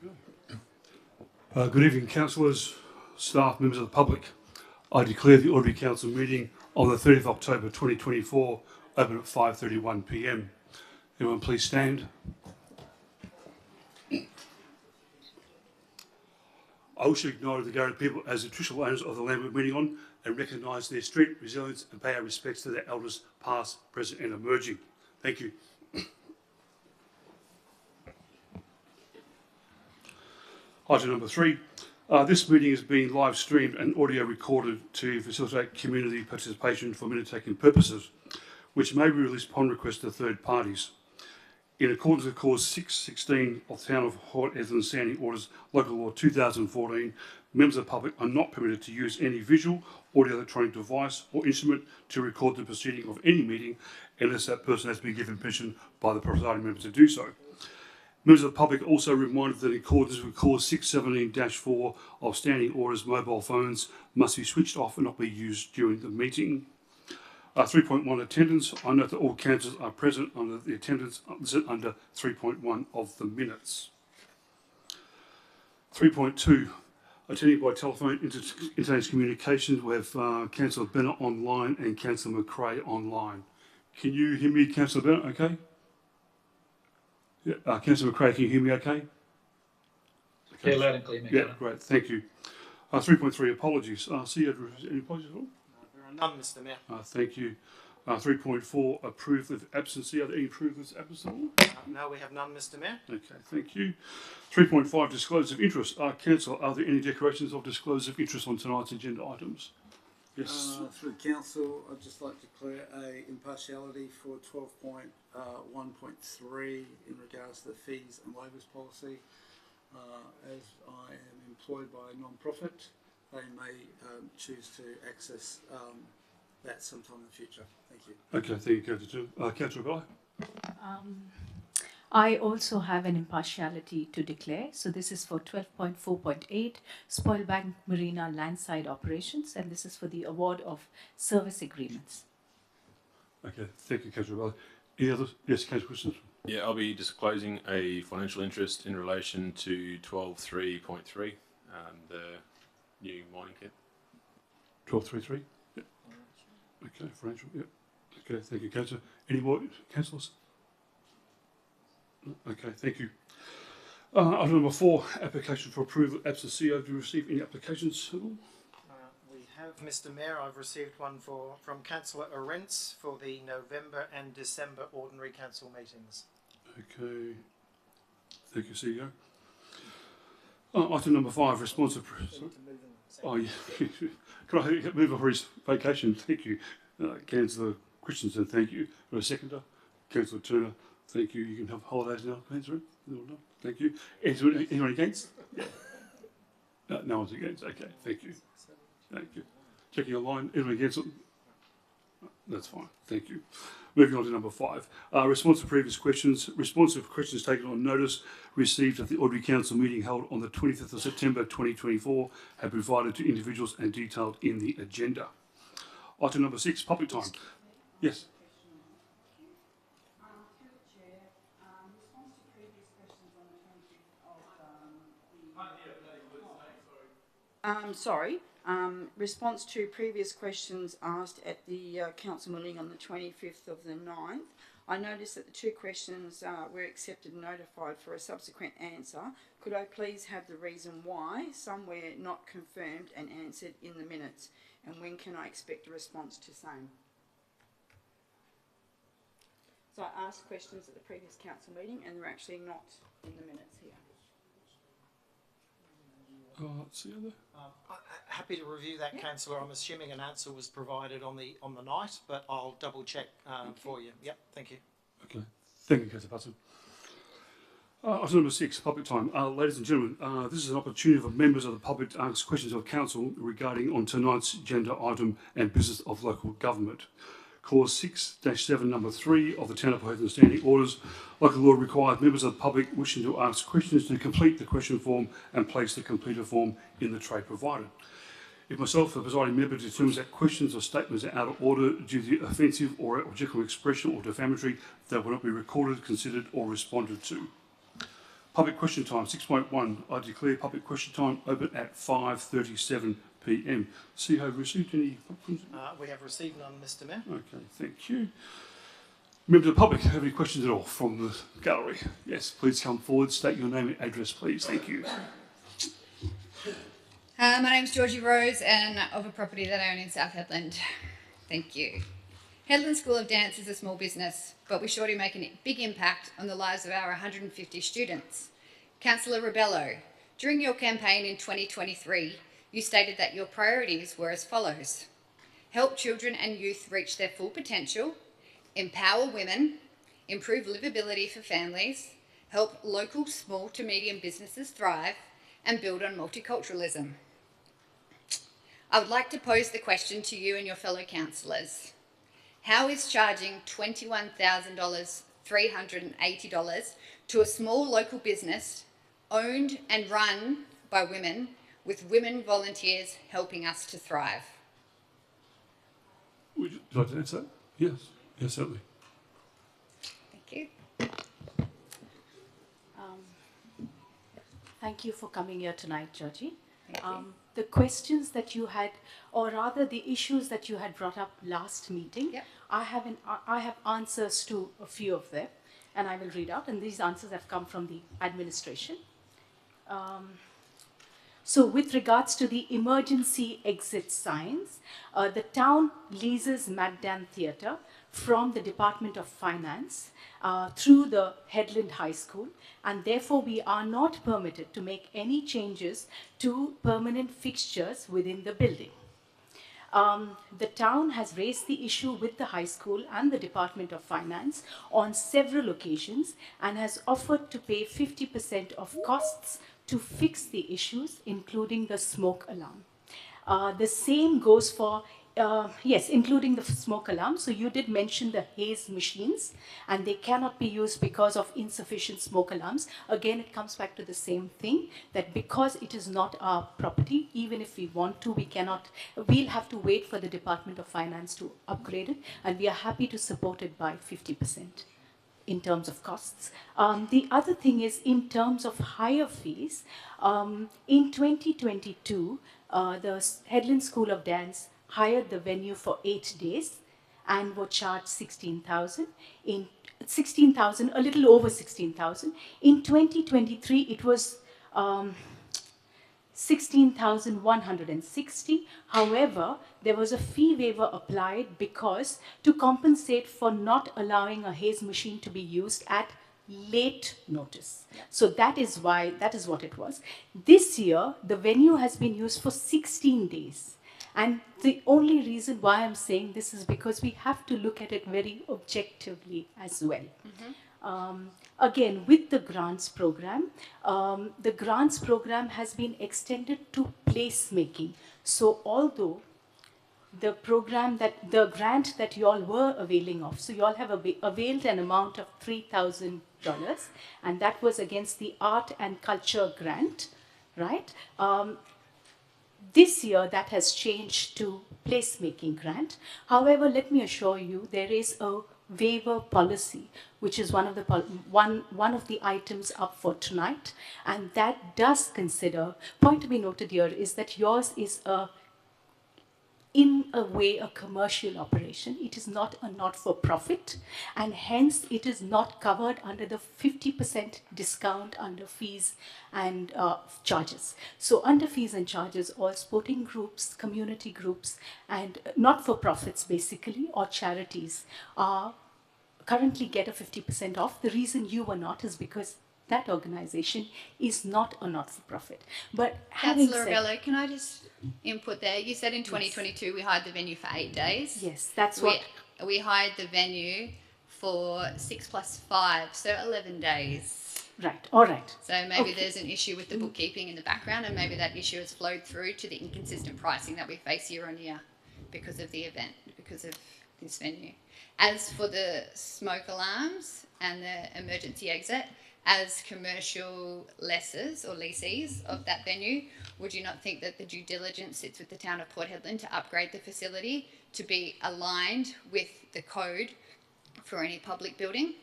Good evening, councillors, staff, members of the public. I declare the Ordinary Council meeting on the 30th of October 2024 open at 5:31 p.m. Everyone please stand. I wish to acknowledge the Gadigal people as the traditional owners of the land we're meeting on and recognise their strength, resilience and pay our respects to their elders past, present and emerging. Thank you. Item number 3. This meeting is being live streamed and audio recorded to facilitate community participation for minute-taking purposes, which may be released upon request to third parties. In accordance with Clause 616 of the Town of Port Hedland Standing Orders Local Law 2014, members of the public are not permitted to use any visual, audio, electronic device or instrument to record the proceeding of any meeting unless that person has been given permission by the presiding member to do so. Members of the public are also reminded that in accordance with Clause 617-4 of Standing Orders, mobile phones must be switched off and not be used during the meeting. 3.1 attendance. I note that all councillors are present under the attendance listed under 3.1 of the minutes. 3.2. Attending by telephone, internet communications, we have Councillor Bennett online and Councillor McRae online. Can you hear me, Councillor Bennett? Okay. Yeah, Councillor McRae, can you hear me okay? Yeah, loud and clear, Mr. Yeah, great, thank you. 3.3, apologies. CEO, any apologies at all? There are none, Mr. Mayor. Thank you. 3.4, approve of absentee. Are there any proof of absence at all? No, we have none, Mr. Mayor. Okay, thank you. 3.5, disclosure of interest. Councillor, are there any declarations of disclosure of interest on tonight's agenda items? Yes. Through council, I'd just like to declare a impartiality for 12.1.3 in regards to the fees and waivers policy. As I am employed by a non-profit, they may choose to access that sometime in the future. Thank you. Okay, thank you, Councillor. Councillor Guy? I also have an impartiality to declare. So this is for 12.4.8 Spoilbank Marina landside operations, and this is for the award of service agreements. Okay, thank you, Councillor Guy. Any others? Yes, Councillor Christensen. Yeah, I'll be disclosing a financial interest in relation to 12.3.3, the new mining kit. 12.3.3? Yep. Okay, financial, yep. Okay, thank you, Councillor. Any more, councillors? Okay, thank you. Item number 4, application for approval of absent CEO. Do you receive any applications at all? We have, Mr. Mayor. I've received one from Councillor Arentz for the November and December ordinary council meetings. Okay, thank you, CEO. Item number 5, response of... Oh, yeah. Can I move for his vacation? Thank you. Councillor Christensen, thank you. For a seconder, Councillor Turner. Thank you. You can have holidays now, Councillor. Thank you. Anyone against? No one's against. Okay, thank you. Thank you. Checking online. Anyone against it? That's fine. Thank you. Moving on to number 5. Response to previous questions. Response to questions taken on notice received at the Ordinary Council meeting held on the 25th of September 2024 have been provided to individuals and detailed in the agenda. Item number 6, public time. Yes. Response to previous questions asked at the council meeting on the 25th of the 9th. I noticed that the 2 questions were accepted and notified for a subsequent answer. Could I please have the reason why some were not confirmed and answered in the minutes? And when can I expect a response to same? So I asked questions at the previous council meeting and they're actually not in the minutes here. Let's see other. Happy to review that, Councillor. I'm assuming an answer was provided on the night, but I'll double check for you. Yep, thank you. Okay, thank you, Councillor Button. Item number 6, public time. Ladies and gentlemen, this is an opportunity for members of the public to ask questions of council regarding on tonight's agenda item and business of local government. Clause 6-7 number 3 of the Town of Port Hedland Standing Orders. Local law requires members of the public wishing to ask questions to complete the question form and place the completed form in the tray provided. If myself, the presiding member, determines that questions or statements are out of order due to offensive or objectionable expression or defamatory, they will not be recorded, considered or responded to. Public question time, 6.1. I declare public question time open at 5:37 p.m. See, have we received any questions? We have received none, Mr Mayor. Okay, thank you. Members of the public, have any questions at all from the gallery? Yes, please come forward, state your name and address, please. Thank you. My name's Georgie Rose and of a property that I own in South Headland. Thank you. Headland School of Dance is a small business, but we sure do make a big impact on the lives of our 150 students. Councillor Rebello, during your campaign in 2023, you stated that your priorities were as follows: help children and youth reach their full potential, empower women, improve livability for families, help local small to medium businesses thrive, and build on multiculturalism. I would like to pose the question to you and your fellow councillors. How is charging $21,380 to a small local business owned and run by women with women volunteers helping us to thrive? Would you like to answer that? Yes, yes, certainly. Thank you. Thank you for coming here tonight, Georgie. Thank you. The questions that you had, or rather the issues that you had brought up last meeting, Yep. I have answers to a few of them, and I will read out, and these answers have come from the administration. So with regards to the emergency exit signs, the town leases Magdan Theatre from the Department of Finance through the Headland High School, and therefore we are not permitted to make any changes to permanent fixtures within the building. The town has raised the issue with the high school and the Department of Finance on several occasions and has offered to pay 50% of costs to fix the issues, including the smoke alarm. The same goes for, yes, including the smoke alarm. So you did mention the haze machines, and they cannot be used because of insufficient smoke alarms. Again, it comes back to the same thing, that because it is not our property, even if we want to, we cannot, we'll have to wait for the Department of Finance to upgrade it, and we are happy to support it by 50%. In terms of costs. The other thing is in terms of higher fees. In 2022, the Headland School of Dance hired the venue for 8 days and were charged $16,000. In 16,000, a little over 16,000. In 2023, it was 16,160. However, there was a fee waiver applied because to compensate for not allowing a haze machine to be used at late notice. So that is why, that is what it was. This year, the venue has been used for 16 days. And the only reason why I'm saying this is because we have to look at it very objectively as well. Again, with the grants program has been extended to placemaking. So although the program that, the grant that you all were availing of, so you all have availed an amount of $3,000, and that was against the art and culture grant, right? This year that has changed to placemaking grant. However, let me assure you, there is a waiver policy, which is one of the items up for tonight, and that does consider, point to be noted here is that yours is in a way a commercial operation. It is not a not-for-profit, and hence it is not covered under the 50% discount under fees and charges. So under fees and charges, all sporting groups, community groups, and not-for-profits basically, or charities currently get a 50% off. The reason you were not is because that organization is not a not-for-profit. But having Councillor said, Rebello, can I just input there? You said in 2022 we hired the venue for 8 days. yes, that's what. We hired the venue for 6 plus 5, so 11 days. Right, all right. So maybe Okay. there's an issue with the bookkeeping in the background, and maybe that issue has flowed through to the inconsistent pricing that we face year on year because of the event, because of this venue. As for the smoke alarms and the emergency exit, as commercial lessors or lessees of that venue, would you not think that the due diligence sits with the town of Port Hedland to upgrade the facility to be aligned with the code for any public building?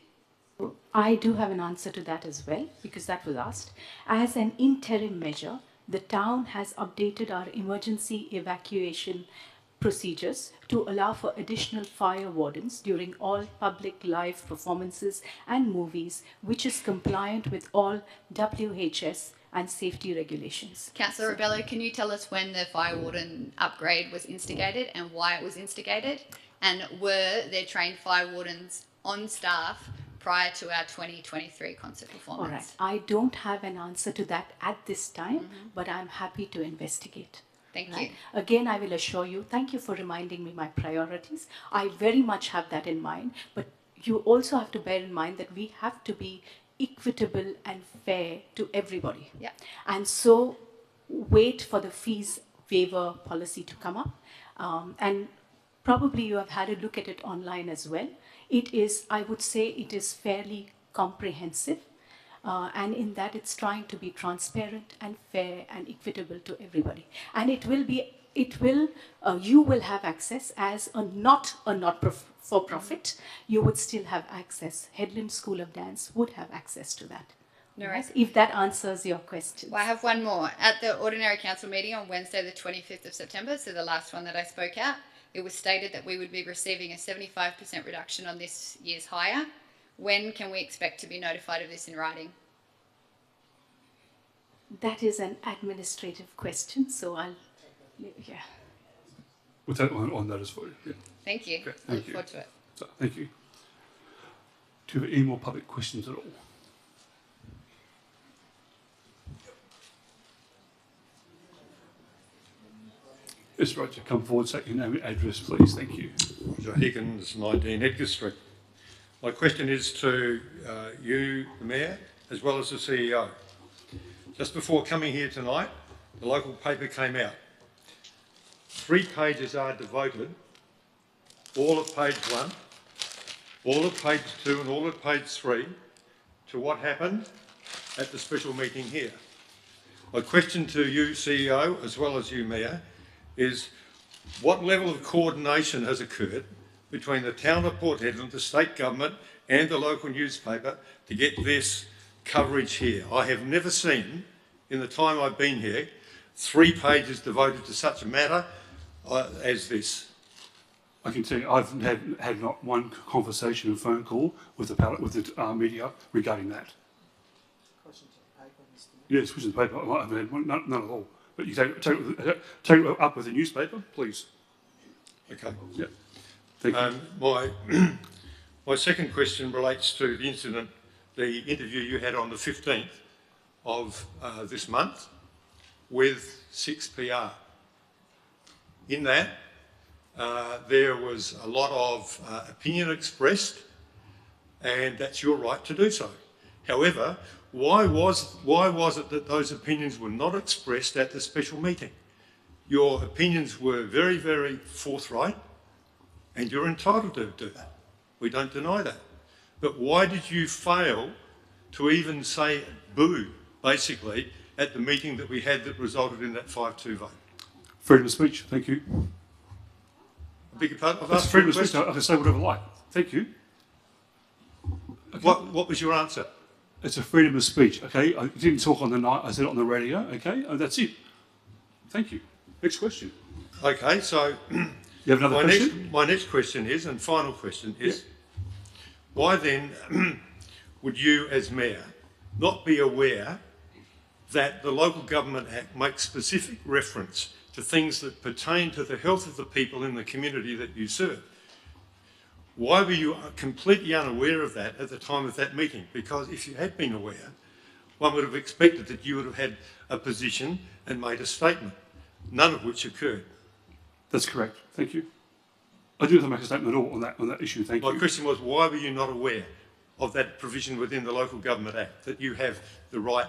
I do have an answer to that as well, because that was asked. As an interim measure, the town has updated our emergency evacuation procedures to allow for additional fire wardens during all public live performances and movies, which is compliant with all WHS and safety regulations. Councillor Rebello, can you tell us when the fire warden upgrade was instigated and why it was instigated? And were there trained fire wardens on staff prior to our 2023 concert performance? All right, I don't have an answer to that at this time, but I'm happy to investigate. Thank Right? you. Again, I will assure you, thank you for reminding me my priorities. I very much have that in mind, but you also have to bear in mind that we have to be equitable and fair to everybody. Yeah. And so wait for the fees waiver policy to come up. And probably you have had a look at it online as well. It is, I would say, it is fairly comprehensive. And in that it's trying to be transparent and fair and equitable to everybody. And you will have access as a not-for-profit, you would still have access. Headland School of Dance would have access to that. No Right? worries. If that answers your question. Well, I have one more. At the Ordinary Council meeting on Wednesday, the 25th of September, so the last one that I spoke at, it was stated that we would be receiving a 75% reduction on this year's hire. When can we expect to be notified of this in writing? That is an administrative question, so yeah. We'll take on notice for you. Yeah. Thank you. Okay, I thank look you. forward to it. So, thank you. Do you have any more public questions at all? Yes, Roger, come forward, say your name and address, please. Thank you. Roger Higgins, 19 Edgar Street. My question is to you, the Mayor, as well as the CEO. Just before coming here tonight, the local paper came out. 3 pages are devoted, all of page 1, all of page 2 and all of page 3, to what happened at the special meeting here. My question to you, CEO, as well as you, Mayor, is what level of coordination has occurred between the town of Port Hedland, the state government and the local newspaper to get this coverage here? I have never seen, in the time I've been here, 3 pages devoted to such a matter as this. I can tell you, I've had not one conversation and phone call with the media regarding that. Question to the paper, Mr. Yes, which is the paper. I haven't had none at all. But you take it up with the newspaper, please. Okay. Yeah. Thank you. My second question relates to the incident, the interview you had on the 15th of this month with 6PR. In that, there was a lot of opinion expressed, and that's your right to do so. However, why was it that those opinions were not expressed at the special meeting? Your opinions were very, very forthright, and you're entitled to do that. We don't deny that. But why did you fail to even say boo, basically, at the meeting that we had that resulted in that 5-2 vote? Freedom of speech. Thank you. I beg your pardon? I've That's asked freedom you of a speech. question. I can say whatever I like. Thank you. Okay. What was your answer? It's a freedom of speech. Okay. I didn't talk on the night. I said it on the radio. Okay. And that's it. Thank you. Next question. Okay, so You have another question? my next question is, and final question is, why then would you as Mayor not be aware that the Local Government Act makes specific reference to things that pertain to the health of the people in the community that you serve? Why were you completely unaware of that at the time of that meeting? Because if you had been aware, one would have expected that you would have had a position and made a statement, none of which occurred. That's correct. Thank you. I do have to make a statement at all on that issue. Thank My you. question was, why were you not aware of that provision within the Local Government Act, that you have the right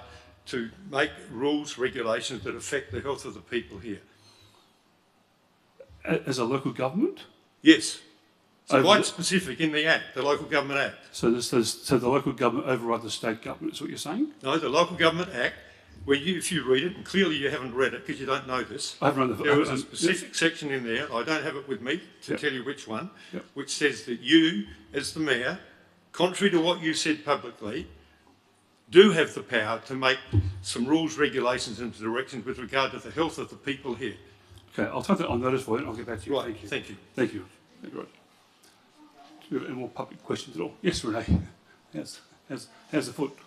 to make rules, regulations that affect the health of the people here? As a local government? Yes. It's Over quite the- specific in the Act, the Local Government Act. So the local government override the state government, is what you're saying? No, the Local Government Act, if you read it, and clearly you haven't read it because you don't know this, I haven't read there was a specific section in there, I don't have it with me to Yep. tell you which one, Yep. which says that you, as the Mayor, contrary to what you said publicly, do have the power to make some rules, regulations and directions with regard to the health of the people here. Okay, I'll take that on notice for you and I'll get back to you. Right, Thank you. thank you. Thank you. Thank you. Right. Do you have any more public questions at all? Yes, Renee. How's the foot?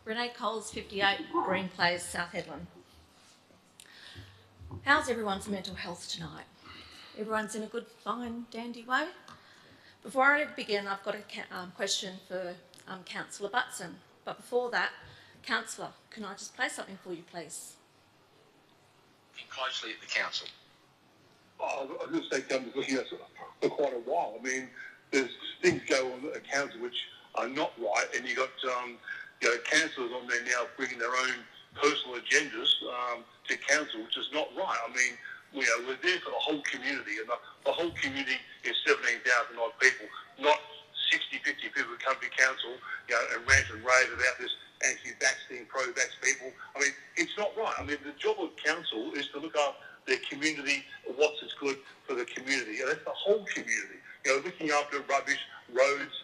Renee Coles, 58 Green Place, South Hedland. How's everyone's mental health tonight? Everyone's in a good, fine, dandy way? Before I begin, I've got a question for Councillor Butson. But before that, Councillor, can I just play something for you, please? Closely at the council. I was going to say, I'm just looking at it for quite a while. I mean, there's things go on at the council which are not right, and you've got councillors on there now bringing their own personal agendas to council, which is not right. I mean, we're there for the whole community, and the whole community is 17,000 odd people, not 60, 50 people who come to council, and rant and rave about this anti-vaccine, pro-vax people. I mean, it's not right. I mean, the job of council is to look after their community, what's good for the community, and that's the whole community. Looking after rubbish, roads,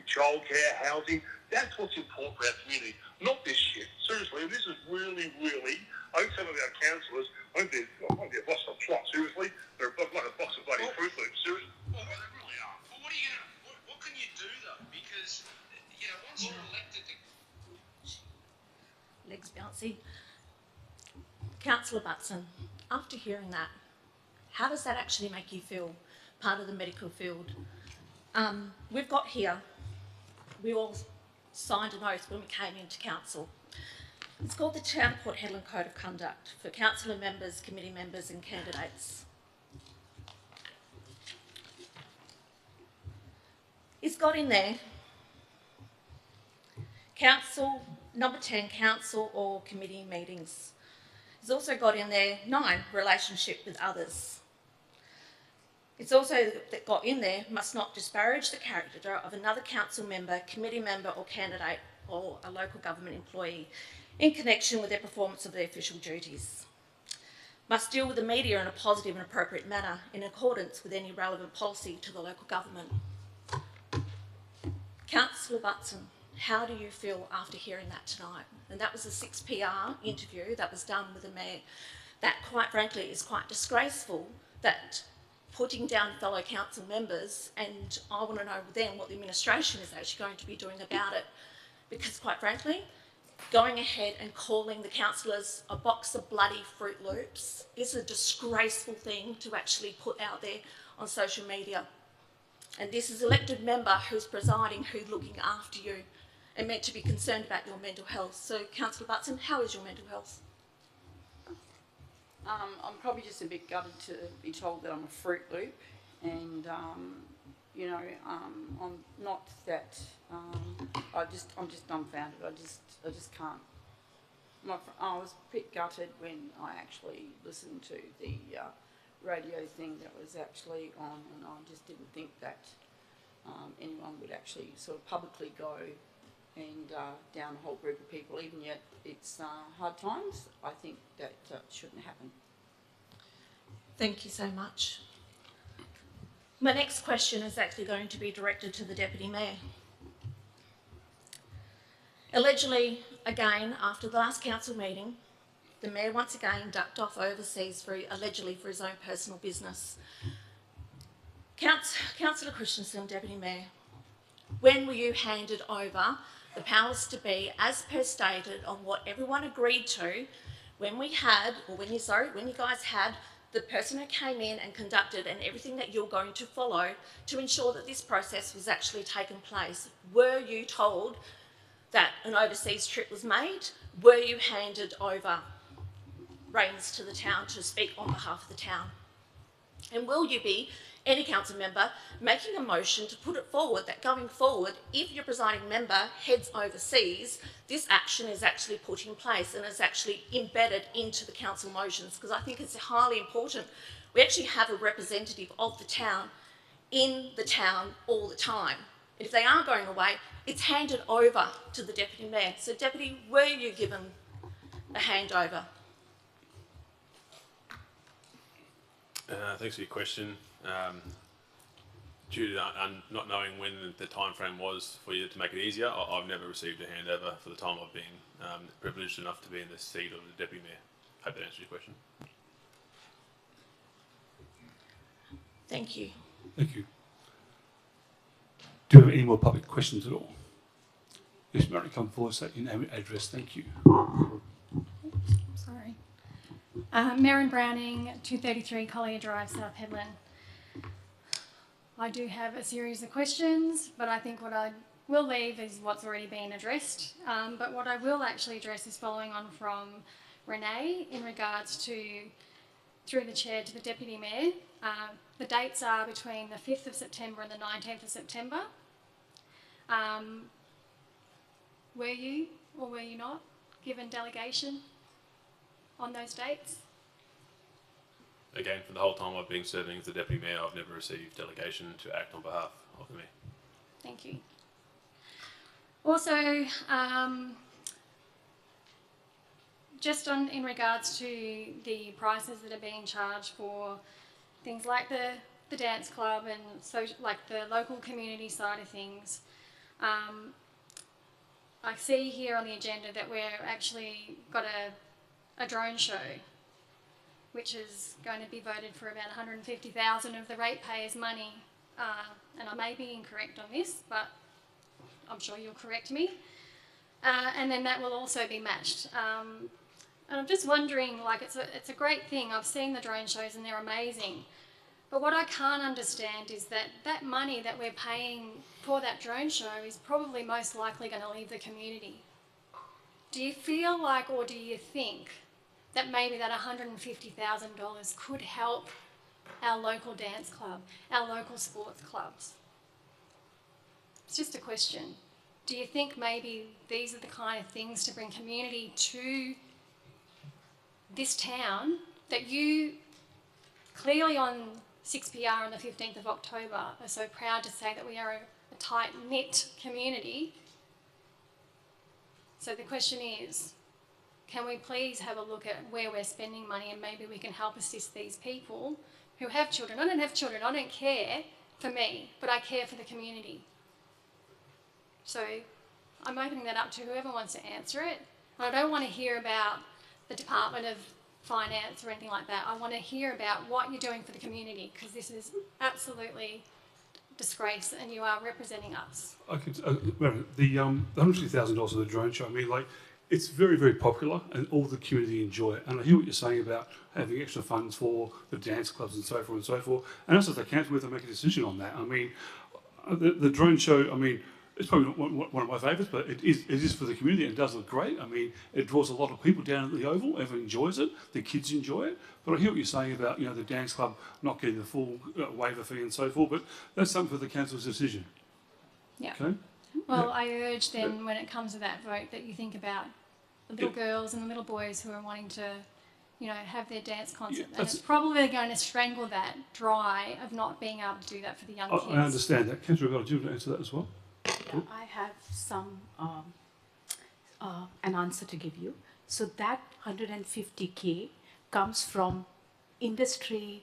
childcare, housing. That's what's important for our community, not this shit. Seriously, this is really, really. I think some of our councillors, I think they're a box of plot. Seriously, they're like a box of bloody Fruit Loops. Seriously, well, they really are. Well, what can you do though? Because once you're elected, Legs bouncy. Councillor Butson, after hearing that, how does that actually make you feel, part of the medical field? We've got here, we all signed an oath when we came into council. It's called the Town of Port Hedland Code of Conduct for councillor members, committee members and candidates. It's got in there, council, number 10, council or committee meetings. It's also got in there 9, relationship with others. It's also got in there, must not disparage the character of another council member, committee member or candidate or a local government employee in connection with their performance of their official duties. Must deal with the media in a positive and appropriate manner in accordance with any relevant policy to the local government. Councillor Butson, how do you feel after hearing that tonight? And that was a 6PR interview that was done with the mayor. That, quite frankly, is quite disgraceful, that putting down fellow council members, and I want to know then what the administration is actually going to be doing about it. Because quite frankly, going ahead and calling the councillors a box of bloody Fruit Loops is a disgraceful thing to actually put out there on social media. And this is an elected member who's presiding, who's looking after you and meant to be concerned about your mental health. So, Councillor Butson, how is your mental health? I'm probably just a bit gutted to be told that I'm a Fruit Loop, and I'm not that. I'm just dumbfounded. I just can't. I was a bit gutted when I actually listened to the radio thing that was actually on, and I just didn't think that anyone would actually sort of publicly go and down a whole group of people, even yet it's hard times. I think that shouldn't happen. Thank you so much. My next question is actually going to be directed to the Deputy Mayor. Allegedly, again, after the last council meeting, the Mayor once again ducked off overseas allegedly for his own personal business. Councillor Christensen, Deputy Mayor, when were you handed over the powers to be, as per stated, on what everyone agreed to when you guys had the person who came in and conducted and everything that you're going to follow to ensure that this process was actually taken place? Were you told that an overseas trip was made? Were you handed over reins to the town to speak on behalf of the town? And will you be, any council member, making a motion to put it forward that going forward, if your presiding member heads overseas, this action is actually put in place and is actually embedded into the council motions? Because I think it's highly important. We actually have a representative of the town in the town all the time. If they are going away, it's handed over to the Deputy Mayor. So, Deputy, were you given a handover? Thanks for your question. due to not knowing when the time frame was for you to make it easier, I've never received a handover for the time I've been privileged enough to be in the seat of the Deputy Mayor. Hope that answers your question. Thank you. Thank you. Do you have any more public questions at all? Yes, Mary, come forward, state your name and address. Thank you. Sorry. Merrin Browning, 233 Collier Drive, South Hedland. I do have a series of questions, but I think what I will leave is what's already been addressed. But what I will actually address is following on from Renee in regards to, through the chair to the Deputy Mayor. The dates are between the 5th of September and the 19th of September. Were you or were you not given delegation on those dates? Again, for the whole time I've been serving as the Deputy Mayor, I've never received delegation to act on behalf of the Mayor. Thank you. Also, just in regards to the prices that are being charged for things like the dance club and so like the local community side of things, I see here on the agenda that we're actually got a drone show, which is going to be voted for about $150,000 of the ratepayers' money, and I may be incorrect on this, but I'm sure you'll correct me. And then that will also be matched. And I'm just wondering, like, it's a great thing. I've seen the drone shows and they're amazing. But what I can't understand is that money that we're paying for that drone show is probably most likely going to leave the community. Do you feel like, or do you think that maybe that $150,000 could help our local dance club, our local sports clubs? It's just a question. Do you think maybe these are the kind of things to bring community to this town that you clearly on 6PR on the 15th of October are so proud to say that we are a tight-knit community? So the question is, can we please have a look at where we're spending money and maybe we can help assist these people who have children. I don't have children, I don't care for me, but I care for the community. So I'm opening that up to whoever wants to answer it. I don't want to hear about the Department of Finance or anything like that. I want to hear about what you're doing for the community, because this is absolutely disgrace and you are representing us. Okay, the $150,000 of the drone show, I mean, like, it's very, very popular and all the community enjoy it. And I hear what you're saying about having extra funds for the dance clubs and so forth and so forth. And us as the council, we have to make a decision on that. I mean, the drone show, I mean, it's probably not one of my favourites, but it is for the community and it does look great. I mean, it draws a lot of people down at the Oval. Everyone enjoys it. The kids enjoy it. But I hear what you're saying about, you know, the dance club not getting the full waiver fee and so forth. But that's something for the council's decision. Yeah. Okay. Well, I urge then, when it comes to that vote, that you think about the little girls and the little boys who are wanting to, you know, have their dance concert. And it's probably going to strangle that dry of not being able to do that for the young kids. I understand that. Councillor Rivello, do you want to answer that as well? Yeah, I have some an answer to give you. So that 150K comes from industry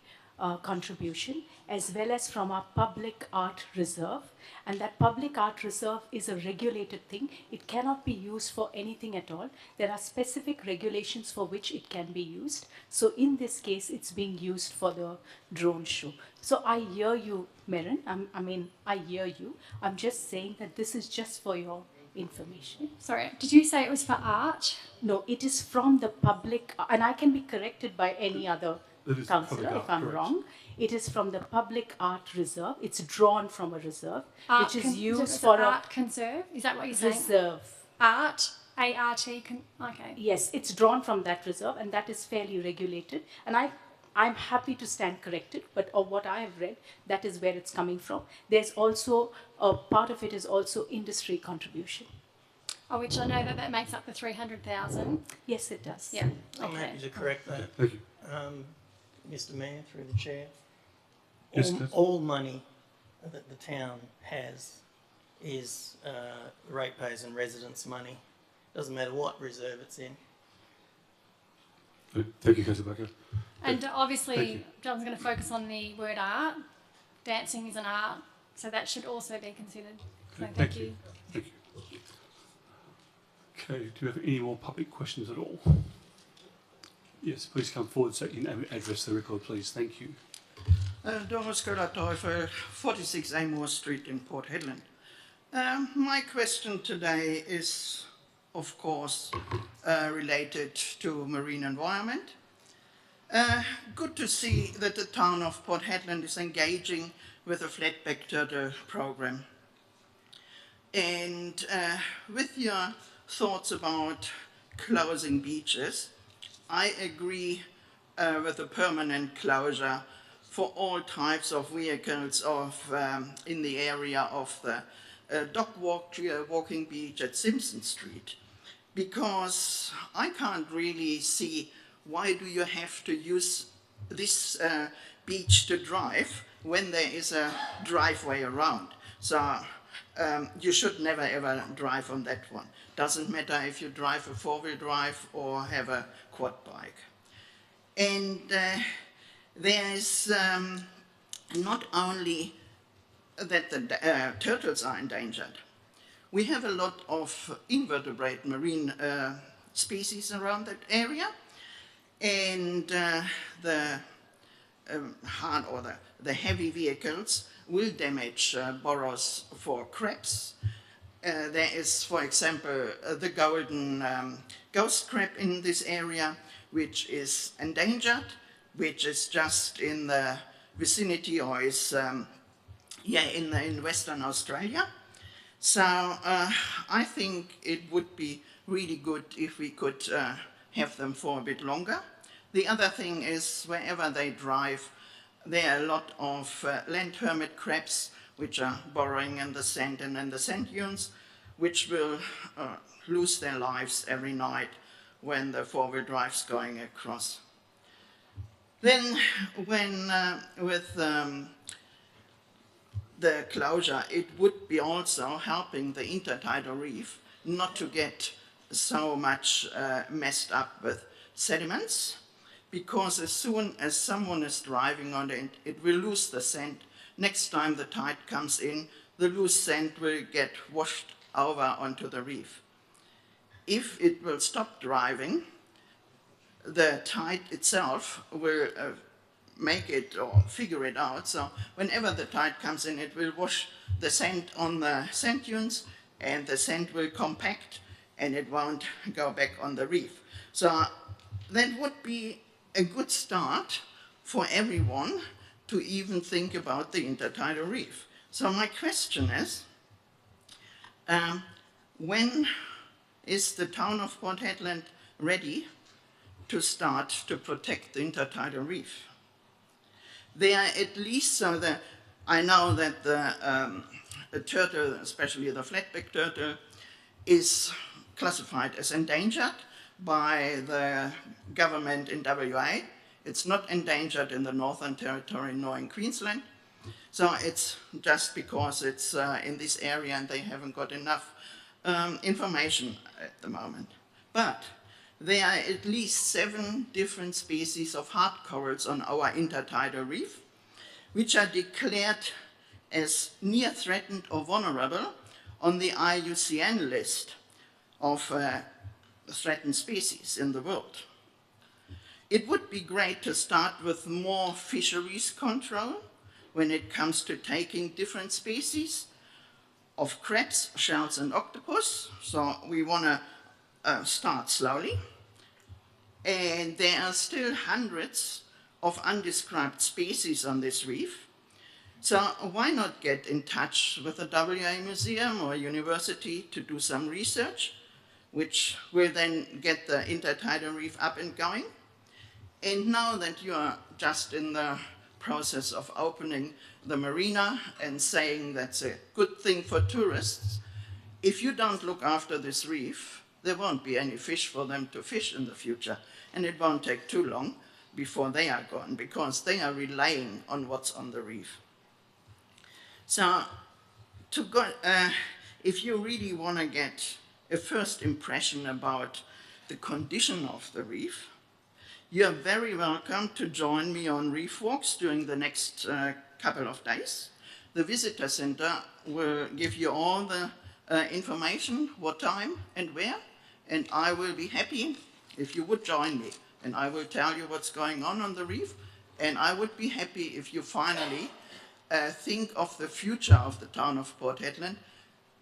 contribution as well as from our public art reserve, and that public art reserve is a regulated thing. It cannot be used for anything at all. There are specific regulations for which it can be used. So in this case, it's being used for the drone show. So I hear you, Merrin. I mean, I hear you. I'm just saying that this is just for your information. Sorry, did you say it was for art? No, it is from the public, and I can be corrected by any other councillor if I'm wrong. It is from the Public Art Reserve. It's drawn from a reserve, which is used for art conserve. Is that what you're saying? Reserve. Art, A-R-T. Okay. Yes, it's drawn from that reserve, and that is fairly regulated. And I'm happy to stand corrected, but of what I have read, that is where it's coming from. There's also a part of it is also industry contribution. Oh, which I know that makes up the 300,000. Yes, it does. Yeah. I'm happy to correct that. Thank you. Mr. Mayor, through the chair. Yes, all money that the town has is ratepayers and residents' money. Doesn't matter what reserve it's in. Thank you, Councillor Baker. And obviously, John's going to focus on the word art. Dancing is an art. So that should also be considered. So Okay, thank you. Thank you. Okay, do we have any more public questions at all? Yes, please come forward so you can address the record, please. Thank you. Doris Gerlach-Teufel, 46 Amor Street in Port Hedland. My question today is, of course, related to marine environment. Good to see that the town of Port Hedland is engaging with the flatback turtle program. And with your thoughts about closing beaches, I agree with the permanent closure for all types of vehicles in the area of the walking beach at Simpson Street, because I can't really see why do you have to use this beach to drive when there is a driveway around. So you should never ever drive on that one. Doesn't matter if you drive a four-wheel drive or have a quad bike. And there is not only that the turtles are endangered. We have a lot of invertebrate marine species around that area, and the heavy vehicles will damage burrows for crabs. There is, for example, the golden ghost crab in this area, which is endangered, which is just in the vicinity or is in Western Australia. So I think it would be really good if we could have them for a bit longer. The other thing is, wherever they drive, there are a lot of land hermit crabs which are burrowing in the sand and in the sand dunes, which will lose their lives every night when the four-wheel drive's going across. Then when with the closure, it would be also helping the intertidal reef not to get so much messed up with sediments, because as soon as someone is driving on it, it will lose the sand. Next time the tide comes in, the loose sand will get washed over onto the reef. If it will stop driving, the tide itself will make it or figure it out. So whenever the tide comes in, it will wash the sand on the sand dunes, and the sand will compact and it won't go back on the reef. So that would be a good start for everyone to even think about the intertidal reef. So my question is, when is the town of Port Hedland ready to start to protect the intertidal reef? They are at least so that I know that the turtle, especially the flatback turtle, is classified as endangered by the government in WA. It's not endangered in the Northern Territory nor in Queensland. So it's just because it's in this area and they haven't got enough information at the moment. But there are at least 7 different species of hard corals on our intertidal reef, which are declared as near threatened or vulnerable on the IUCN list of threatened species in the world. It would be great to start with more fisheries control when it comes to taking different species of crabs, shells and octopus. So we want to start slowly. And there are still hundreds of undescribed species on this reef. So why not get in touch with the WA Museum or university to do some research, which will then get the intertidal reef up and going? And now that you are just in the process of opening the marina and saying that's a good thing for tourists, if you don't look after this reef, there won't be any fish for them to fish in the future. And it won't take too long before they are gone, because they are relying on what's on the reef. So if you really want to get a first impression about the condition of the reef, you are very welcome to join me on reef walks during the next couple of days The visitor centre will give you all the information, what time and where, and I will be happy if you would join me, and I will tell you what's going on the reef, and I would be happy if you finally think of the future of the town of Port Hedland.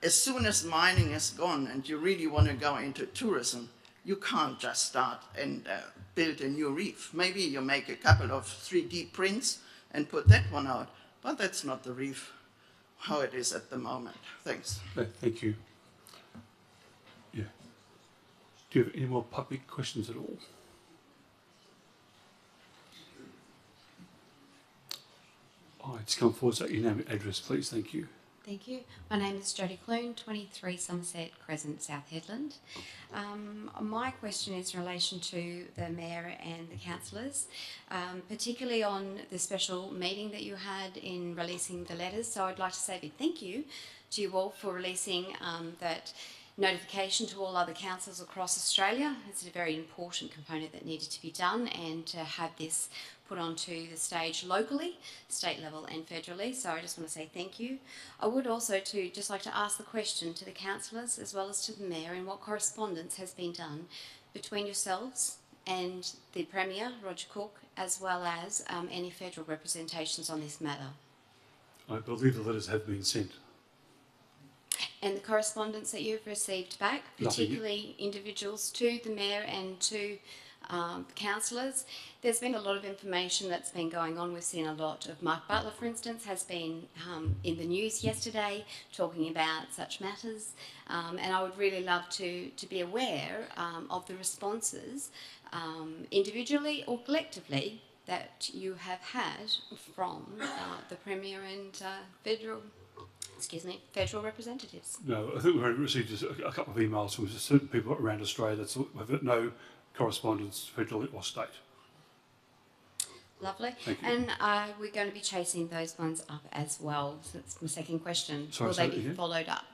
As soon as mining is gone and you really want to go into tourism, you can't just start and build a new reef. Maybe you make a couple of 3D prints and put that one out, but that's not the reef how it is at the moment. Thanks. Thank you. Yeah. Do you have any more public questions at all? Oh, it's come forward, so your name and address, please. Thank you. Thank you. My name is Jodie Clune, 23 Somerset Crescent, South Hedland. My question is in relation to the Mayor and the councillors, particularly on the special meeting that you had in releasing the letters. So I'd like to say a big thank you to you all for releasing that notification to all other councils across Australia. It's a very important component that needed to be done, and to have this put onto the stage locally, state level and federally. So I just want to say thank you. I would also just like to ask the question to the councillors as well as to the Mayor, in what correspondence has been done between yourselves and the Premier, Roger Cook, as well as any federal representations on this matter. I believe the letters have been sent. And the correspondence that you've received back, particularly individuals to the Mayor and to councillors. There's been a lot of information that's been going on. We've seen a lot of Mark Butler, for instance, has been in the news yesterday talking about such matters. And I would really love to be aware of the responses individually or collectively that you have had from the Premier and federal representatives. No, I think we've only received just a couple of emails from certain people around Australia that have no correspondence, federal or state. Lovely. Thank you. And we're going to be chasing those ones up as well. So that's my second question. Sorry, will they be followed up?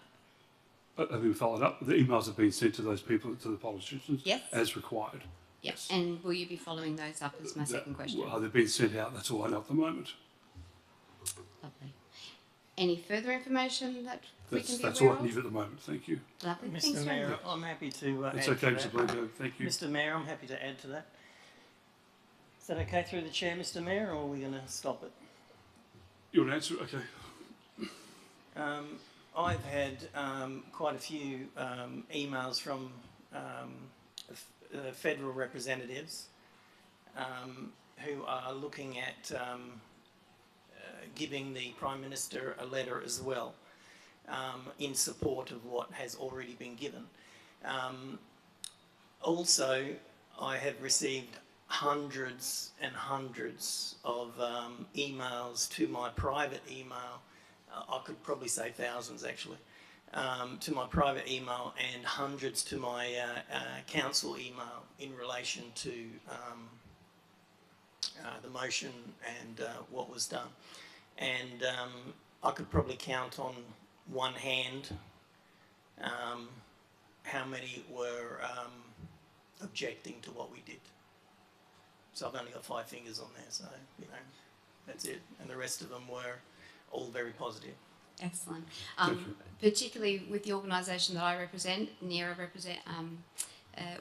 Have been followed up? The emails have been sent to those people, to the politicians, yes, as required. Yes. And will you be following those up is my second question. Well, they've been sent out, that's all I know at the moment. Lovely. Any further information that we can be That's aware all I of? need at the moment, thank you. Lovely. Mr. Thanks very Mayor, much. I'm happy to It's add okay, to Mr. that. Blanco, thank you. Mr. Mayor, I'm happy to add to that. Is that okay through the chair, Mr. Mayor, or are we going to stop it? You want to answer it? Okay. I've had quite a few emails from federal representatives who are looking at giving the Prime Minister a letter as well in support of what has already been given. Also, I have received hundreds and hundreds of emails to my private email. I could probably say thousands actually, to my private email, and hundreds to my council email in relation to the motion and what was done. And I could probably count on one hand how many were objecting to what we did. So I've only got 5 fingers on there, so, you know, that's it. And the rest of them were all very positive. Excellent. Particularly with the organisation that I represent, NERA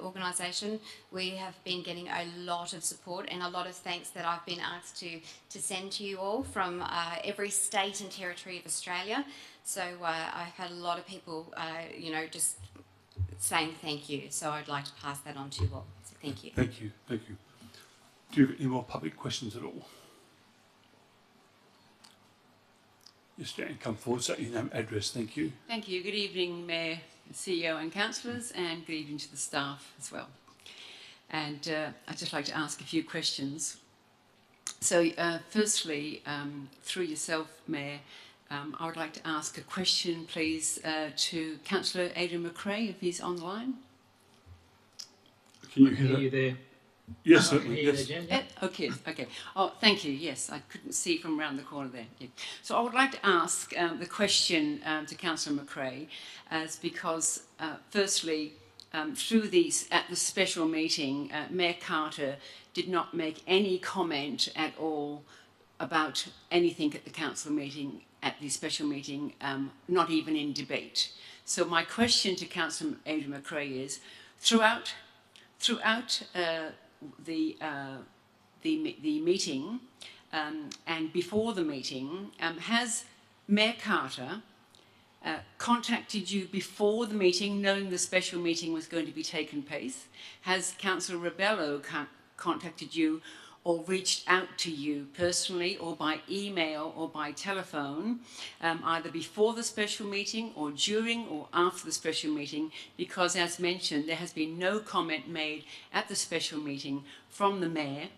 organisation, we have been getting a lot of support and a lot of thanks that I've been asked to send to you all from every state and territory of Australia. So I've had a lot of people, you know, just saying thank you. So I'd like to pass that on to you all. So thank you. Thank you, thank you. Do you have any more public questions at all? Yes, Jan, come forward, say your name, address, thank you. Thank you. Good evening, Mayor, CEO and councillors, and good evening to the staff as well. And I'd just like to ask a few questions. So firstly, through yourself, Mayor, I would like to ask a question, please, to Councillor Adrian McRae, if he's online. Can you hear that? you there? Yes, certainly, yes. Okay. Oh, thank you. Yes, I couldn't see from around the corner there. Yeah. So I would like to ask the question to Councillor McRae, as because firstly, through these at the special meeting, Mayor Carter did not make any comment at all about anything at the council meeting at the special meeting, not even in debate. So my question to Councillor Adrian McRae is, throughout the meeting and before the meeting, has Mayor Carter contacted you before the meeting, knowing the special meeting was going to be taking place? Has Councillor Rebello contacted you or reached out to you personally or by email or by telephone, either before the special meeting or during or after the special meeting? Because as mentioned, there has been no comment made at the special meeting from the Mayor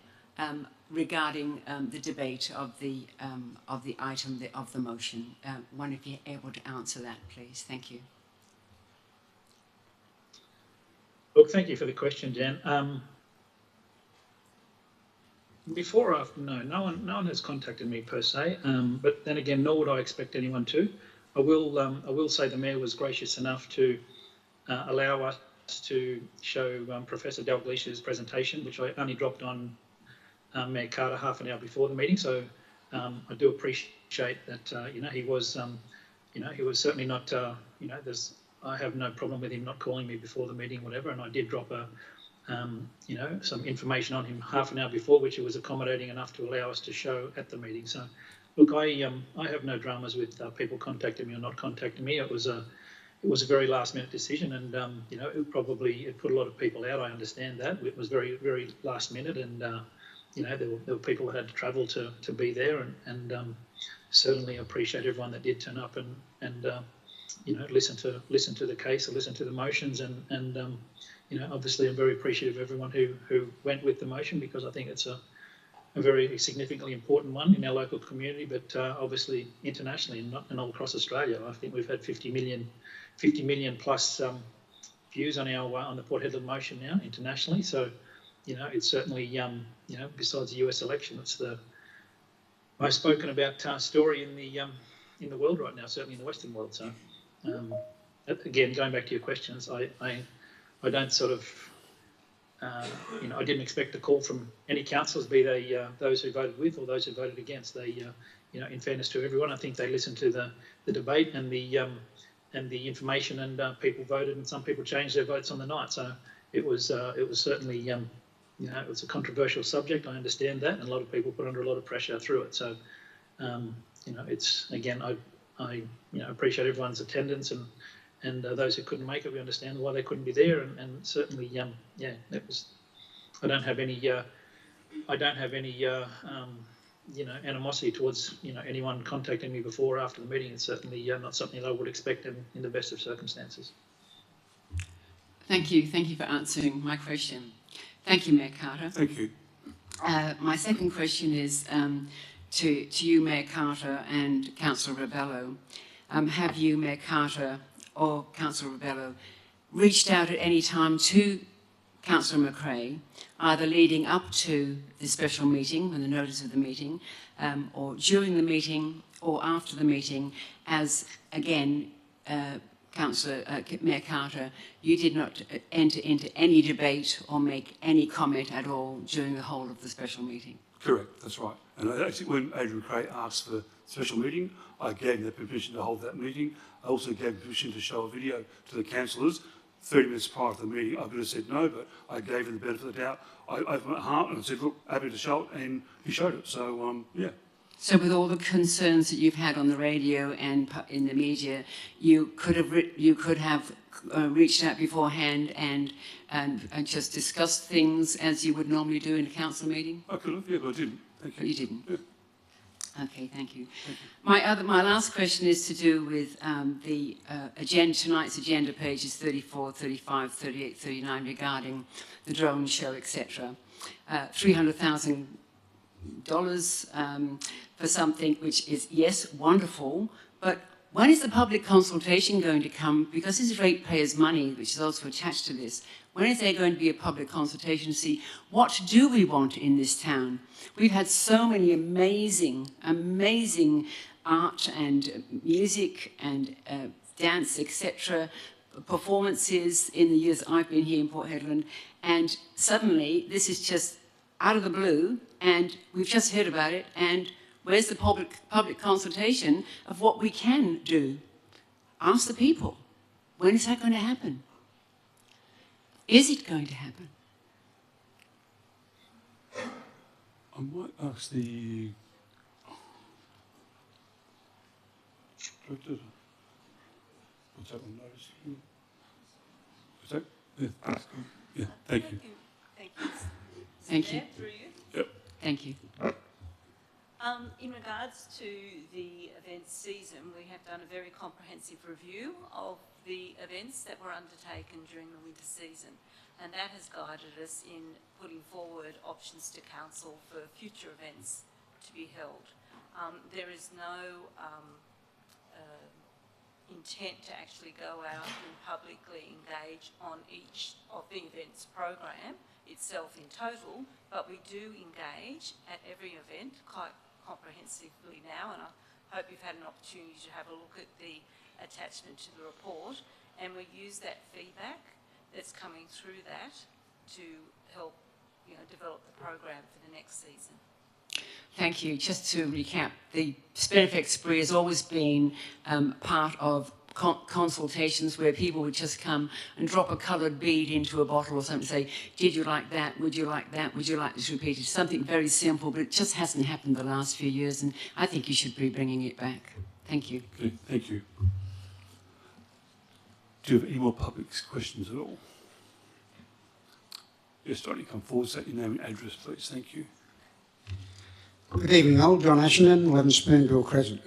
regarding the debate of the item of the motion. One of you able to answer that, please. Thank you. Look, thank you for the question, Jan. Before or after, no one has contacted me per se. But then again, nor would I expect anyone to. I will say the Mayor was gracious enough to allow us to show Professor Dalglish's presentation, which I only dropped on Mayor Carter half an hour before the meeting. So I do appreciate that. He was, he was certainly not. I have no problem with him not calling me before the meeting, whatever. And I did drop some information on him half an hour before, which he was accommodating enough to allow us to show at the meeting. So, look, I have no dramas with people contacting me or not contacting me. It was a very last minute decision, and it put a lot of people out. I understand that it was very, very last minute, and there were people that had to travel to be there, and certainly appreciate everyone that did turn up and listen to the case or listen to the motions, and obviously I'm very appreciative of everyone who went with the motion, because I think it's a very significantly important one in our local community, but obviously internationally and all across Australia. I think we've had 50 million plus views on the Port Hedland motion now internationally. So, it's certainly besides the US election, it's the most spoken about story in the world right now, certainly in the Western world. So, again, going back to your questions, I don't sort of, I didn't expect a call from any councillors, be they those who voted with or those who voted against. They, in fairness to everyone, I think they listened to the debate and the information, and people voted, and some people changed their votes on the night. So it was certainly, it was a controversial subject. I understand that, and a lot of people put under a lot of pressure through it. So, it's, again, I appreciate everyone's attendance and those who couldn't make it. We understand why they couldn't be there, and certainly, that was. I don't have any animosity towards anyone contacting me before or after the meeting. It's certainly not something that I would expect in the best of circumstances. Thank you for answering my question. Thank you, Mayor Carter. Thank you. My second question is to you, Mayor Carter, and Councillor Rebello. Have you, Mayor Carter, or Councillor Rebello, reached out at any time to Councillor McRae, either leading up to the special meeting, when the notice of the meeting, or during the meeting or after the meeting, as, again, Mayor Carter, you did not enter into any debate or make any comment at all during the whole of the special meeting? Correct, that's right. And actually, when Adrian McRae asked for the special meeting, I gave the permission to hold that meeting. I also gave permission to show a video to the councillors 30 minutes prior to the meeting. I could have said no, but I gave him the benefit of the doubt. I opened my heart and said, look, happy to show it, and he showed it. So, yeah. So with all the concerns that you've had on the radio and in the media, you could have reached out beforehand and just discussed things as you would normally do in a council meeting? I could have, yeah, but I didn't. Thank you. But you didn't? Yeah. Okay, thank you. Thank you. My last question is to do with the tonight's agenda, pages 34, 35, 38, 39, regarding the drone show, etc. $300,000 for something which is, yes, wonderful, but when is the public consultation going to come? Because this is ratepayers' money, which is also attached to this. When is there going to be a public consultation to see what do we want in this town? We've had so many amazing, amazing art and music and dance, etc., performances in the years I've been here in Port Hedland, and suddenly this is just out of the blue, and we've just heard about it, and Where's the public consultation of what we can do? Ask the people. When is that going to happen? Is it going to happen? I might ask the director. What's that one notice? Is that? Yeah, that's good. Yeah, thank you. Thank you. Thank you. Through you. Yep. Thank you. In regards to the event season, we have done a very comprehensive review of the events that were undertaken during the winter season, and that has guided us in putting forward options to council for future events to be held. There is no intent to actually go out and publicly engage on each of the events program itself in total, but we do engage at every event quite comprehensively now, and I hope you've had an opportunity to have a look at the attachment to the report, and we use that feedback that's coming through that to help, develop the program for the next season. Thank you. Just to recap, the Spinifex spree has always been part of consultations where people would just come and drop a coloured bead into a bottle or something and say, did you like that? Would you like that? Would you like this repeated? Something very simple, but it just hasn't happened the last few years, and I think you should be bringing it back. Thank you. Okay, thank you. Do you have any more public questions at all? Yes, Johnny, come forward, state your name and address, please. Thank you. Good evening, all. John Ashenden, 11 Spoonbill Crescent.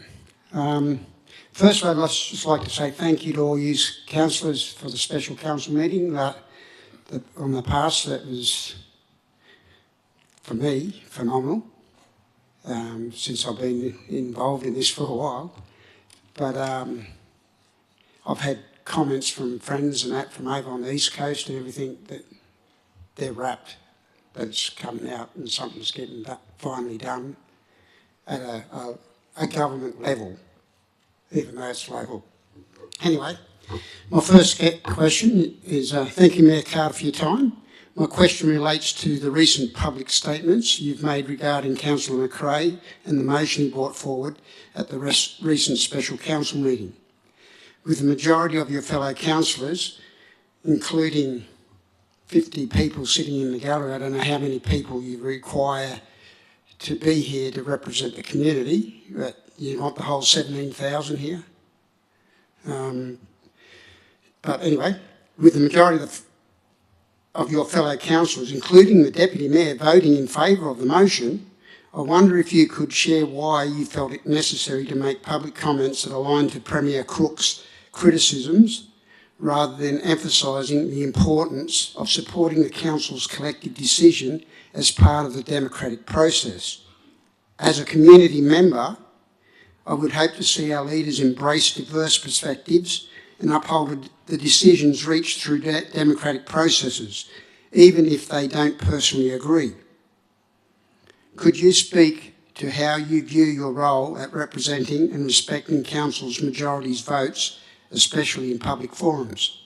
First, I'd just like to say thank you to all you councillors for the special council meeting on the past. That was, for me, phenomenal, since I've been involved in this for a while. But I've had comments from friends and that from over on the East Coast and everything that they're rapt that it's coming out and something's getting finally done at a government level, even though it's local. Anyway, my first question is, thank you, Mayor Carter, for your time. My question relates to the recent public statements you've made regarding Councillor McRae and the motion he brought forward at the recent special council meeting. With the majority of your fellow councillors, including 50 people sitting in the gallery, I don't know how many people you require to be here to represent the community, but you want the whole 17,000 here. But anyway, with the majority of your fellow councillors, including the Deputy Mayor, voting in favour of the motion, I wonder if you could share why you felt it necessary to make public comments that align to Premier Crook's criticisms, rather than emphasising the importance of supporting the Council's collective decision as part of the democratic process. As a community member, I would hope to see our leaders embrace diverse perspectives and uphold the decisions reached through democratic processes, even if they don't personally agree. Could you speak to how you view your role at representing and respecting Council's majority's votes, especially in public forums?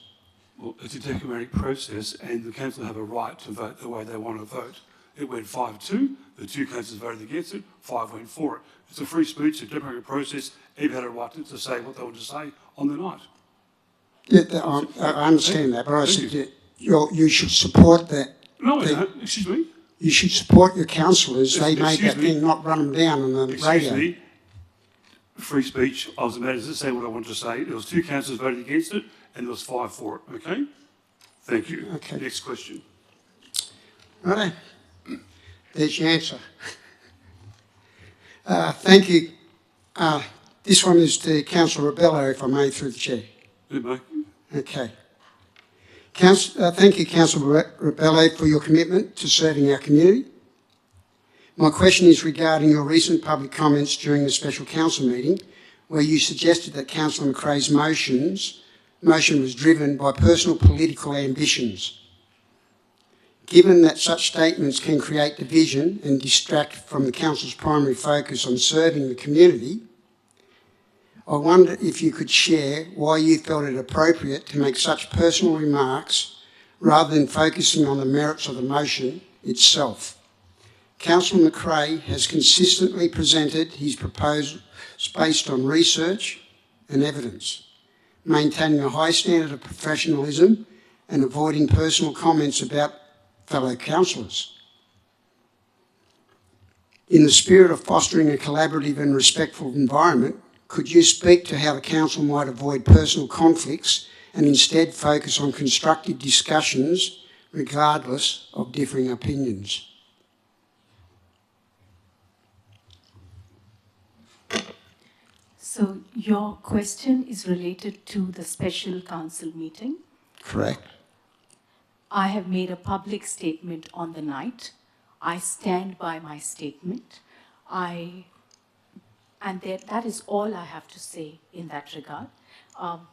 Well, it's a democratic process and the council have a right to vote the way they want to vote. It went 5-2, the two councillors voted against it, 5 went for it. It's a free speech, a democratic process, everyone had a right to say what they want to say on the night. Yeah, I understand that, but I said that you should support that. No, excuse me? You should support your councillors. They made that thing, not run them down on the radio. Excuse me. Free speech, I was about to say what I wanted to say. There was 2 councillors voted against it and there was 5 for it, okay? Thank you. Okay. Next question. Right. There's your answer. Thank you. This one is to Councillor Rebello, if I may, through the chair. Okay. Thank you, Councillor Rebello, for your commitment to serving our community. My question is regarding your recent public comments during the special council meeting, where you suggested that Councillor McRae's motion was driven by personal political ambitions. Given that such statements can create division and distract from the council's primary focus on serving the community, I wonder if you could share why you felt it appropriate to make such personal remarks rather than focusing on the merits of the motion itself. Councillor McRae has consistently presented his proposals based on research and evidence, maintaining a high standard of professionalism and avoiding personal comments about fellow councillors. In the spirit of fostering a collaborative and respectful environment, could you speak to how the council might avoid personal conflicts and instead focus on constructive discussions regardless of differing opinions? So your question is related to the special council meeting. Correct. I have made a public statement on the night. I stand by my statement. That is all I have to say in that regard.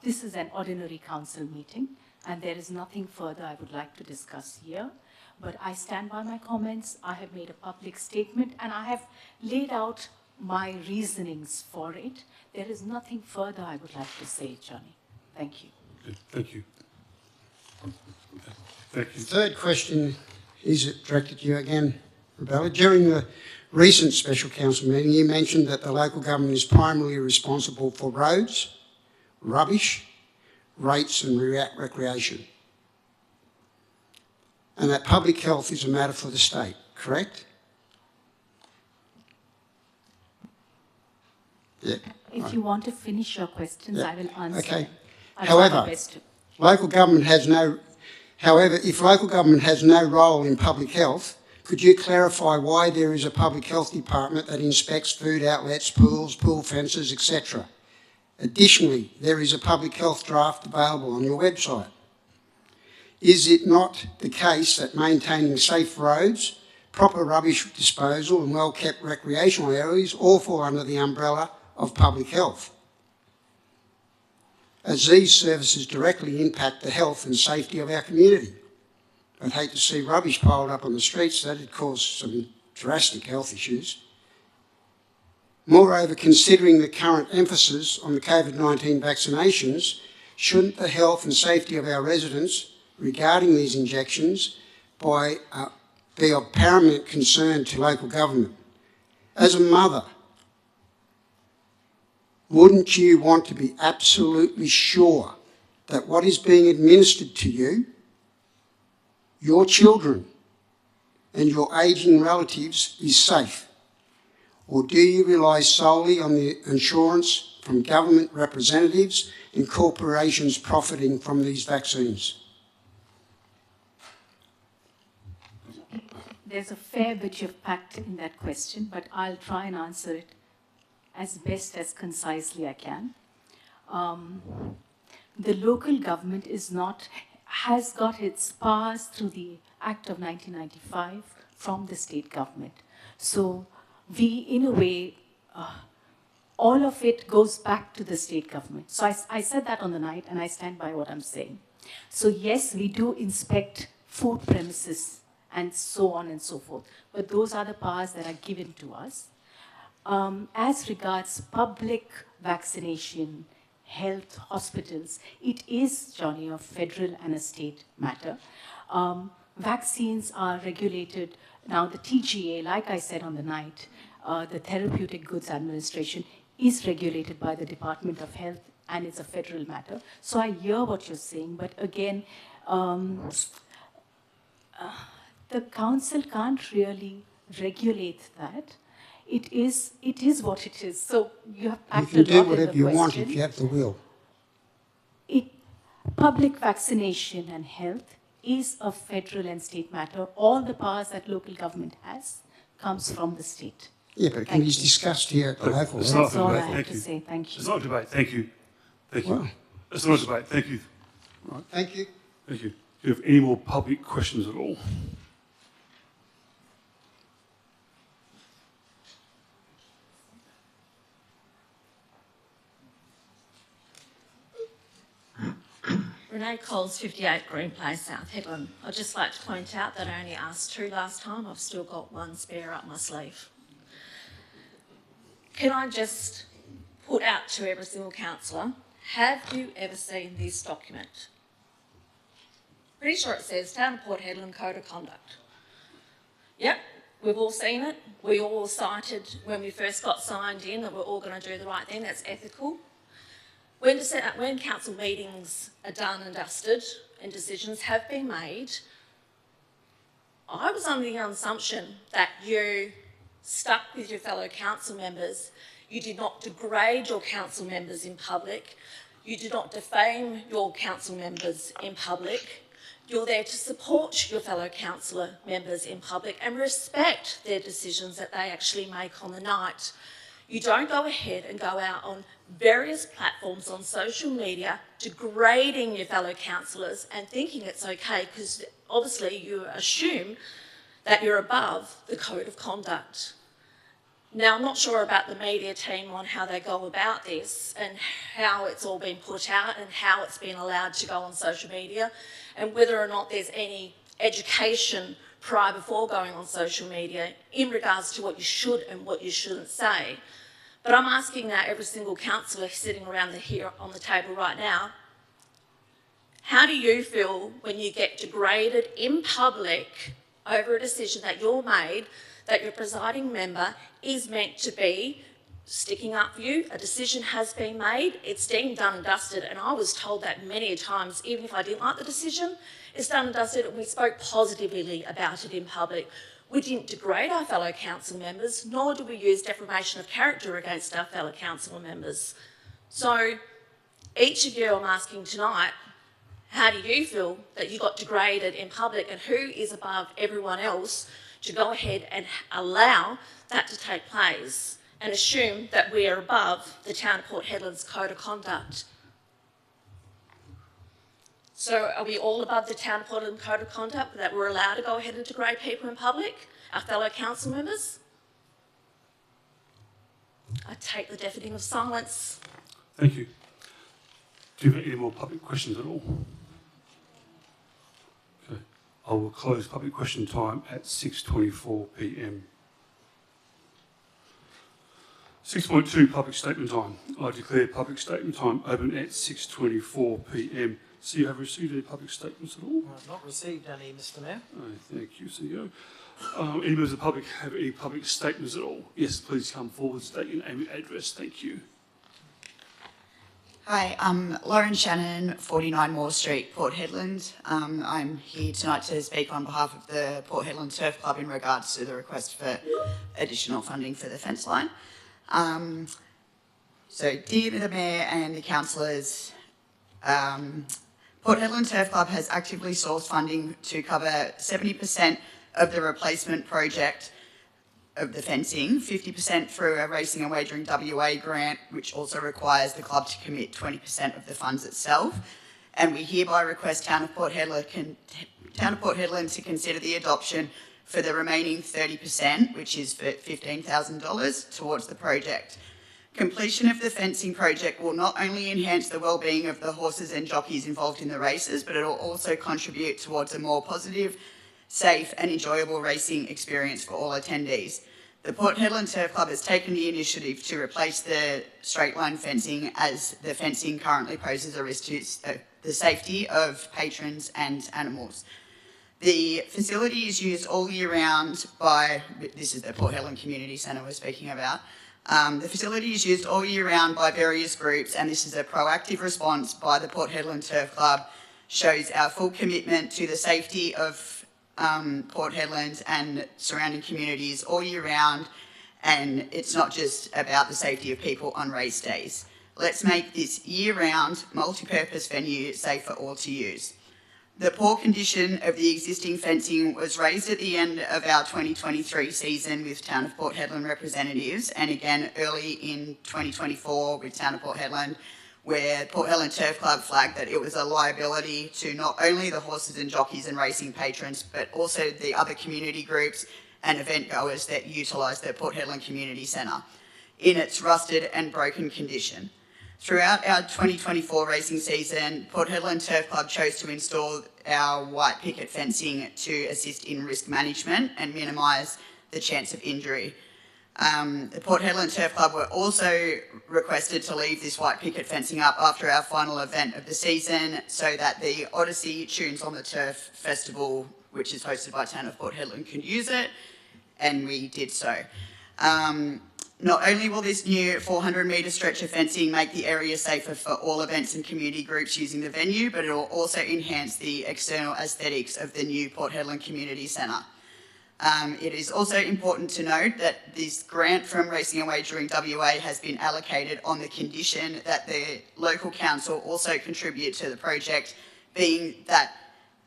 This is an ordinary council meeting, and there is nothing further I would like to discuss here. But I stand by my comments. I have made a public statement, and I have laid out my reasonings for it. There is nothing further I would like to say, Johnny. Thank you. Good. Thank you. Thank you. The third question is directed to you again, Rebecca. During the recent special council meeting, you mentioned that the local government is primarily responsible for roads, rubbish, rates and recreation, and that public health is a matter for the state, correct? Yeah. If you want to finish your questions, Yeah. I will answer. Okay. I'll try my However, best to. local government has no. However, if local government has no role in public health, could you clarify why there is a public health department that inspects food outlets, pools, pool fences, etc.? Additionally, there is a public health draft available on your website. Is it not the case that maintaining safe roads, proper rubbish disposal and well-kept recreational areas all fall under the umbrella of public health, as these services directly impact the health and safety of our community? I'd hate to see rubbish piled up on the streets. That would cause some drastic health issues. Moreover, considering the current emphasis on the COVID-19 vaccinations, shouldn't the health and safety of our residents regarding these injections be of paramount concern to local government? As a mother, wouldn't you want to be absolutely sure that what is being administered to you, your children and your ageing relatives is safe? Or do you rely solely on the assurance from government representatives and corporations profiting from these vaccines? There's a fair bit you've packed in that question, but I'll try and answer it as best as concisely I can. The local government has got its powers through the Act of 1995 from the state government. So we, in a way, all of it goes back to the state government. So I said that on the night, and I stand by what I'm saying. So yes, we do inspect food premises and so on and so forth, but those are the powers that are given to us. As regards public vaccination, health, hospitals, it is, Johnny, a federal and a state matter. Vaccines are regulated. Now the TGA, like I said on the night, the Therapeutic Goods Administration is regulated by the Department of Health, and it's a federal matter. So I hear what you're saying, but again, the council can't really regulate that. It is what it is. So you have packed a lot in the question. You can do whatever you want if you have the will. Public vaccination and health is a federal and state matter. All the powers that local government has comes from the state. Yeah, but it can be discussed here at the local It's level. not That's all I a debate. have Thank to you. say. Thank you. It's not a debate. Thank you. Thank you. Well. It's not a debate. Thank you. Right, thank you. Thank you. Do you have any more public questions at all? Renee Coles, 58 Green Place, South Hedland. I'd just like to point out that I only asked 2 last time. I've still got 1 spare up my sleeve. Can I just put out to every single councillor, have you ever seen this document? Pretty sure it says Town of Port Hedland Code of Conduct. Yep, We've all seen it. We all cited when we first got signed in that we're all going to do the right thing. That's ethical. When council meetings are done and dusted and decisions have been made, I was under the assumption that you stuck with your fellow council members. You did not degrade your council members in public. You did not defame your council members in public. You're there to support your fellow councillor members in public and respect their decisions that they actually make on the night. You don't go ahead and go out on various platforms on social media degrading your fellow councillors and thinking it's okay because obviously you assume that you're above the code of conduct. Now, I'm not sure about the media team on how they go about this and how it's all been put out and how it's been allowed to go on social media and whether or not there's any education prior before going on social media in regards to what you should and what you shouldn't say. But I'm asking now every single councillor sitting around here on the table right now, how do you feel when you get degraded in public over a decision that you're made, that your presiding member is meant to be sticking up for you? A decision has been made, it's deemed done and dusted, and I was told that many times, even if I didn't like the decision, it's done and dusted, and we spoke positively about it in public. We didn't degrade our fellow council members, nor do we use defamation of character against our fellow council members. So each of you I'm asking tonight, how do you feel that you got degraded in public and who is above everyone else to go ahead and allow that to take place and assume that we are above the Town of Port Hedland's Code of Conduct? So are we all above the Town of Port Hedland Code of Conduct that we're allowed to go ahead and degrade people in public, our fellow council members? I take the deafening of silence. Thank you. Do you have any more public questions at all? Okay. I will close public question time at 6:24 p.m. 6.2 public statement time. I declare public statement time open at 6:24 p.m. So you have received any public statements at all? I've not received any, Mr Mayor. Thank you, CEO. Any members of the public have any public statements at all? Yes, please come forward, state your name and address. Thank you. Hi, I'm Lauren Shannon, 49 Moore Street, Port Hedland. I'm here tonight to speak on behalf of the Port Hedland Turf Club in regards to the request for additional funding for the fence line. So, dear the Mayor and the councillors, Port Hedland Turf Club has actively sourced funding to cover 70% of the replacement project of the fencing, 50% through a Racing and Wagering WA grant, which also requires the club to commit 20% of the funds itself. And we hereby request Town of Port Hedland to consider the adoption for the remaining 30%, which is for $15,000 towards the project. Completion of the fencing project will not only enhance the well-being of the horses and jockeys involved in the races, but it will also contribute towards a more positive, safe and enjoyable racing experience for all attendees. The Port Hedland Turf Club has taken the initiative to replace the straight line fencing, as the fencing currently poses a risk to the safety of patrons and animals. The facility is used all year round by, this is the Port Hedland Community Centre we're speaking about. The facility is used all year round by various groups, and this is a proactive response by the Port Hedland Turf Club, shows our full commitment to the safety of Port Hedland and surrounding communities all year round, and it's not just about the safety of people on race days. Let's make this year-round, multi-purpose venue safe for all to use. The poor condition of the existing fencing was raised at the end of our 2023 season with Town of Port Hedland representatives, and again early in 2024 with Town of Port Hedland, where Port Hedland Turf Club flagged that it was a liability to not only the horses and jockeys and racing patrons, but also the other community groups and event goers that utilise the Port Hedland Community Centre in its rusted and broken condition. Throughout our 2024 racing season, Port Hedland Turf Club chose to install our white picket fencing to assist in risk management and minimise the chance of injury. The Port Hedland Turf Club were also requested to leave this white picket fencing up after our final event of the season so that the Odyssey Tunes on the Turf Festival, which is hosted by Town of Port Hedland, can use it. and we did so. Not only will this new 400-metre stretch of fencing make the area safer for all events and community groups using the venue, but it will also enhance the external aesthetics of the new Port Hedland Community Centre. It is also important to note that this grant from Racing and Wagering WA has been allocated on the condition that the local council also contribute to the project, being that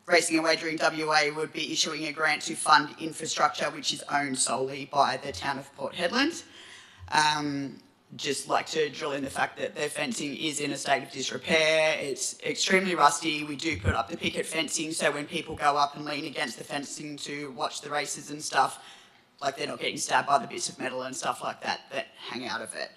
Racing and Wagering WA would be issuing a grant to fund infrastructure which is owned solely by the town of Port Hedland. Just like to drill in the fact that their fencing is in a state of disrepair. It's extremely rusty. We do put up the picket fencing, so when people go up and lean against the fencing to watch the races and stuff, like they're not getting stabbed by the bits of metal and stuff like that that hang out of it.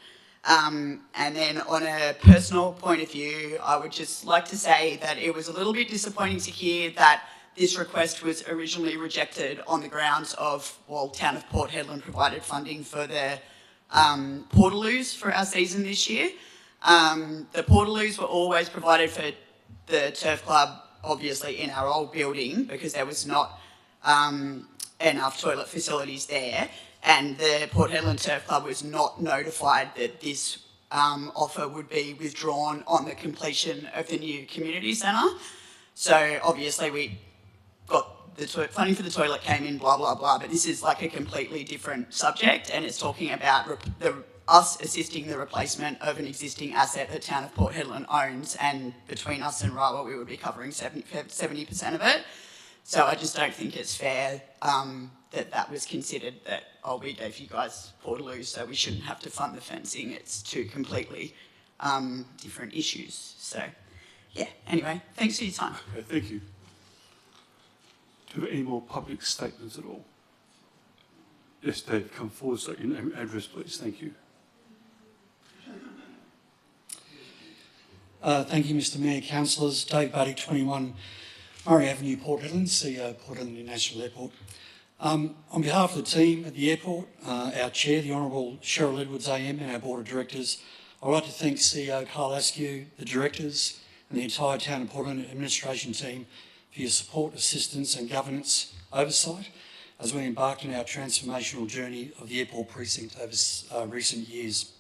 And then on a personal point of view, I would just like to say that it was a little bit disappointing to hear that this request was originally rejected on the grounds of, well, Town of Port Hedland provided funding for their Portaloos for our season this year. The Portaloos were always provided for the turf club, obviously in our old building, because there was not enough toilet facilities there, and the Port Hedland Turf Club was not notified that this offer would be withdrawn on the completion of the new community centre. So obviously we got the funding for the toilet came in, blah, blah, blah, but this is like a completely different subject, and it's talking about us assisting the replacement of an existing asset that Town of Port Hedland owns, and between us and RAWA we would be covering 70% of it. So I just don't think it's fair that was considered that, oh, we gave you guys Portaloos, so we shouldn't have to fund the fencing. It's two completely different issues. So, yeah, anyway, thanks for your time. Okay, thank you. Do you have any more public statements at all? Yes, Dave, come forward, state your name and address, please. Thank you. Thank you, Mr Mayor, councillors. Dave Buddy, 21 Murray Avenue, Port Hedland, CEO of Port Hedland International Airport. On behalf of the team at the airport, our chair, the Honourable Cheryl Edwards AM, and our board of directors, I'd like to thank CEO Carl Askew, the directors, and the entire Town of Port Hedland administration team for your support, assistance and governance oversight as we embarked on our transformational journey of the airport precinct over recent years.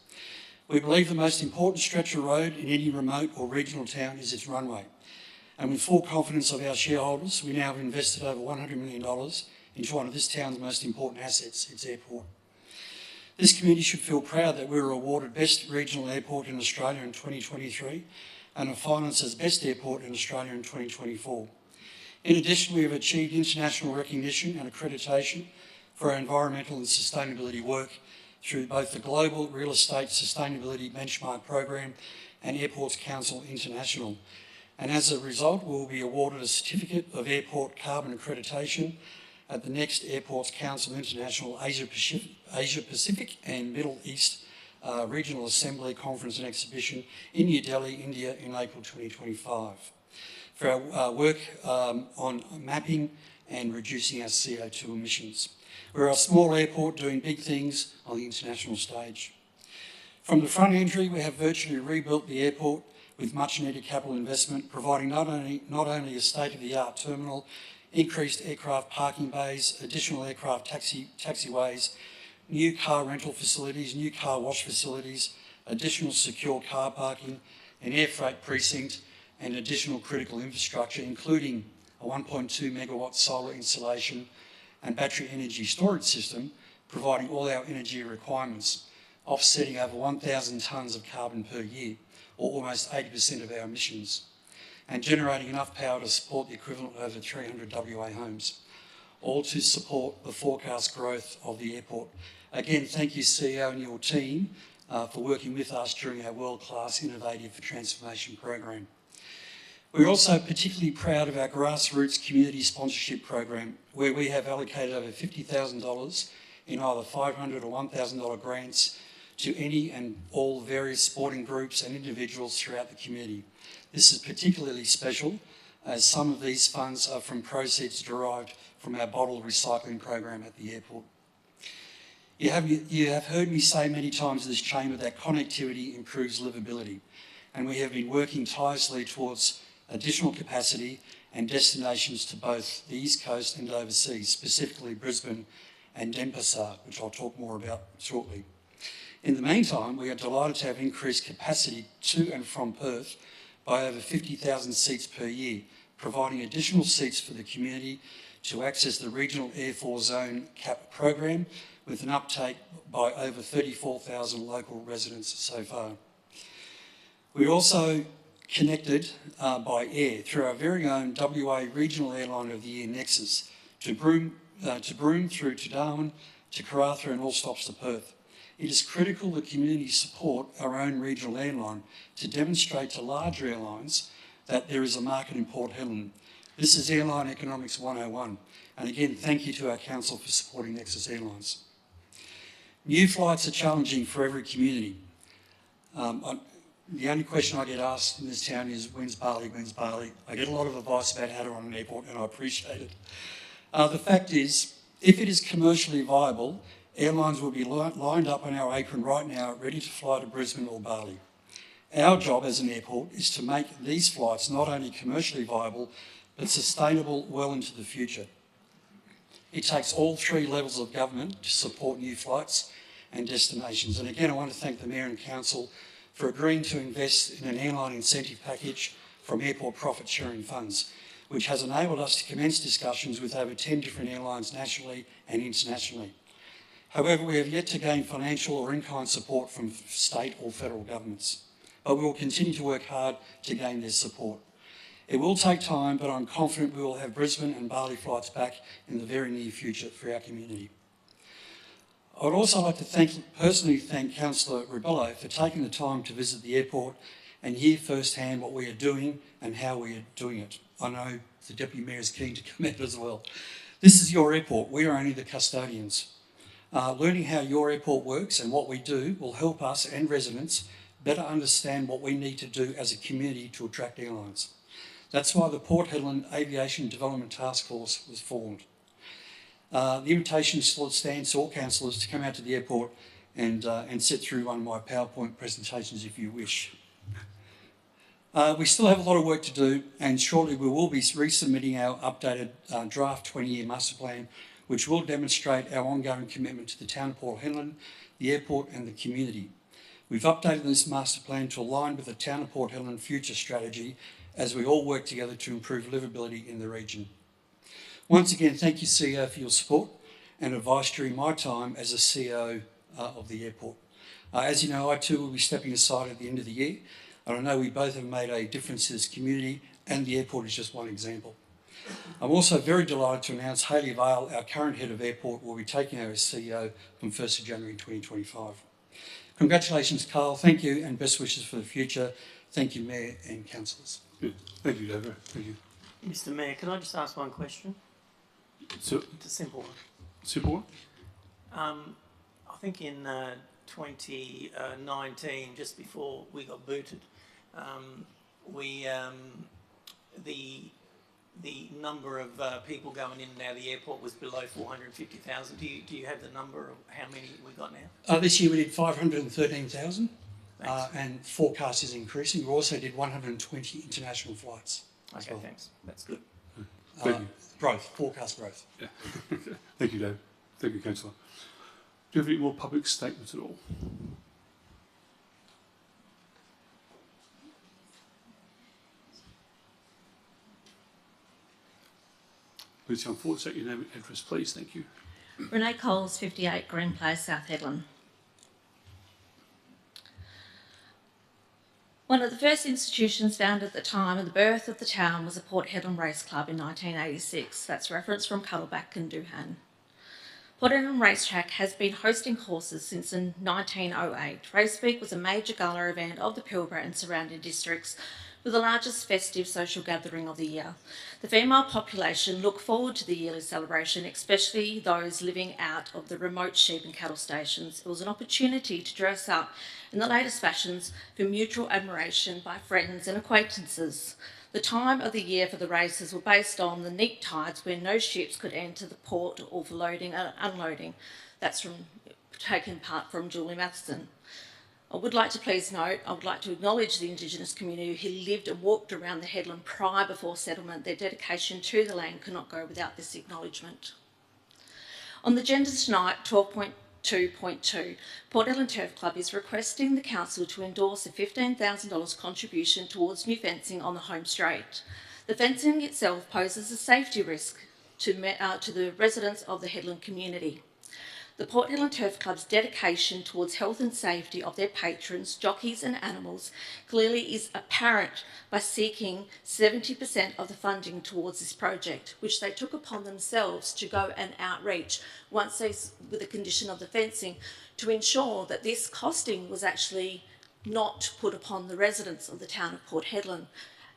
We believe the most important stretch of road in any remote or regional town is its runway. And with full confidence of our shareholders, we now have invested over $100 million into one of this town's most important assets, its airport. This community should feel proud that we were awarded Best Regional Airport in Australia in 2023 and are financed as Best Airport in Australia in 2024. In addition, we have achieved international recognition and accreditation for our environmental and sustainability work through both the Global Real Estate Sustainability Benchmark Program and Airports Council International. And as a result, we will be awarded a Certificate of Airport Carbon Accreditation at the next Airports Council International Asia Pacific and Middle East Regional Assembly Conference and Exhibition in New Delhi, India in April 2025 for our work on mapping and reducing our CO2 emissions. We're a small airport doing big things on the international stage. From the front entry, we have virtually rebuilt the airport with much needed capital investment, providing not only a state-of-the-art terminal, increased aircraft parking bays, additional aircraft taxiways, new car rental facilities, new car wash facilities, additional secure car parking, an air freight precinct, and additional critical infrastructure, including a 1.2 megawatt solar installation and battery energy storage system, providing all our energy requirements, offsetting over 1,000 tonnes of carbon per year, or almost 80% of our emissions, and generating enough power to support the equivalent of over 300 WA homes, all to support the forecast growth of the airport. Again, thank you, CEO and your team, for working with us during our world-class Innovative Transformation program. We're also particularly proud of our grassroots community sponsorship program, where we have allocated over $50,000 in either $500 or $1,000 grants to any and all various sporting groups and individuals throughout the community. This is particularly special as some of these funds are from proceeds derived from our bottle recycling program at the airport. You have heard me say many times in this chamber that connectivity improves livability, and we have been working tirelessly towards additional capacity and destinations to both the East Coast and overseas, specifically Brisbane and Denpasar, which I'll talk more about shortly. In the meantime, we are delighted to have increased capacity to and from Perth by over 50,000 seats per year, providing additional seats for the community to access the Regional Air Force Zone CAP program, with an uptake by over 34,000 local residents so far. We're also connected by air through our very own WA Regional Airline of the Year Nexus to Broome through to Darwin, to Karratha and all stops to Perth. It is critical that community support our own regional airline to demonstrate to larger airlines that there is a market in Port Hedland. This is Airline Economics 101. And again, thank you to our council for supporting Nexus Airlines. New flights are challenging for every community. The only question I get asked in this town is, when's Bali, when's Bali? I get a lot of advice about how to run an airport, and I appreciate it. The fact is, if it is commercially viable, airlines will be lined up on our apron right now, ready to fly to Brisbane or Bali. Our job as an airport is to make these flights not only commercially viable, but sustainable well into the future. It takes all three levels of government to support new flights and destinations. And again, I want to thank the Mayor and Council for agreeing to invest in an airline incentive package from airport profit sharing funds, which has enabled us to commence discussions with over 10 different airlines nationally and internationally. However, we have yet to gain financial or in-kind support from state or federal governments, but we will continue to work hard to gain their support. It will take time, but I'm confident we will have Brisbane and Bali flights back in the very near future for our community. I would also like to personally thank Councillor Ribello for taking the time to visit the airport and hear firsthand what we are doing and how we are doing it. I know the Deputy Mayor is keen to comment as well. This is your airport. We are only the custodians. Learning how your airport works and what we do will help us and residents better understand what we need to do as a community to attract airlines. That's why the Port Hedland Aviation Development Task Force was formed. The invitation still stands to all councillors to come out to the airport and sit through one of my PowerPoint presentations if you wish. We still have a lot of work to do, and shortly we will be resubmitting our updated draft 20-year master plan, which will demonstrate our ongoing commitment to the town of Port Hedland, the airport and the community. We've updated this master plan to align with the town of Port Hedland future strategy as we all work together to improve livability in the region. Once again, thank you, CEO, for your support and advice during my time as the CEO of the airport. As you know, I too will be stepping aside at the end of the year, and I know we both have made a difference to this community, and the airport is just one example. I'm also very delighted to announce Hayley Vale, our current head of airport, will be taking over as CEO from 1st of January 2025. Congratulations, Carl. Thank you, and best wishes for the future. Thank you, Mayor and councillors. Yeah. Thank you, David. Thank you. Mr. Mayor, could I just ask one question? So, it's a simple one. Simple one? I think in 2019, just before we got booted, the number of people going in and out of the airport was below 450,000. Do you have the number of how many we got now? This year we did 513,000, and forecast is increasing. We also did 120 international flights. Okay, well. Thanks. That's good. Thank you. Growth, forecast growth. Yeah. Thank you, Dave. Thank you, Councillor. Do you have any more public statements at all? Please come forward, state your name and address, please. Thank you. Renee Coles, 58 Green Place, South Hedland. One of the first institutions founded at the time of the birth of the town was the Port Hedland Race Club in 1986. That's reference from Cuttleback and Doohan. Port Hedland Racetrack has been hosting horses since 1908. Race Week was a major gala event of the Pilbara and surrounding districts, with the largest festive social gathering of the year. The female population look forward to the yearly celebration, especially those living out of the remote sheep and cattle stations. It was an opportunity to dress up in the latest fashions for mutual admiration by friends and acquaintances. The time of the year for the races were based on the neap tides when no ships could enter the port or for loading and unloading. That's taken part from Julie Matheson. I would like to please note, I would like to acknowledge the Indigenous community who lived and walked around the headland prior before settlement. Their dedication to the land cannot go without this acknowledgement. On the agenda tonight, 12.2.2, Port Ellen Turf Club is requesting the council to endorse a $15,000 contribution towards new fencing on the home straight. The fencing itself poses a safety risk to the residents of the Headland community. The Port Ellen Turf Club's dedication towards health and safety of their patrons, jockeys and animals clearly is apparent by seeking 70% of the funding towards this project, which they took upon themselves to go and outreach with the condition of the fencing to ensure that this costing was actually not put upon the residents of the town of Port Hedland.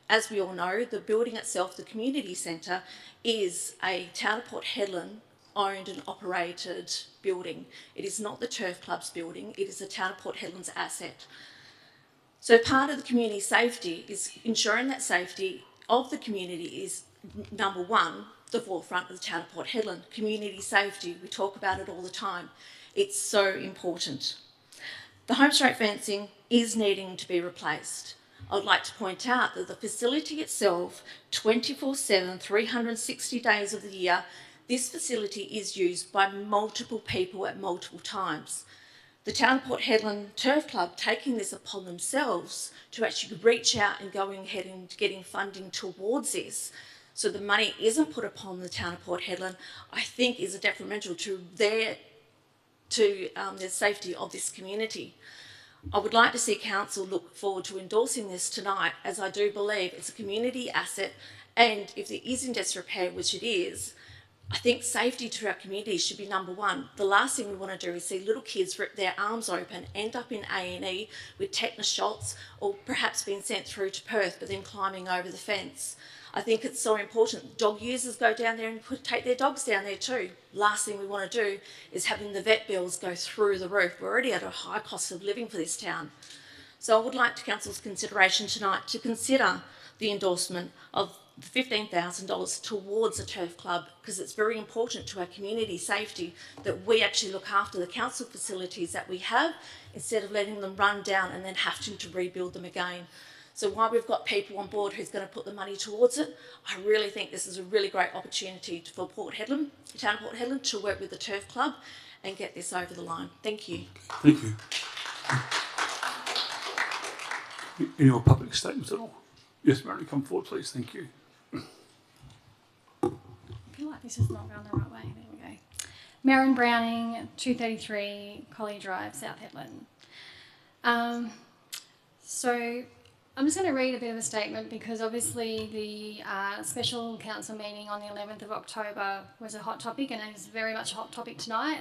As we all know, the building itself, the community centre, is a town of Port Hedland owned and operated building. It is not the Turf Club's building, it is the town of Port Hedland's asset. So part of the community safety is ensuring that safety of the community is, number one, the forefront of the town of Port Hedland. Community safety, we talk about it all the time. It's so important. The home straight fencing is needing to be replaced. I would like to point out that the facility itself, 24/7, 360 days of the year, this facility is used by multiple people at multiple times. The town of Port Hedland Turf Club taking this upon themselves to actually reach out and going ahead and getting funding towards this, so the money isn't put upon the town of Port Hedland, I think is a detrimental to the safety of this community. I would like to see council look forward to endorsing this tonight, as I do believe it's a community asset, and if it is in disrepair, which it is, I think safety to our community should be number one. The last thing we want to do is see little kids rip their arms open, end up in A&E with tetanus shots, or perhaps being sent through to Perth but then climbing over the fence. I think it's so important. Dog users go down there and take their dogs down there too. Last thing we want to do is having the vet bills go through the roof. We're already at a high cost of living for this town. So I would like to council's consideration tonight to consider the endorsement of $15,000 towards a turf club, because it's very important to our community safety that we actually look after the council facilities that we have instead of letting them run down and then having to rebuild them again. So while we've got people on board who's going to put the money towards it, I really think this is a really great opportunity for Port Hedland, the town of Port Hedland, to work with the turf club and get this over the line. Thank you. Thank you. Any more public statements at all? Yes, Mary, come forward, please. Thank you. I feel like this is not going the right way. There we go. Marion Browning, 233 Collie Drive, South Hedland. So I'm just going to read a bit of a statement, because obviously the special council meeting on the 11th of October was a hot topic, and it is very much a hot topic tonight.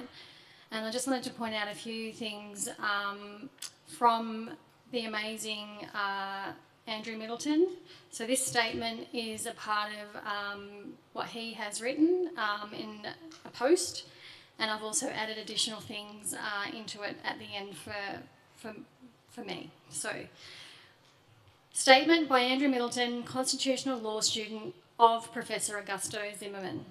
And I just wanted to point out a few things from the amazing Andrew Middleton. So this statement is a part of what he has written in a post, and I've also added additional things into it at the end for me. So, statement by Andrew Middleton, constitutional law student of Professor Augusto Zimmerman.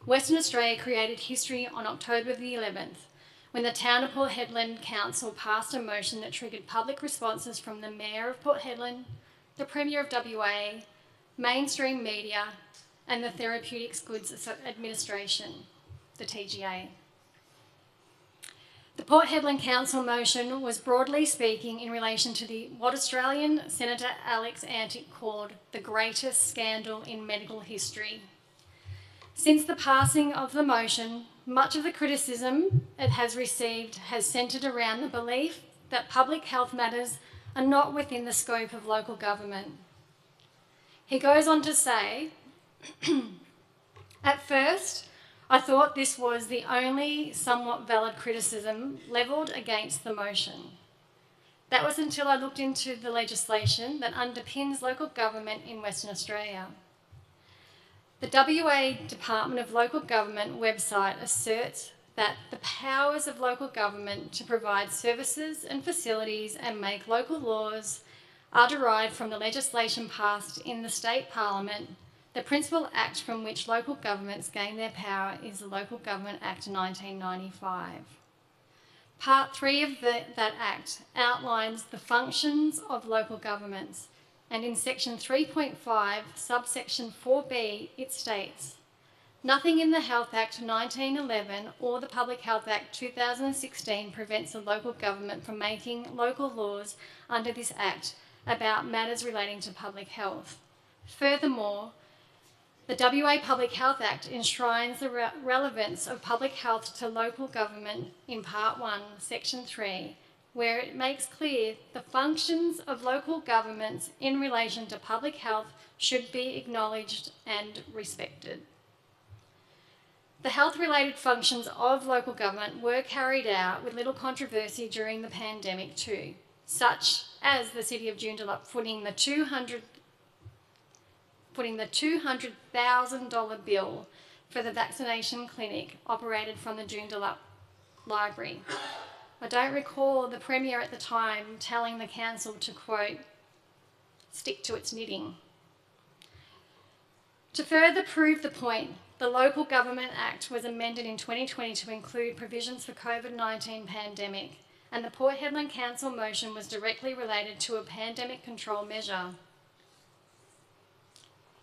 Western Australia created history on October the 11th, when the town of Port Hedland Council passed a motion that triggered public responses from the Mayor of Port Hedland, the Premier of WA, mainstream media, and the Therapeutics Goods Administration, the TGA. The Port Hedland Council motion was broadly speaking in relation to what Australian Senator Alex Antic called the greatest scandal in medical history. Since the passing of the motion, much of the criticism it has received has centred around the belief that public health matters are not within the scope of local government. He goes on to say, at first, I thought this was the only somewhat valid criticism levelled against the motion. That was until I looked into the legislation that underpins local government in Western Australia. The WA Department of Local Government website asserts that the powers of local government to provide services and facilities and make local laws are derived from the legislation passed in the state parliament. The principal act from which local governments gain their power is the Local Government Act 1995. Part 3 of that Act outlines the functions of local governments, and in section 3.5, subsection 4B, it states, Nothing in the Health Act 1911 or the Public Health Act 2016 prevents the local government from making local laws under this Act about matters relating to public health. Furthermore, the WA Public Health Act enshrines the relevance of public health to local government in Part 1, Section 3, where it makes clear the functions of local governments in relation to public health should be acknowledged and respected. The health-related functions of local government were carried out with little controversy during the pandemic too, such as the City of Joondalup footing the $200,000 bill for the vaccination clinic operated from the Joondalup Library. I don't recall the Premier at the time telling the council to, quote, stick to its knitting. To further prove the point, the Local Government Act was amended in 2020 to include provisions for COVID-19 pandemic, and the Port Hedland Council motion was directly related to a pandemic control measure.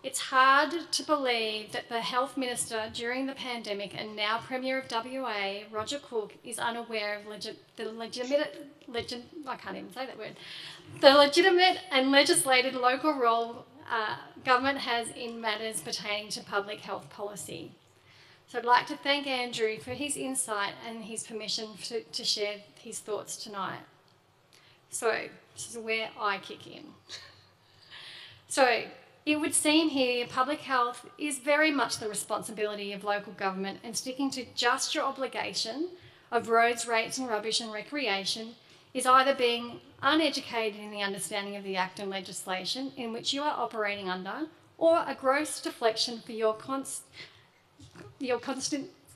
It's hard to believe that the Health Minister during the pandemic and now Premier of WA, Roger Cook, is unaware of the legitimate and legislated local role government has in matters pertaining to public health policy. So I'd like to thank Andrew for his insight and his permission to share his thoughts tonight. So this is where I kick in. So it would seem here public health is very much the responsibility of local government, and sticking to just your obligation of roads, rates and rubbish and recreation is either being uneducated in the understanding of the Act and legislation in which you are operating under, or a gross deflection for your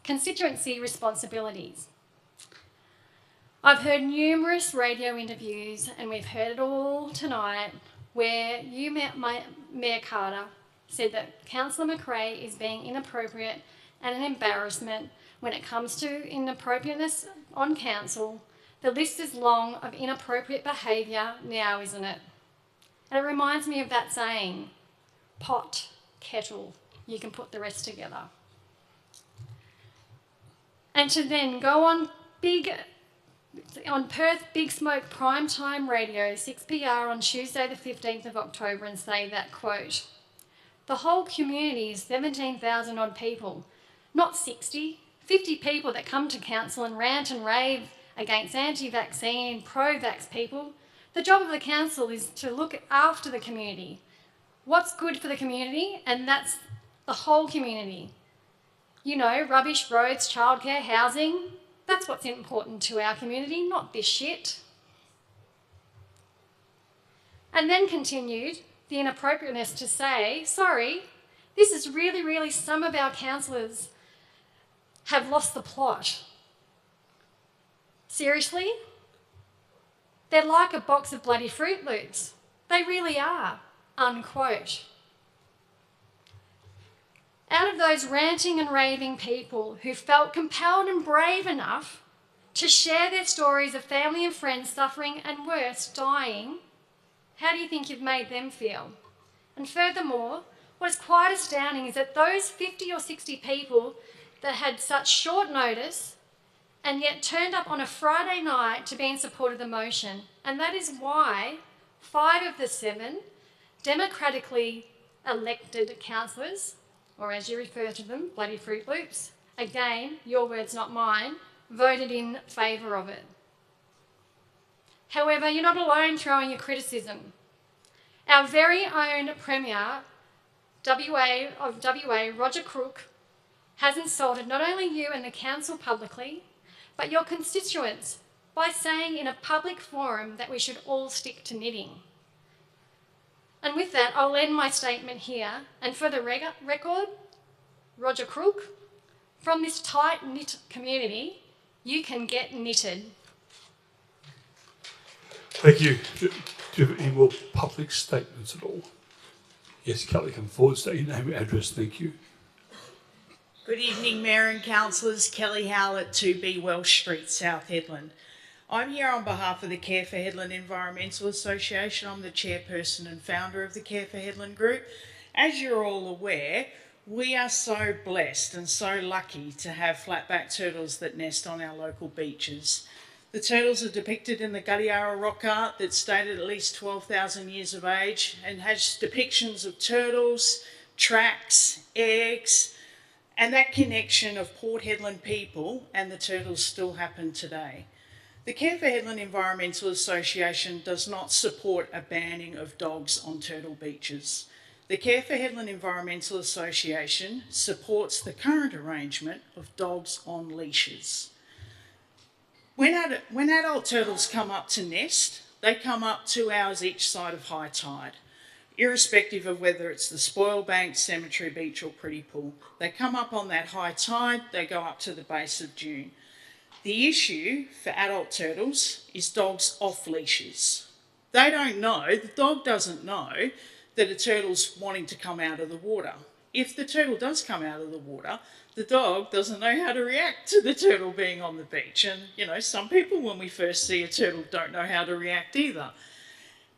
constituency responsibilities. I've heard numerous radio interviews, and we've heard it all tonight, where you, Mayor Carter, said that Councillor McRae is being inappropriate and an embarrassment when it comes to inappropriateness on council. The list is long of inappropriate behaviour now, isn't it? And it reminds me of that saying, pot, kettle, you can put the rest together. And to then go on Perth Big Smoke primetime radio, 6PR on Tuesday the 15th of October, and say that, quote, the whole community is 17,000 odd people, not 60, 50 people that come to council and rant and rave against anti-vaccine, pro-vax people. The job of the council is to look after the community. What's good for the community? And that's the whole community. You know, rubbish, roads, childcare, housing. That's what's important to our community, not this shit. And then continued the inappropriateness to say, sorry, this is really some of our councillors have lost the plot. Seriously? They're like a box of bloody Fruit Loops. They really are, unquote. Out of those ranting and raving people who felt compelled and brave enough to share their stories of family and friends suffering and worse, dying, how do you think you've made them feel? And furthermore, what is quite astounding is that those 50 or 60 people that had such short notice and yet turned up on a Friday night to be in support of the motion, and that is why 5 of the 7 democratically elected councillors, or as you refer to them, bloody Fruit Loops, again, your words not mine, voted in favour of it. However, you're not alone throwing your criticism. Our very own Premier of WA, Roger Cook, has insulted not only you and the council publicly, but your constituents by saying in a public forum that we should all stick to knitting. And with that, I'll end my statement here. And for the record, Roger Cook, from this tight-knit community, you can get knitted. Thank you. Do you have any more public statements at all? Yes, Kelly, come forward, state your name and address. Thank you. Good evening, Mayor and Councillors. Kelly Howlett, 2B Welsh Street, South Hedland. I'm here on behalf of the Care for Hedland Environmental Association. I'm the chairperson and founder of the Care for Hedland group. As you're all aware, We are so blessed and so lucky to have flatback turtles that nest on our local beaches. The turtles are depicted in the Gadiara rock art that's dated at least 12,000 years of age and has depictions of turtles, tracks, eggs, and that connection of Port Hedland people and the turtles still happen today. The Care for Hedland Environmental Association does not support a banning of dogs on turtle beaches. The Care for Hedland Environmental Association supports the current arrangement of dogs on leashes. When adult turtles come up to nest, they come up 2 hours each side of high tide, irrespective of whether it's the Spoil Bank, Cemetery Beach or Pretty Pool. They come up on that high tide, they go up to the base of dune. The issue for adult turtles is dogs off leashes. They don't know, the dog doesn't know that a turtle's wanting to come out of the water. If the turtle does come out of the water, the dog doesn't know how to react to the turtle being on the beach. And, you know, some people when we first see a turtle don't know how to react either.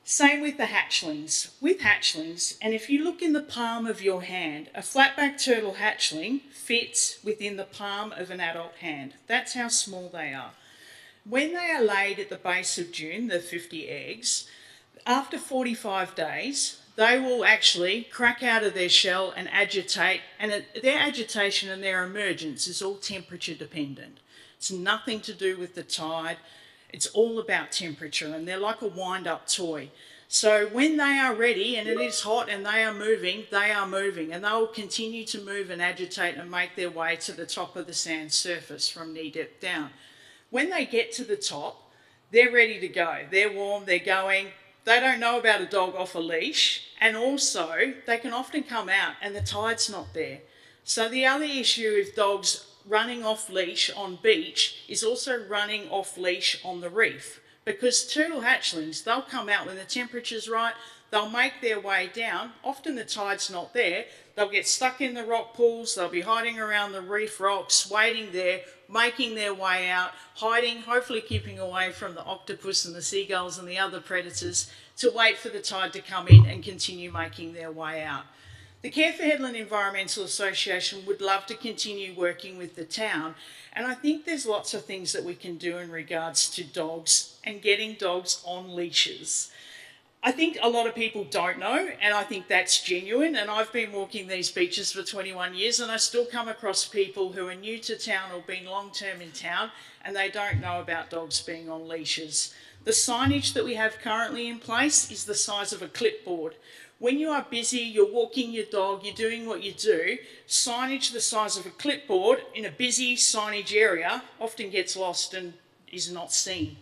Same with the hatchlings. With hatchlings, and if you look in the palm of your hand, a flatback turtle hatchling fits within the palm of an adult hand. That's how small they are. When they are laid at the base of dune, the 50 eggs, after 45 days, they will actually crack out of their shell and agitate, and their agitation and their emergence is all temperature dependent. It's nothing to do with the tide. It's all about temperature, and they're like a wind-up toy. So when they are ready and it is hot and they are moving, and they will continue to move and agitate and make their way to the top of the sand surface from knee depth down. When they get to the top, they're ready to go. They're warm, they're going. They don't know about a dog off a leash, and also they can often come out and the tide's not there. So the other issue with dogs running off leash on beach is also running off leash on the reef, because turtle hatchlings, they'll come out when the temperature's right, they'll make their way down, often the tide's not there, they'll get stuck in the rock pools, they'll be hiding around the reef rocks, waiting there, making their way out, hiding, hopefully keeping away from the octopus and the seagulls and the other predators, to wait for the tide to come in and continue making their way out. The Care for Hedland Environmental Association would love to continue working with the town, and I think there's lots of things that we can do in regards to dogs and getting dogs on leashes. I think a lot of people don't know, and I think that's genuine, and I've been walking these beaches for 21 years and I still come across people who are new to town or been long-term in town and they don't know about dogs being on leashes. The signage that we have currently in place is the size of a clipboard. When you are busy, you're walking your dog, you're doing what you do, signage the size of a clipboard in a busy signage area often gets lost and is not seen.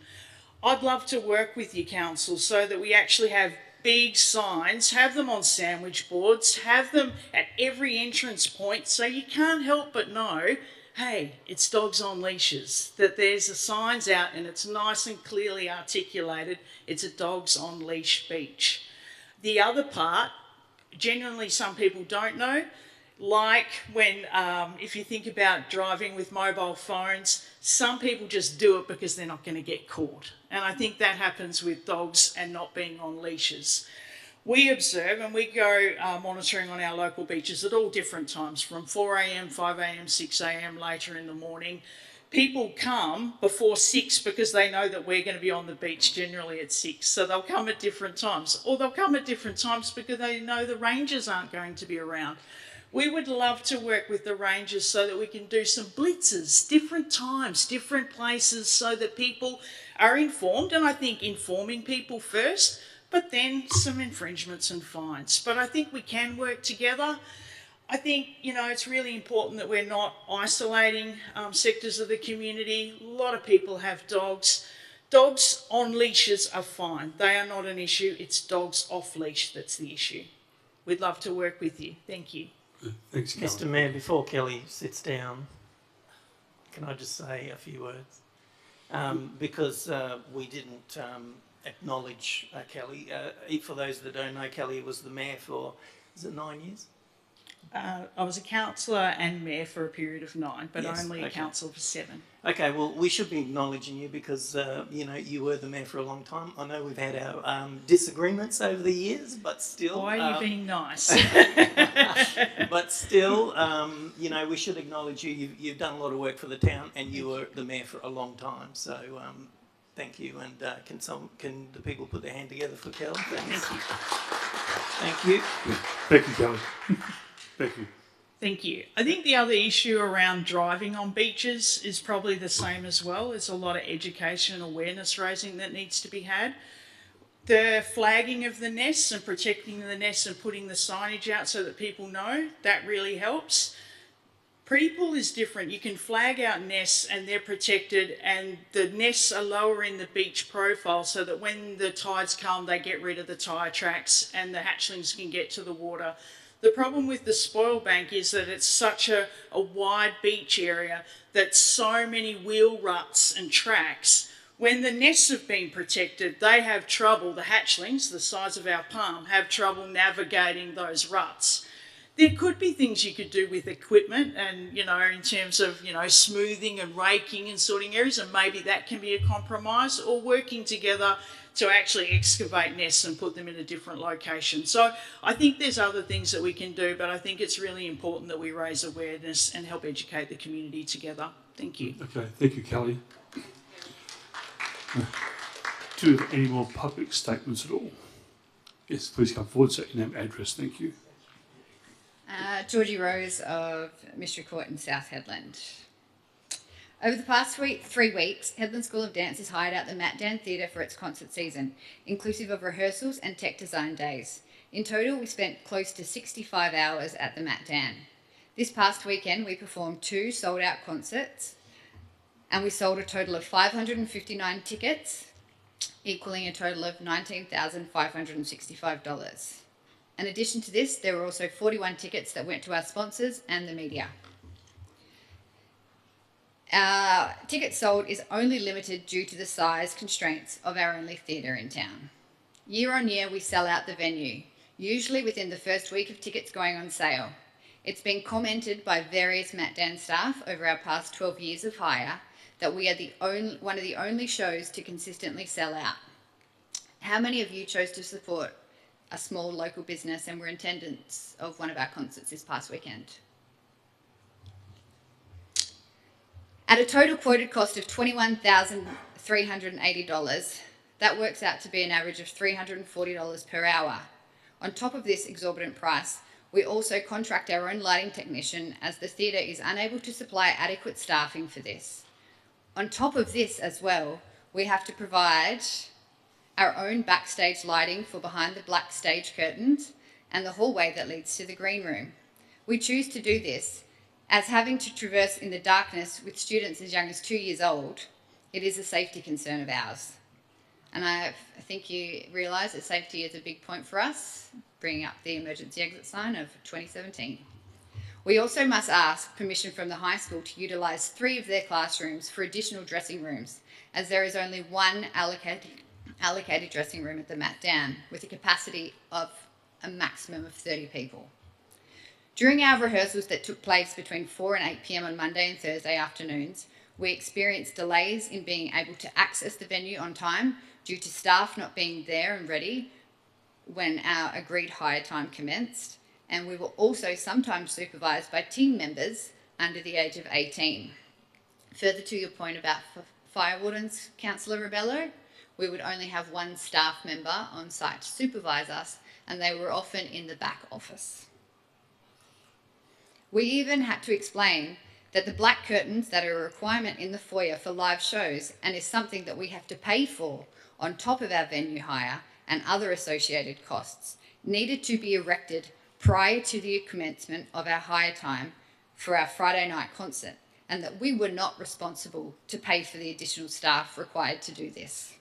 I'd love to work with you, council, so that we actually have big signs, have them on sandwich boards, have them at every entrance point so you can't help but know, hey, it's dogs on leashes, that there's the signs out and it's nice and clearly articulated, it's a dogs on leash beach. The other part, genuinely some people don't know, like when, if you think about driving with mobile phones, some people just do it because they're not going to get caught. And I think that happens with dogs and not being on leashes. We observe and we go monitoring on our local beaches at all different times, from 4 a.m, 5 a.m, 6 a.m, later in the morning. People come before 6 because they know that we're going to be on the beach generally at 6. So they'll come at different times. Or they'll come at different times because they know the rangers aren't going to be around. We would love to work with the rangers so that we can do some blitzes, different times, different places, so that people are informed. And I think informing people first, but then some infringements and fines. But I think we can work together. I think, you know, it's really important that we're not isolating sectors of the community. A lot of people have dogs. Dogs on leashes are fine. They are not an issue. It's dogs off leash that's the issue. We'd love to work with you. Thank you. Thanks, Kelly. Mr. Mayor, before Kelly sits down, can I just say a few words? Because we didn't acknowledge Kelly. For those that don't know, Kelly was the mayor for, is it 9 years? I was a councillor and mayor for a period of 9, but Yes, only a okay. councillor for 7. Okay, well, we should be acknowledging you because, you were the mayor for a long time. I know we've had our disagreements over the years, but still... Why are you being nice? but still, we should acknowledge you. You've done a lot of work for the town and you were the mayor for a long time. So thank you. And can the people put their hand together for Kel? Thanks. Thank you. Thank you, Kelly. Thank you. Thank you. I think the other issue around driving on beaches is probably the same as well. There's a lot of education and awareness raising that needs to be had. The flagging of the nests and protecting the nests and putting the signage out so that people know, that really helps. Pre-pool is different. You can flag out nests and they're protected, and the nests are lower in the beach profile so that when the tides come, they get rid of the tyre tracks and the hatchlings can get to the water. The problem with the spoil bank is that it's such a wide beach area that so many wheel ruts and tracks. When the nests have been protected, they have trouble, the hatchlings, the size of our palm, have trouble navigating those ruts. There could be things you could do with equipment and, in terms of, smoothing and raking and sorting areas, and maybe that can be a compromise, or working together to actually excavate nests and put them in a different location. So I think there's other things that we can do, but I think it's really important that we raise awareness and help educate the community together. Thank you. Okay, thank you, Kelly. Do you have any more public statements at all? Yes, please come forward, state your name and address. Thank you. Georgie Rose of Mystery Court in South Headland. Over the past 3 weeks, Headland School of Dance has hired out the Matt Dan Theatre for its concert season, inclusive of rehearsals and tech design days. In total, we spent close to 65 hours at the Matt Dan. This past weekend, we performed 2 sold-out concerts, and we sold a total of 559 tickets, equaling a total of $19,565. In addition to this, there were also 41 tickets that went to our sponsors and the media. Our tickets sold is only limited due to the size constraints of our only theatre in town. Year on year, we sell out the venue, usually within the first week of tickets going on sale. It's been commented by various Matt Dan staff over our past 12 years of hire that we are one of the only shows to consistently sell out. How many of you chose to support a small local business and were in attendance of one of our concerts this past weekend? At a total quoted cost of $21,380, that works out to be an average of $340 per hour. On top of this exorbitant price, we also contract our own lighting technician as the theatre is unable to supply adequate staffing for this. On top of this as well, we have to provide our own backstage lighting for behind the black stage curtains and the hallway that leads to the green room. We choose to do this as having to traverse in the darkness with students as young as 2 years old, it is a safety concern of ours. And I think you realise that safety is a big point for us, bringing up the emergency exit sign of 2017. We also must ask permission from the high school to utilise 3 of their classrooms for additional dressing rooms, as there is only 1 allocated dressing room at the Matt Dan, with a capacity of a maximum of 30 people. During our rehearsals that took place between 4 and 8 p.m. on Monday and Thursday afternoons, we experienced delays in being able to access the venue on time due to staff not being there and ready when our agreed hire time commenced, and we were also sometimes supervised by team members under the age of 18. Further to your point about fire wardens, Councillor Rebello, we would only have 1 staff member on site to supervise us, and they were often in the back office. We even had to explain that the black curtains that are a requirement in the foyer for live shows and is something that we have to pay for on top of our venue hire and other associated costs needed to be erected prior to the commencement of our hire time for our Friday night concert, and that we were not responsible to pay for the additional staff required to do this.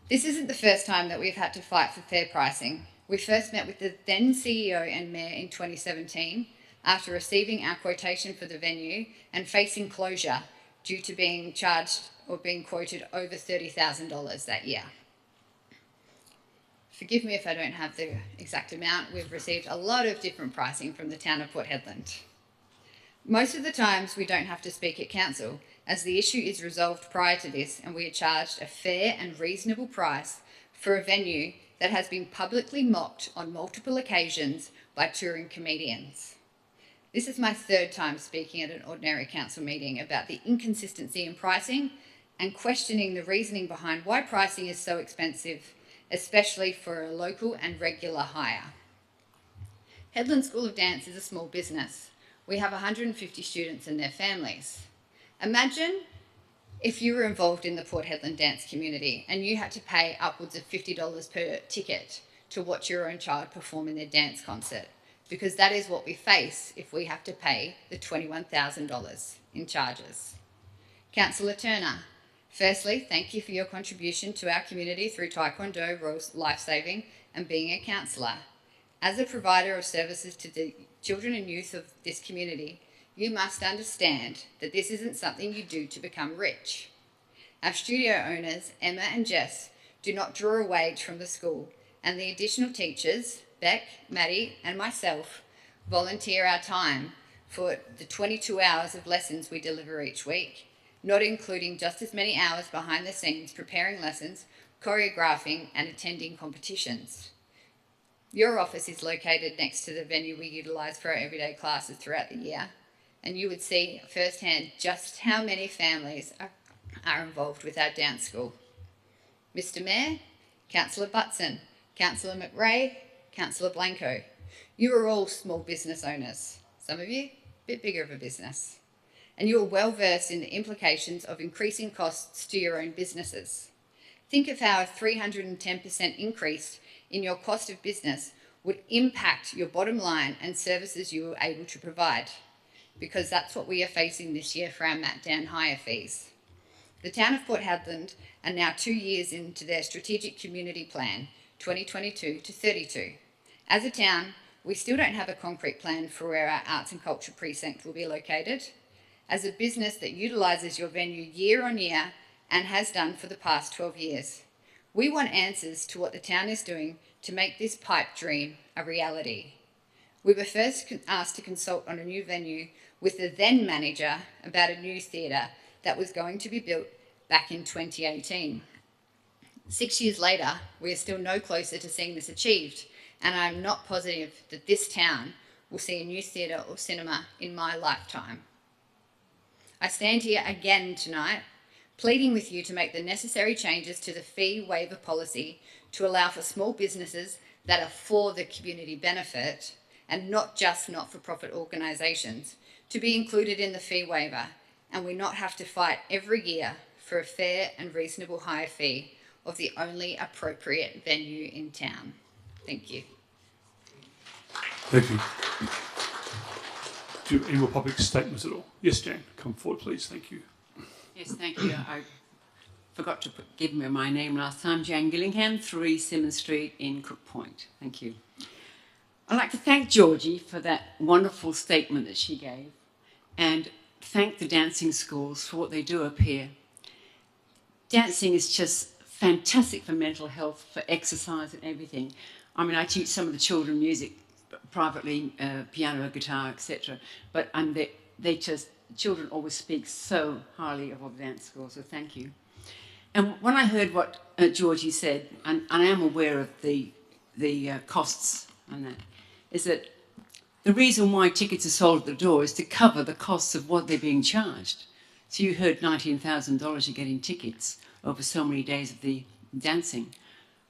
This isn't the first time that we've had to fight for fair pricing. We first met with the then CEO and Mayor in 2017 after receiving our quotation for the venue and facing closure due to being charged or being quoted over $30,000 that year. Forgive me if I don't have the exact amount. We've received a lot of different pricing from the town of Port Hedland. Most of the times we don't have to speak at council, as the issue is resolved prior to this, and we are charged a fair and reasonable price for a venue that has been publicly mocked on multiple occasions by touring comedians. This is my third time speaking at an ordinary council meeting about the inconsistency in pricing and questioning the reasoning behind why pricing is so expensive, especially for a local and regular hire. Hedland School of Dance is a small business. We have 150 students and their families. Imagine if you were involved in the Port Hedland dance community and you had to pay upwards of $50 per ticket to watch your own child perform in their dance concert, because that is what we face if we have to pay the $21,000 in charges. Councillor Turner, firstly, thank you for your contribution to our community through Taekwondo, Royal Lifesaving and being a councillor. As a provider of services to the children and youth of this community, you must understand that this isn't something you do to become rich. Our studio owners, Emma and Jess, do not draw a wage from the school, and the additional teachers, Beck, Maddie and myself, volunteer our time for the 22 hours of lessons we deliver each week, not including just as many hours behind the scenes preparing lessons, choreographing and attending competitions. Your office is located next to the venue we utilise for our everyday classes throughout the year, and you would see firsthand just how many families are involved with our dance school. Mr Mayor, Councillor Butson, Councillor McRae, Councillor Blanco, you are all small business owners, some of you a bit bigger of a business, and you are well versed in the implications of increasing costs to your own businesses. Think of how a 310% increase in your cost of business would impact your bottom line and services you are able to provide, because that's what we are facing this year for our Matt Dan hire fees. The town of Port Hedland are now 2 years into their strategic community plan, 2022 to 32. As a town, we still don't have a concrete plan for where our arts and culture precinct will be located. As a business that utilises your venue year on year and has done for the past 12 years, we want answers to what the town is doing to make this pipe dream a reality. We were first asked to consult on a new venue with the then manager about a new theatre that was going to be built back in 2018. 6 years later, we are still no closer to seeing this achieved, and I'm not positive that this town will see a new theatre or cinema in my lifetime. I stand here again tonight, pleading with you to make the necessary changes to the fee waiver policy to allow for small businesses that are for the community benefit and not just not-for-profit organisations to be included in the fee waiver, and we not have to fight every year for a fair and reasonable hire fee of the only appropriate venue in town. Thank you. Thank you. Do you have any more public statements at all? Yes, Jan, come forward, please. Thank you. Yes, thank you. I forgot to give me my name last time. Jan Gillingham, 3 Simmons Street in Cook Point. Thank you. I'd like to thank Georgie for that wonderful statement that she gave, and thank the dancing schools for what they do up here. Dancing is just fantastic for mental health, for exercise and everything. I mean, I teach some of the children music privately, piano, guitar, etc. But children always speak so highly of our dance school, so thank you. And when I heard what Georgie said, and I am aware of the costs on that, is that the reason why tickets are sold at the door is to cover the costs of what they're being charged. So you heard $19,000 you're getting tickets over so many days of the dancing.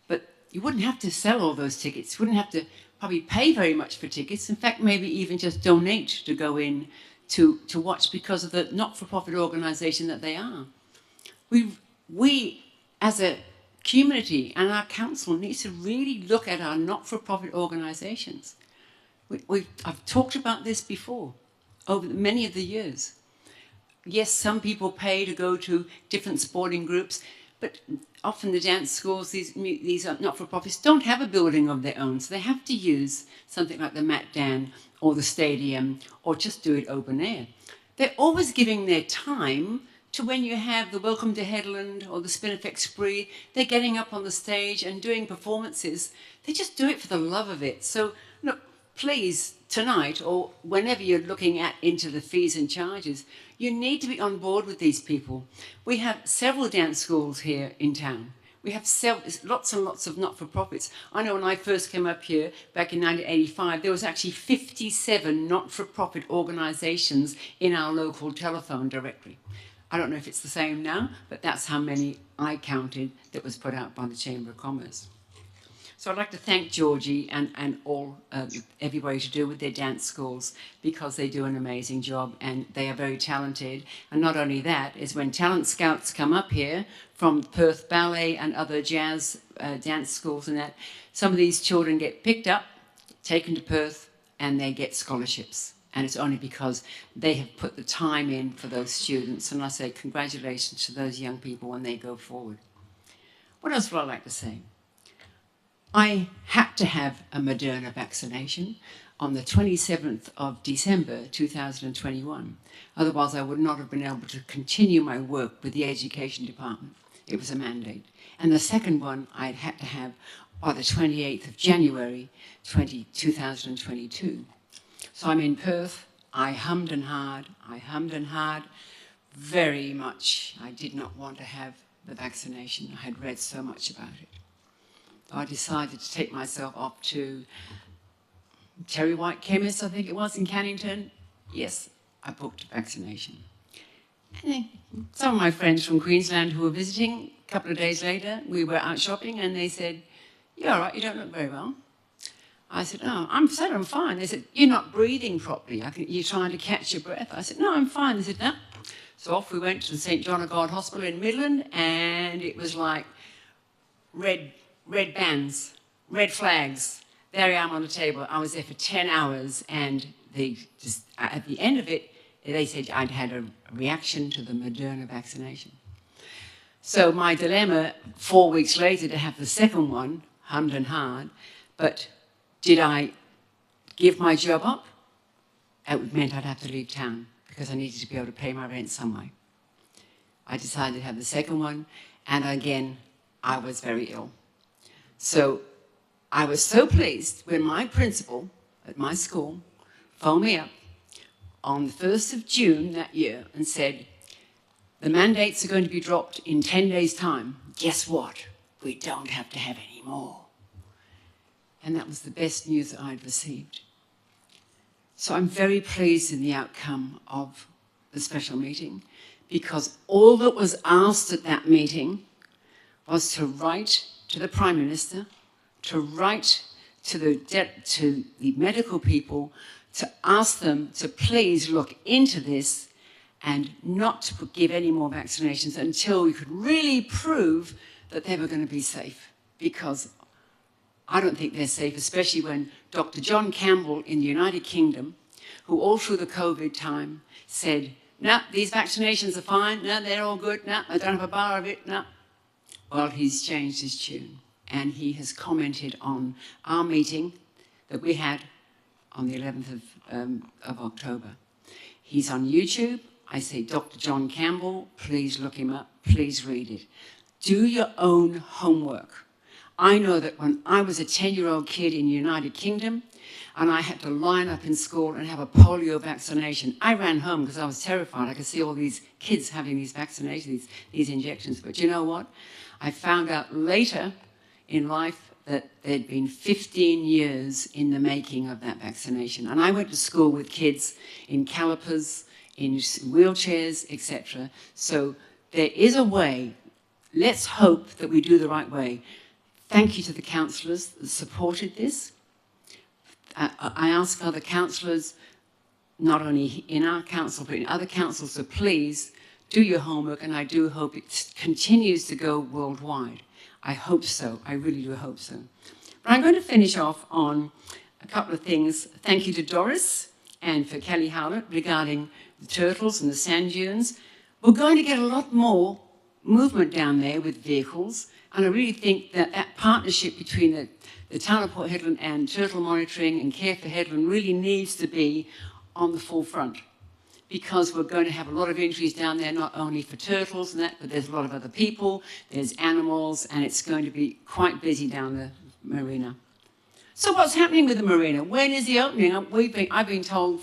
But you wouldn't have to sell all those tickets. You wouldn't have to probably pay very much for tickets. In fact, maybe even just donate to go in to watch because of the not-for-profit organisation that they are. We, as a community and our council, needs to really look at our not-for-profit organisations. I've talked about this before, over many of the years. Yes, some people pay to go to different sporting groups, but often the dance schools, these are not-for-profits, don't have a building of their own, so they have to use something like the Matt Dan or the stadium or just do it open air. They're always giving their time to when you have the Welcome to Headland or the Spinifex Spree, they're getting up on the stage and doing performances. They just do it for the love of it. So, look, please, tonight or whenever you're looking into the fees and charges, you need to be on board with these people. We have several dance schools here in town. We have lots and lots of not-for-profits. I know when I first came up here back in 1985, there was actually 57 not-for-profit organisations in our local telephone directory. I don't know if it's the same now, but that's how many I counted that was put out by the Chamber of Commerce. So I'd like to thank Georgie and all everybody to do with their dance schools, because they do an amazing job and they are very talented. And not only that, is when talent scouts come up here from Perth Ballet and other jazz dance schools and that, some of these children get picked up, taken to Perth, and they get scholarships. And it's only because they have put the time in for those students. And I say congratulations to those young people when they go forward. What else would I like to say? I had to have a Moderna vaccination on the 27th of December 2021. Otherwise, I would not have been able to continue my work with the Education Department. It was a mandate. And the second one I'd had to have on the 28th of January 2022. So I'm in Perth. I hummed and hawed very much. I did not want to have the vaccination. I had read so much about it. I decided to take myself off to Terry White Chemist, I think it was, in Cannington. Yes, I booked a vaccination. And then some of my friends from Queensland who were visiting, a couple of days later, we were out shopping and they said, "You're all right, you don't look very well." I said, "Oh, I'm fine." They said, "You're not breathing properly. You're trying to catch your breath." I said, "No, I'm fine." They said, "No." So off we went to the St John of God Hospital in Midland, and it was like red bands, red flags. There I am on the table. I was there for 10 hours, and they just, at the end of it, they said I'd had a reaction to the Moderna vaccination. So my dilemma, 4 weeks later, to have the second one, hummed and hard, but did I give my job up? It meant I'd have to leave town because I needed to be able to pay my rent some way. I decided to have the second one, and again, I was very ill. So I was so pleased when my principal at my school phoned me up on the 1st of June that year and said, "The mandates are going to be dropped in 10 days' time. Guess what? We don't have to have any more." And that was the best news that I'd received. So I'm very pleased in the outcome of the special meeting, because all that was asked at that meeting was to write to the Prime Minister, to write to the medical people, to ask them to please look into this and not to give any more vaccinations until we could really prove that they were going to be safe. Because I don't think they're safe, especially when Dr. John Campbell in the United Kingdom, who all through the COVID time said, "No, these vaccinations are fine. No, they're all good. No, I don't have a bar of it. No." Well, he's changed his tune, and he has commented on our meeting that we had on the 11th of October. He's on YouTube. I say, "Dr. John Campbell, please look him up. Please read it. Do your own homework." I know that when I was a 10-year-old kid in the United Kingdom and I had to line up in school and have a polio vaccination, I ran home because I was terrified. I could see all these kids having these vaccinations, these injections. But you know what? I found out later in life that there'd been 15 years in the making of that vaccination. And I went to school with kids in calipers, in wheelchairs, etc. So there is a way. Let's hope that we do the right way. Thank you to the councillors that supported this. I ask other councillors, not only in our council, but in other councils, to please do your homework, and I do hope it continues to go worldwide. I hope so. I really do hope so. But I'm going to finish off on a couple of things. Thank you to Doris and for Kelly Howlett regarding the turtles and the sand dunes. We're going to get a lot more movement down there with vehicles, and I really think that that partnership between the town of Port Hedland and turtle monitoring and Care for Hedland really needs to be on the forefront, because we're going to have a lot of injuries down there, not only for turtles and that, but there's a lot of other people, there's animals, and it's going to be quite busy down the marina. So what's happening with the marina? When is the opening? I've been told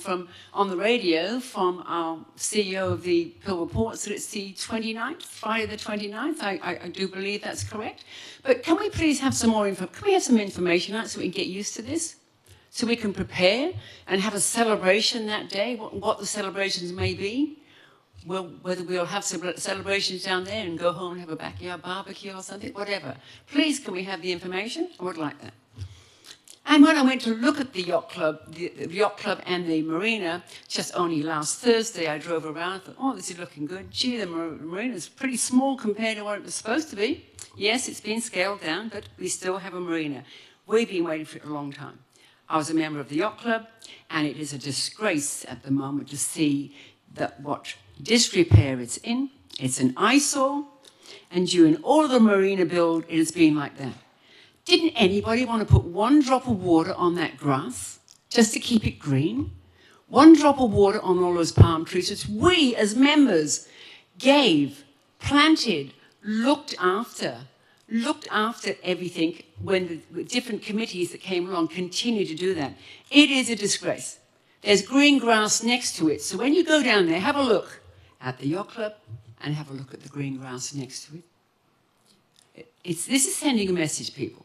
on the radio from our CEO of the Pilbara Ports that it's the 29th, Friday the 29th. I do believe that's correct. But can we please have some more info? Can we have some information out so we can get used to this? So we can prepare and have a celebration that day, what the celebrations may be. Whether we'll have celebrations down there and go home and have a backyard barbecue or something, whatever. Please, can we have the information? I would like that. And when I went to look at the yacht club and the marina, just only last Thursday, I drove around and thought, oh, this is looking good. Gee, the marina's pretty small compared to what it was supposed to be. Yes, it's been scaled down, but we still have a marina. We've been waiting for it a long time. I was a member of the yacht club, and it is a disgrace at the moment to see that what disrepair it's in. It's an eyesore, and during all of the marina build, it has been like that. Didn't anybody want to put one drop of water on that grass just to keep it green? One drop of water on all those palm trees, which we as members gave, planted, looked after everything when the different committees that came along continued to do that. It is a disgrace. There's green grass next to it. So when you go down there, have a look at the yacht club and have a look at the green grass next to it. This is sending a message, people.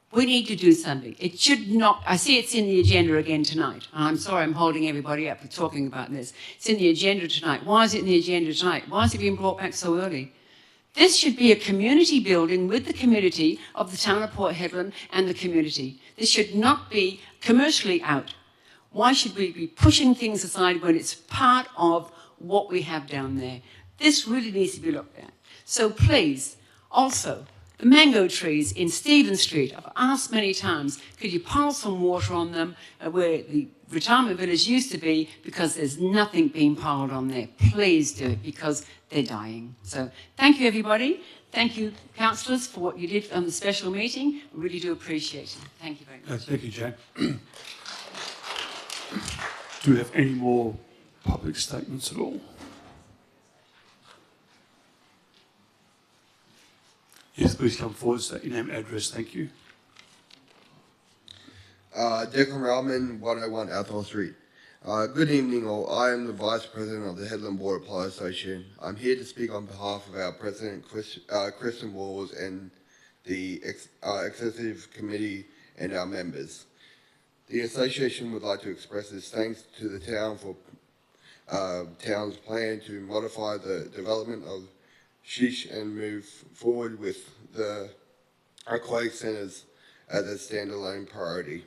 We need to do something. It should not, I see it's in the agenda again tonight. I'm sorry I'm holding everybody up for talking about this. It's in the agenda tonight. Why is it in the agenda tonight? Why is it being brought back so early? This should be a community building with the community of the town of Port Hedland and the community. This should not be commercially out. Why should we be pushing things aside when it's part of what we have down there? This really needs to be looked at. So please, also, the mango trees in Stephen Street, I've asked many times, could you pile some water on them where the retirement village used to be, because there's nothing being piled on there. Please do it, because they're dying. So thank you, everybody. Thank you, councillors, for what you did on the special meeting. I really do appreciate it. Thank you very much. Thank you, Jane. Do we have any more public statements at all? Yes, please come forward, state your name and address. Thank you. Declan Rowman, 101 Athol Street. Good evening all. I am the Vice President of the Hedland Water Supply Association. I'm here to speak on behalf of our President, Kristen Walls, and the Executive Committee and our members. The Association would like to express its thanks to the town for town's plan to modify the development of Sheesh and move forward with the aquatic centres as a standalone priority.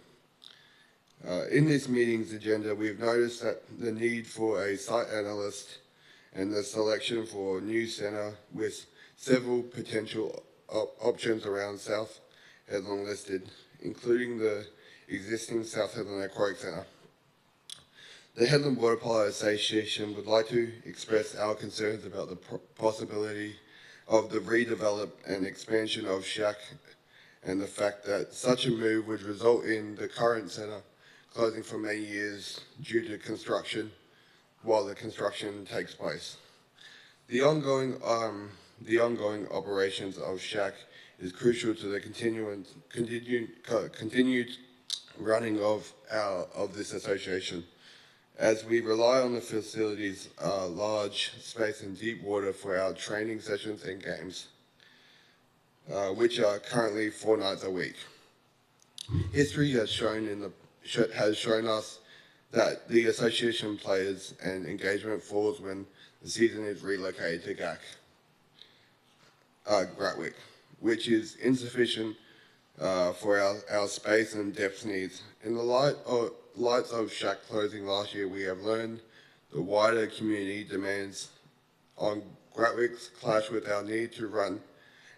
In this meeting's agenda, we've noticed that the need for a site analyst and the selection for a new centre with several potential options around South Hedland listed, including the existing South Hedland Aquatic Centre. The Hedland Water Polo Association would like to express our concerns about the possibility of the redevelop and expansion of Shack, and the fact that such a move would result in the current centre closing for many years due to construction while the construction takes place. The ongoing operations of Shack is crucial to the continued running of this association, as we rely on the facility's large space and deep water for our training sessions and games, which are currently 4 nights a week. History has shown us that the association players and engagement falls when the season is relocated to Gratwick, which is insufficient for our space and depth needs. In the lights of Shack closing last year, we have learned the wider community demands on Gratwick's clash with our need to run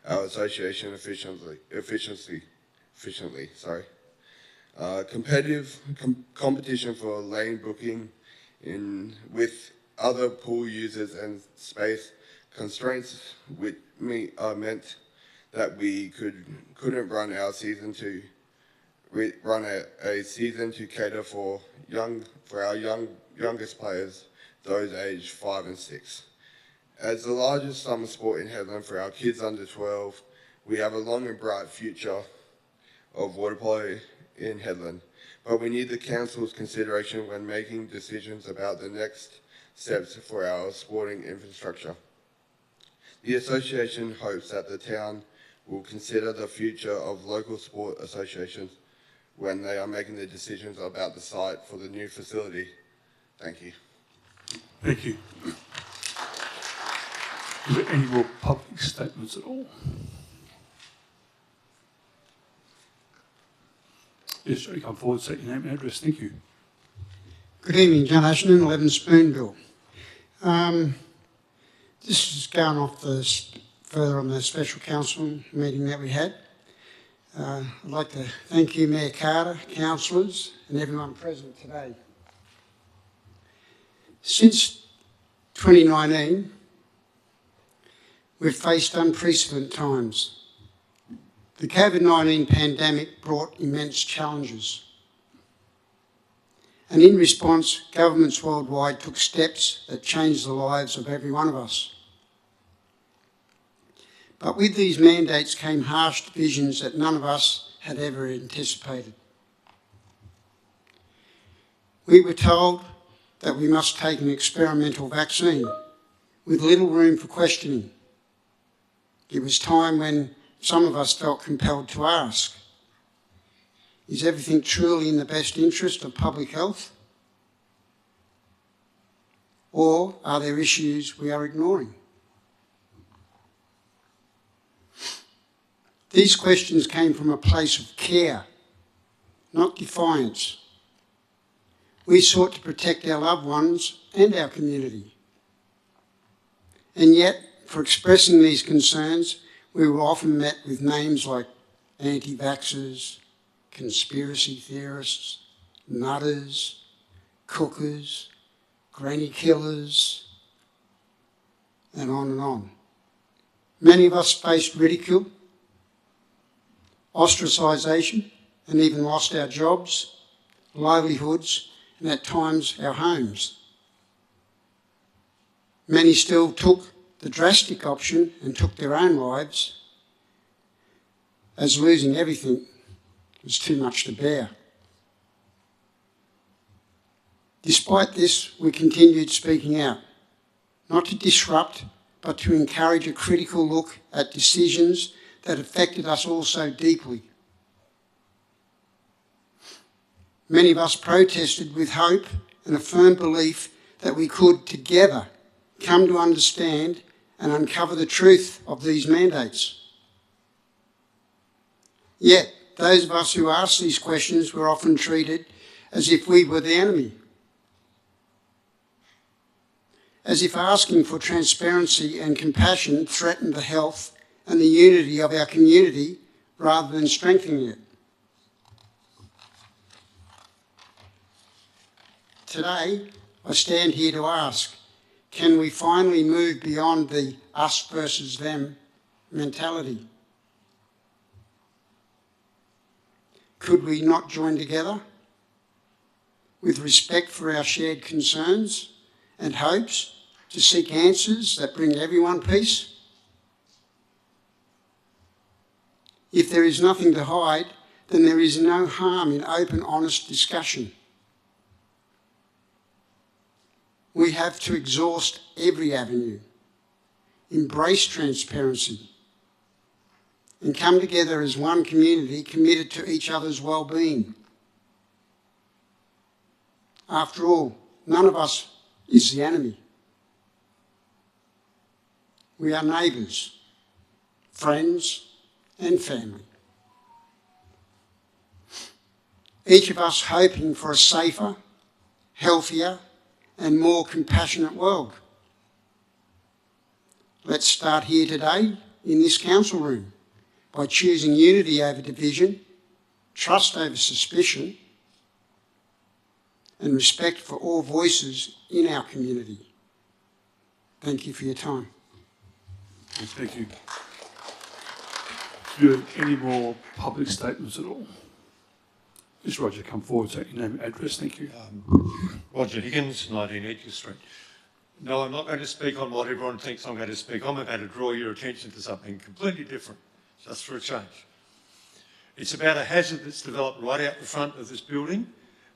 our association efficiently. Competitive competition for lane booking with other pool users and space constraints meant that we couldn't run our season to cater for our youngest players those aged 5 and 6. As the largest summer sport in Headland for our kids under 12, we have a long and bright future of water polo in Headland, but we need the Council's consideration when making decisions about the next steps for our sporting infrastructure. The association hopes that the town will consider the future of local sport associations when they are making the decisions about the site for the new facility. Thank you. Thank you. Are there any more public statements at all? Yes, you come forward, state your name and address. Thank you. Good evening, John Ashton, 11 Spoonbill. This is going off further on the special council meeting that we had. I'd like to thank you, Mayor Carter, councillors and everyone present today. Since 2019, we've faced unprecedented times. The COVID-19 pandemic brought immense challenges. And in response, governments worldwide took steps that changed the lives of every one of us. But with these mandates came harsh divisions that none of us had ever anticipated. We were told that we must take an experimental vaccine with little room for questioning. It was time when some of us felt compelled to ask, is everything truly in the best interest of public health? Or are there issues we are ignoring? These questions came from a place of care, not defiance. We sought to protect our loved ones and our community. And yet, for expressing these concerns, we were often met with names like anti-vaxxers, conspiracy theorists, nutters, cookers, granny killers, and on and on. Many of us faced ridicule, ostracisation, and even lost our jobs, livelihoods, and at times our homes. Many still took the drastic option and took their own lives, as losing everything was too much to bear. Despite this, we continued speaking out, not to disrupt, but to encourage a critical look at decisions that affected us all so deeply. Many of us protested with hope and a firm belief that we could together come to understand and uncover the truth of these mandates. Yet, those of us who asked these questions were often treated as if we were the enemy. As if asking for transparency and compassion threatened the health and the unity of our community rather than strengthening it. Today, I stand here to ask, can we finally move beyond the us versus them mentality? Could we not join together with respect for our shared concerns and hopes to seek answers that bring everyone peace? If there is nothing to hide, then there is no harm in open, honest discussion. We have to exhaust every avenue, embrace transparency, and come together as one community committed to each other's well-being. After all, none of us is the enemy. We are neighbours, friends, and family. Each of us hoping for a safer, healthier, and more compassionate world. Let's start here today in this council room by choosing unity over division, trust over suspicion, and respect for all voices in our community. Thank you for your time. Thank you. Do you have any more public statements at all? Mr. Roger, come forward, take your name and address. Thank you. Roger Higgins, 19 Edgar Street. No, I'm not going to speak on what everyone thinks I'm going to speak on. I'm going to draw your attention to something completely different, just for a change. It's about a hazard that's developed right out the front of this building,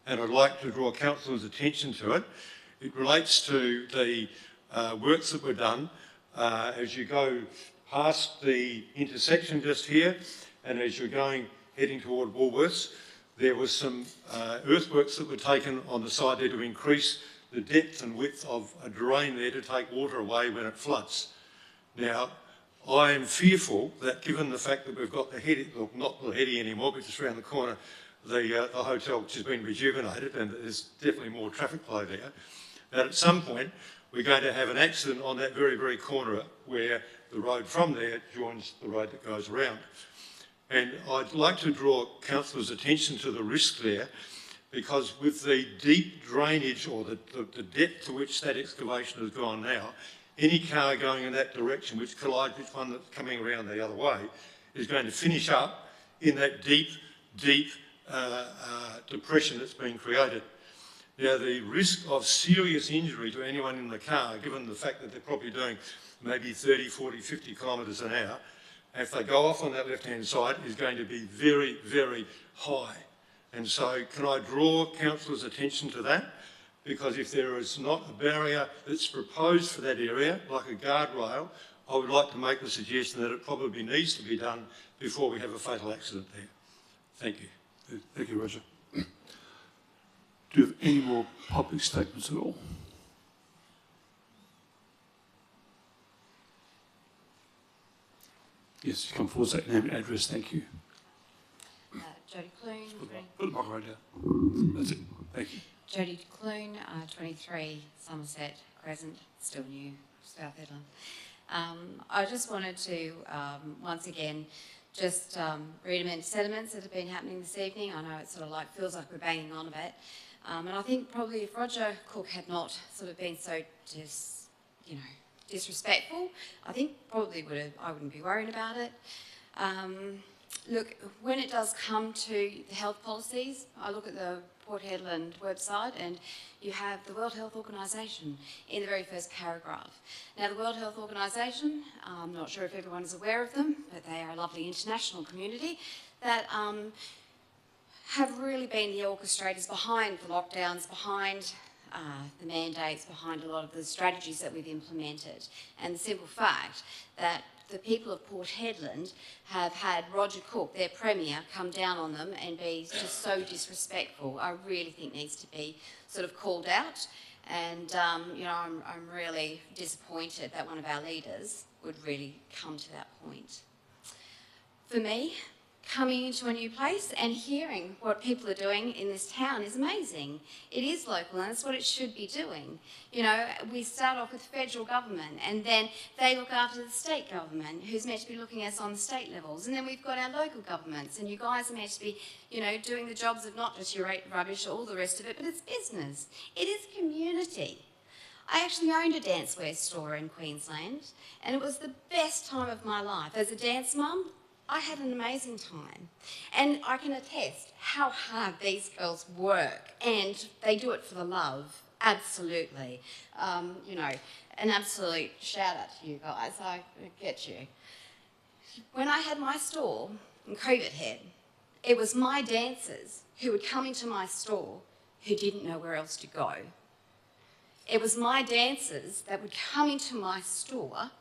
and I'd like to draw councillors' attention to it. It relates to the works that were done as you go past the intersection just here, and as you're heading toward Woolworths. There was some earthworks that were taken on the side there to increase the depth and width of a drain there to take water away when it floods. Now, I am fearful that given the fact that we've got the Heady, well, not the Heady anymore, but just around the corner, the hotel which has been rejuvenated, and there's definitely more traffic flow there, that at some point we're going to have an accident on that very, very corner where the road from there joins the road that goes around. And I'd like to draw councillors' attention to the risk there, because with the deep drainage or the depth to which that excavation has gone now, any car going in that direction which collides with one that's coming around the other way is going to finish up in that deep depression that's been created. Now, the risk of serious injury to anyone in the car, given the fact that they're probably doing maybe 30, 40, 50 kilometres an hour, if they go off on that left-hand side, is going to be very, very high. And so can I draw councillors' attention to that? Because if there is not a barrier that's proposed for that area, like a guardrail, I would like to make the suggestion that it probably needs to be done before we have a fatal accident there. Thank you. Thank you, Roger. Do you have any more public statements at all? Yes, you come forward, say name and address, thank you. Jodie Clune. Put the mic right down. That's it, thank you. Jodie Clune, 23 Somerset Crescent, still new, South Headland. I just wanted to, once again, just read sentiments that have been happening this evening. I know it sort of like feels like we're banging on a bit. And I think probably if Roger Cook had not sort of been so disrespectful, I think probably I wouldn't be worrying about it. Look, when it does come to the health policies, I look at the Port Hedland website and you have the World Health Organisation in the very first paragraph. Now, the World Health Organisation, I'm not sure if everyone is aware of them, but they are a lovely international community that have really been the orchestrators behind the lockdowns, behind the mandates, behind a lot of the strategies that we've implemented. And the simple fact that the people of Port Hedland have had Roger Cook, their Premier, come down on them and be just so disrespectful, I really think needs to be sort of called out. And, I'm really disappointed that one of our leaders would really come to that point. For me, coming into a new place and hearing what people are doing in this town is amazing. It is local and that's what it should be doing. We start off with federal government and then they look after the state government who's meant to be looking at us on the state levels, and then we've got our local governments and you guys are meant to be, doing the jobs of not just your rubbish or all the rest of it, but it's business. It is community. I actually owned a dancewear store in Queensland and it was the best time of my life. As a dance mum, I had an amazing time, and I can attest how hard these girls work, and they do it for the love, absolutely. An absolute shout out to you guys, I get you. When I had my store in Creevett Head, it was my dancers who would come into my store who didn't know where else to go. It was my dancers that would come into my store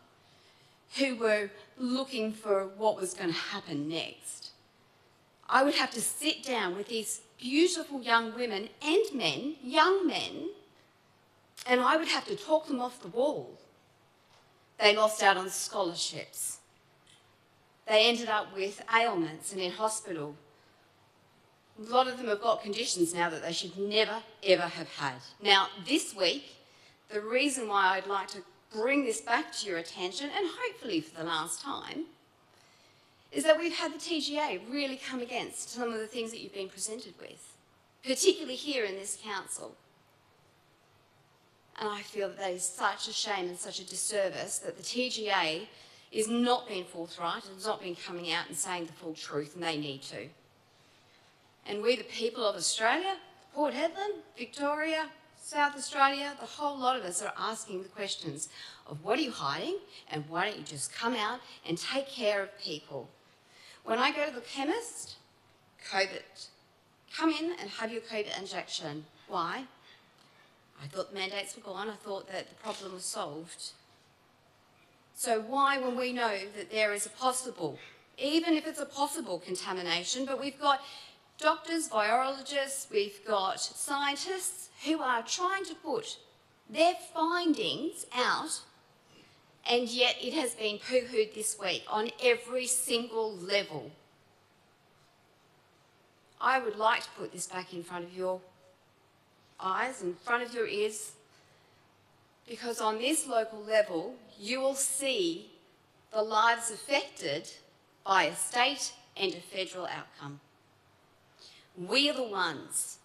who were looking for what was going to happen next. I would have to sit down with these beautiful young women and men, young men, and I would have to talk them off the wall. They lost out on scholarships. They ended up with ailments and in hospital. A lot of them have got conditions now that they should never, ever have had. Now, this week, the reason why I'd like to bring this back to your attention, and hopefully for the last time, is that we've had the TGA really come against some of the things that you've been presented with, particularly here in this council. And I feel that is such a shame and such a disservice that the TGA is not being forthright and has not been coming out and saying the full truth, and they need to. And we, the people of Australia, Port Hedland, Victoria, South Australia, the whole lot of us are asking the questions of what are you hiding and why don't you just come out and take care of people? When I go to the chemist, COVID. Come in and have your COVID injection. Why? I thought the mandates were gone. I thought that the problem was solved. So why, when we know that there is a possible, even if it's a possible contamination, but we've got doctors, virologists, we've got scientists who are trying to put their findings out, and yet it has been poo-hooed this week on every single level. I would like to put this back in front of your eyes, in front of your ears, because on this local level, you will see the lives affected by a state and a federal outcome. We are the ones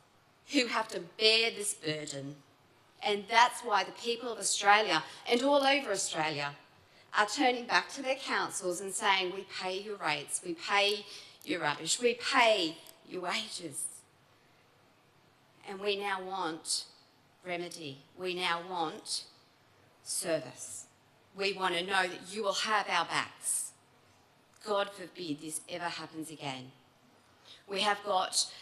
who have to bear this burden, and that's why the people of Australia and all over Australia are turning back to their councils and saying, we pay your rates, we pay your rubbish, we pay your wages. And we now want remedy. We now want service. We want to know that you will have our backs. God forbid this ever happens again. We have got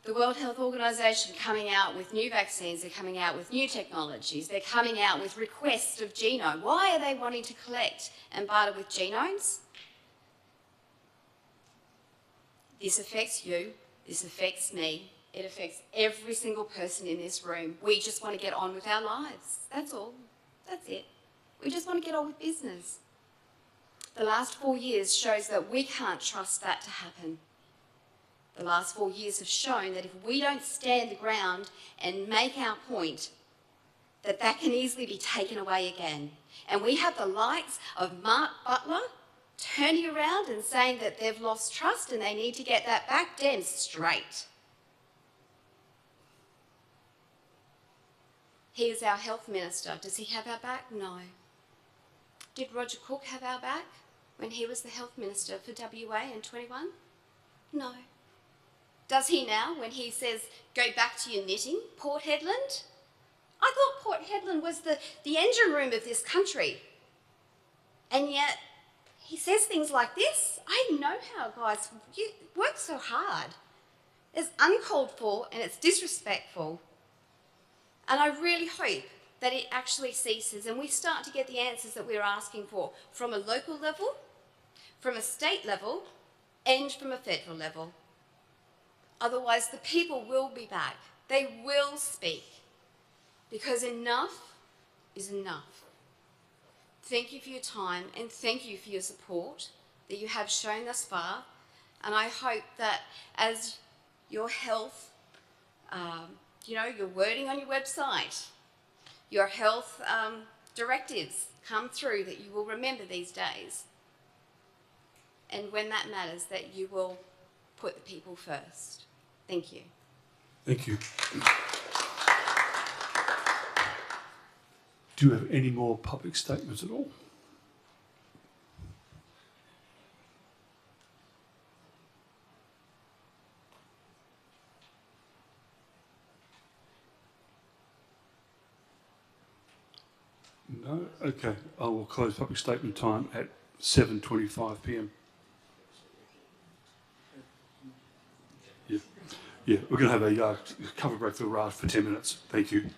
the World Health Organization coming out with new vaccines. They're coming out with new technologies. They're coming out with requests of genome. Why are they wanting to collect and barter with genomes? This affects you, this affects me, it affects every single person in this room. We just want to get on with our lives. That's all. That's it. We just want to get on with business. The last 4 years shows that we can't trust that to happen. The last 4 years have shown that if we don't stand the ground and make our point, that can easily be taken away again. And we have the likes of Mark Butler turning around and saying that they've lost trust and they need to get that back. Damn straight. He is our health minister. Does he have our back? No. Did Roger Cook have our back when he was the health minister for WA in 21? No. Does he now when he says, go back to your knitting, Port Hedland? I thought Port Hedland was the engine room of this country. And yet, he says things like this. I know how, guys, you work so hard. It's uncalled for and it's disrespectful. And I really hope that it actually ceases and we start to get the answers that we're asking for from a local level, from a state level, and from a federal level. Otherwise, the people will be back. They will speak. Because enough is enough. Thank you for your time and thank you for your support that you have shown thus far. And I hope that as your health, your wording on your website, your health directives come through, that you will remember these days. And when that matters, that you will put the people first. Thank you. Thank you. Do you have any more public statements at all? No? Okay. I will close public statement time at 7:25 p.m. Yeah, we're going to have a cover break for 10 minutes. Thank you.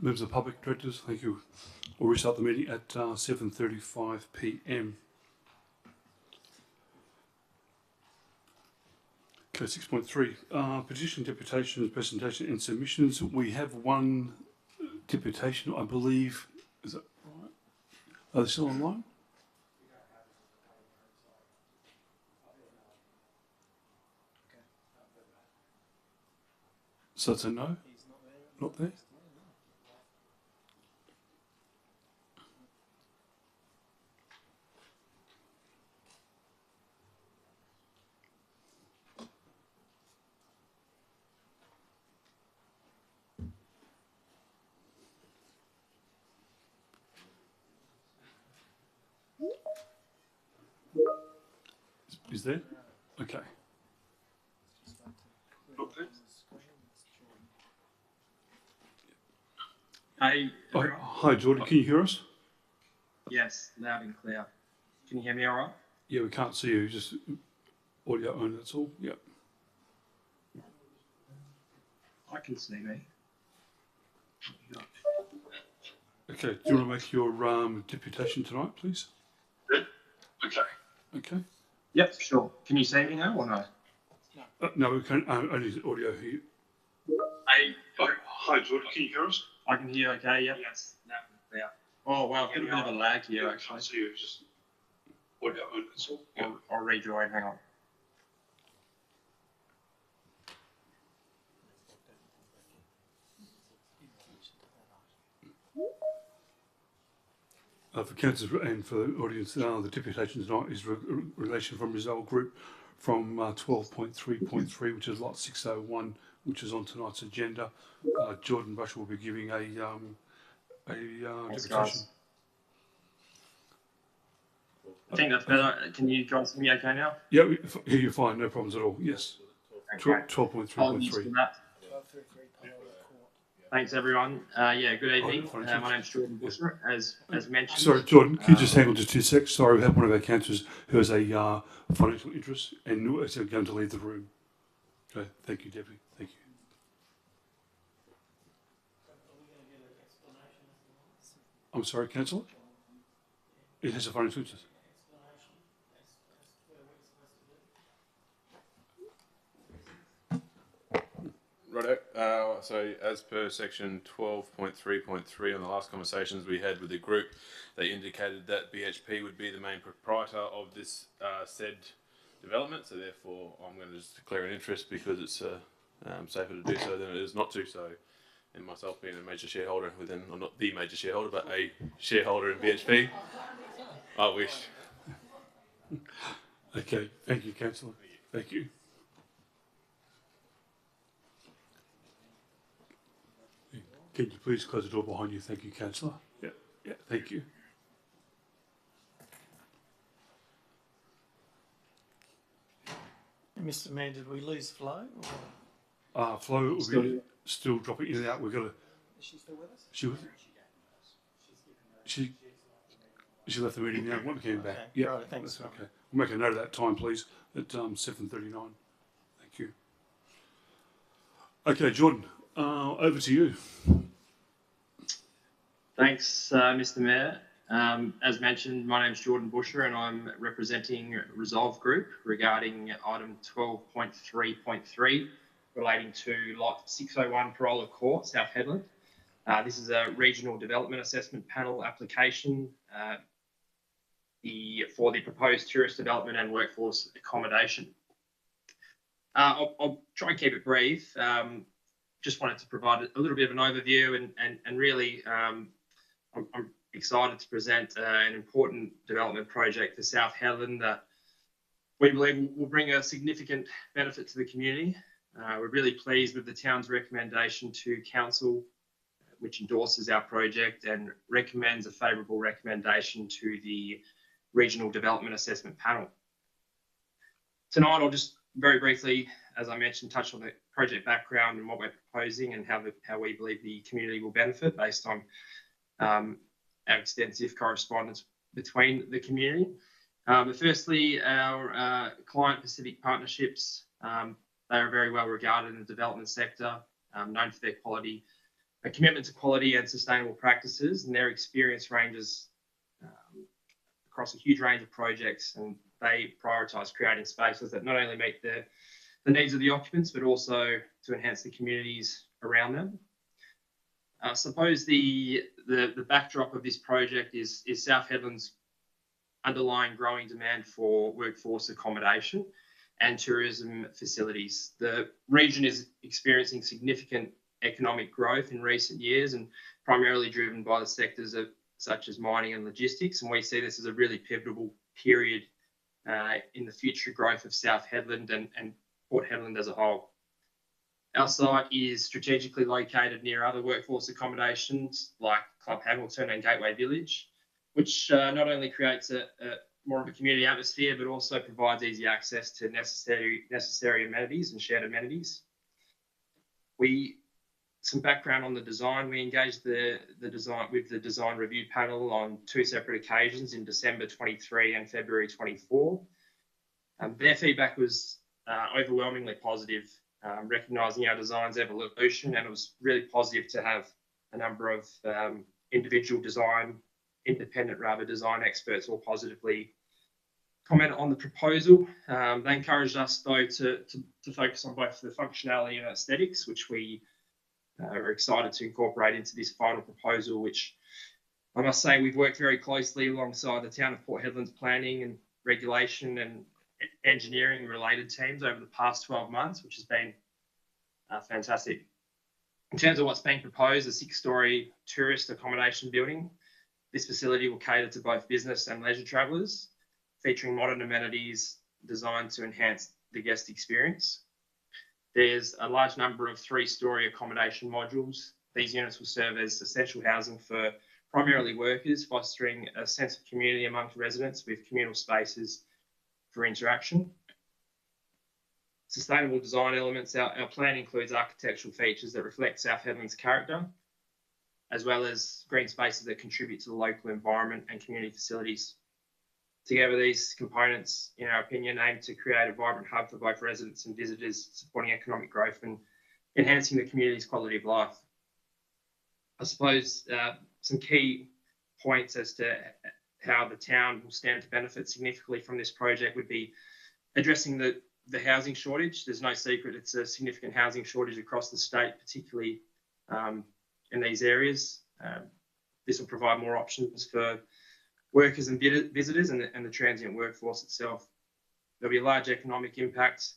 Members of the public, directors, thank you. We'll restart the meeting at 7:35 p.m. Okay, 6.3, petition, deputations, presentation and submissions. We have one deputation, I believe. Is that right? Are they still online? So it's a no? Not there? Is there? Okay. Hey. Hi, Jordan. Can you hear us? Yes, loud and clear. Can you hear me all right? Yeah, we can't see you. Just audio only. That's all. Yep. I can see me. Okay. Do you want to make your deputation tonight, please? Okay. Okay. Yep, sure. Can you see me now or no? No, we can only audio here. Hey. Hi, Jordan. Can you hear us? I can hear okay, yep. Yes, loud and clear. Oh, wow, I've got a bit of a lag here, actually. I can't see you. Just audio only. That's all. I'll rejoin, hang on. For councillors and for the audience, the deputation tonight is relation from Result Group from 12.3.3, which is lot 601, which is on tonight's agenda. Jordan Bush will be giving a deputation. Guys. I think that's better. Can you guys hear me okay now? Yeah, we hear you fine, no problems at all. Yes. Okay. 12.3.3. Thanks, everyone. Yeah, good evening. My name's Jordan Busher, as mentioned. Sorry, Jordan, can you just hang on just 2 seconds? Sorry, we have one of our councillors who has a financial interest and is going to leave the room. Okay, thank you, Debbie. Thank you. I'm sorry, councillor? It has a financial interest. Righto. So as per section 12.3.3 on the last conversations we had with the group, they indicated that BHP would be the main proprietor of this said development. So therefore, I'm going to just declare an interest because it's safer to do so than it is not to. So, and myself being a major shareholder within, I'm not the major shareholder, but a shareholder in BHP, I wish. Okay, thank you, councillor. Thank you. Can you please close the door behind you? Thank you, councillor. Yeah, yeah, thank you. Mr. Mayor, did we lose Flo? Flo will be still dropping in and out. We've got to. Is she still with us? She left the meeting now. When we came back. Okay. Yeah, Right, thanks. that's okay. We'll make a note of that time, please, at 7:39. Thank you. Okay, Jordan, over to you. Thanks, Mr. Mayor. As mentioned, my name is Jordan Busher and I'm representing Resolve Group regarding item 12.3.3 relating to lot 601 Corolla Court, South Hedland. This is a regional development assessment panel application for the proposed tourist development and workforce accommodation. I'll try and keep it brief. Just wanted to provide a little bit of an overview and really I'm excited to present an important development project for South Hedland that we believe will bring a significant benefit to the community. We're really pleased with the town's recommendation to council, which endorses our project and recommends a favourable recommendation to the Regional Development Assessment Panel. Tonight, I'll just very briefly, as I mentioned, touch on the project background and what we're proposing and how we believe the community will benefit based on our extensive correspondence between the community. But firstly, our client Pacific Partnerships, they are very well regarded in the development sector, known for their quality a commitment to quality and sustainable practices, and their experience ranges across a huge range of projects, and they prioritise creating spaces that not only meet the needs of the occupants, but also to enhance the communities around them. I suppose the backdrop of this project is South Hedland's underlying growing demand for workforce accommodation and tourism facilities. The region is experiencing significant economic growth in recent years, and primarily driven by the sectors such as mining and logistics, and we see this as a really pivotal period in the future growth of South Hedland and Port Hedland as a whole. Our site is strategically located near other workforce accommodations like Club Hamilton and Gateway Village, which not only creates a more of a community atmosphere, but also provides easy access to necessary amenities and shared amenities. Some background on the design. We engaged the design review panel on 2 separate occasions in December 23 and February 24. Their feedback was overwhelmingly positive, recognising our design's evolution, and it was really positive to have a number of independent design experts all positively comment on the proposal. They encouraged us though to focus on both the functionality and aesthetics, which we are excited to incorporate into this final proposal, which I must say we've worked very closely alongside the Town of Port Hedland's planning and regulation and engineering related teams over the past 12 months, which has been fantastic. In terms of what's being proposed, a 6-storey tourist accommodation building. This facility will cater to both business and leisure travellers, featuring modern amenities designed to enhance the guest experience. There's a large number of 3-storey accommodation modules. These units will serve as essential housing for primarily workers, fostering a sense of community amongst residents with communal spaces for interaction. Sustainable design elements. Our plan includes architectural features that reflect South Hedland's character, as well as green spaces that contribute to the local environment and community facilities. Together, these components, in our opinion, aim to create a vibrant hub for both residents and visitors, supporting economic growth and enhancing the community's quality of life. I suppose some key points as to how the town will stand to benefit significantly from this project would be addressing the housing shortage. There's no secret it's a significant housing shortage across the state, particularly in these areas. This will provide more options for workers and visitors and the transient workforce itself. There'll be a large economic impact.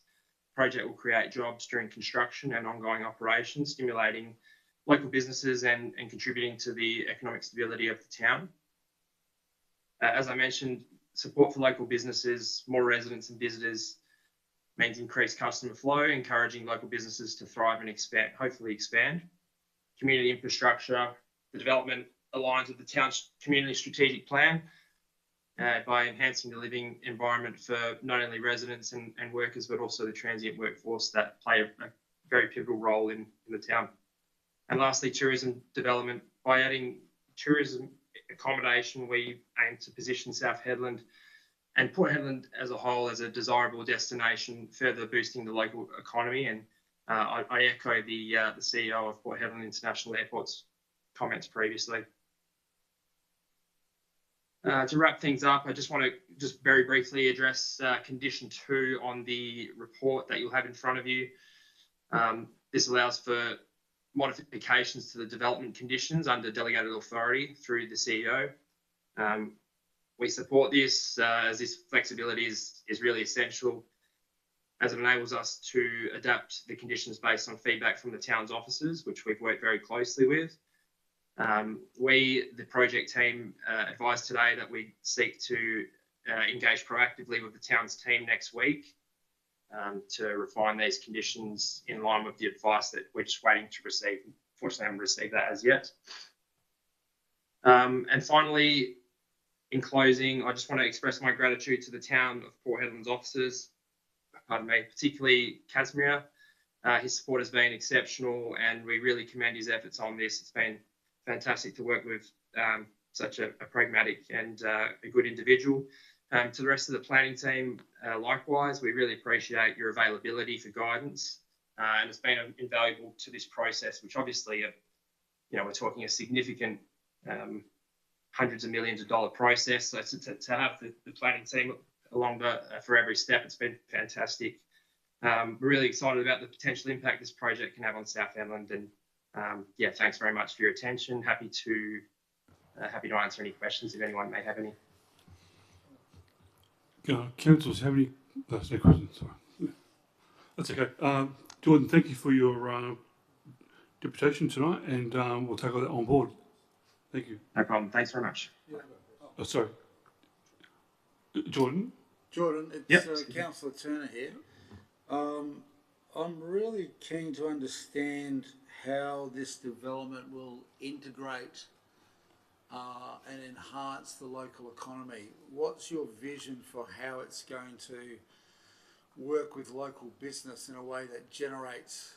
The project will create jobs during construction and ongoing operations, stimulating local businesses and contributing to the economic stability of the town. As I mentioned, support for local businesses, more residents and visitors means increased customer flow, encouraging local businesses to thrive and hopefully expand. Community infrastructure. The development aligns with the town's community strategic plan by enhancing the living environment for not only residents and workers, but also the transient workforce that play a very pivotal role in the town. And lastly, tourism development. By adding tourism accommodation, we aim to position South Hedland and Port Hedland as a whole as a desirable destination, further boosting the local economy. And I echo the CEO of Port Hedland International Airport's comments previously. To wrap things up, I just want to very briefly address condition 2 on the report that you'll have in front of you. This allows for modifications to the development conditions under delegated authority through the CEO. We support this as this flexibility is really essential, as it enables us to adapt the conditions based on feedback from the town's officers, which we've worked very closely with. We, the project team, advised today that we seek to engage proactively with the town's team next week to refine these conditions in line with the advice that we're just waiting to receive. Unfortunately, I haven't received that as yet. And finally, in closing, I just want to express my gratitude to the town of Port Hedland's officers, particularly Casimir. His support has been exceptional, and we really commend his efforts on this. It's been fantastic to work with such a pragmatic and a good individual. To the rest of the planning team, likewise, we really appreciate your availability for guidance, and it's been invaluable to this process, which obviously we're talking a significant hundreds of millions of dollar process. So to have the planning team along for every step, it's been fantastic. We're really excited about the potential impact this project can have on South Hedland, and thanks very much for your attention. Happy to answer any questions if anyone may have any. Councillors, have any? That's no questions. Sorry, that's okay. Jordan, thank you for your deputation tonight, and we'll take all that on board. Thank you. No problem. Thanks very much. Oh, sorry, Jordan. Jordan, it's Councillor Turner here. I'm really keen to understand how this development will integrate and enhance the local economy. What's your vision for how it's going to work with local business in a way that generates,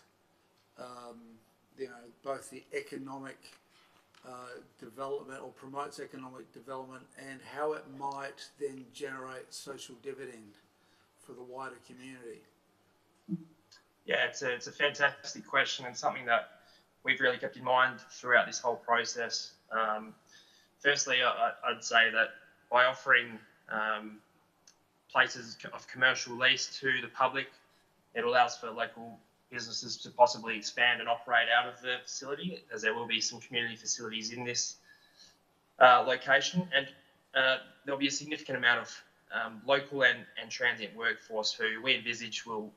both the economic development or promotes economic development, and how it might then generate social dividend for the wider community? Yeah, it's a fantastic question, and something that we've really kept in mind throughout this whole process. Firstly, I'd say that by offering places of commercial lease to the public, it allows for local businesses to possibly expand and operate out of the facility, as there will be some community facilities in this location, and there'll be a significant amount of local and transient workforce who we envisage will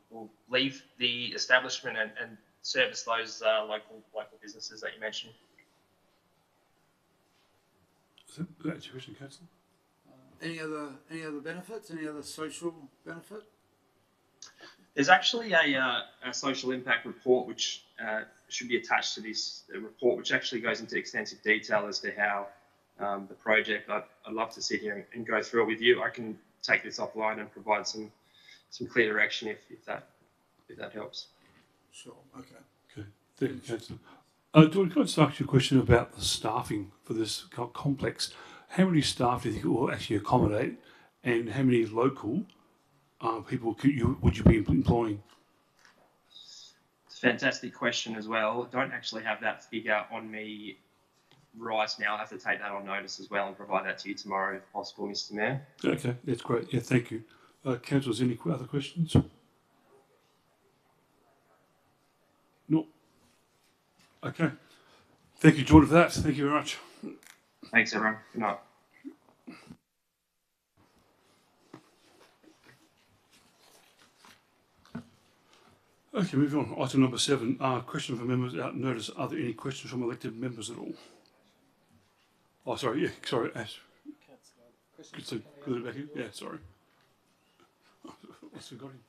leave the establishment and service those local businesses that you mentioned. That's your question, Councillor. Any other benefits? Any other social benefit? There's actually a social impact report which should be attached to this report, which actually goes into extensive detail as to how the project. I'd love to sit here and go through it with you. I can take this offline and provide some clear direction if that helps. Sure. Okay. Okay. Thank you, Councillor. Jordan, can I just ask you a question about the staffing for this complex? How many staff do you think it will actually accommodate, and how many local people would you be employing? It's a fantastic question as well. I don't actually have that figure on me right now. I'll have to take that on notice as well and provide that to you tomorrow if possible, Mr. Mayor. Okay, that's great. Yeah, thank you. Councillors, any other questions? No. Okay. Thank you, Jordan, for that. Thank you very much. Thanks, everyone. Good night. Okay, moving on. Item number 7. Question for members without notice. Are there any questions from elected members at all? Oh, sorry. Yeah, sorry. Ash. Good to go back in. Yeah, sorry. What's forgotten?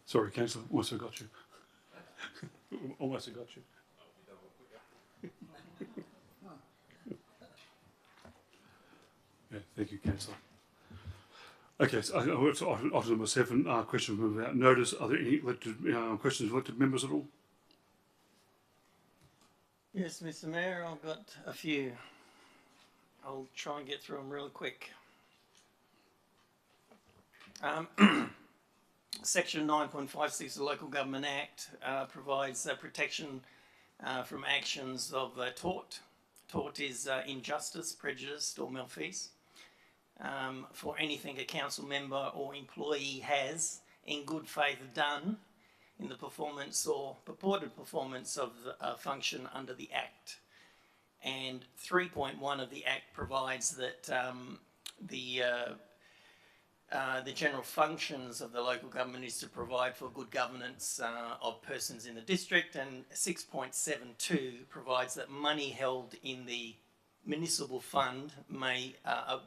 Sorry, Councillor. Almost forgot you. Almost forgot you. Yeah, thank you, Councillor. Okay, so item number 7, question without notice. Are there any elected questions of elected members at all? Yes, Mr. Mayor, I've got a few. I'll try and get through them real quick. Section 9.56 of the Local Government Act provides protection from actions of tort. Tort is injustice, prejudice or malfeasance for anything a council member or employee has in good faith done in the performance or purported performance of a function under the Act. And 3.1 of the Act provides that the general functions of the local government is to provide for good governance of persons in the district, and 6.72 provides that money held in the municipal fund may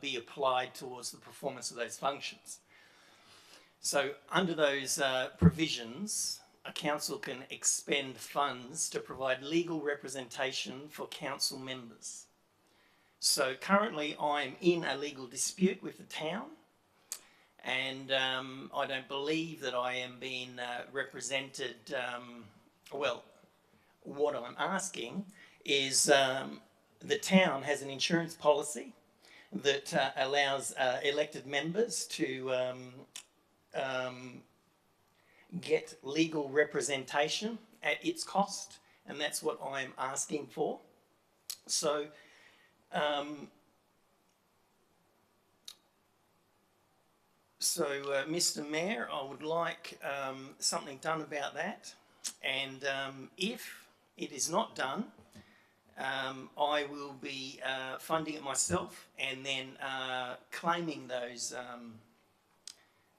be applied towards the performance of those functions. So under those provisions, a council can expend funds to provide legal representation for council members. So currently I'm in a legal dispute with the town, and I don't believe that I am being represented. Well, what I'm asking is the town has an insurance policy that allows elected members to get legal representation at its cost, and that's what I'm asking for. So, Mr. Mayor, I would like something done about that, and if it is not done, I will be funding it myself and then claiming those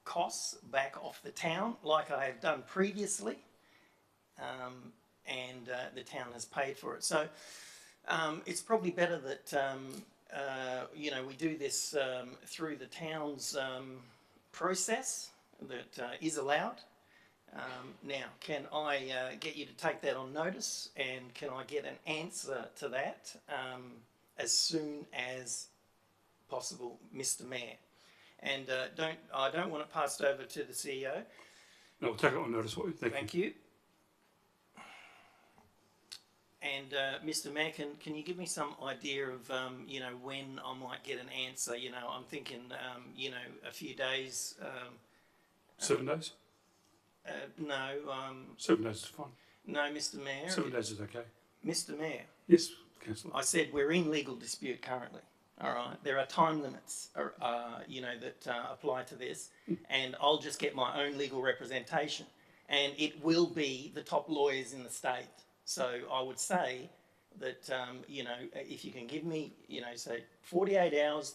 costs back off the town like I have done previously, and the town has paid for it. So it's probably better that you know, we do this through the town's process that is allowed. Now, can I get you to take that on notice, and can I get an answer to that as soon as possible, Mr. Mayor? And I don't want it passed over to the CEO. No, we'll take it on notice. Thank you. And Mr. Mayor, can you give me some idea of you know, when I might get an answer? You know, I'm thinking you know, a few days. 7 days? No. 7 days is fine. No, Mr. Mayor. 7 days is okay. Mr. Mayor. Yes, Councillor. I said we're in legal dispute currently. All right. There are time limits, you know, that apply to this, and I'll just get my own legal representation, and it will be the top lawyers in the state. So I would say that you know, if you can give me, you know, say 48 hours.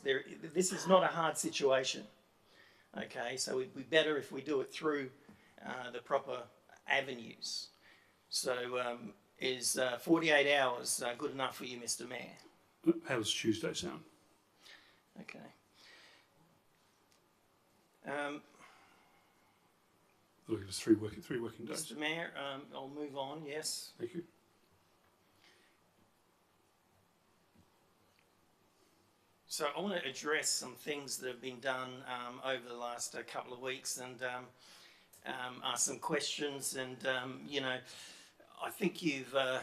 This is not a hard situation. Okay, so it'd be better if we do it through the proper avenues. So is 48 hours good enough for you, Mr. Mayor? How does Tuesday sound? Okay. Look, it's three working days. Mr. Mayor, I'll move on. Yes. Thank you. So I want to address some things that have been done over the last couple of weeks, and ask some questions. And you know, I think you've a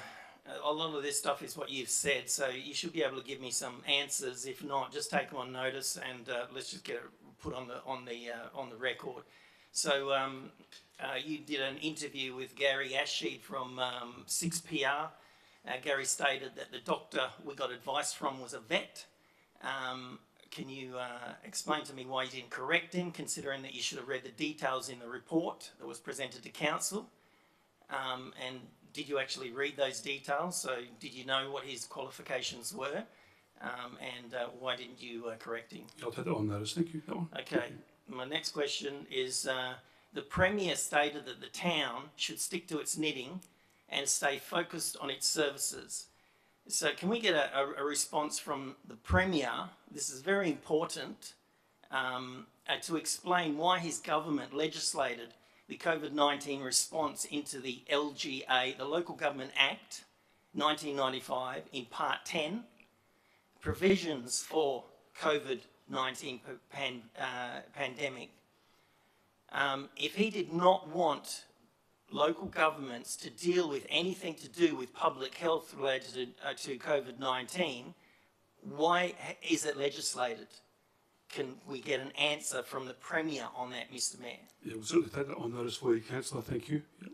lot of this stuff is what you've said, so you should be able to give me some answers. If not, just take them on notice, and let's just get it put on the record. So you did an interview with Gary Asheed from 6PR. Gary stated that the doctor we got advice from was a vet. Can you explain to me why you didn't correct him, considering that you should have read the details in the report that was presented to council? And did you actually read those details? So did you know what his qualifications were? And why didn't you correct him? I'll take that on notice. Thank you. That one. Okay. My next question is, the Premier stated that the town should stick to its knitting and stay focused on its services. So can we get a response from the Premier? This is very important, to explain why his government legislated the COVID-19 response into the LGA, the Local Government Act 1995, in Part 10, provisions for COVID-19 pandemic. If he did not want local governments to deal with anything to do with public health related to COVID-19, why is it legislated? Can we get an answer from the Premier on that, Mr. Mayor? Yeah, we'll certainly take that on notice for you, Councillor. Thank you. Yep.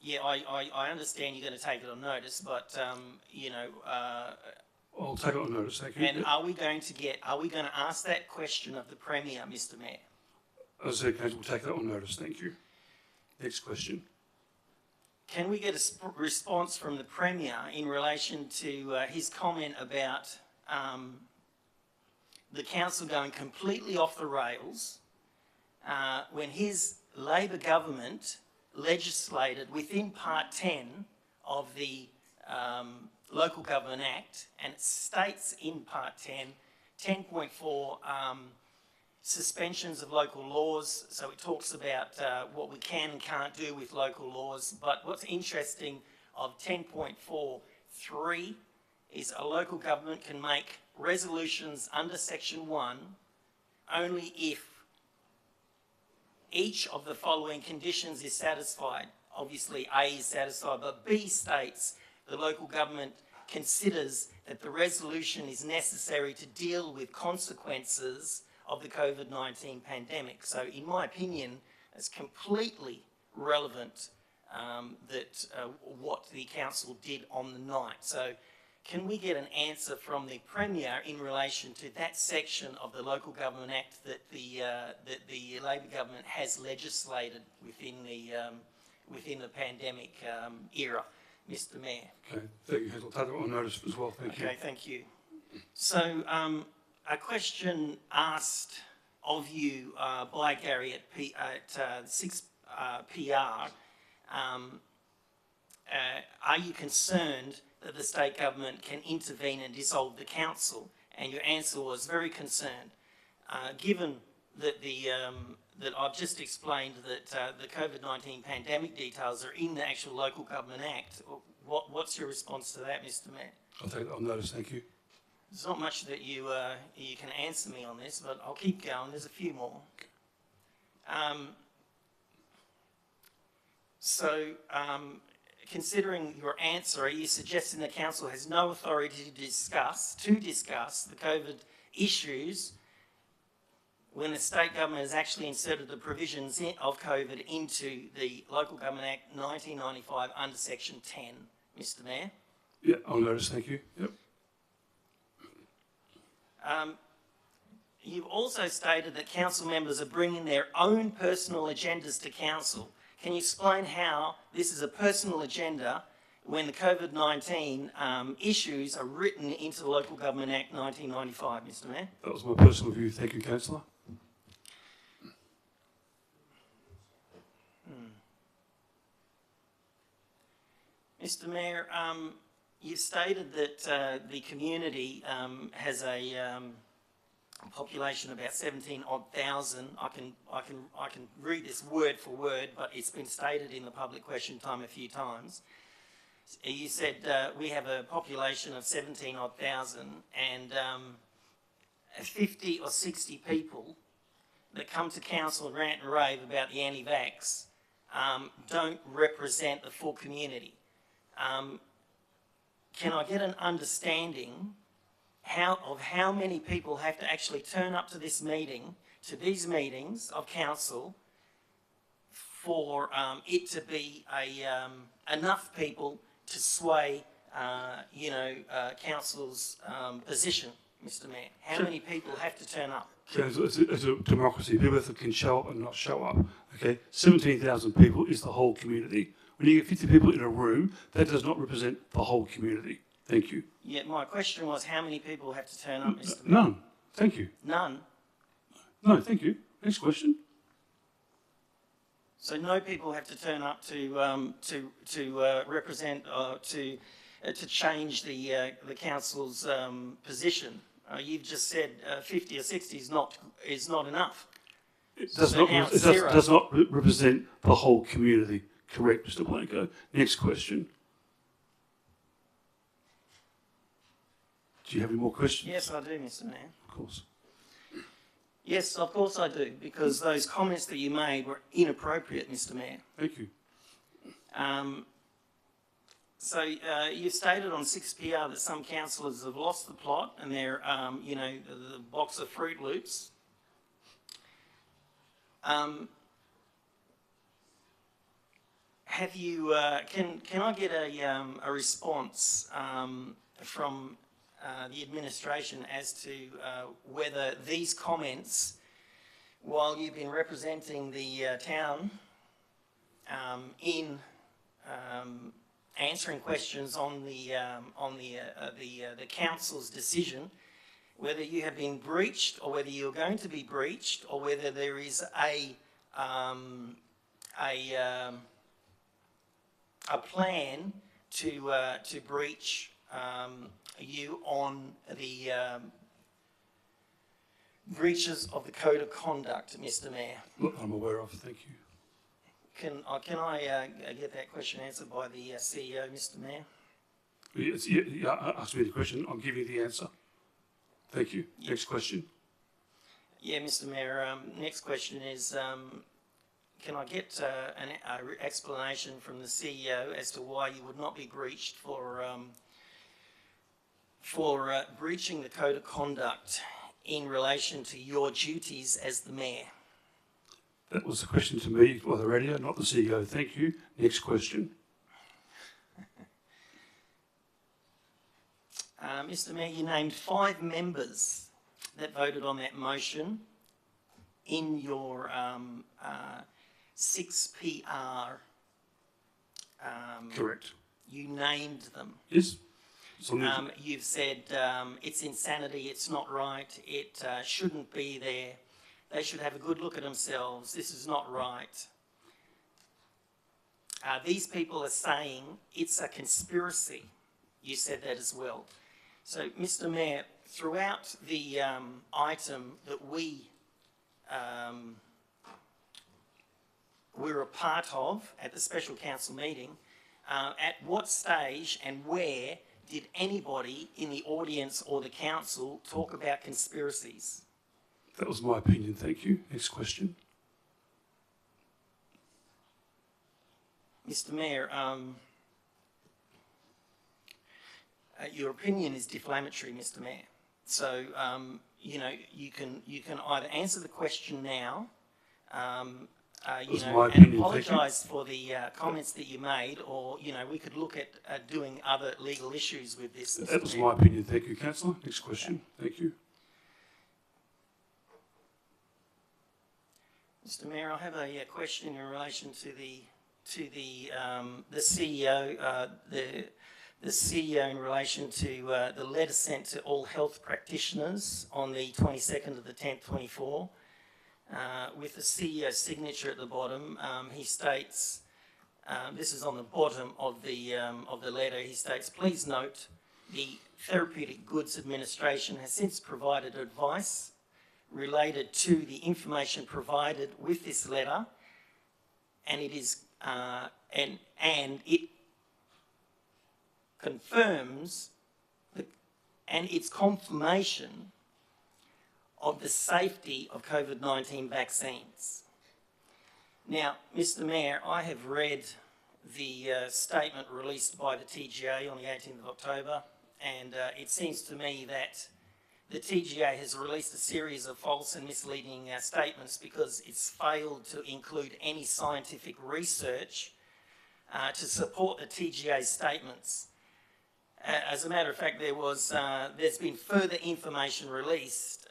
Yeah, I understand you're going to take it on notice, but you know. I'll take it on notice. Thank you. And are we going to ask that question of the Premier, Mr. Mayor? As I said, Councillor, we'll take that on notice. Thank you. Next question. Can we get a response from the Premier in relation to his comment about the council going completely off the rails when his Labor government legislated within Part 10 of the Local Government Act, and it states in Part 10, 10.4, suspensions of local laws. So it talks about what we can and can't do with local laws. But what's interesting of 10.4.3 is a local government can make resolutions under Section 1 only if each of the following conditions is satisfied. Obviously A is satisfied, but B states the local government considers that the resolution is necessary to deal with consequences of the COVID-19 pandemic. So in my opinion, it's completely relevant what the council did on the night. So can we get an answer from the Premier in relation to that section of the Local Government Act that the Labor government has legislated within the pandemic era, Mr. Mayor? Okay, thank you, Hazel. I'll take that on notice as well, thank you. Okay, thank you. So a question asked of you by Gary at 6PR, are you concerned that the state government can intervene and dissolve the council? And your answer was very concerned. Given that that I've just explained that the COVID-19 pandemic details are in the actual Local Government Act, what's your response to that, Mr. Mayor? I'll take that on notice, thank you. There's not much that you can answer me on this, but I'll keep going. There's a few more. Considering your answer, are you suggesting the council has no authority to discuss the COVID issues when the state government has actually inserted the provisions of COVID into the Local Government Act 1995 under Section 10, Mr. Mayor? Yeah, on notice, thank you. Yep. You've also stated that council members are bringing their own personal agendas to council. Can you explain how this is a personal agenda when the COVID-19 issues are written into the Local Government Act 1995, Mr. Mayor? That was my personal view. Thank you, Councillor. Mr. Mayor, you stated that the community has a population of about 17,000. I can read this word for word, but it's been stated in the public question time a few times. You said we have a population of 17,000 and 50 or 60 people that come to council and rant and rave about the anti-vax don't represent the full community. Can I get an understanding of how many people have to actually turn up to this meeting, to these meetings of council, for it to be enough people to sway, council's position, Mr. Mayor? How many people have to turn up? It's a democracy. People either can show up and not show up. Okay, 17,000 people is the whole community. When you get 50 people in a room, that does not represent the whole community. Thank you. Yeah, my question was how many people have to turn up, Mr. Mayor? None. Thank you. None? No, thank you. Next question. So no people have to turn up to represent to change the council's position. You've just said 50 or 60 is not enough. It does not represent the whole community. Correct, Mr. Blanco. Next question. Do you have any more questions? Yes, I do, Mr. Mayor. Of course. Yes, of course I do, because those comments that you made were inappropriate, Mr. Mayor. Thank you. You stated on 6PR that some councillors have lost the plot and they're, the box of Fruit Loops. Have you? Can I get a response from the administration as to whether these comments, while you've been representing the town in answering questions on the council's decision, whether you have been breached or whether you're going to be breached, or whether there is a plan to breach you on the breaches of the Code of Conduct, Mr. Mayor? Look, I'm aware of. Thank you. Can I get that question answered by the CEO, Mr. Mayor? Yes, ask me the question. I'll give you the answer. Thank you. Next question. Yeah, Mr. Mayor. Next question is, can I get an explanation from the CEO as to why you would not be breached for for breaching the code of conduct in relation to your duties as the mayor? That was a question to me by the radio, not the CEO. Thank you. Next question. Mr. Mayor, you named 5 members that voted on that motion in your 6PR. Correct. You named them. Yes. You've said it's insanity, it's not right, it shouldn't be there, they should have a good look at themselves, this is not right. These people are saying it's a conspiracy. You said that as well. So, Mr. Mayor, throughout the item that we're a part of at the special council meeting, at what stage and where did anybody in the audience or the council talk about conspiracies? That was my opinion. Thank you. Next question. Mr. Mayor, your opinion is defamatory, Mr. Mayor. So, you know, you can either answer the question now, and apologise for the comments that you made, or, you know, we could look at doing other legal issues with this. That was my opinion. Thank you, Councillor. Next question. Thank you. Mr. Mayor, I have a question in relation to the CEO, the CEO in relation to the letter sent to all health practitioners on the 22nd of the 10th, 24. With the CEO's signature at the bottom, he states, this is on the bottom of the letter, he states, please note the Therapeutic Goods Administration has since provided advice related to the information provided with this letter, and it is and it confirms and its confirmation of the safety of COVID-19 vaccines. Now, Mr. Mayor, I have read the statement released by the TGA on the 18th of October, and it seems to me that the TGA has released a series of false and misleading statements because it's failed to include any scientific research to support the TGA's statements. As a matter of fact, there's been further information released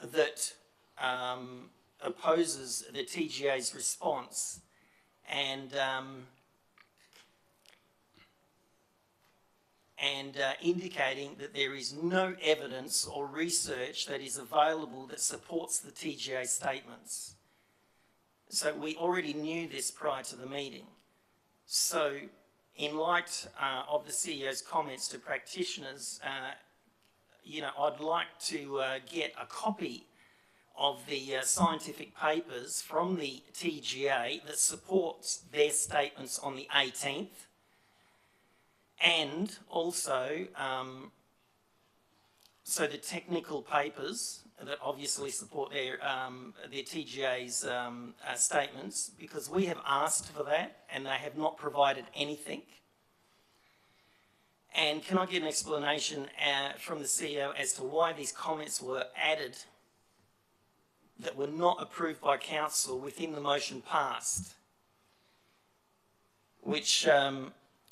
that opposes the TGA's response, and indicating that there is no evidence or research that is available that supports the TGA statements. So we already knew this prior to the meeting. So in light of the CEO's comments to practitioners, you know, I'd like to get a copy of the scientific papers from the TGA that supports their statements on the 18th, and also so the technical papers that obviously support their TGA's statements, because we have asked for that and they have not provided anything. And can I get an explanation from the CEO as to why these comments were added that were not approved by council within the motion passed, which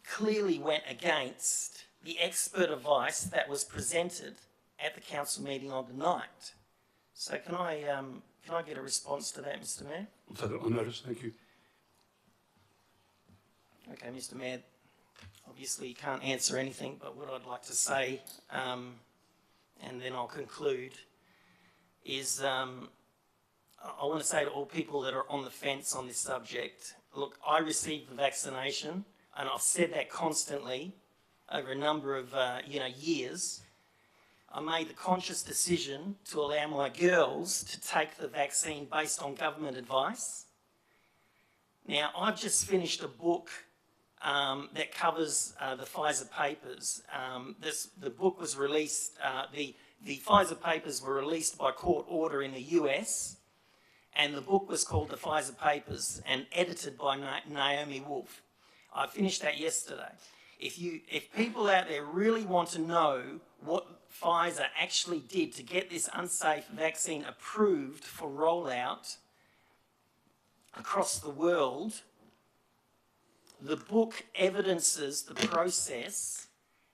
clearly went against the expert advice that was presented at the council meeting on the night. So can I get a response to that, Mr. Mayor? I'll take that on notice. Thank you. Okay, Mr. Mayor. Obviously, you can't answer anything, but what I'd like to say, and then I'll conclude, is I want to say to all people that are on the fence on this subject, look, I received the vaccination, and I've said that constantly over a number of years. I made the conscious decision to allow my girls to take the vaccine based on government advice. Now, I've just finished a book that covers the Pfizer papers. The book was released, the Pfizer papers were released by court order in the US, and the book was called The Pfizer Papers and edited by Naomi Wolf. I finished that yesterday. If people out there really want to know what Pfizer actually did to get this unsafe vaccine approved for rollout across the world, the book evidences the process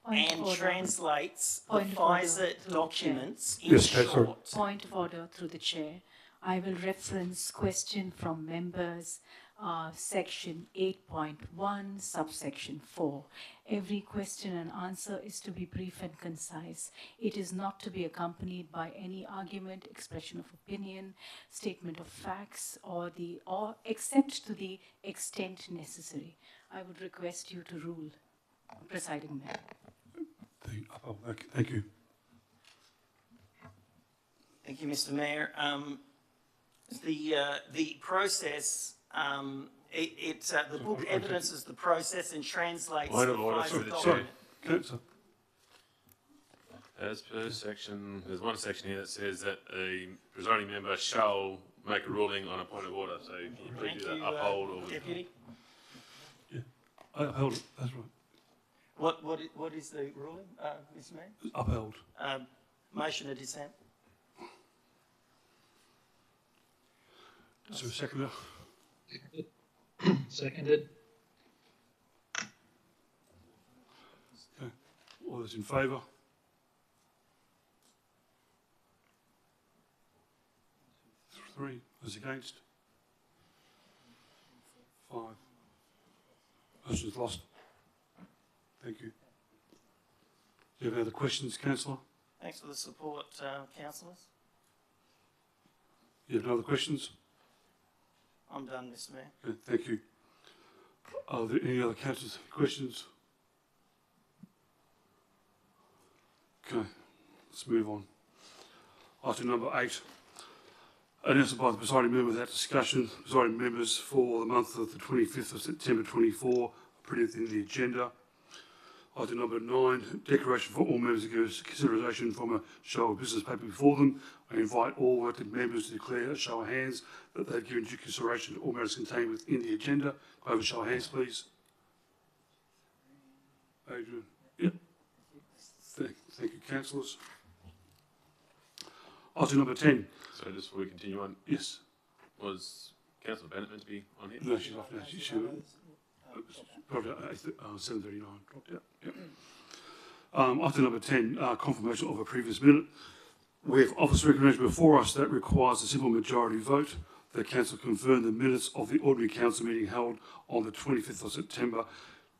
and translates the Pfizer documents in short. Point of order through the chair. I will reference question from members, section 8.1, subsection 4. Every question and answer is to be brief and concise. It is not to be accompanied by any argument, expression of opinion, statement of facts, or except to the extent necessary. I would request you to rule, Presiding Mayor. Thank you. Thank you, Mr. Mayor. The process, the book evidences the process and translates Point the of order through Pfizer the document. chair. As per section, there's one section here that says that a presiding member shall make a ruling on a point of order. So can you please do that? Uphold or Deputy. Yeah, I upheld it. That's right. What is the ruling, Mr. Mayor? Upheld. Motion of dissent. Is there a seconder? Seconded. Okay. All those in favour? Three. Those against? 5. Motion's lost. Thank you. Do you have any other questions, Councillor? Thanks for the support, councillors. You have no other questions? I'm done, Mr. Mayor. Okay, thank you. Are there any other councillors' questions? Okay, let's move on. Item number 8. Announced by the presiding member without discussion. Presiding members for the month of the 25th of September 24 are printed in the agenda. Item number 9, declaration for all members to give consideration from a show of business paper before them. I invite all elected members to declare a show of hands that they've given due consideration to all matters contained within the agenda. Can I have a show of hands, please? Adrian? Yep. Thank you, councillors. Item number 10. So just before we continue on, yes, was Councillor Bennett meant to be on here? No, she's off now. She probably 7:39. Dropped out. Yep. Item number 10, confirmation of a previous minute. We have office recommendation before us that requires a simple majority vote. The council confirmed the minutes of the ordinary council meeting held on the 25th of September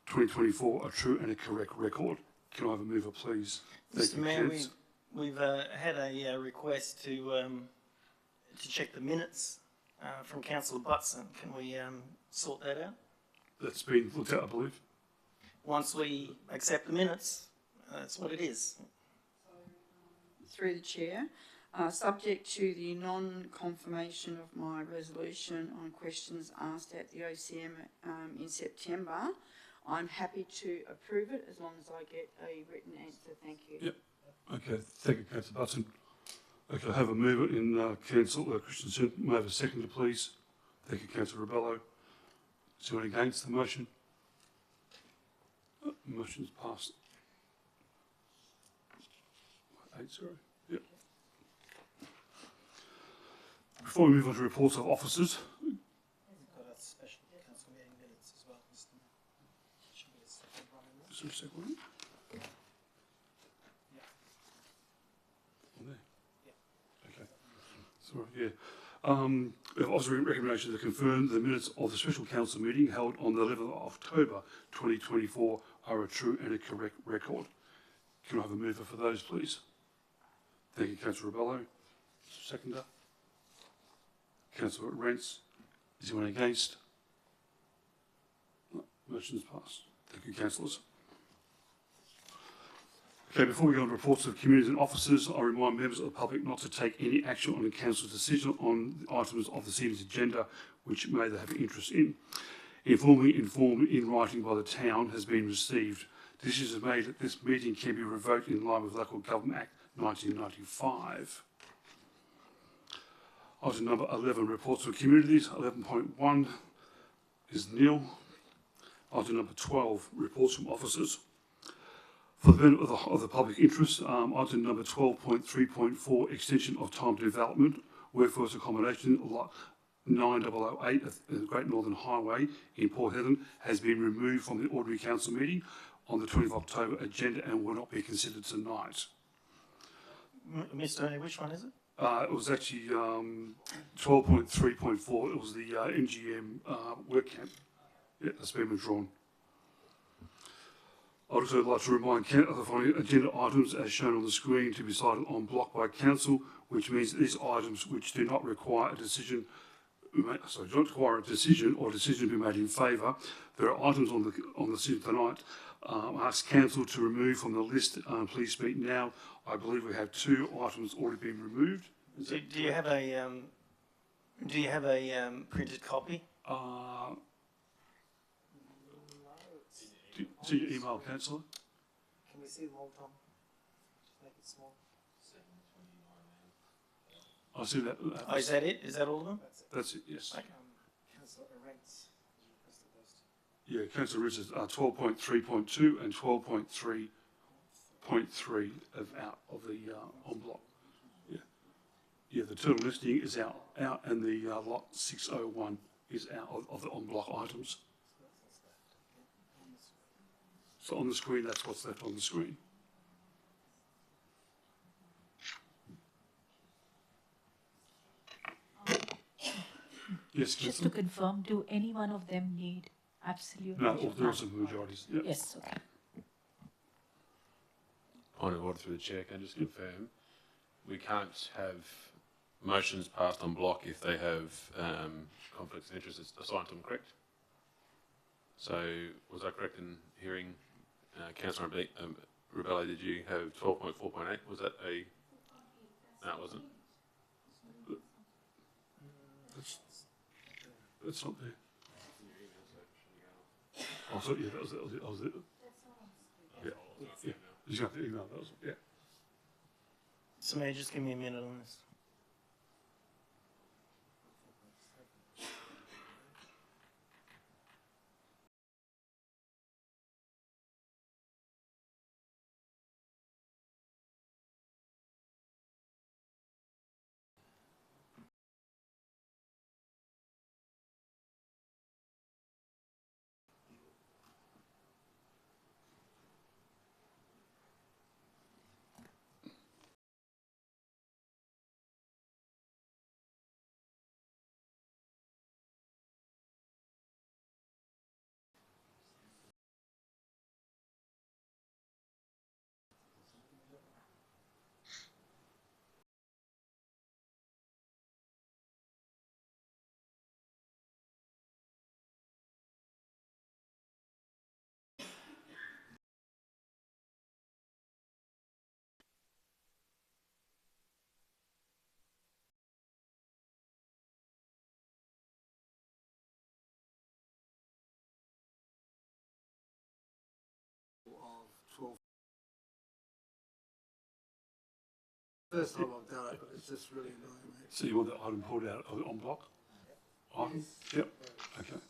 2024 are true and a correct record. Can I have a mover, please? Mr. Mayor, we've had a request to check the minutes from Councillor Butson. Can we sort that out? That's been looked at, I believe. Once we accept the minutes, that's what it is. Through the chair, subject to the non-confirmation of my resolution on questions asked at the OCM in September, I'm happy to approve it as long as I get a written answer. Thank you. Yep. Okay. Thank you, Councillor Butson. Okay, I have a mover in Councillor Christensen. May I have a seconder, please? Thank you, Councillor Rebello. Is anyone against the motion? Motion's passed. 8-0. Yep. Before we move on to reports of officers. We've got a special council meeting minutes as well, Mr. Mayor. Should be a second one in there. Is there a second one? Yeah. On there? Yeah. Okay. Sorry, yeah. We have also recommendation to confirm the minutes of the special council meeting held on the 11th of October 2024 are a true and a correct record. Can I have a mover for those, please? Thank you, Councillor Rebello. Seconder. Councillor Rents. Is anyone against? No, motion's passed. Thank you, councillors. Okay, before we go on to reports of communities and officers, I remind members of the public not to take any action on the council's decision on the items of this evening's agenda which may they have an interest in. Informed in writing by the town has been received. Decisions are made that this meeting can be revoked in line with Local Government Act 1995. Item number 11, reports of communities. 11.1 is nil. Item number 12, reports from officers. For the benefit of the public interest, item number 12.3.4, extension of time to development, workforce accommodation, lot 9008 of the Great Northern Highway in Port Hedland has been removed from the ordinary council meeting on the 20th of October agenda and will not be considered tonight. Mr. Mayor, which one is it? It was actually 12.3.4. It was the NGM work camp. Yeah, that's been withdrawn. I'd also like to remind of the following agenda items as shown on the screen to be decided on block by council, which means that these items which do not require a decision, do not require a decision or decision to be made in favour. There are items on the decision tonight. Ask council to remove from the list. Please speak now. I believe we have 2 items already been removed. Do you have a printed copy? See your email, councillor. Can we see them all, Tom? Just make it small. I see that. Oh, is that it? Is that all of them? That's it, yes. Okay. Councillor Arendt's requested those two. Yeah, Councillor Richards, 12.3.2 and 12.3.3 out of the en bloc. Yeah, yeah. The total listing is out, and the lot 601 is out of the en bloc items. So on the screen, that's what's left on the screen. Yes, Just to confirm, do any one of them need absolute? No, there are some majorities. Yep. Yes, okay. Point of order through the chair. Can I just confirm we can't have motions passed on block if they have conflicts of interest assigned to them, correct? So was I correct in hearing Councillor Rebelli, did you have 12.4.8? Was that a... No, it wasn't. That's not there. Oh, so yeah, that was it. Yeah, yeah. You got the email, that was it, yeah. So Mayor, just give me a minute on this. Of 12. First time I've done it, but it's just really annoying, mate. So you want the item pulled out of en bloc? Item? Yep. Okay.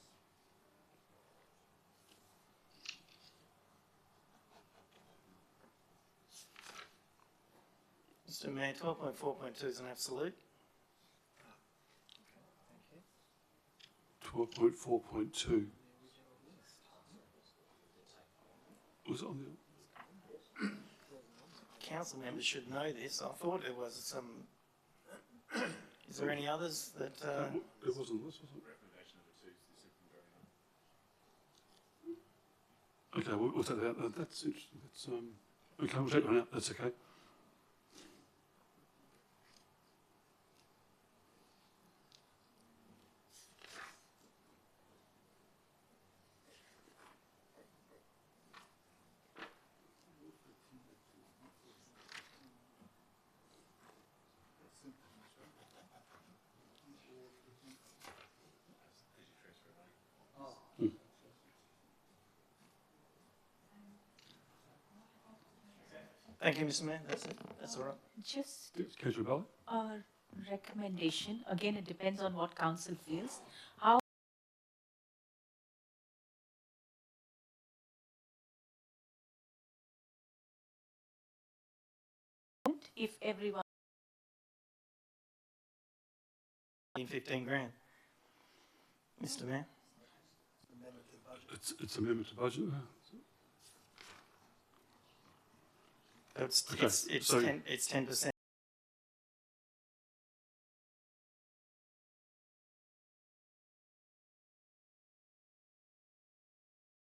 Mr. Mayor, 12.4.2 is an absolute. 12.4.2. Was it on the... Council members should know this. I thought there was some... Is there any others that... It wasn't this, was it? Okay, we'll take that out. That's interesting. That's, okay, we'll take one out. That's okay. Thank you, Mr. Mayor. That's it. That's all right. Just Councillor Rebelli? a recommendation, again, it depends on what council feels. How if everyone... 15 grand. Mr. Mayor? It's amendment to budget now. It's 10%.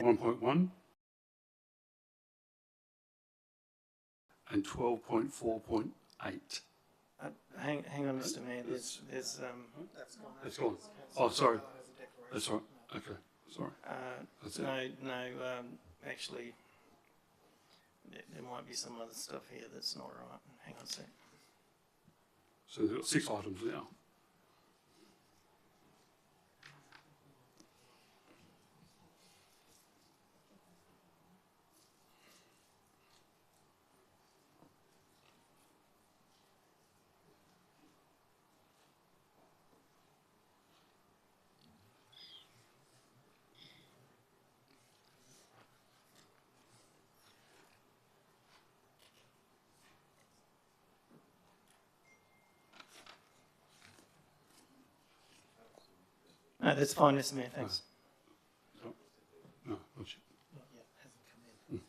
$1.1 and 12.4.8. Hang on, Mr. Mayor. There's It's gone. Oh, sorry. That's right. Okay. Sorry. That's it. No. Actually, there might be some other stuff here that's not right. Hang on a sec. So they've got 6 items now. No, that's fine, Mr. Mayor. Thanks. No, not yet.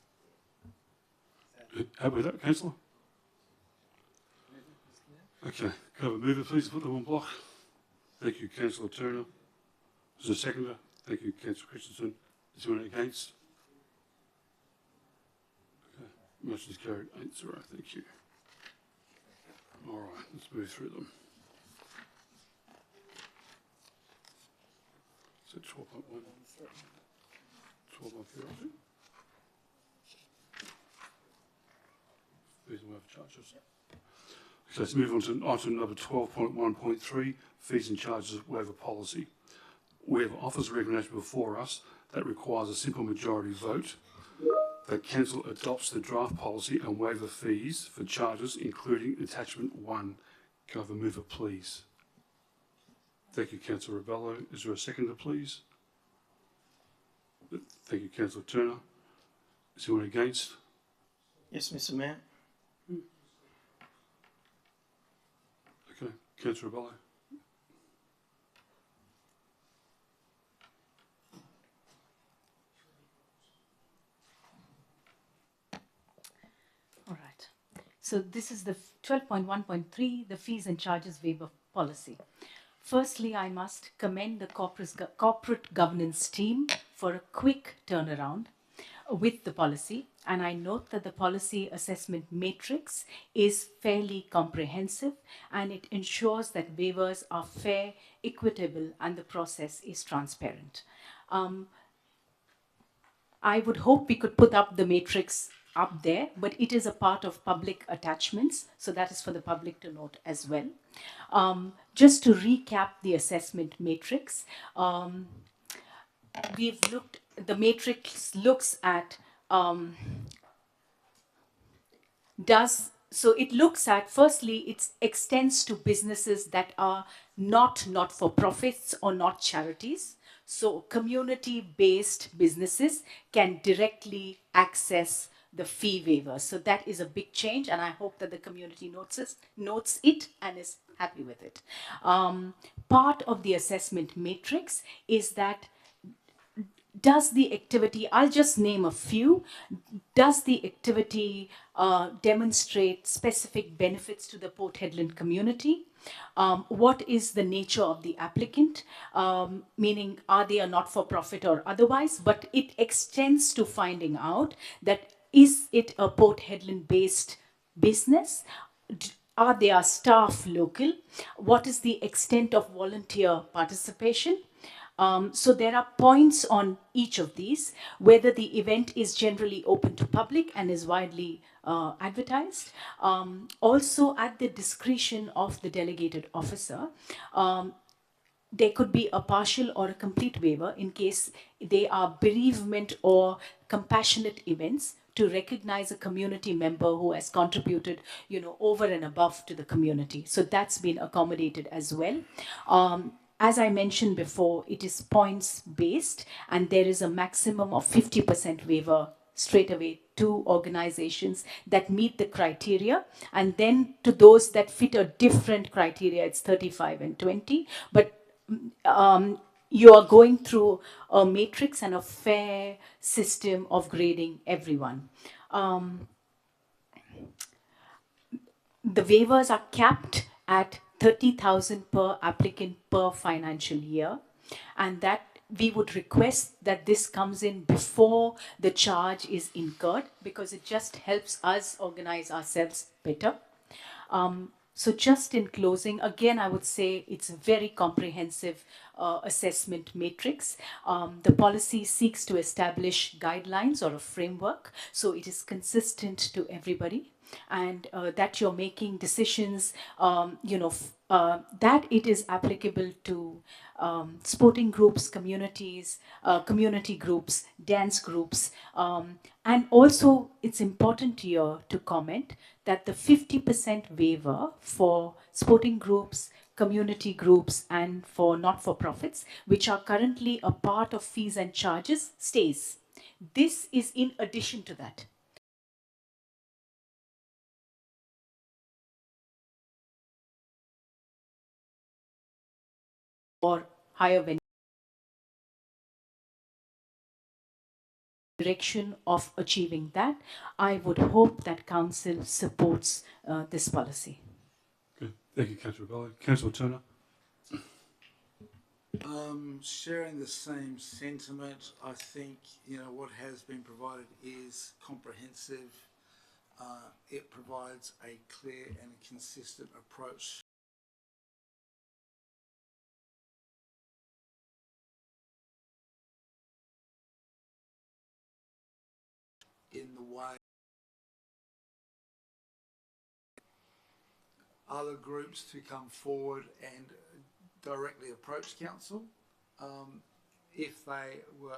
Happy with that, Councillor? Okay. Can I have a mover, please, to put them on block? Thank you, Councillor Turner. Is there a seconder? Thank you, Councillor Christensen. Is anyone against? Okay. Motion is carried 8-0. Thank you. All right, let's move through them. So 12.1. 12.0. Fees and waiver charges. So let's move on to item number 12.1.3, fees and charges waiver policy. We have offers recommendation before us that requires a simple majority vote that council adopts the draft policy and waiver fees for charges, including attachment 1. Can I have a mover, please? Thank you, Councillor Rebello. Is there a seconder, please? Thank you, Councillor Turner. Is anyone against? Yes, Mr. Mayor. Okay, Councillor Rebello. All right. So this is the 12.1.3, the fees and charges waiver policy. Firstly, I must commend the corporate governance team for a quick turnaround with the policy, and I note that the policy assessment matrix is fairly comprehensive and it ensures that waivers are fair, equitable, and the process is transparent. I would hope we could put up the matrix up there, but it is a part of public attachments, so that is for the public to note as well. Just to recap the assessment matrix, the matrix looks at, firstly, it extends to businesses that are not not-for-profits or not charities. So community-based businesses can directly access the fee waiver. So that is a big change, and I hope that the community notes it and is happy with it. Part of the assessment matrix is that does the activity, I'll just name a few, does the activity demonstrate specific benefits to the Port Hedland community? What is the nature of the applicant? Meaning, are they a not-for-profit or otherwise? But it extends to finding out that is it a Port Hedland based business? Are their staff local? What is the extent of volunteer participation? So there are points on each of these, whether the event is generally open to public and is widely advertised. Also, at the discretion of the delegated officer, there could be a partial or a complete waiver in case they are bereavement or compassionate events to recognize a community member who has contributed, over and above to the community. So that's been accommodated as well. As I mentioned before, it is points based, and there is a maximum of 50% waiver straight away to organizations that meet the criteria, and then to those that fit a different criteria, it's 35 and 20. But you are going through a matrix and a fair system of grading everyone. The waivers are capped at 30,000 per applicant per financial year, and that we would request that this comes in before the charge is incurred, because it just helps us organize ourselves better. So just in closing, again, I would say it's a very comprehensive assessment matrix. The policy seeks to establish guidelines or a framework, so it is consistent to everybody, and that you're making decisions, that it is applicable to sporting groups, communities, community groups, dance groups, and also it's important here to comment that the 50% waiver for sporting groups, community groups, and for not-for-profits, which are currently a part of fees and charges, stays. This is in addition to that. Or higher venue. Direction of achieving that, I would hope that Council supports this policy. Good. Thank you, Councillor Rebelli. Councillor Turner. Sharing the same sentiment, I think what has been provided is comprehensive. It provides a clear and consistent approach. In the way other groups to come forward and directly approach council if they were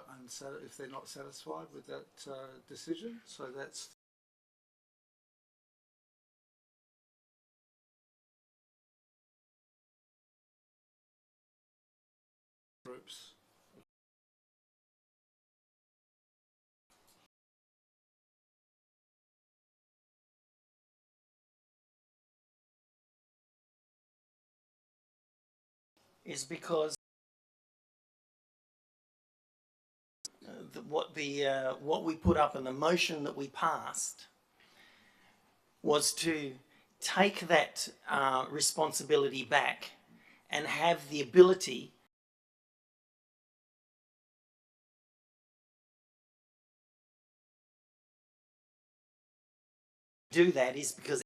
if they're not satisfied with that decision. So that's groups. Is because what we put up in the motion that we passed was to take that responsibility back and have the ability to do that, is because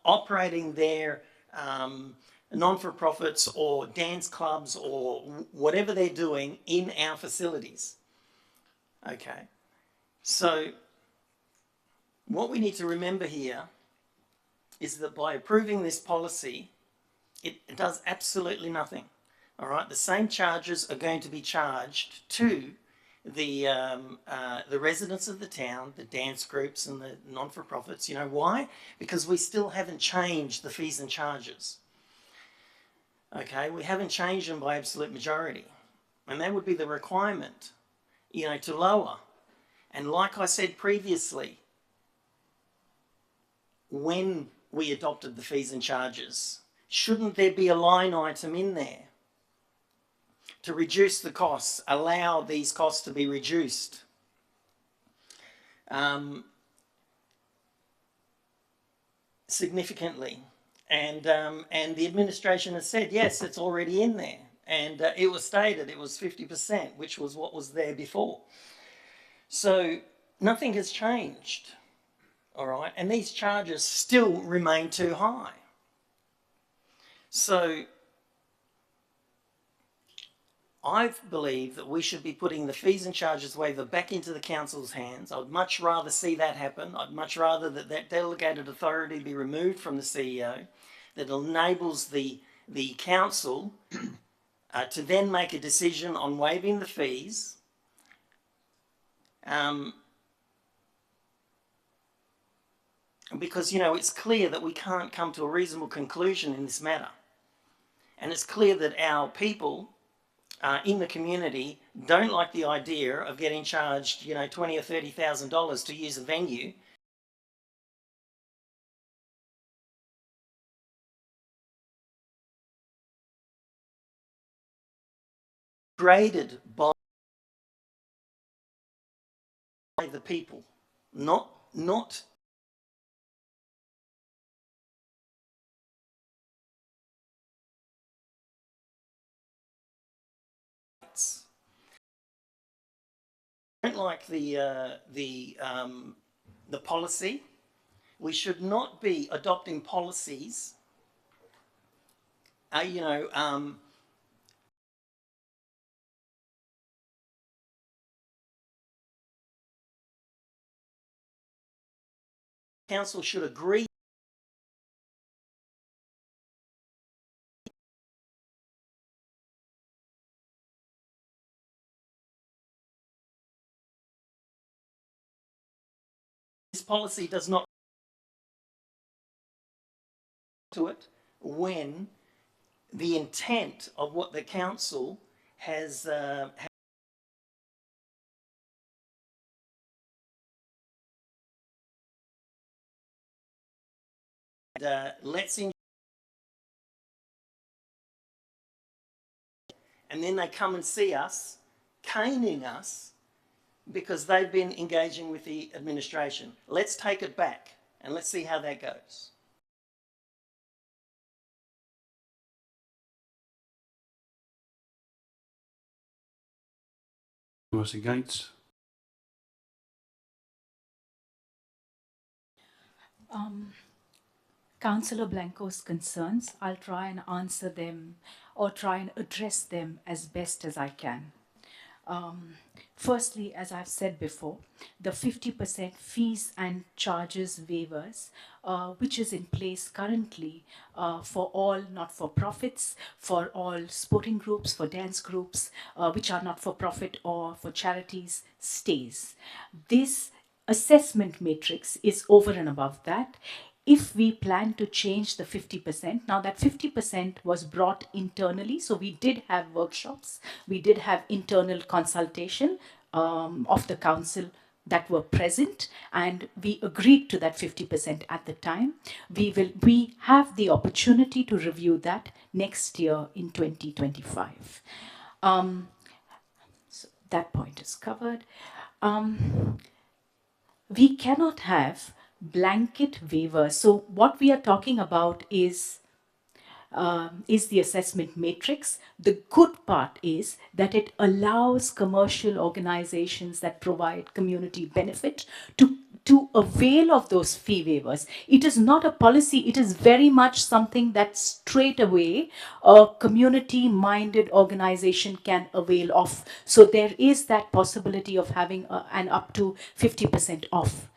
operating their non-for-profits or dance clubs or whatever they're doing in our facilities. Okay, so what we need to remember here is that by approving this policy, it does absolutely nothing. All right, the same charges are going to be charged to the residents of the town, the dance groups and the non-for-profits. You know why? Because we still haven't changed the fees and charges. Okay, we haven't changed them by absolute majority. And that would be the requirement, to lower. And like I said previously, when we adopted the fees and charges, shouldn't there be a line item in there to reduce the costs, allow these costs to be reduced? Significantly. And the administration has said, yes, it's already in there. And it was stated it was 50%, which was what was there before. So nothing has changed, all right? And these charges still remain too high. So I believe that we should be putting the fees and charges waiver back into the council's hands. I'd much rather see that happen. I'd much rather that delegated authority be removed from the CEO, that enables the council to then make a decision on waiving the fees. Because, it's clear that we can't come to a reasonable conclusion in this matter. And it's clear that our people in the community don't like the idea of getting charged, you know, $20,000 or $30,000 to use a venue. Graded by the people, not don't like the policy. We should not be adopting policies, council should agree. This policy does not to it when the intent of what the council has let's in, and then they come and see us, caning us because they've been engaging with the administration. Let's take it back and let's see how that goes. Was against? Councillor Blanco's concerns, I'll try and answer them or try and address them as best as I can. Firstly, as I've said before, the 50% fees and charges waivers, which is in place currently for all not-for-profits, for all sporting groups, for dance groups, which are not-for-profit or for charities, stays. This assessment matrix is over and above that. If we plan to change the 50%, now that 50% was brought internally, so we did have workshops, we did have internal consultation of the council that were present, and we agreed to that 50% at the time. We have the opportunity to review that next year in 2025. So that point is covered. We cannot have blanket waiver. So what we are talking about is the assessment matrix. The good part is that it allows commercial organizations that provide community benefit to avail of those fee waivers. It is not a policy, it is very much something that straight away a community-minded organization can avail of. So there is that possibility of having an up to 50% off.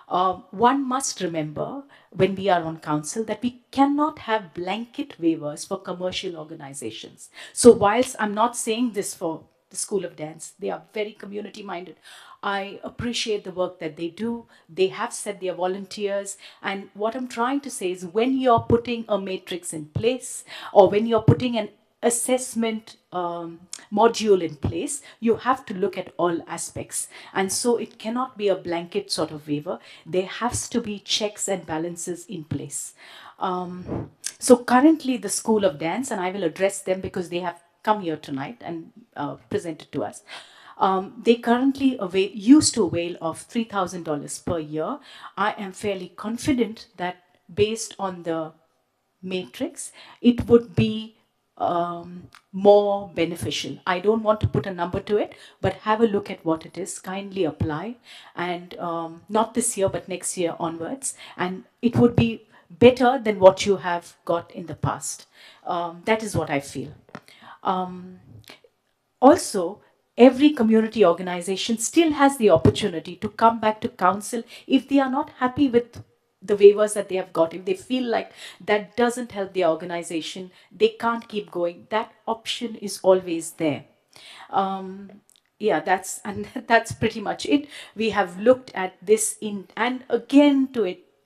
One must remember when we are on council that we cannot have blanket waivers for commercial organizations. So whilst I'm not saying this for the School of Dance, they are very community minded. I appreciate the work that they do. They have said they are volunteers. And what I'm trying to say is when you're putting a matrix in place or when you're putting an assessment module in place, you have to look at all aspects. And so it cannot be a blanket sort of waiver. There has to be checks and balances in place. So currently the School of Dance, and I will address them because they have come here tonight and presented to us. They currently used to avail of $3,000 per year. I am fairly confident that based on the matrix, it would be more beneficial. I don't want to put a number to it, but have a look at what it is. Kindly apply, and not this year, but next year onwards. And it would be better than what you have got in the past. That is what I feel. Also, every community organization still has the opportunity to come back to council if they are not happy with the waivers that they have got. If they feel like that doesn't help their organization, they can't keep going. That option is always there. Yeah, that's pretty much it. We have looked at this and again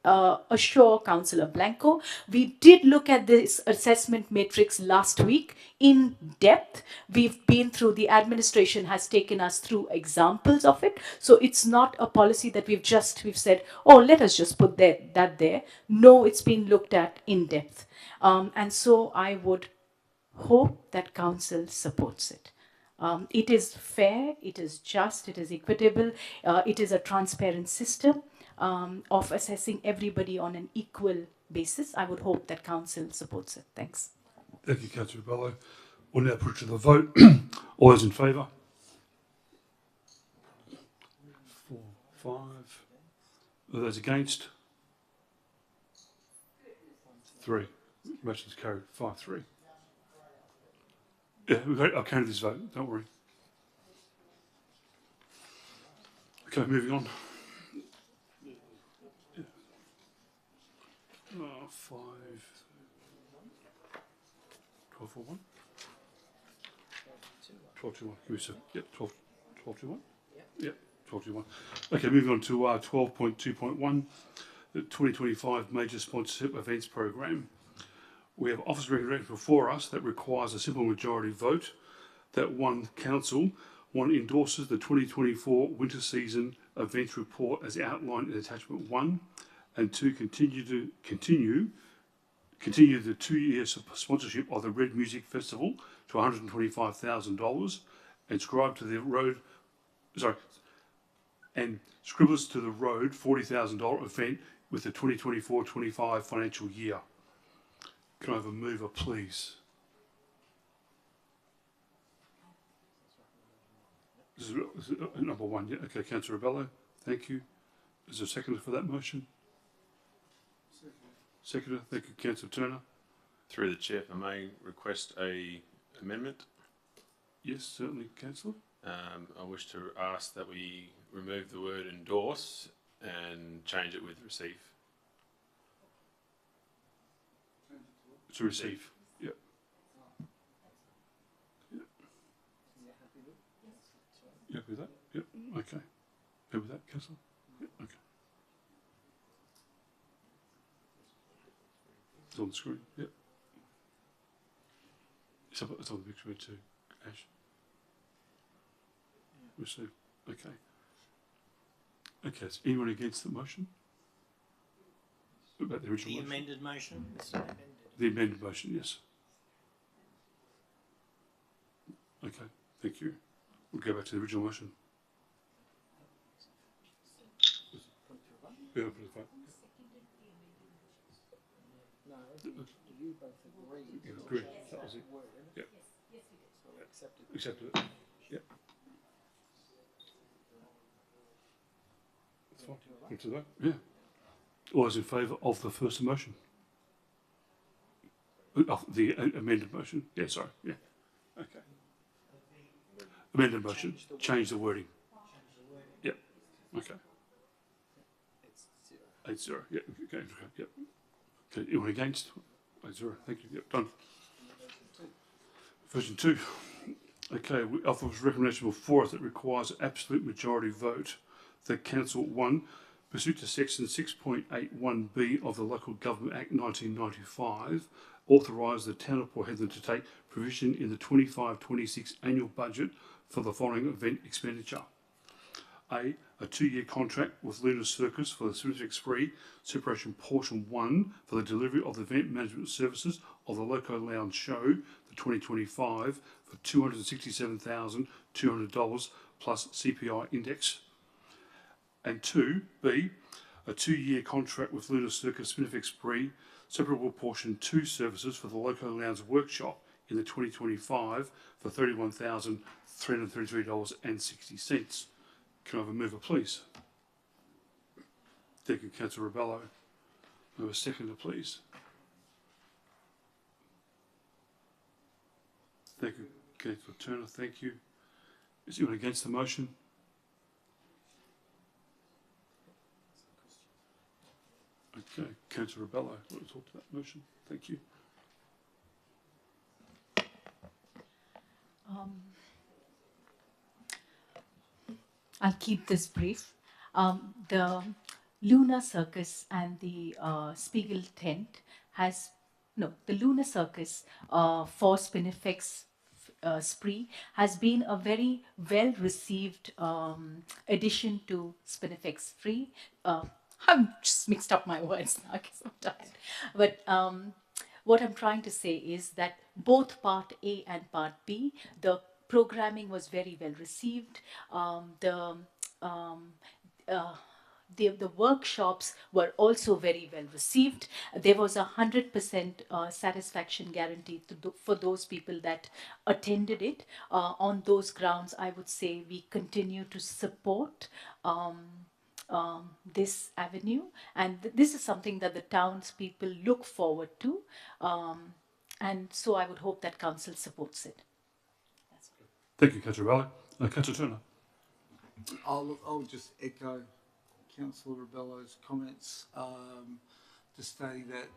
assure Councillor Blanco, we did look at this assessment matrix last week in depth. We've been through, the administration has taken us through examples of it. So it's not a policy that we've said, oh, let us just put that there. No, it's been looked at in depth. And so I would hope that council supports it. It is fair, it is just, it is equitable, it is a transparent system of assessing everybody on an equal basis. I would hope that council supports it. Thanks. Thank you, Councillor Bello. We'll now put to the vote. All those in favour? 4, 5. All those against? 3. Motion's carried. 5-3. Yeah, I've counted this vote, don't worry. Okay, moving on. 5, 12 for 1. 12 to 1. Give me a second. Yep, 12 to 1. Yep, 12 to 1. Okay, moving on to 12.2.1, the 2025 Major Sponsorship Events Program. We have office recommendation before us that requires a simple majority vote that 1, council, 1, endorses the 2024 winter season events report as outlined in attachment 1, and 2, continue the 2-year sponsorship of the Red Music Festival to $125,000 and Scribblers to the Road $40,000 event with the 2024-25 financial year. Can I have a mover, please? This is number 1, yeah. Okay, Councillor Rebello, thank you. Is there a seconder for that motion? Seconder, thank you, Councillor Turner. Through the chair, if I may request a amendment. Yes, certainly, Councillor. I wish to ask that we remove the word endorse and change it with receive. To receive. Yep. Yep. You happy with that? Yep. Okay. Happy with that, Councillor? Yep. Okay. It's on the screen. Yep. It's on the big screen too, Ash. Receive. Okay. Okay. Is anyone against the motion? About the original motion? Amended motion? The amended motion, yes. Okay, thank you. We'll go back to the original motion. Yeah, put it back. No, you both agreed. You agree. That was it. Yep. Accepted it. Yep. That's fine. Put it to the vote. Yeah. All those in favour of the first motion? The amended motion? Yeah, sorry. Yeah. Okay. Amended motion. Change the wording. Yep. Okay. 8-0. Yep. Okay. Yep. Okay. Anyone against? 8-0. Thank you. Yep. Done. Version 2. Okay. We offer a recommendation before us that requires an absolute majority vote that Council 1, pursuant to Section 6.81B of the Local Government Act 1995, authorise the Town of Port Hedland to take provision in the 25-26 annual budget for the following event expenditure. A 2-year contract with Lunar Circus for the Spinifex Spree Separation Portion 1 for the delivery of the event management services of the Loco Lounge Show, the 2025, for $267,200 plus CPI index. And 2B, a 2-year contract with Lunar Circus Spinifex Spree Separable Portion 2 services for the Loco Lounge Workshop in the 2025 for $31,333.60. Can I have a mover, please? Thank you, Councillor Rebello. Can I have a seconder, please? Thank you, Councillor Turner. Thank you. Is anyone against the motion? Okay, Councillor Rebello, want to talk to that motion? Thank you. I'll keep this brief. The Luna Circus and the Spiegel tent has, no, the Luna Circus for Spinifex Spree has been a very well received addition to Spinifex Spree. I've just mixed up my words now, I guess I'm tired. But what I'm trying to say is that both Part A and Part B, the programming was very well received. The workshops were also very well received. There was 100% satisfaction guarantee for those people that attended it. On those grounds, I would say we continue to support this avenue, and this is something that the townspeople look forward to, and so I would hope that council supports it. Thank you, Councillor Rowley. Councillor Turner. I'll just echo Councillor Rebello's comments, just stating that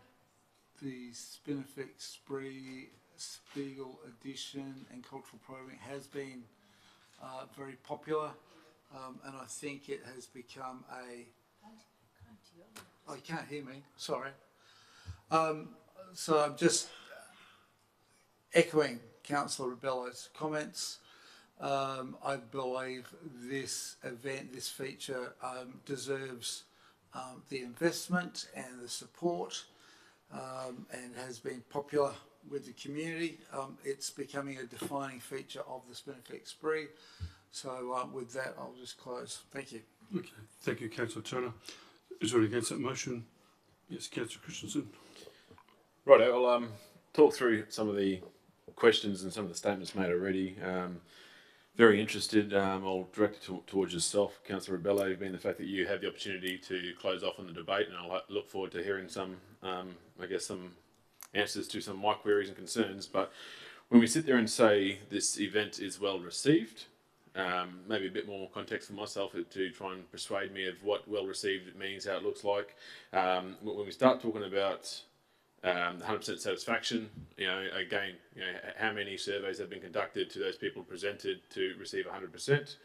the Spinifex Spree Spiegel edition and cultural programming has been very popular, and I think it has become a... Oh, you can't hear me, sorry. So I'm just echoing Councillor Rebello's comments. I believe this event, this feature, deserves the investment and the support, and has been popular with the community. It's becoming a defining feature of the Spinifex Spree. So with that, I'll just close. Thank you. Okay, thank you, Councillor Turner. Is there any against that motion? Yes, Councillor Christensen. Right, I'll talk through some of the questions and some of the statements made already. Very interested. I'll direct it towards yourself, Councillor Rebello, being the fact that you had the opportunity to close off on the debate, and I'll look forward to hearing some, I guess, some answers to some of my queries and concerns. But when we sit there and say this event is well received, maybe a bit more context for myself to try and persuade me of what well received means, how it looks like. When we start talking about 100% satisfaction, you know, again, you know, how many surveys have been conducted to those people presented to receive 100%,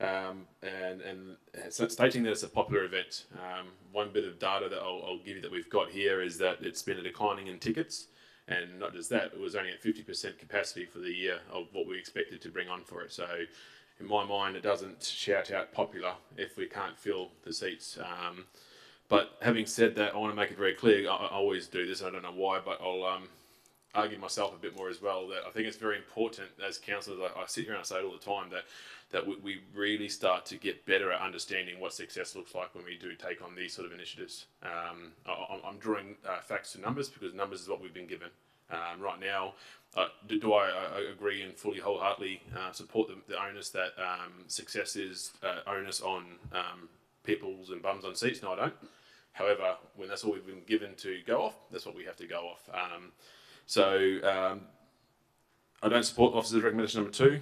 and stating that it's a popular event. One bit of data that I'll give you that we've got here is that it's been a declining in tickets, and not just that, it was only at 50% capacity for the year of what we expected to bring on for it. So in my mind, it doesn't shout out popular if we can't fill the seats. But having said that, I want to make it very clear, I always do this, I don't know why, but I'll argue myself a bit more as well, that I think it's very important as councillors, I sit here and I say it all the time, that we really start to get better at understanding what success looks like when we do take on these sort of initiatives. I'm drawing facts to numbers because numbers is what we've been given. Right now, do I agree and fully wholeheartedly support the onus that success is onus on peoples and bums on seats? No, I don't. However, when that's all we've been given to go off, that's what we have to go off. I don't support officers' recommendation number 2,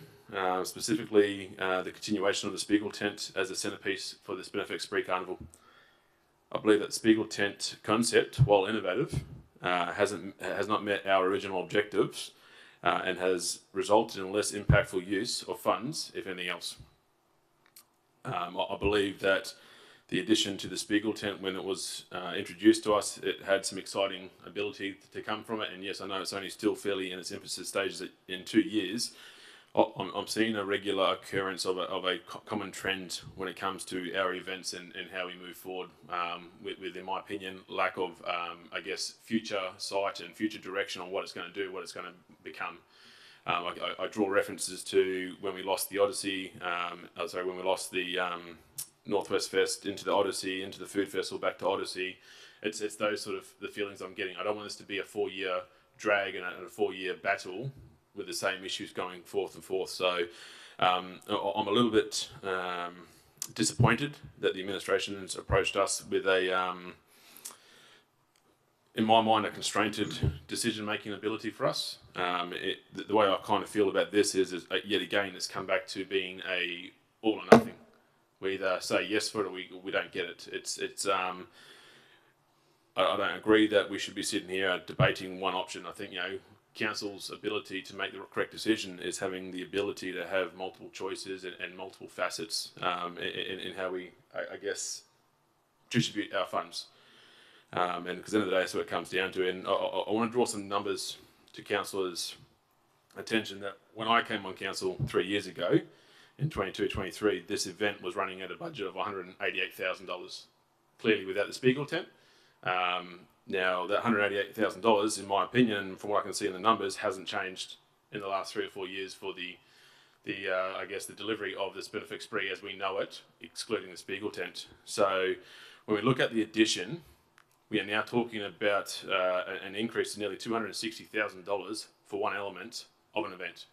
specifically the continuation of the Spiegel tent as a centrepiece for the Spinifex Spree Carnival. I believe that the Spiegel tent concept, while innovative, has not met our original objectives and has resulted in less impactful use of funds, if anything else. I believe that the addition to the Spiegel tent, when it was introduced to us, it had some exciting ability to come from it. And yes, I know it's only still fairly in its infancy stages in 2 years. I'm seeing a regular occurrence of a common trend when it comes to our events and how we move forward with, in my opinion, lack of, I guess, future sight and future direction on what it's going to do, what it's going to become. I draw references to when we lost the Odyssey, when we lost the Northwest Fest into the Odyssey, into the Food Festival, back to Odyssey. It's those sort of the feelings I'm getting. I don't want this to be a 4-year drag and a 4-year battle with the same issues going forth and forth. So I'm a little bit disappointed that the administration has approached us with a, in my mind, a constrained decision-making ability for us. The way I kind of feel about this is yet again, it's come back to being a all or nothing. We either say yes for it or we don't get it. I don't agree that we should be sitting here debating one option. I think, you know, council's ability to make the correct decision is having the ability to have multiple choices and multiple facets in how we, I guess, distribute our funds. And because at the end of the day, that's what it comes down to. And I want to draw some numbers to councillors' attention that when I came on council 3 years ago, in 22-23, this event was running at a budget of $188,000, clearly without the Spiegel tent. Now, that $188,000, in my opinion, and from what I can see in the numbers, hasn't changed in the last 3 or 4 years for the delivery of the Spinifex Spree as we know it, excluding the Spiegel tent. So when we look at the addition, we are now talking about an increase of nearly $260,000 for one element of an event.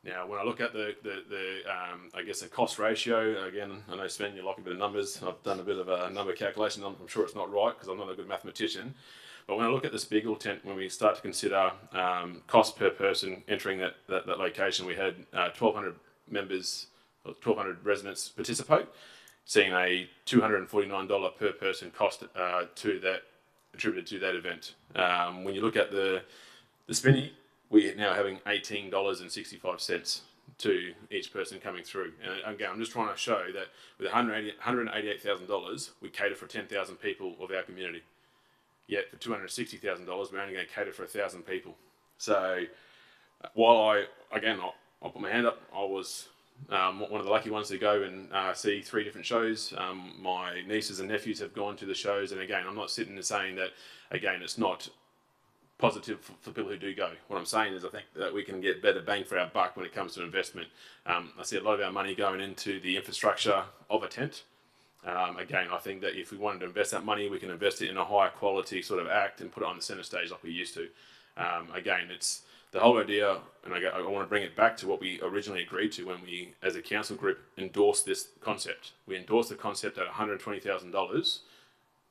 Now, when I look at the cost ratio, again, I know Sven, you like a bit of numbers. I've done a bit of a number calculation. I'm sure it's not right because I'm not a good mathematician. But when I look at the Spiegel tent, when we start to consider cost per person entering that location, we had 1,200 members, or 1,200 residents participate, seeing a $249 per person cost attributed to that event. When you look at the Spinny, we're now having $18.65 to each person coming through. And again, I'm just trying to show that with $188,000, we cater for 10,000 people of our community. Yet for $260,000, we're only going to cater for 1,000 people. So while I'll put my hand up, I was one of the lucky ones to go and see 3 different shows. My nieces and nephews have gone to the shows, and again, I'm not sitting there saying that, again, it's not positive for people who do go. What I'm saying is I think that we can get better bang for our buck when it comes to investment. I see a lot of our money going into the infrastructure of a tent. Again, I think that if we wanted to invest that money, we can invest it in a higher quality sort of act and put it on the centre stage like we used to. Again, it's the whole idea, and I want to bring it back to what we originally agreed to when we, as a council group, endorsed this concept. We endorsed the concept at $120,000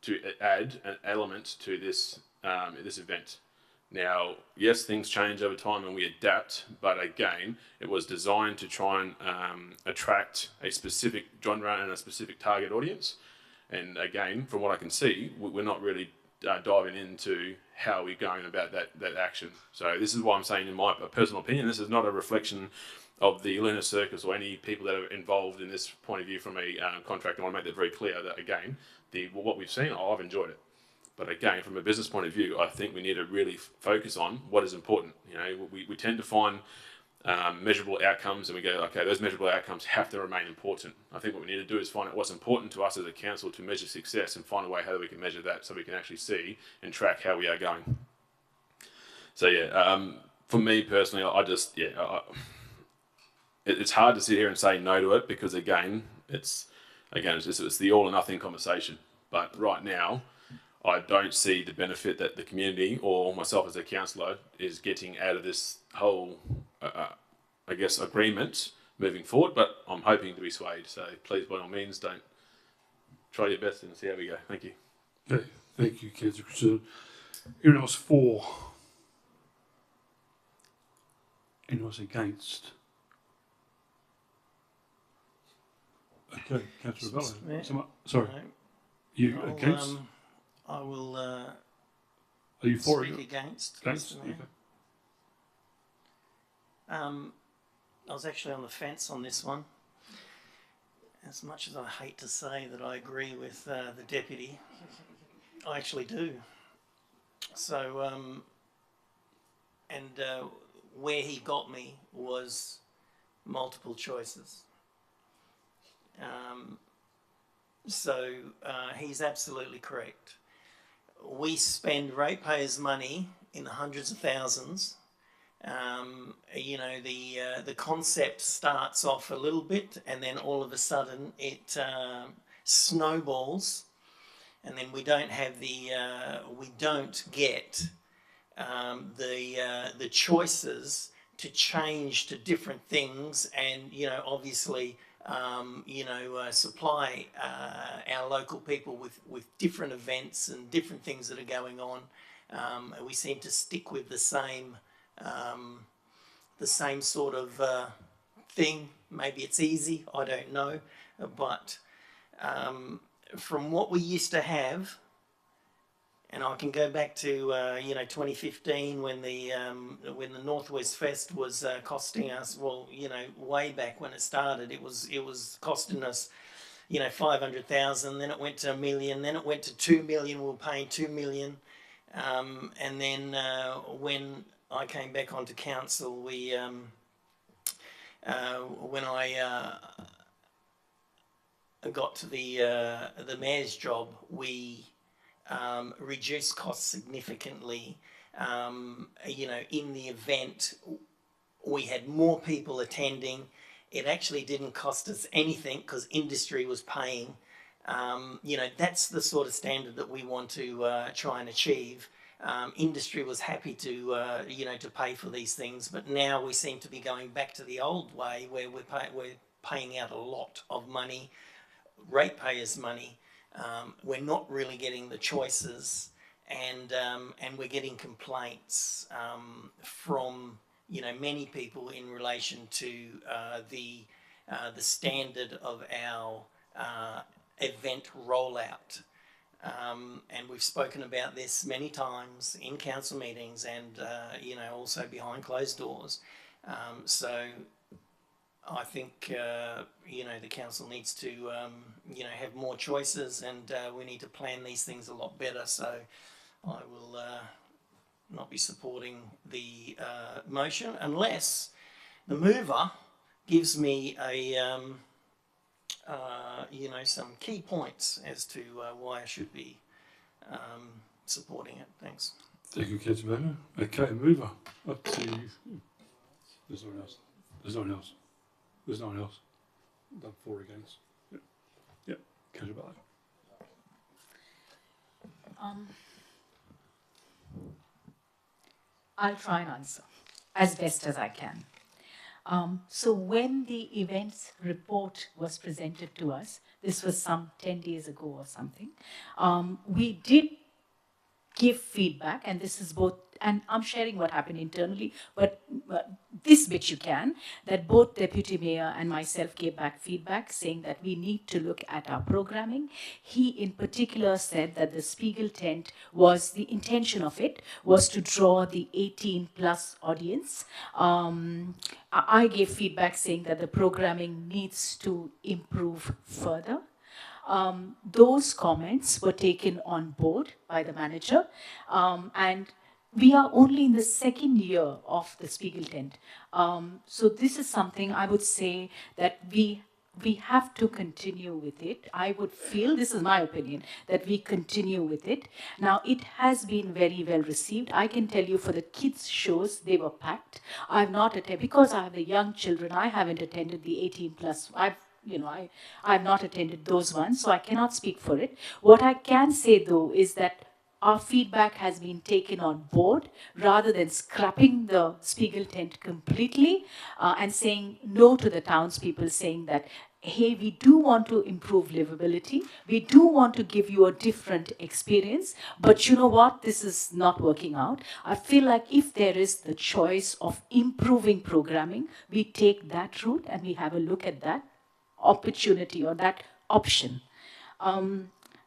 to add an element to this event. Now, yes, things change over time and we adapt, but again, it was designed to try and attract a specific genre and a specific target audience. And again, from what I can see, we're not really diving into how we're going about that action. So this is why I'm saying, in my personal opinion, this is not a reflection of the Lunar Circus or any people that are involved in this point of view from a contract. I want to make that very clear that, again, what we've seen, I've enjoyed it. But again, from a business point of view, I think we need to really focus on what is important. You know, we tend to find measurable outcomes and we go, okay, those measurable outcomes have to remain important. I think what we need to do is find out what's important to us as a council to measure success and find a way how we can measure that so we can actually see and track how we are going. So yeah, for me personally, it's hard to sit here and say no to it because again, it's the all or nothing conversation. But right now, I don't see the benefit that the community or myself as a councillor is getting out of this whole, agreement moving forward, but I'm hoping to be swayed. So please, by all means, don't try your best and see how we go. Thank you. Okay, thank you, Councillor Christian. Anyone else for? Anyone else against? Okay, Councillor Rebello. Sorry. No. You against? I will Are you for speak it? against. Against? Mr. Mayor. Okay. I was actually on the fence on this one. As much as I hate to say that I agree with the deputy, I actually do. So, where he got me was multiple choices. He's absolutely correct. We spend ratepayers' money in the hundreds of thousands. The concept starts off a little bit and then all of a sudden it snowballs, and then we don't get the choices to change to different things and obviously supply our local people with different events and different things that are going on. We seem to stick with the same sort of thing. Maybe it's easy, I don't know, but from what we used to have, and I can go back to 2015 when the Northwest Fest was costing us, way back when it started, it was costing us 500,000, then it went to 1 million, then it went to 2 million. We were paying 2 million. And then when I came back onto council, when I got to the mayor's job, we reduced costs significantly. In the event, we had more people attending. It actually didn't cost us anything because industry was paying. That's the sort of standard that we want to try and achieve. Industry was happy to pay for these things, but now we seem to be going back to the old way where we're paying out a lot of money, ratepayers' money. We're not really getting the choices, and we're getting complaints from many people in relation to the standard of our event rollout. And we've spoken about this many times in council meetings and also behind closed doors. So I think the council needs to have more choices, and we need to plan these things a lot better. So I will not be supporting the motion unless the mover gives me a some key points as to why I should be supporting it. Thanks. Thank you, Councillor Banner. Okay, mover. Up to you. There's no one else. There's no one else. There's no one else. Done 4 against. Yep. Councillor Butler. I'll try and answer as best as I can. So when the events report was presented to us, this was some 10 days ago or something, we did give feedback, and this is both, and I'm sharing what happened internally, but this bit you can, that both Deputy Mayor and myself gave back feedback saying that we need to look at our programming. He in particular said that the Spiegel tent was, the intention of it was to draw the 18+ audience. I gave feedback saying that the programming needs to improve further. Those comments were taken on board by the manager, and we are only in the 2nd year of the Spiegel tent. So this is something I would say that we have to continue with it. I would feel, this is my opinion, that we continue with it. Now, it has been very well received. I can tell you for the kids' shows, they were packed. I've not attended, because I have the young children, I haven't attended the 18+. I've not attended those ones, so I cannot speak for it. What I can say, though, is that our feedback has been taken on board rather than scrapping the Spiegel tent completely and saying no to the townspeople, saying that, hey, we do want to improve livability. We do want to give you a different experience, but you know what? This is not working out. I feel like if there is the choice of improving programming, we take that route and we have a look at that opportunity or that option.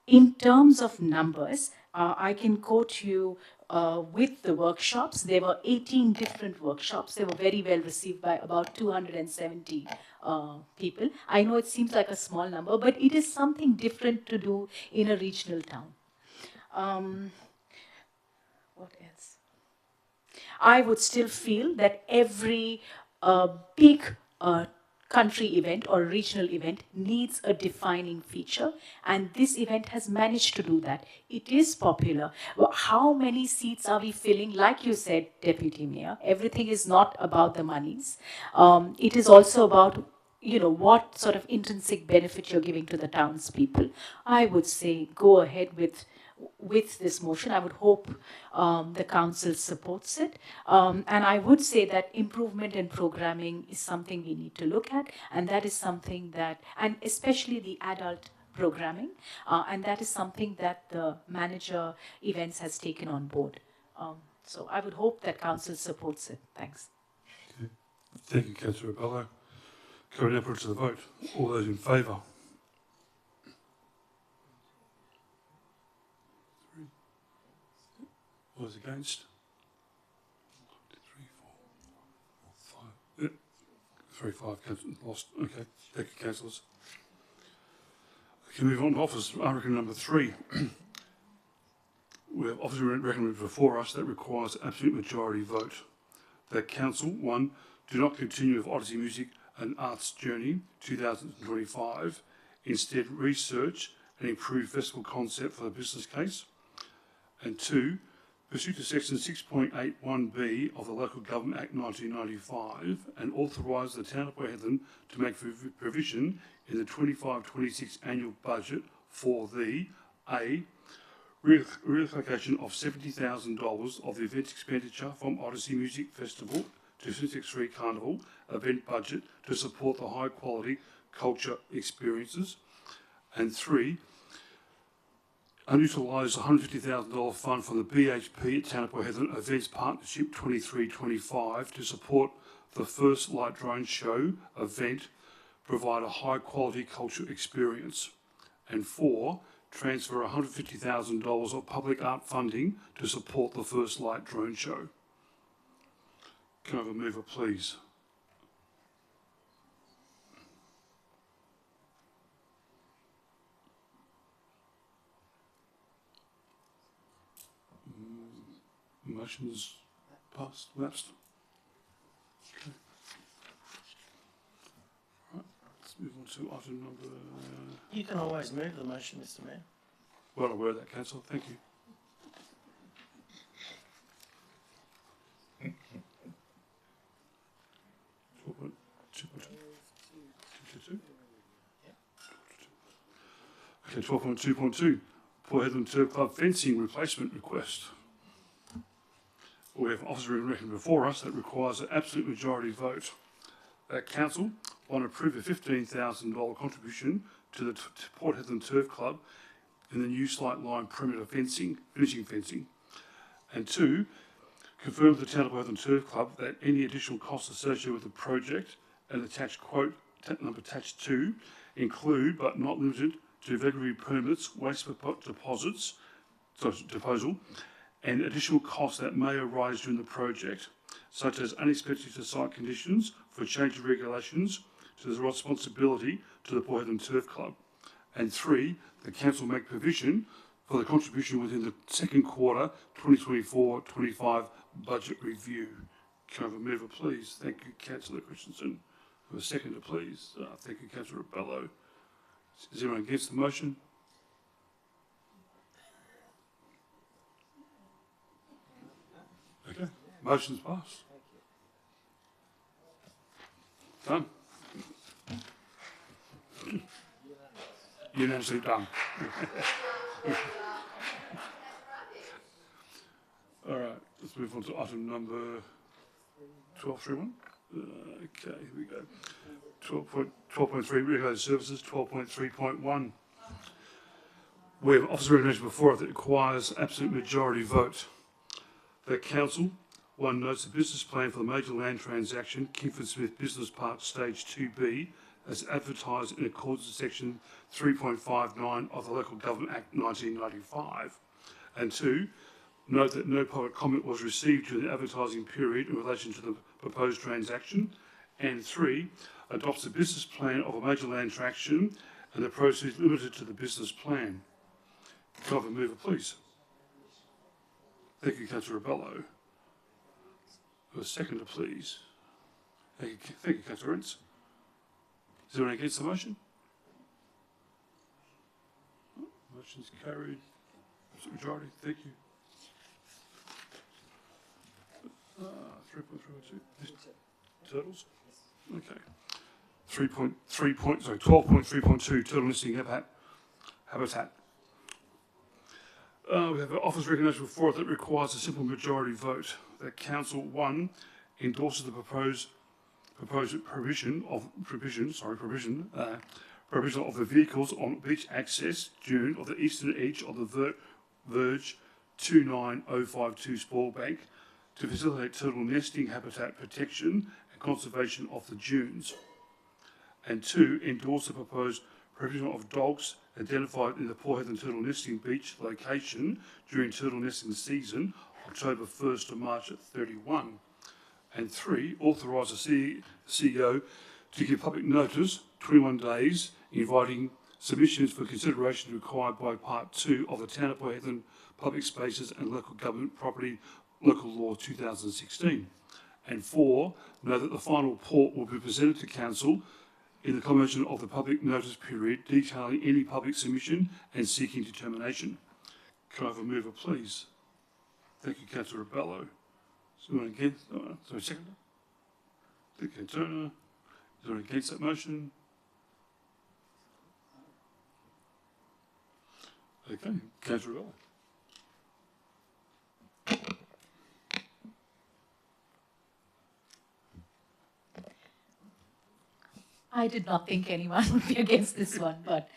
In terms of numbers, I can quote you with the workshops. There were 18 different workshops. They were very well received by about 270 people. I know it seems like a small number, but it is something different to do in a regional town. What else? I would still feel that every big country event or regional event needs a defining feature, and this event has managed to do that. It is popular. Well, how many seats are we filling? Like you said, Deputy Mayor, everything is not about the monies. It is also about, what sort of intrinsic benefit you're giving to the townspeople. I would say go ahead with this motion. I would hope the council supports it. And I would say that improvement in programming is something we need to look at, and that is something that, and especially the adult programming, and that is something that the manager events has taken on board. So I would hope that council supports it. Thanks. Okay. Thank you, Councillor Bello. Current effort to the vote. All those in favour? All those against? 3, 4, 5. 3, 5. Lost. Okay. Thank you, councillors. We can move on to office article number 3. We have office recommended before us that requires absolute majority vote. That council, 1, do not continue with Odyssey Music and Arts Journey 2025. Instead, research and improve festival concept for the business case. And 2, pursuant to section 6.81B of the Local Government Act 1995 and authorise the Town of Port Hedland to make provision in the 25-26 annual budget for the A, reallocation of $70,000 of the event expenditure from Odyssey Music Festival to Syntax 3 Carnival event budget to support the high quality culture experiences. And 3, unutilise $150,000 fund from the BHP at Town of Port Hedland Events Partnership 23-25 to support the First Light Drone Show event, provide a high quality culture experience. And 4, transfer $150,000 of public art funding to support the First Light Drone Show. Can I have a mover, please? Motion's passed, lapsed. Okay. Right, let's move on to item number... You can always move the motion, Mr Mayor. Well aware of that, Councillor. Thank you. Okay, 12.2.2, Port Hedland Turf Club fencing replacement request. We have an officer recommended before us that requires an absolute majority vote. That council want to approve a $15,000 contribution to the Port Hedland Turf Club in the new slight line perimeter fencing, finishing fencing. And 2, confirm with the Town of Port Hedland Turf Club that any additional costs associated with the project and attached quote number attached 2 include but not limited to regulatory permits, waste disposal, and additional costs that may arise during the project, such as unexpected site conditions for change of regulations to the responsibility to the Port Hedland Turf Club. And 3, the council make provision for the contribution within the second quarter 2024-25 budget review. Can I have a mover, please? Thank you, Councillor Christensen. Have a seconder, please. Thank you, Councillor Bello. Is anyone against the motion? Okay, motion's passed. Done. Unanimously done. All right, let's move on to item number 12.3.1. Okay, here we go. 12.3 regulated services, 12.3.1. We have officer recommendation before it that requires absolute majority vote. The council, 1, notes the business plan for the major land transaction, Kingford Smith Business Park Stage 2B, as advertised in accordance with section 3.59 of the Local Government Act 1995. And 2, note that no public comment was received during the advertising period in relation to the proposed transaction. And 3, adopts the business plan of a major land transaction and the proceeds limited to the business plan. Can I have a mover, please? Thank you, Councillor Bello. A seconder, please. Thank you, Councillor Ince. Is anyone against the motion? Motion's carried. Absolute majority. Thank you. 3.3.2. Turtles? Okay. 12.3.2, turtle nesting habitat. We have an office recommendation before it that requires a simple majority vote. That council, 1, endorses the proposed provision of the vehicles on beach access dune of the eastern edge of the Verge 29052 spoil bank to facilitate turtle nesting, habitat protection and conservation of the dunes. And 2, endorse the proposed provision of dogs identified in the Port Hedland turtle nesting beach location during turtle nesting season, October 1st to March 31. And 3, authorise the CEO to give public notice, 21 days, inviting submissions for consideration required by Part 2 of the Town of Port Hedland Public Spaces and Local Government Property Local Law 2016. And 4, know that the final report will be presented to Council in the commencement of the public notice period detailing any public submission and seeking determination. Can I have a mover, please? Thank you, Councillor Rebello. Someone against? Sorry, seconder? Thank you, Turner. Is there against that motion? Okay, Councillor Rebello. I did not think anyone would be against this one, but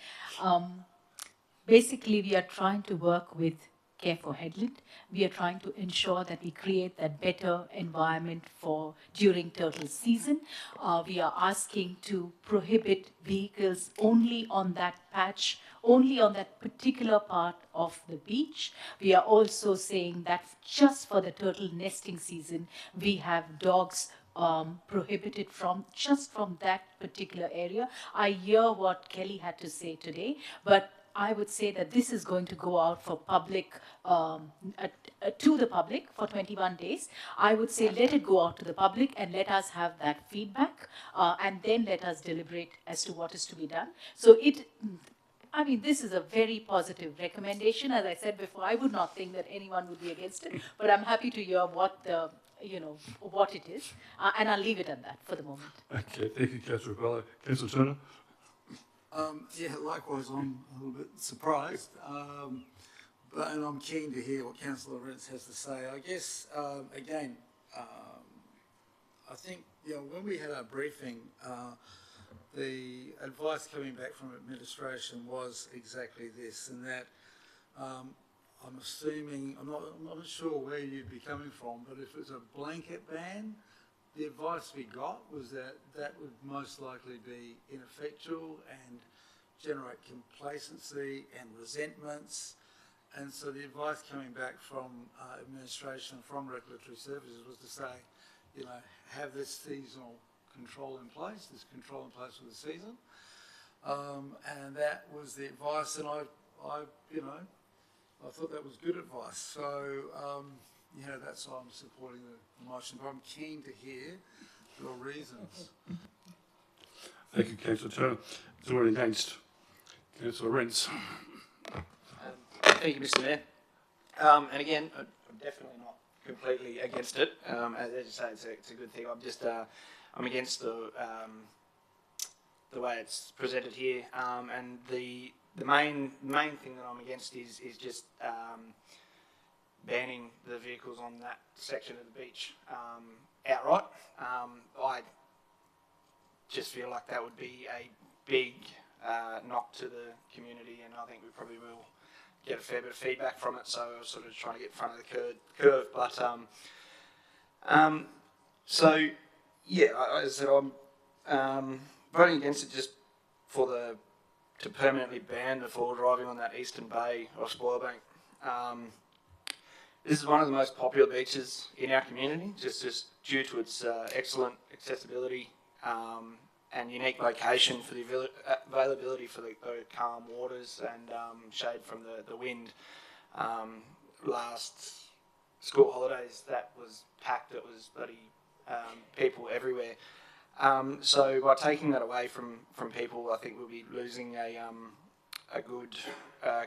basically we are trying to work with Care for Headland. We are trying to ensure that we create that better environment for during turtle season. We are asking to prohibit vehicles only on that patch, only on that particular part of the beach. We are also saying that just for the turtle nesting season, we have dogs prohibited from that particular area. I hear what Kelly had to say today, but I would say that this is going to go out for public, to the public for 21 days. I would say let it go out to the public and let us have that feedback and then let us deliberate as to what is to be done. So this is a very positive recommendation. As I said before, I would not think that anyone would be against it, but I'm happy to hear what what it is, and I'll leave it at that for the moment. Okay, thank you, Councillor Rebello. Councillor Turner? Yeah, likewise, I'm a little bit surprised, and I'm keen to hear what Councillor Rentz has to say. I guess, again, I think, when we had our briefing, the advice coming back from administration was exactly this, and that I'm assuming, I'm not sure where you'd be coming from, but if it's a blanket ban, the advice we got was that that would most likely be ineffectual and generate complacency and resentments. And so the advice coming back from administration, from regulatory services, was to say, have this seasonal control in place, this control in place for the season. And that was the advice, and I thought that was good advice. So, that's why I'm supporting the motion, but I'm keen to hear your reasons. Thank you, Councillor Turner. Is there anyone against? Councillor Rentz. Thank you, Mr. Mayor. And again, I'm definitely not completely against it. As you say, it's a good thing. I'm against the way it's presented here, and the main thing that I'm against is just banning the vehicles on that section of the beach outright. I just feel like that would be a big knock to the community, and I think we probably will get a fair bit of feedback from it. So I was sort of trying to get in front of the curve. But so yeah, as I said, I'm voting against it just to permanently ban the four driving on that eastern bay of Spoilbank. This is one of the most popular beaches in our community, just due to its excellent accessibility and unique location for the availability for the calm waters and shade from the wind. Last school holidays, that was packed. It was bloody people everywhere. So by taking that away from people, I think we'll be losing a good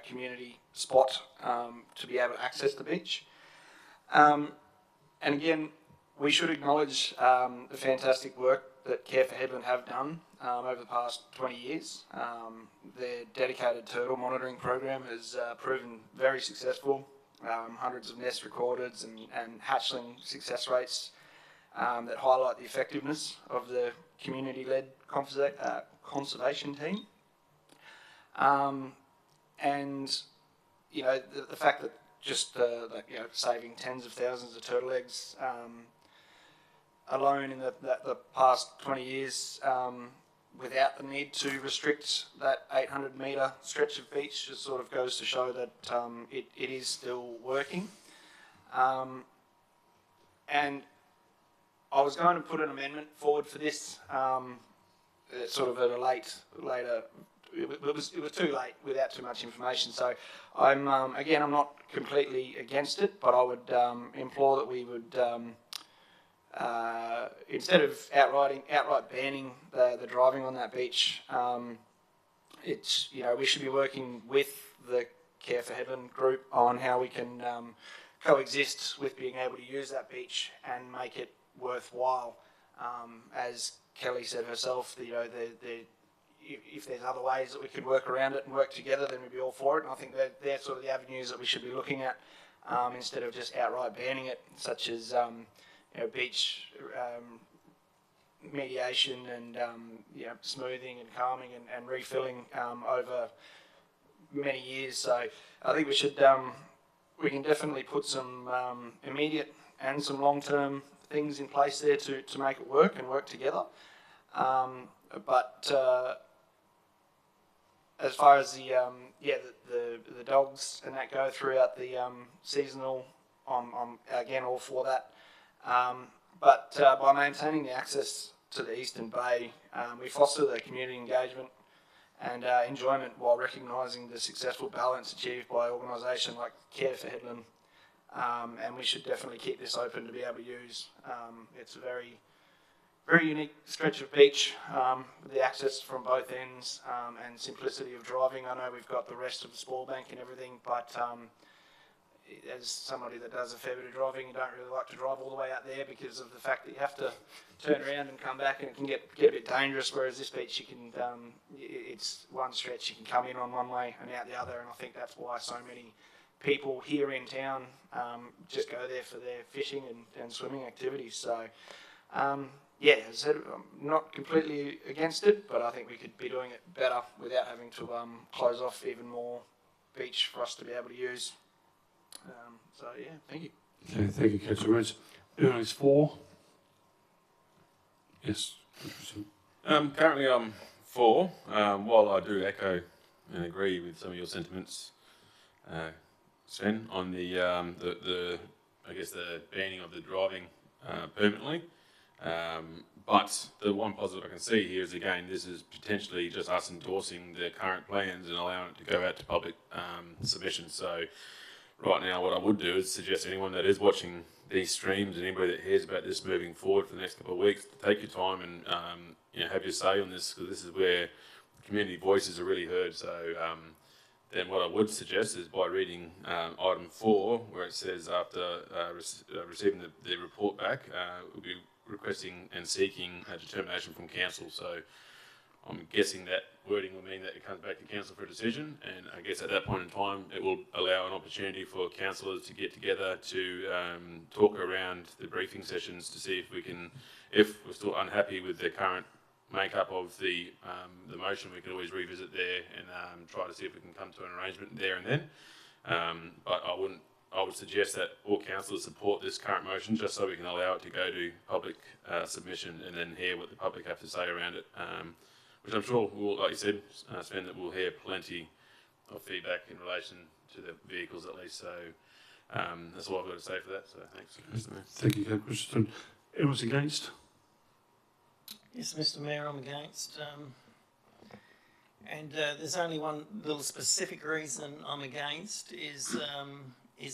community spot to be able to access the beach. And again, we should acknowledge the fantastic work that Care for Headland have done over the past 20 years. Their dedicated turtle monitoring program has proven very successful. Hundreds of nests recorded and hatchling success rates that highlight the effectiveness of the community-led conservation team. And the fact that just saving tens of thousands of turtle eggs alone in the past 20 years without the need to restrict that 800-metre stretch of beach just sort of goes to show that it is still working. And I was going to put an amendment forward for this sort of at a later it was too late without too much information. So I'm not completely against it, but I would implore that we would instead of outright banning the driving on that beach, it's, you know, we should be working with the Care for Headland group on how we can coexist with being able to use that beach and make it worthwhile. As Kelly said herself, you know, if there's other ways that we could work around it and work together, then we'd be all for it. And I think that they're sort of the avenues that we should be looking at, instead of just outright banning it, such as you know, beach mediation and you know, smoothing and calming and refilling over many years. So I think we should we can definitely put some immediate and some long-term things in place there to make it work and work together. But as far as the dogs and that go throughout the seasonal, I'm again all for that. But by maintaining the access to the Eastern Bay, we foster the community engagement and enjoyment while recognising the successful balance achieved by an organisation like Care for Headland. And we should definitely keep this open to be able to use. It's a very, very unique stretch of beach, with the access from both ends and simplicity of driving. I know we've got the rest of the spoil bank and everything, but as somebody that does a fair bit of driving, you don't really like to drive all the way out there because of the fact that you have to turn around and come back, and it can get a bit dangerous. Whereas this beach, you can, it's one stretch, you can come in on one way and out the other, and I think that's why so many people here in town just go there for their fishing and swimming activities. So yeah, as I said, I'm not completely against it, but I think we could be doing it better without having to close off even more beach for us to be able to use. So yeah, thank you. Okay, thank you, Councillor Rhodes. Anyone is for? Yes. Currently I'm for, while I do echo and agree with some of your sentiments, Sven, on the I guess the banning of the driving permanently. But the one positive I can see here is, again, this is potentially just us endorsing the current plans and allowing it to go out to public submission. So right now what I would do is suggest anyone that is watching these streams and anybody that hears about this moving forward for the next couple of weeks, to take your time and you know, have your say on this, because this is where community voices are really heard. So then what I would suggest is, by reading item 4, where it says after receiving the report back, we'll be requesting and seeking a determination from council. So I'm guessing that wording will mean that it comes back to council for a decision, and I guess at that point in time it will allow an opportunity for councillors to get together to talk around the briefing sessions to see if we can, if we're still unhappy with the current makeup of the motion, we can always revisit there and try to see if we can come to an arrangement there and then. But I would suggest that all councillors support this current motion, just so we can allow it to go to public submission and then hear what the public have to say around it. Which I'm sure we'll, like you said, Sven, that we'll hear plenty of feedback in relation to the vehicles at least. So that's all I've got to say for that. So thanks, Mr. Mayor. Thank you, Councillor Christensen. Anyone's against? Yes, Mr. Mayor, I'm against. And there's only one little specific reason I'm against, is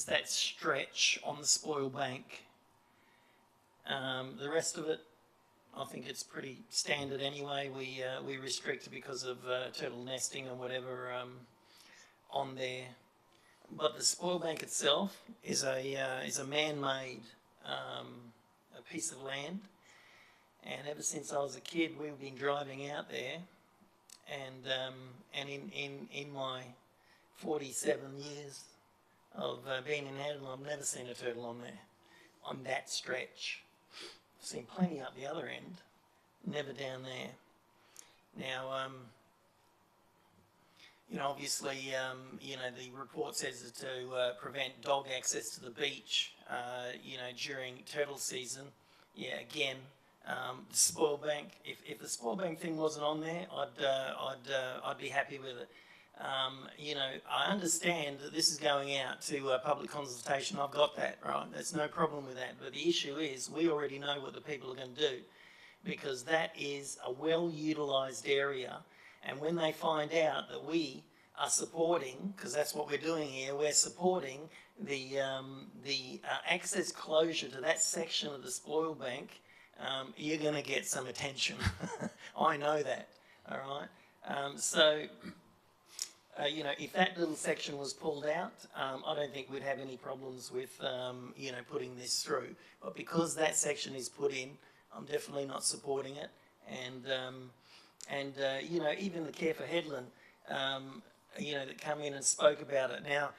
that stretch on the spoil bank. The rest of it, I think it's pretty standard anyway. We restrict because of turtle nesting or whatever on there. But the spoil bank itself is a man-made a piece of land, and ever since I was a kid, we've been driving out there, and in my 47 years of being in Adelaide, I've never seen a turtle on there, on that stretch. I've seen plenty up the other end, never down there. Now, you know, obviously, you know, the report says to prevent dog access to the beach, you know, during turtle season. Yeah, again, the spoil bank. If the spoil bank thing wasn't on there, I'd be happy with it. You know, I understand that this is going out to public consultation. I've got that, right? There's no problem with that. But the issue is, we already know what the people are going to do, because that is a well-utilised area, And when they find out that we are supporting, because that's what we're doing here, we're supporting the access closure to that section of the spoil bank, you're going to get some attention. I know that, all right? You know, if that little section was pulled out, I don't think we'd have any problems with, you know, putting this through. But because that section is put in, I'm definitely not supporting it. And you know, even the Care for Headland, you know, that come in and spoke about it. Now,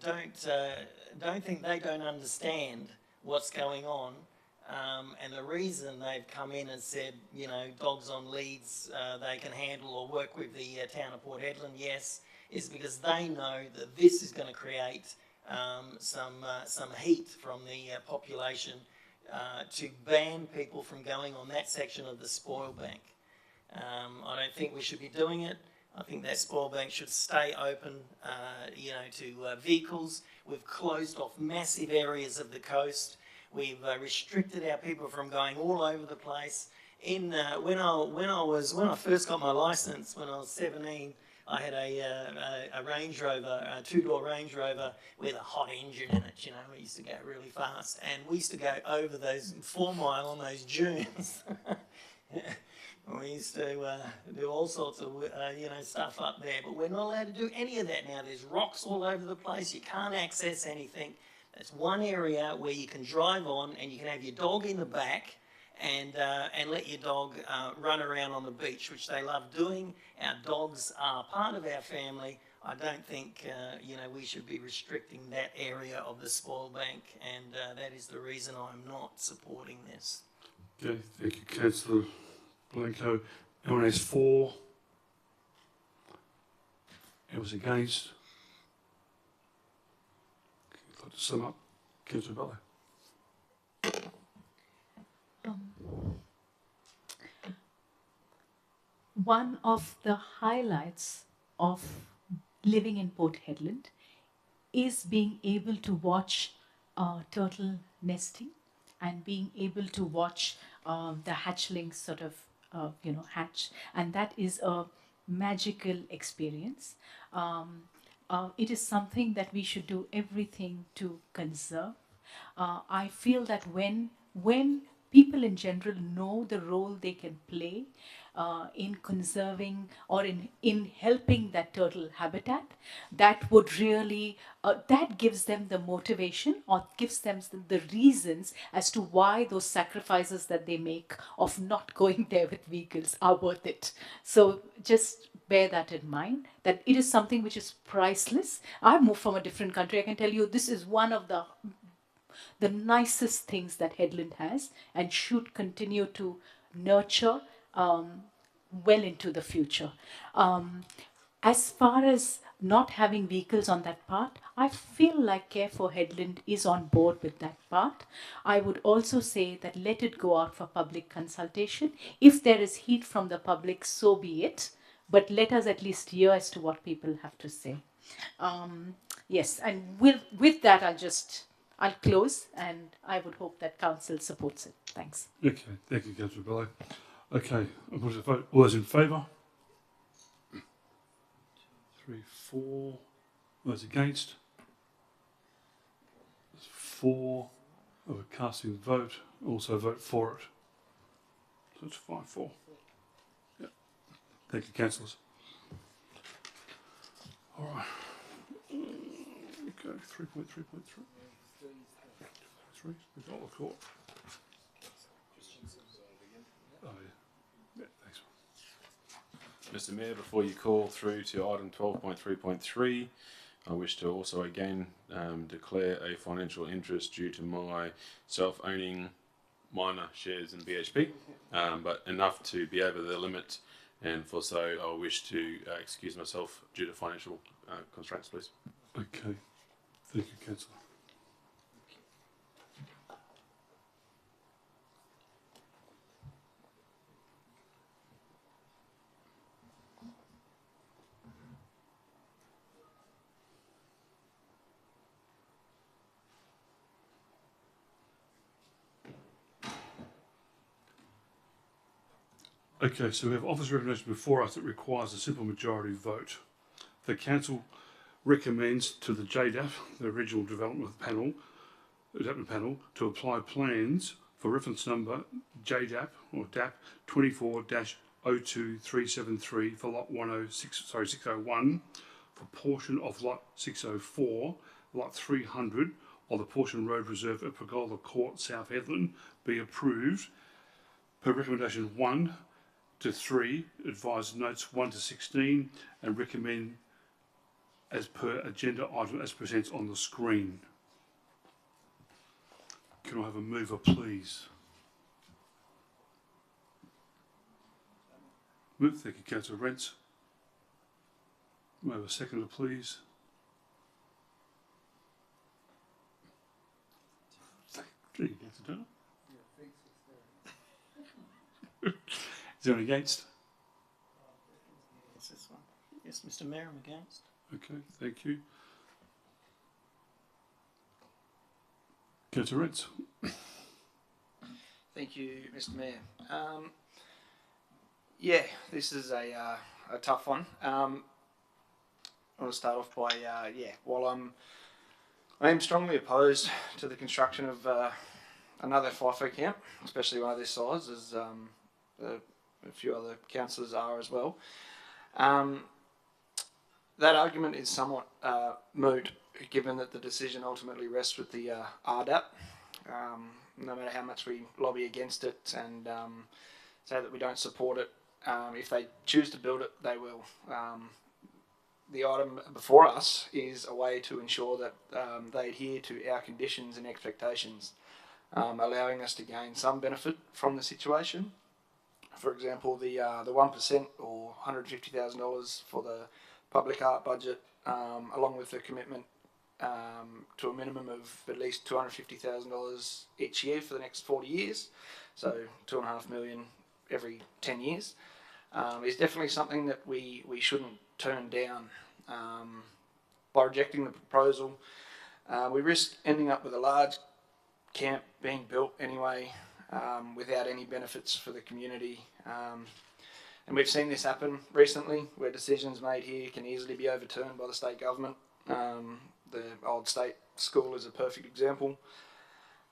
don't think they don't understand what's going on. And the reason they've come in and said, you know, dogs on leads they can handle or work with the town of Port Hedland, yes, is because they know that this is going to create some heat from the population to ban people from going on that section of the spoil bank. I don't think we should be doing it. I think that spoil bank should stay open, you know, to vehicles. We've closed off massive areas of the coast. We've restricted our people from going all over the place. When I first got my licence, when I was 17, I had a Range Rover, a two-door Range Rover with a hot engine in it. You know, we used to go really fast, and we used to go over those 4 mile on those dunes. We used to do all sorts of you know, stuff up there, but we're not allowed to do any of that now. There's rocks all over the place. You can't access anything. That's one area where you can drive on and you can have your dog in the back and let your dog run around on the beach, which they love doing. Our dogs are part of our family. I don't think you know, we should be restricting that area of the spoil bank, and that is the reason I'm not supporting this. Okay, thank you, Councillor Blanco. Anyone has for? It was against. I'd like to sum up. Councillor Butler. One of the highlights of living in Port Hedland is being able to watch turtle nesting and being able to watch the hatchlings sort of you know, hatch, and that is a magical experience. It is something that we should do everything to conserve. I feel that when people in general know the role they can play in conserving or in helping that turtle habitat, that would really, that gives them the motivation or gives them the reasons as to why those sacrifices that they make of not going there with vehicles are worth it. So just bear that in mind, that it is something which is priceless. I've moved from a different country. I can tell you this is one of the nicest things that Hedland has and should continue to nurture well into the future. As far as not having vehicles on that part, I feel like Care for Hedland is on board with that part. I would also say that let it go out for public consultation. If there is heat from the public, so be it. But let us at least hear as to what people have to say. Yes, and with that, I'll close, and I would hope that council supports it. Thanks. Okay, thank you, Councillor Bello. Okay, I'm going to vote. All those in favour? 3, 4. Those against? There's 4 of a casting vote. Also vote for it. So it's 5-4. Yep. Thank you, councillors. All right. Okay, 3.3.3. 3. We've got the court. Oh, yeah. Yeah, thanks. Mr. Mayor, before you call through to item 12.3.3, I wish to also again declare a financial interest due to my self-owning minor shares in BHP, but enough to be over the limit, and for so I wish to excuse myself due to financial constraints, please. Okay, thank you, councillor. Okay, so we have office recommendation before us that requires a simple majority vote. The council recommends to the JDAP, the Regional Development Panel, to apply plans for reference number JDAP or DAP 24-02373 for lot 601 for portion of lot 604, lot 300 of the portion road reserve at Pergola Court, South Headland be approved per recommendation 1 to 3, advised notes 1 to 16, and recommend as per agenda item as presents on the screen. Can I have a mover, please? Move. Thank you, Councillor Rents. May I have a seconder, please? Thank you, Councillor Turner. Is there anyone against? Yes, this one. Yes, Mr. Mayor, I'm against. Okay, thank you. Councillor Rents. Thank you, Mr. Mayor. Yeah, this is a tough one. I want to start off by while I am strongly opposed to the construction of another FIFO camp, especially one of this size, as a few other councillors are as well. That argument is somewhat moot, given that the decision ultimately rests with the RDAP. No matter how much we lobby against it and say that we don't support it, if they choose to build it, they will. The item before us is a way to ensure that they adhere to our conditions and expectations, allowing us to gain some benefit from the situation. For example, the 1% or $150,000 for the public art budget, along with the commitment to a minimum of at least $250,000 each year for the next 40 years, so $2.5 million every 10 years, is definitely something that we shouldn't turn down. By rejecting the proposal, we risk ending up with a large camp being built anyway, without any benefits for the community. And we've seen this happen recently, where decisions made here can easily be overturned by the state government. The old state school is a perfect example.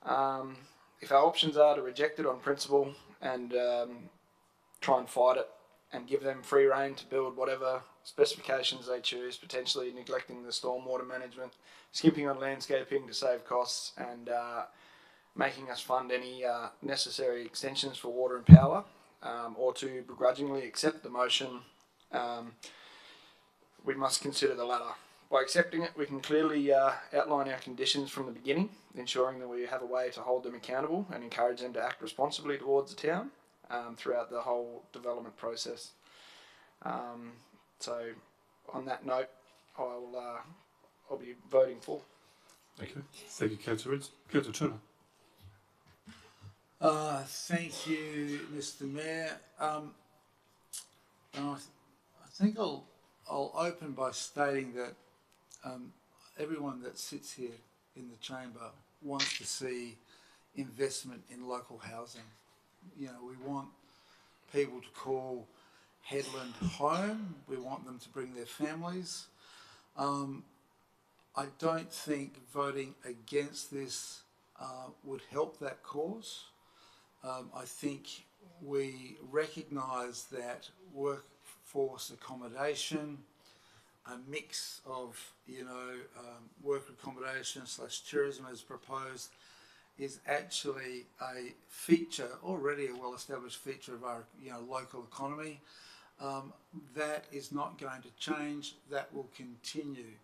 If our options are to reject it on principle and try and fight it and give them free rein to build whatever specifications they choose, potentially neglecting the stormwater management, skimping on landscaping to save costs, and making us fund any necessary extensions for water and power, or to begrudgingly accept the motion, we must consider the latter. By accepting it, we can clearly outline our conditions from the beginning, ensuring that we have a way to hold them accountable and encourage them to act responsibly towards the town throughout the whole development process. So, on that note, I'll be voting for. Okay, thank you, Councillor Rents. Councillor Turner. Thank you, Mr. Mayor. I think I'll open by stating that everyone that sits here in the chamber wants to see investment in local housing. You know, we want people to call Headland home. We want them to bring their families. I don't think voting against this would help that cause. I think we recognise that workforce accommodation, a mix of, work accommodation / tourism as proposed, is actually a feature, already a well-established feature of our, local economy. That is not going to change. That will continue.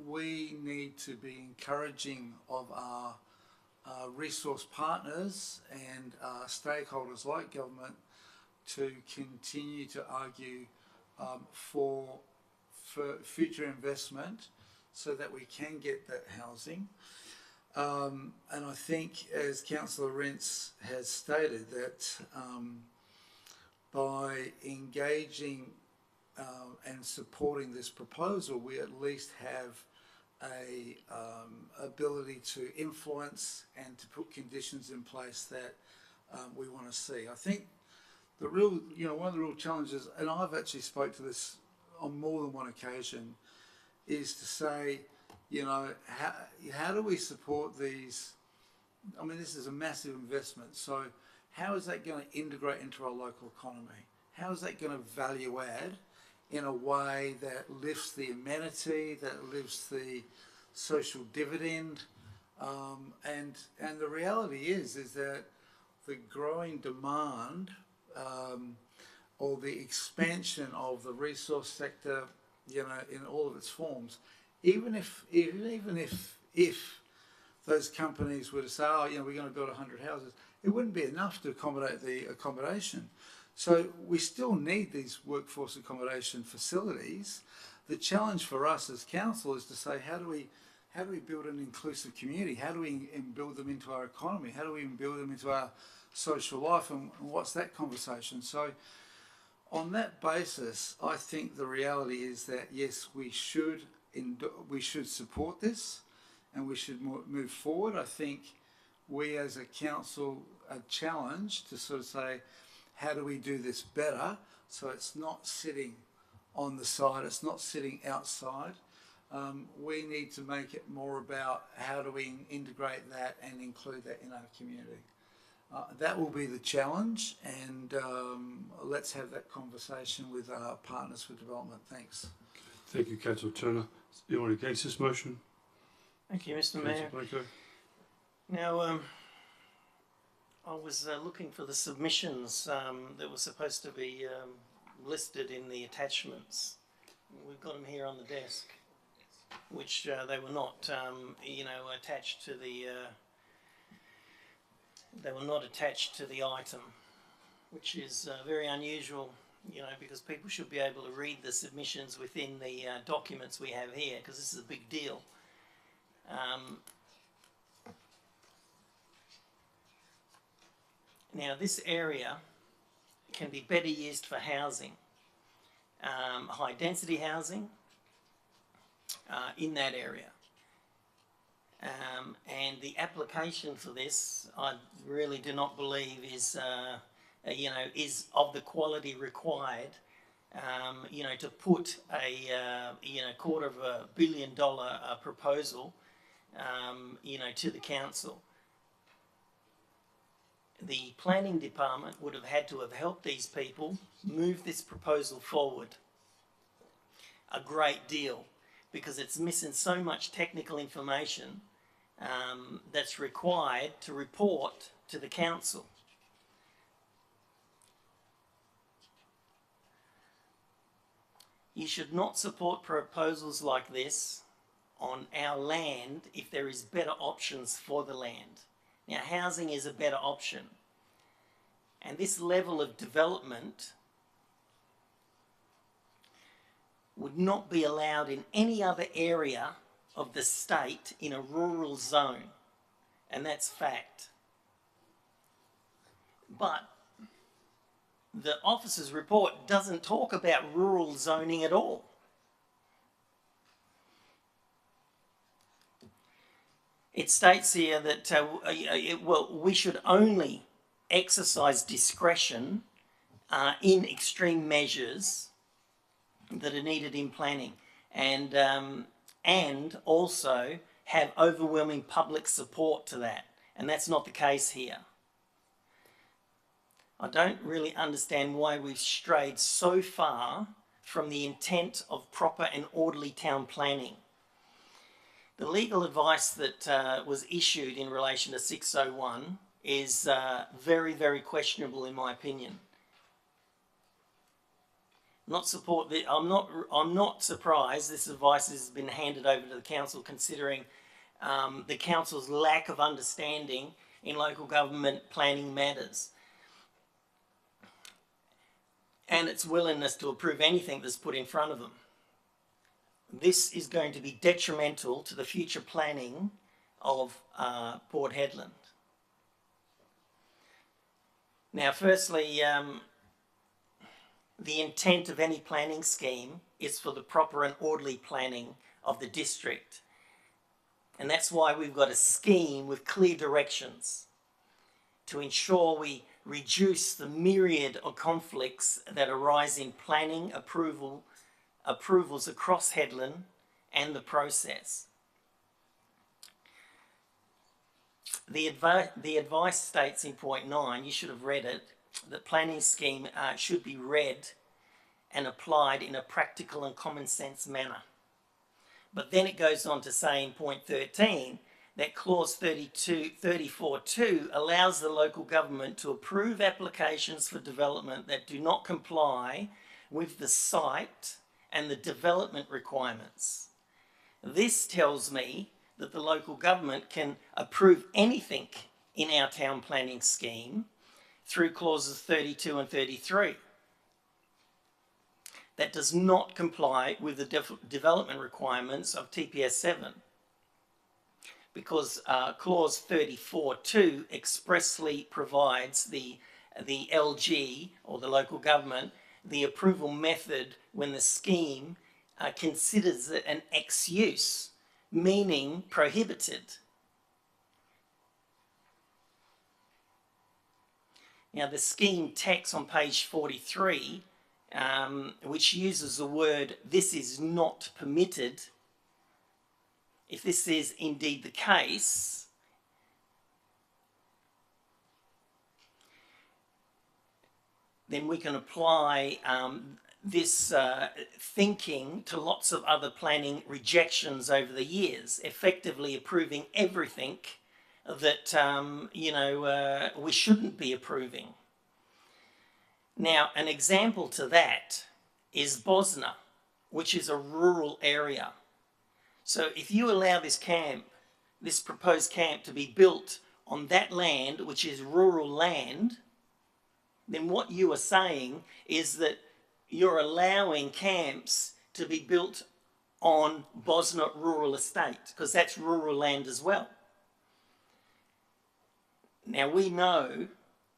We need to be encouraging of our resource partners and stakeholders like government to continue to argue for future investment so that we can get that housing. And I think, as Councillor Rents has stated, that by engaging and supporting this proposal, we at least have a ability to influence and to put conditions in place that we want to see. I think the real, one of the real challenges, and I've actually spoke to this on more than one occasion, is to say, how do we support these? I mean, this is a massive investment. So how is that going to integrate into our local economy? How is that going to value add in a way that lifts the amenity, that lifts the social dividend? And the reality is that the growing demand or the expansion of the resource sector, in all of its forms, even if those companies were to say, oh, we're going to build 100 houses, it wouldn't be enough to accommodate the accommodation. So we still need these workforce accommodation facilities. The challenge for us as council is to say, how do we build an inclusive community? How do we build them into our economy? How do we build them into our social life? And what's that conversation? So on that basis, I think the reality is that, yes, we should support this and we should move forward. I think we as a council are challenged to sort of say, how do we do this better so it's not sitting on the side, it's not sitting outside. We need to make it more about how do we integrate that and include that in our community. That will be the challenge, and let's have that conversation with our partners for development. Thanks. Thank you, Councillor Turner. Anyone against this motion? Thank you, Mr. Mayor. Now, I was looking for the submissions that were supposed to be listed in the attachments. We've got them here on the desk, which they were not, attached to the. They were not attached to the item, which is very unusual, because people should be able to read the submissions within the documents we have here, because this is a big deal. Now, this area can be better used for housing, high density housing in that area. And the application for this, I really do not believe is, is of the quality required, to put a, $250 million proposal, to the council. The planning department would have had to have helped these people move this proposal forward a great deal, because it's missing so much technical information that's required to report to the council. You should not support proposals like this on our land if there is better options for the land. Now, housing is a better option, and this level of development would not be allowed in any other area of the state in a rural zone, and that's fact. But the officer's report doesn't talk about rural zoning at all. It states here that we should only exercise discretion in extreme measures that are needed in planning, and also have overwhelming public support to that, and that's not the case here. I don't really understand why we've strayed so far from the intent of proper and orderly town planning. The legal advice that was issued in relation to 601 is very, very questionable in my opinion. I'm not surprised this advice has been handed over to the council, considering the council's lack of understanding in local government planning matters, and its willingness to approve anything that's put in front of them. This is going to be detrimental to the future planning of Port Hedland. Now, firstly, the intent of any planning scheme is for the proper and orderly planning of the district. And that's why we've got a scheme with clear directions to ensure we reduce the myriad of conflicts that arise in planning, approvals across Hedland and the process. The advice states in point 9, you should have read it, that planning scheme should be read and applied in a practical and common sense manner. But then it goes on to say in point 13 that clause 34.2 allows the local government to approve applications for development that do not comply with the site and the development requirements. This tells me that the local government can approve anything in our town planning scheme through clauses 32 and 33 that does not comply with the development requirements of TPS 7, because clause 34.2 expressly provides the LG, or the local government, the approval method when the scheme considers it an ex-use, meaning prohibited. Now the scheme text on page 43, which uses the word "this is not permitted," if this is indeed the case, then we can apply this thinking to lots of other planning rejections over the years, effectively approving everything that we shouldn't be approving. Now, an example to that is Bosna, which is a rural area. So if you allow this camp, this proposed camp, to be built on that land, which is rural land, then what you are saying is that you're allowing camps to be built on Bosna rural estate, because that's rural land as well. Now we know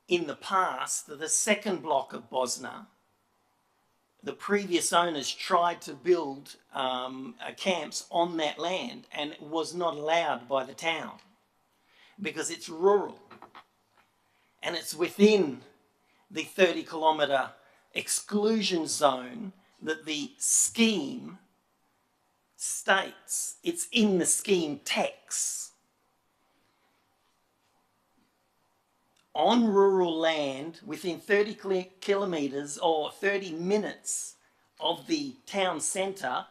in the past that the second block of Bosna, the previous owners tried to build camps on that land, and it was not allowed by the town because it's rural and it's within the 30-kilometre exclusion zone that the scheme states. It's in the scheme text. On rural land within 30 kilometres or 30 minutes of the town centre,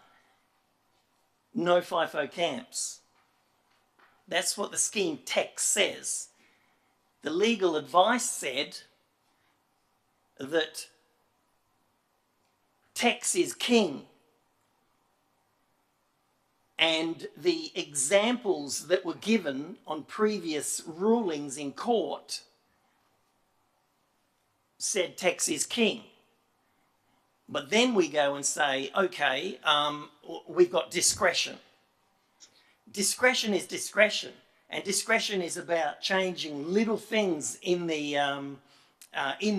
no FIFO camps. That's what the scheme text says. The legal advice said that text is king, and the examples that were given on previous rulings in court said text is king. But then we go and say, okay, we've got discretion. Discretion is discretion, and discretion is about changing little things in the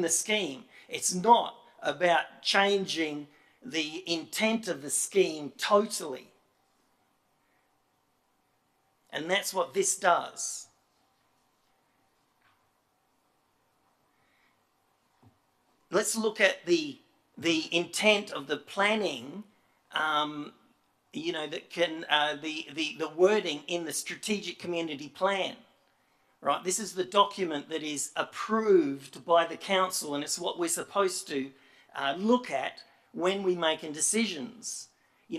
scheme. It's not about changing the intent of the scheme totally. And that's what this does. Let's look at the intent of the planning, that can, the wording in the strategic community plan, right? This is the document that is approved by the council, and it's what we're supposed to look at when we make decisions,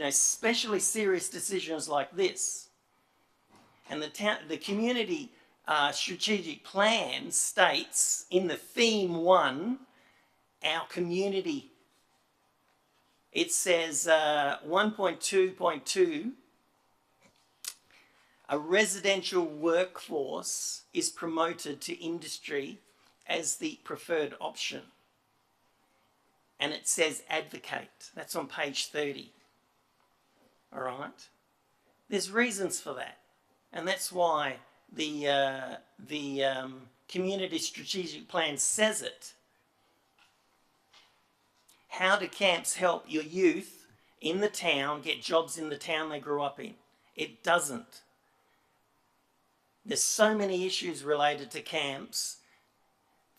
especially serious decisions like this. And the community strategic plan states in the theme 1, our community, it says 1.2.2, a residential workforce is promoted to industry as the preferred option. And it says advocate. That's on page 30. All right? There's reasons for that. And that's why the community strategic plan says it. How do camps help your youth in the town get jobs in the town they grew up in? It doesn't. There's so many issues related to camps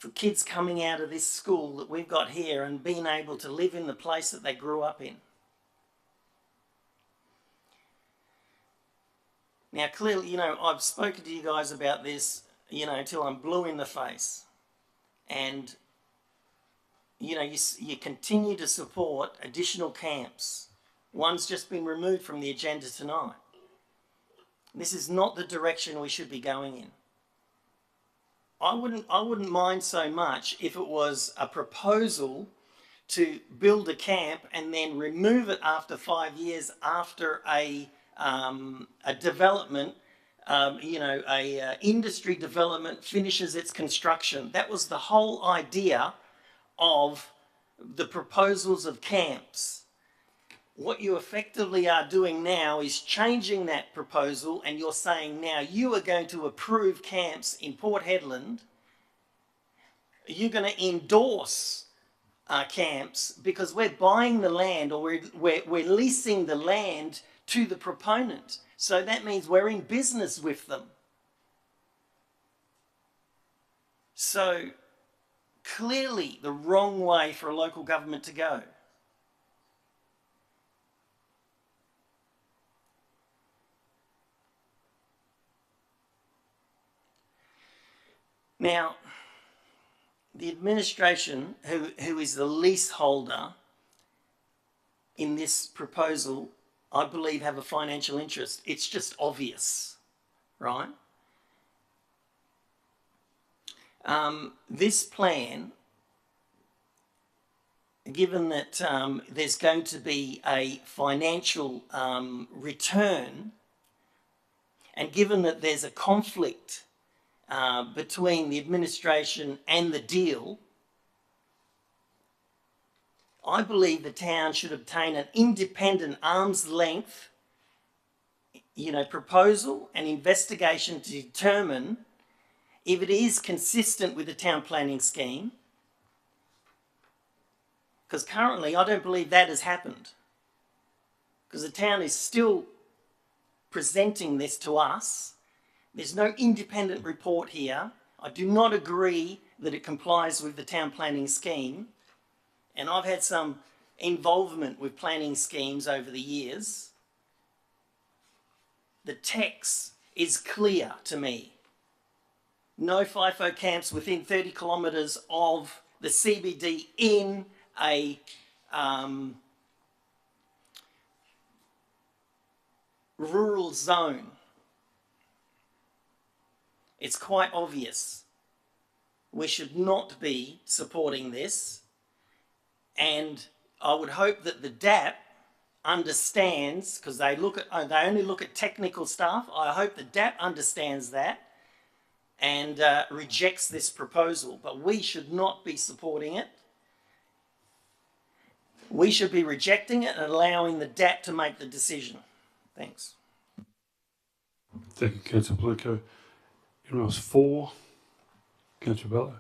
for kids coming out of this school that we've got here and being able to live in the place that they grew up in. Now, clearly, you know, I've spoken to you guys about this, you know, till I'm blue in the face. And, you know, you continue to support additional camps. One's just been removed from the agenda tonight. This is not the direction we should be going in. I wouldn't mind so much if it was a proposal to build a camp and then remove it after 5 years after a development, you know, a industry development finishes its construction. That was the whole idea of the proposals of camps. What you effectively are doing now is changing that proposal, and you're saying now you are going to approve camps in Port Hedland. You're going to endorse camps because we're buying the land, or we're leasing the land to the proponent. So that means we're in business with them. So clearly the wrong way for a local government to go. Now, the administration, who is the leaseholder in this proposal, I believe have a financial interest. It's just obvious, right? This plan, given that there's going to be a financial return, and given that there's a conflict between the administration and the deal, I believe the town should obtain an independent arm's length, you know, proposal and investigation to determine if it is consistent with the town planning scheme. Because currently I don't believe that has happened. Because the town is still presenting this to us. There's no independent report here. I do not agree that it complies with the town planning scheme. And I've had some involvement with planning schemes over the years. The text is clear to me. No FIFO camps within 30 kilometres of the CBD in a rural zone. It's quite obvious. We should not be supporting this. And I would hope that the DAP understands, because they only look at technical stuff. I hope the DAP understands that and rejects this proposal. But we should not be supporting it. We should be rejecting it and allowing the DAP to make the decision. Thanks. Thank you, Councillor Bluko. Anyone else for? Councillor Bello.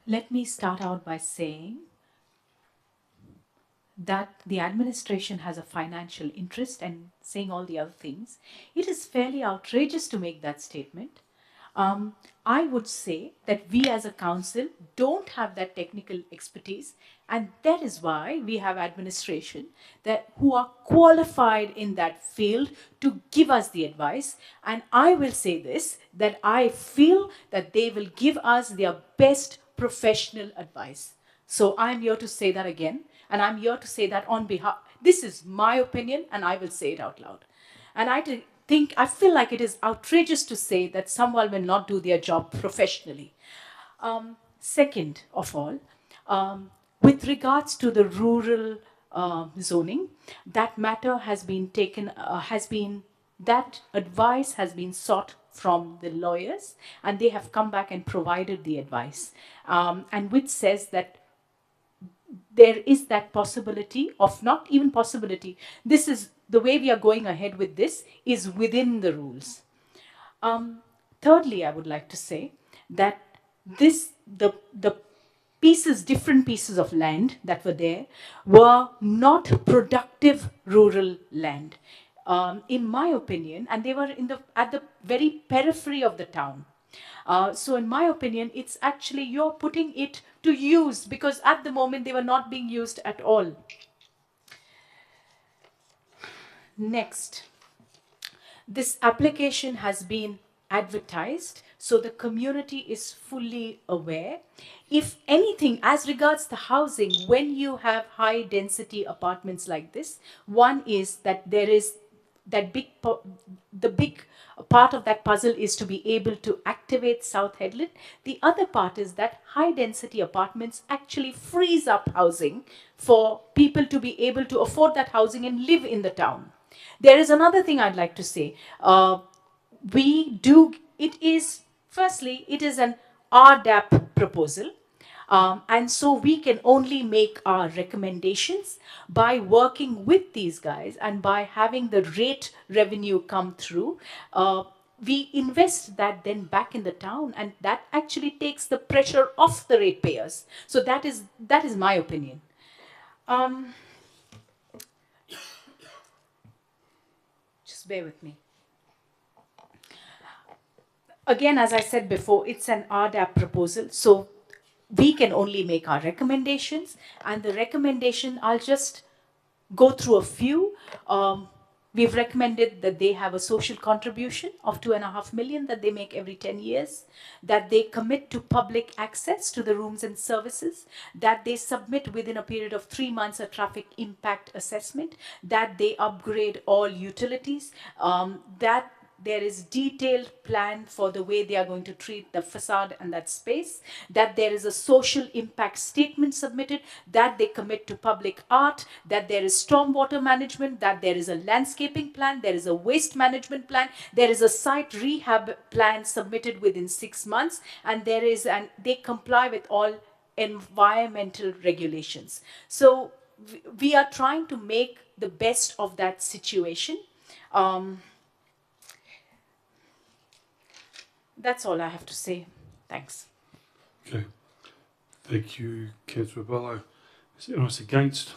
Let me start out by saying that the administration has a financial interest and saying all the other things. It is fairly outrageous to make that statement. I would say that we as a council don't have that technical expertise, and that is why we have administration who are qualified in that field to give us the advice. And I will say this, that I feel that they will give us their best professional advice. So I'm here to say that again, and I'm here to say that on behalf, this is my opinion, and I will say it out loud. And I feel like it is outrageous to say that someone will not do their job professionally. Second of all, with regards to the rural zoning, that matter has been taken, that advice has been sought from the lawyers, and they have come back and provided the advice, and which says that there is that possibility of, not even possibility, this is the way we are going ahead with this is within the rules. Thirdly, I would like to say that the different pieces of land that were there were not productive rural land. In my opinion, and they were at the very periphery of the town. So in my opinion, it's actually you're putting it to use, because at the moment they were not being used at all. Next, this application has been advertised, so the community is fully aware. If anything, as regards the housing, when you have high density apartments like this, one is that there is that the big part of that puzzle is to be able to activate South Headland. The other part is that high density apartments actually frees up housing for people to be able to afford that housing and live in the town. There is another thing I'd like to say. Firstly, it is an RDAP proposal. And so we can only make our recommendations by working with these guys and by having the rate revenue come through. We invest that then back in the town, and that actually takes the pressure off the ratepayers. So that is my opinion. Just bear with me. Again, as I said before, it's an RDAP proposal, so we can only make our recommendations, and the recommendation, I'll just go through a few. We've recommended that they have a social contribution of 2.5 million that they make every 10 years, that they commit to public access to the rooms and services, that they submit within a period of 3 months a traffic impact assessment, that they upgrade all utilities, that there is detailed plan for the way they are going to treat the facade and that space, that there is a social impact statement submitted, that they commit to public art, that there is stormwater management, that there is a landscaping plan, there is a waste management plan, there is a site rehab plan submitted within 6 months, and they comply with all environmental regulations. So we are trying to make the best of that situation. That's all I have to say. Thanks. Okay. Thank you, Councillor Barlow. Is anyone else against?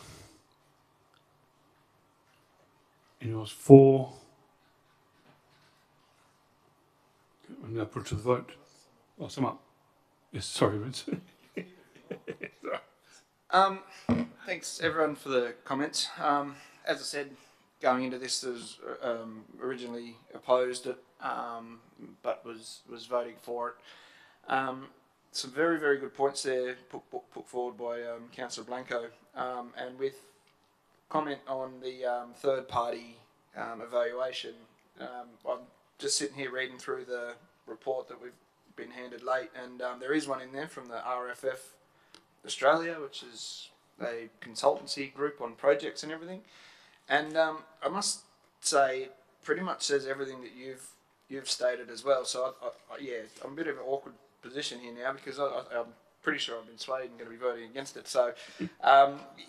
Anyone else for? Okay, I'm now put to the vote. Oh, some up. Yes, sorry, Vince. Thanks everyone for the comments. As I said, going into this, was originally opposed it, but was voting for it. Some very, very good points there put forward by Councillor Blanco, and with comment on the third party evaluation. I'm just sitting here reading through the report that we've been handed late, and there is one in there from the RFF Australia, which is a consultancy group on projects and everything. And I must say, pretty much says everything that you've stated as well. So yeah, I'm a bit of an awkward position here now, because I'm pretty sure I've been swayed and going to be voting against it. So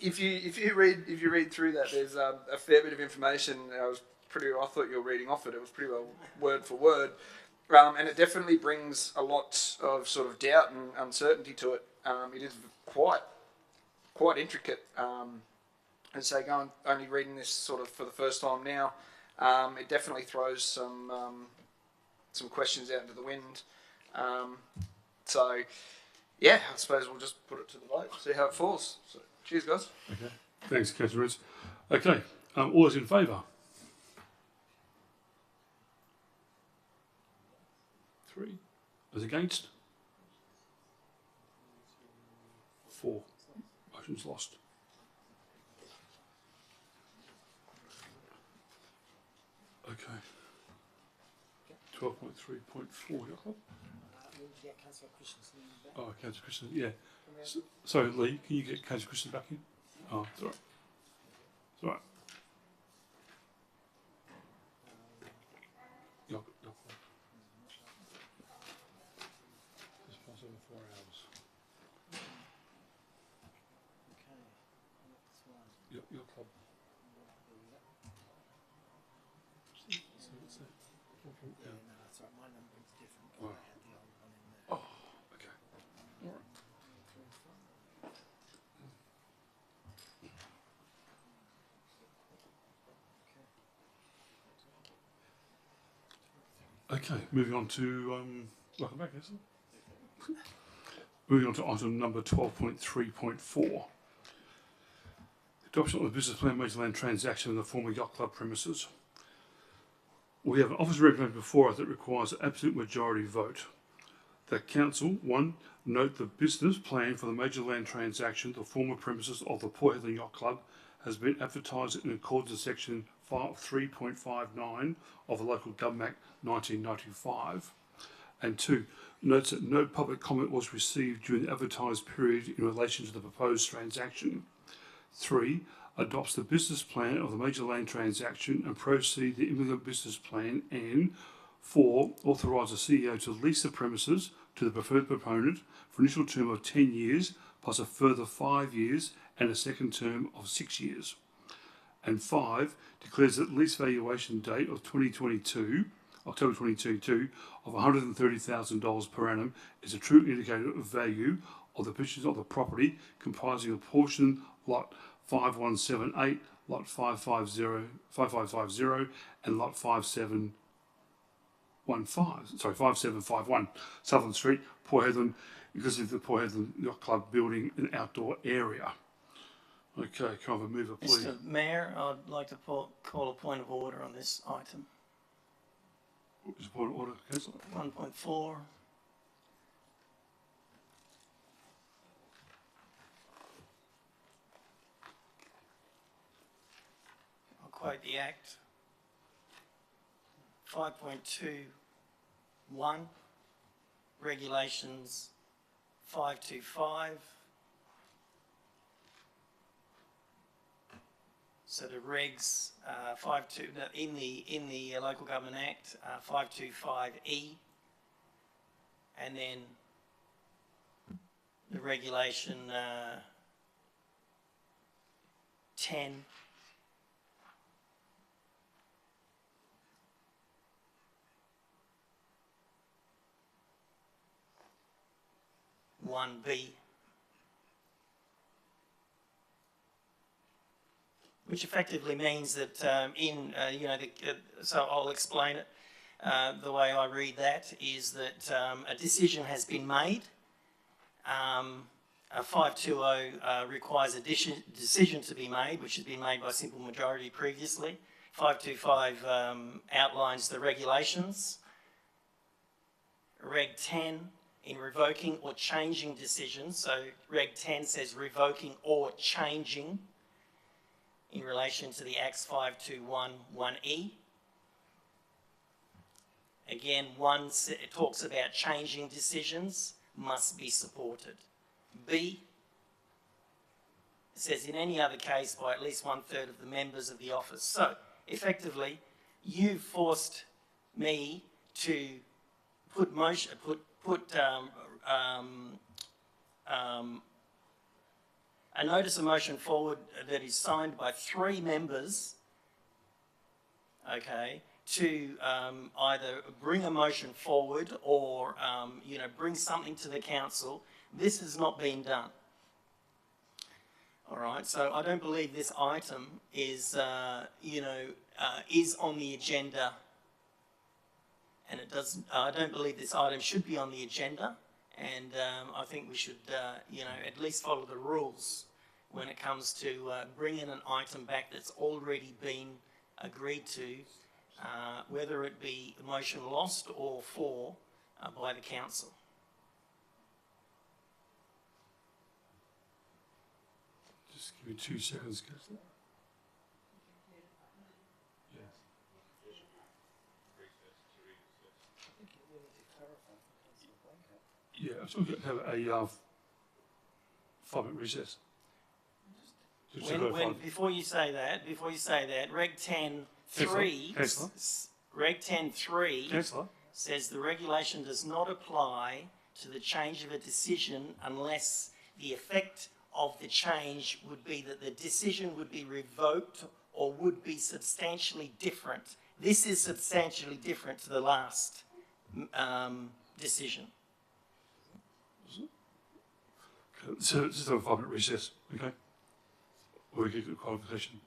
if you read through that, there's a fair bit of information. I thought you were reading off it. It was pretty well word for word, and it definitely brings a lot of sort of doubt and uncertainty to it. It is quite intricate. And so only reading this sort of for the first time now, it definitely throws some questions out into the wind. So yeah, I suppose we'll just put it to the vote, see how it falls. So cheers, guys. Okay. Thanks, Councillor Rhodes. Okay. All those in favour? 3. Those against? 4. Motion's lost. Okay. 12.3.4, Jacob. Oh, Councillor Christian, yeah. Sorry, Lee, can you get Councillor Christian back in? Oh, it's all right. It's all right. Just pass over 4 hours. Your club. Oh, okay. All right. Okay, moving on to Welcome back, Councillor. Moving on to item number 12.3.4. Adoption of the business plan major land transaction in the former yacht club premises. We have an office recommended before us that requires an absolute majority vote. That council, 1, note the business plan for the major land transaction, the former premises of the Port Hedland Yacht Club, has been advertised in accordance with section 3.59 of the Local Government Act 1995. And 2, notes that no public comment was received during the advertised period in relation to the proposed transaction. 3, adopts the business plan of the major land transaction and proceed the implement business plan, and 4, authorise the CEO to lease the premises to the preferred proponent for an initial term of 10 years plus a further 5 years and a second term of 6 years. And 5, declares that lease valuation date of October 2022 of $130,000 per annum is a true indicator of value of the positions of the property comprising a portion lot 5178, lot 5550 and lot 5751, Sutherland Street, Port Hedland, because of the Port Hedland Yacht Club building an outdoor area. Okay, can I have a mover, please? Mr. Mayor, I'd like to call a point of order on this item. Is a point of order, Councillor? 1.4. I'll quote the Act. 5.21, Regulations 525. So the regs, in the Local Government Act, 525E, and then the regulation 10. (1)(b), which effectively means that so I'll explain it. The way I read that is that a decision has been made. 520 requires a decision to be made, which has been made by simple majority previously. 525 outlines the regulations. Reg 10 in revoking or changing decisions. So Reg 10 says revoking or changing in relation to the Acts 521(1)(e). Again, it talks about changing decisions must be supported. B says in any other case by at least 1/3 of the members of the office. So effectively, you forced me to put a notice of motion forward that is signed by 3 members, okay, to either bring a motion forward or, bring something to the council. This has not been done. All right, so I don't believe this item is, is on the agenda, and it does. I don't believe this item should be on the agenda, and I think we should, at least follow the rules when it comes to bringing an item back that's already been agreed to, whether it be a motion lost or for by the council. Just give me 2 seconds, Councillor. Yeah, so we're going to have a 5-minute recess. Before you say that, Reg 10(3), Reg 10(3) says the regulation does not apply to the change of a decision unless the effect of the change would be that the decision would be revoked or would be substantially different. This is substantially different to the last decision. So just have a 5-minute recess, okay? Or we can get a qualification.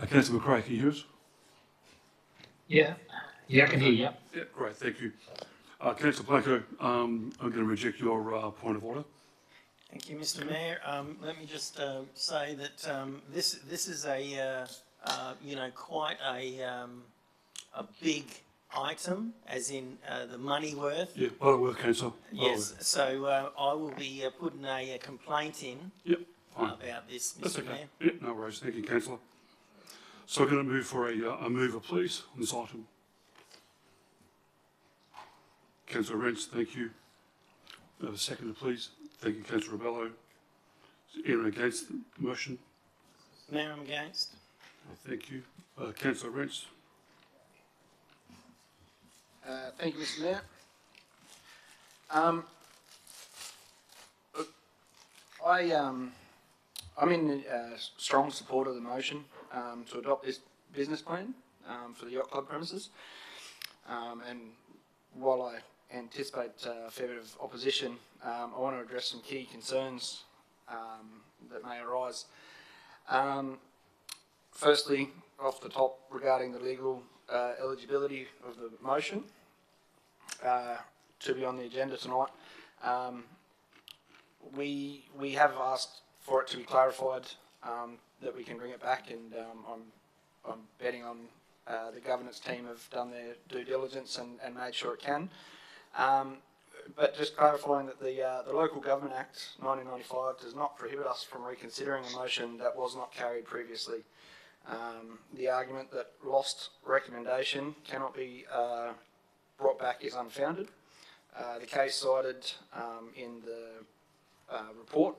Councillor McRae, can you hear us? Yeah, I can hear you. Yeah, great, thank you. Councillor Blanco, I'm going to reject your point of order. Thank you, Mr. Mayor. Let me just say that this is a quite a big item, as in the money worth. Yeah, well worth, Councillor. Yes. So I will be putting a complaint in. Yep. Fine. About this, Mr. That's okay. Mayor. Yeah, no worries. Thank you, Councillor. So I'm going to move for a mover, please, on this item. Councillor Rents, thank you. A seconder, please. Thank you, Councillor Rebello. Is anyone against the motion? Mayor, I'm against. Thank you. Councillor Rents. Thank you, Mr. Mayor. I'm in strong support of the motion to adopt this business plan for the yacht club premises. And while I anticipate a fair bit of opposition, I want to address some key concerns that may arise. Firstly, off the top, regarding the legal eligibility of the motion to be on the agenda tonight, we have asked for it to be clarified, that we can bring it back, and I'm betting on the governance team have done their due diligence and made sure it can. But just clarifying that the Local Government Act 1995 does not prohibit us from reconsidering a motion that was not carried previously. The argument that lost recommendation cannot be brought back is unfounded. The case cited in the report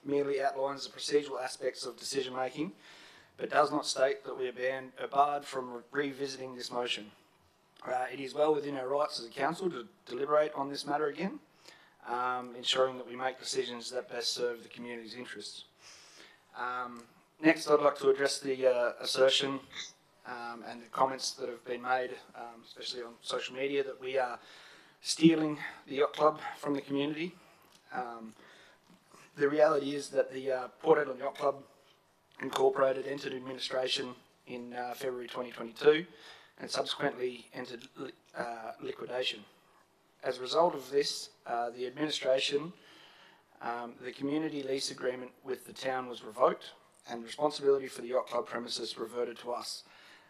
merely outlines the procedural aspects of decision making, but does not state that we are barred from revisiting this motion. It is well within our rights as a council to deliberate on this matter again, ensuring that we make decisions that best serve the community's interests. Next, I'd like to address the assertion and the comments that have been made, especially on social media, that we are stealing the yacht club from the community. The reality is that the Port Hedland Yacht Club Incorporated entered administration in February 2022 and subsequently entered liquidation. As a result of this, the administration, the community lease agreement with the town was revoked and responsibility for the yacht club premises reverted to us,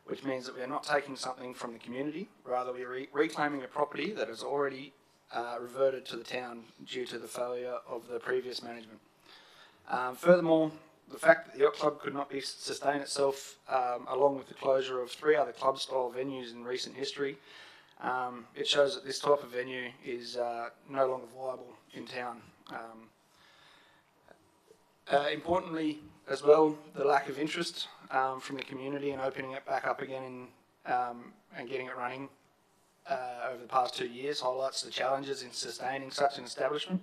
which means that we are not taking something from the community, rather we are reclaiming a property that has already reverted to the town due to the failure of the previous management. Furthermore, the fact that the yacht club could not sustain itself, along with the closure of 3 other club-style venues in recent history, it shows that this type of venue is no longer viable in town. Importantly, as well, the lack of interest from the community in opening it back up again and getting it running over the past 2 years highlights the challenges in sustaining such an establishment.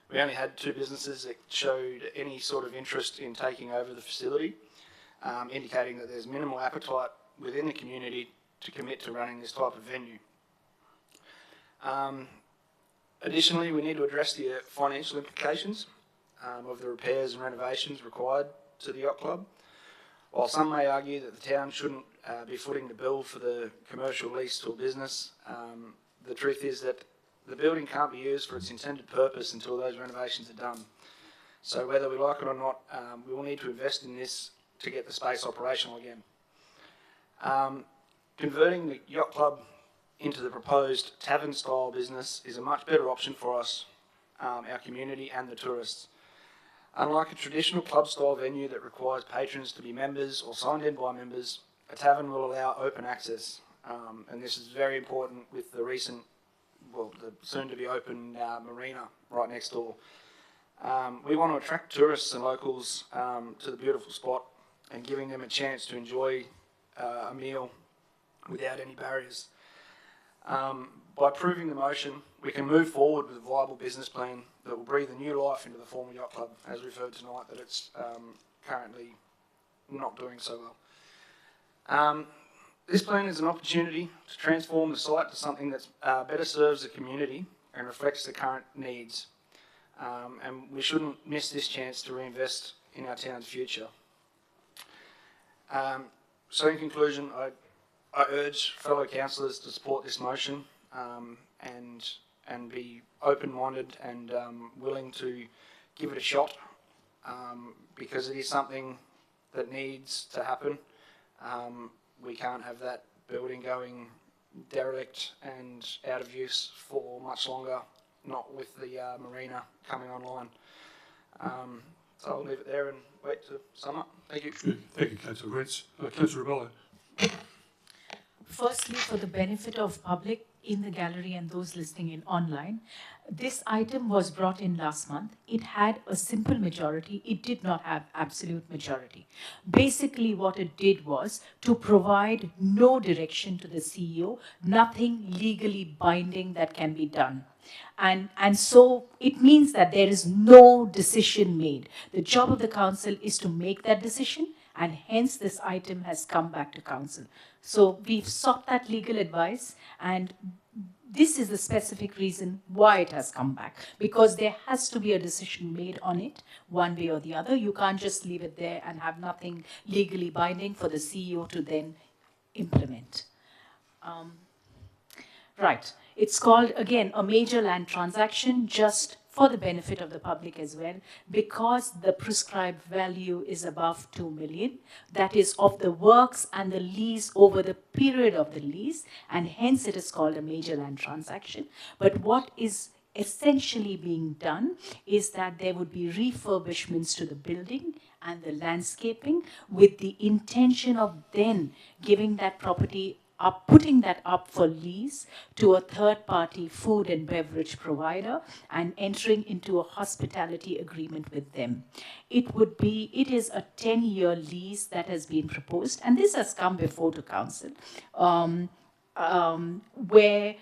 We only had 2 businesses that showed any sort of interest in taking over the facility, indicating that there's minimal appetite within the community to commit to running this type of venue. Additionally, we need to address the financial implications of the repairs and renovations required to the yacht club. While some may argue that the town shouldn't be footing the bill for the commercial lease to a business, the truth is that the building can't be used for its intended purpose until those renovations are done. So whether we like it or not, we will need to invest in this to get the space operational again. Converting the yacht club into the proposed tavern-style business is a much better option for us, our community and the tourists. Unlike a traditional club-style venue that requires patrons to be members or signed in by members, a tavern will allow open access, and this is very important with the recent, well, the soon-to-be open marina right next door. We want to attract tourists and locals to the beautiful spot and giving them a chance to enjoy a meal without any barriers. By approving the motion, we can move forward with a viable business plan that will breathe a new life into the former yacht club, as we've heard tonight that it's currently not doing so well. This plan is an opportunity to transform the site to something that better serves the community and reflects the current needs. And we shouldn't miss this chance to reinvest in our town's future. So in conclusion, I urge fellow councillors to support this motion and be open-minded and willing to give it a shot because it is something that needs to happen. We can't have that building going derelict and out of use for much longer, not with the marina coming online. So I'll leave it there and wait to sum up. Thank you. Good. Thank you, Councillor Grets. Councillor Rebello. Firstly, for the benefit of public in the gallery and those listening in online, this item was brought in last month. It had a simple majority. It did not have absolute majority. Basically, what it did was to provide no direction to the CEO, nothing legally binding that can be done. And so it means that there is no decision made. The job of the council is to make that decision, and hence this item has come back to council. So we've sought that legal advice, and this is the specific reason why it has come back, because there has to be a decision made on it one way or the other. You can't just leave it there and have nothing legally binding for the CEO to then implement. Right. It's called, again, a major land transaction, just for the benefit of the public as well, because the prescribed value is above 2 million. That is of the works and the lease over the period of the lease, and hence it is called a major land transaction. But what is essentially being done is that there would be refurbishments to the building and the landscaping with the intention of then giving that property up, putting that up for lease to a third-party food and beverage provider and entering into a hospitality agreement with them. It is a 10-year lease that has been proposed, and this has come before to council, where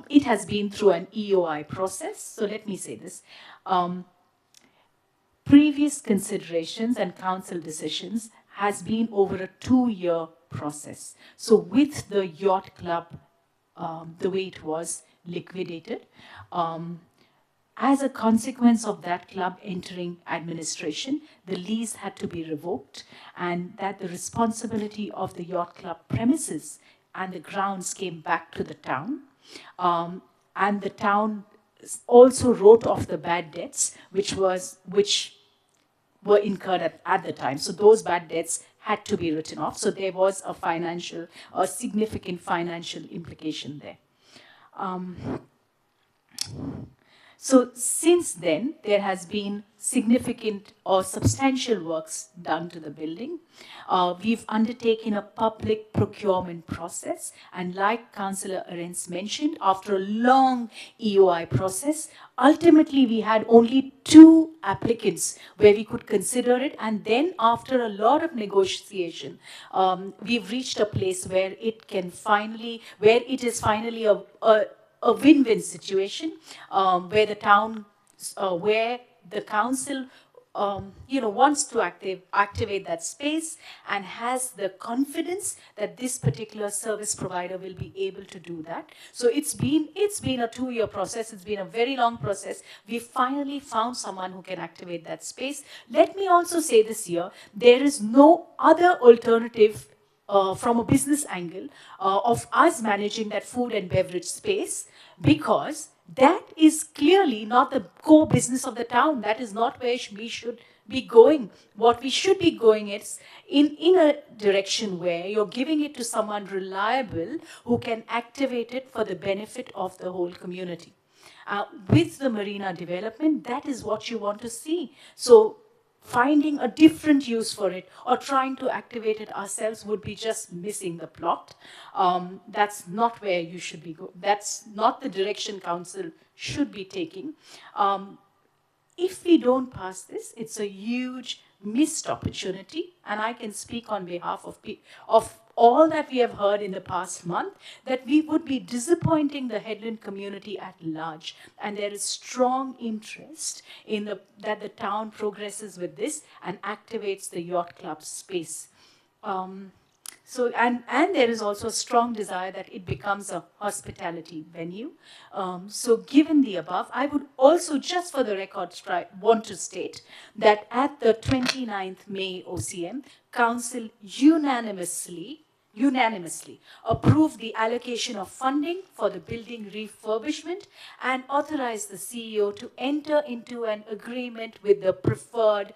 it has been through an EOI process. So let me say this. Previous considerations and council decisions has been over a 2-year process. So with the yacht club, the way it was liquidated, as a consequence of that club entering administration, the lease had to be revoked, and that the responsibility of the yacht club premises and the grounds came back to the town. And the town also wrote off the bad debts, which were incurred at the time. So those bad debts had to be written off. So there was a significant financial implication there. So since then, there has been significant or substantial works done to the building. We've undertaken a public procurement process, and like Councillor Arens mentioned, after a long EOI process, ultimately we had only 2 applicants where we could consider it, and then after a lot of negotiation, we've reached a place where it is finally a win-win situation, where the council wants to activate that space and has the confidence that this particular service provider will be able to do that. So it's been a 2-year process. It's been a very long process. We finally found someone who can activate that space. Let me also say this here, there is no other alternative from a business angle of us managing that food and beverage space, because that is clearly not the core business of the town. That is not where we should be going. What we should be going is in a direction where you're giving it to someone reliable who can activate it for the benefit of the whole community. With the marina development, that is what you want to see. So finding a different use for it or trying to activate it ourselves would be just missing the plot. That's not where you should be going. That's not the direction council should be taking. If we don't pass this, it's a huge missed opportunity, and I can speak on behalf of all that we have heard in the past month, that we would be disappointing the Headland community at large, and there is strong interest in that the town progresses with this and activates the yacht club space. So, and there is also a strong desire that it becomes a hospitality venue. So given the above, I would also, just for the record, want to state that at the 29th May OCM, Council unanimously approved the allocation of funding for the building refurbishment and authorized the CEO to enter into an agreement with the preferred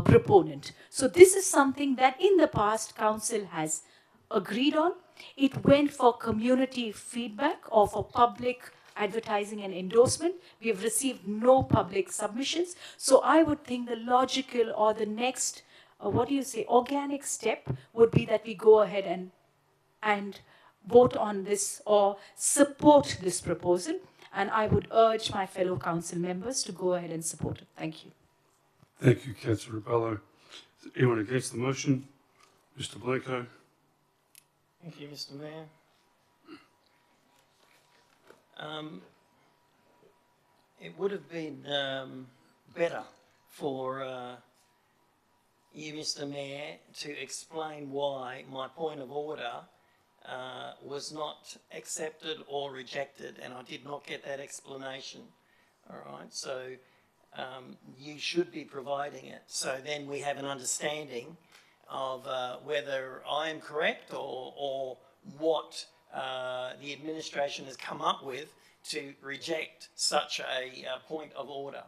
proponent. So this is something that in the past Council has agreed on. It went for community feedback or for public advertising and endorsement. We have received no public submissions. So I would think the logical or the next, organic step would be that we go ahead and vote on this or support this proposal. And I would urge my fellow council members to go ahead and support it. Thank you. Thank you, Councillor Rebello. Is anyone against the motion? Mr. Blanco. Thank you, Mr. Mayor. It would have been better for you, Mr. Mayor, to explain why my point of order was not accepted or rejected, and I did not get that explanation. All right, so you should be providing it, so then we have an understanding of whether I am correct or what the administration has come up with to reject such a point of order.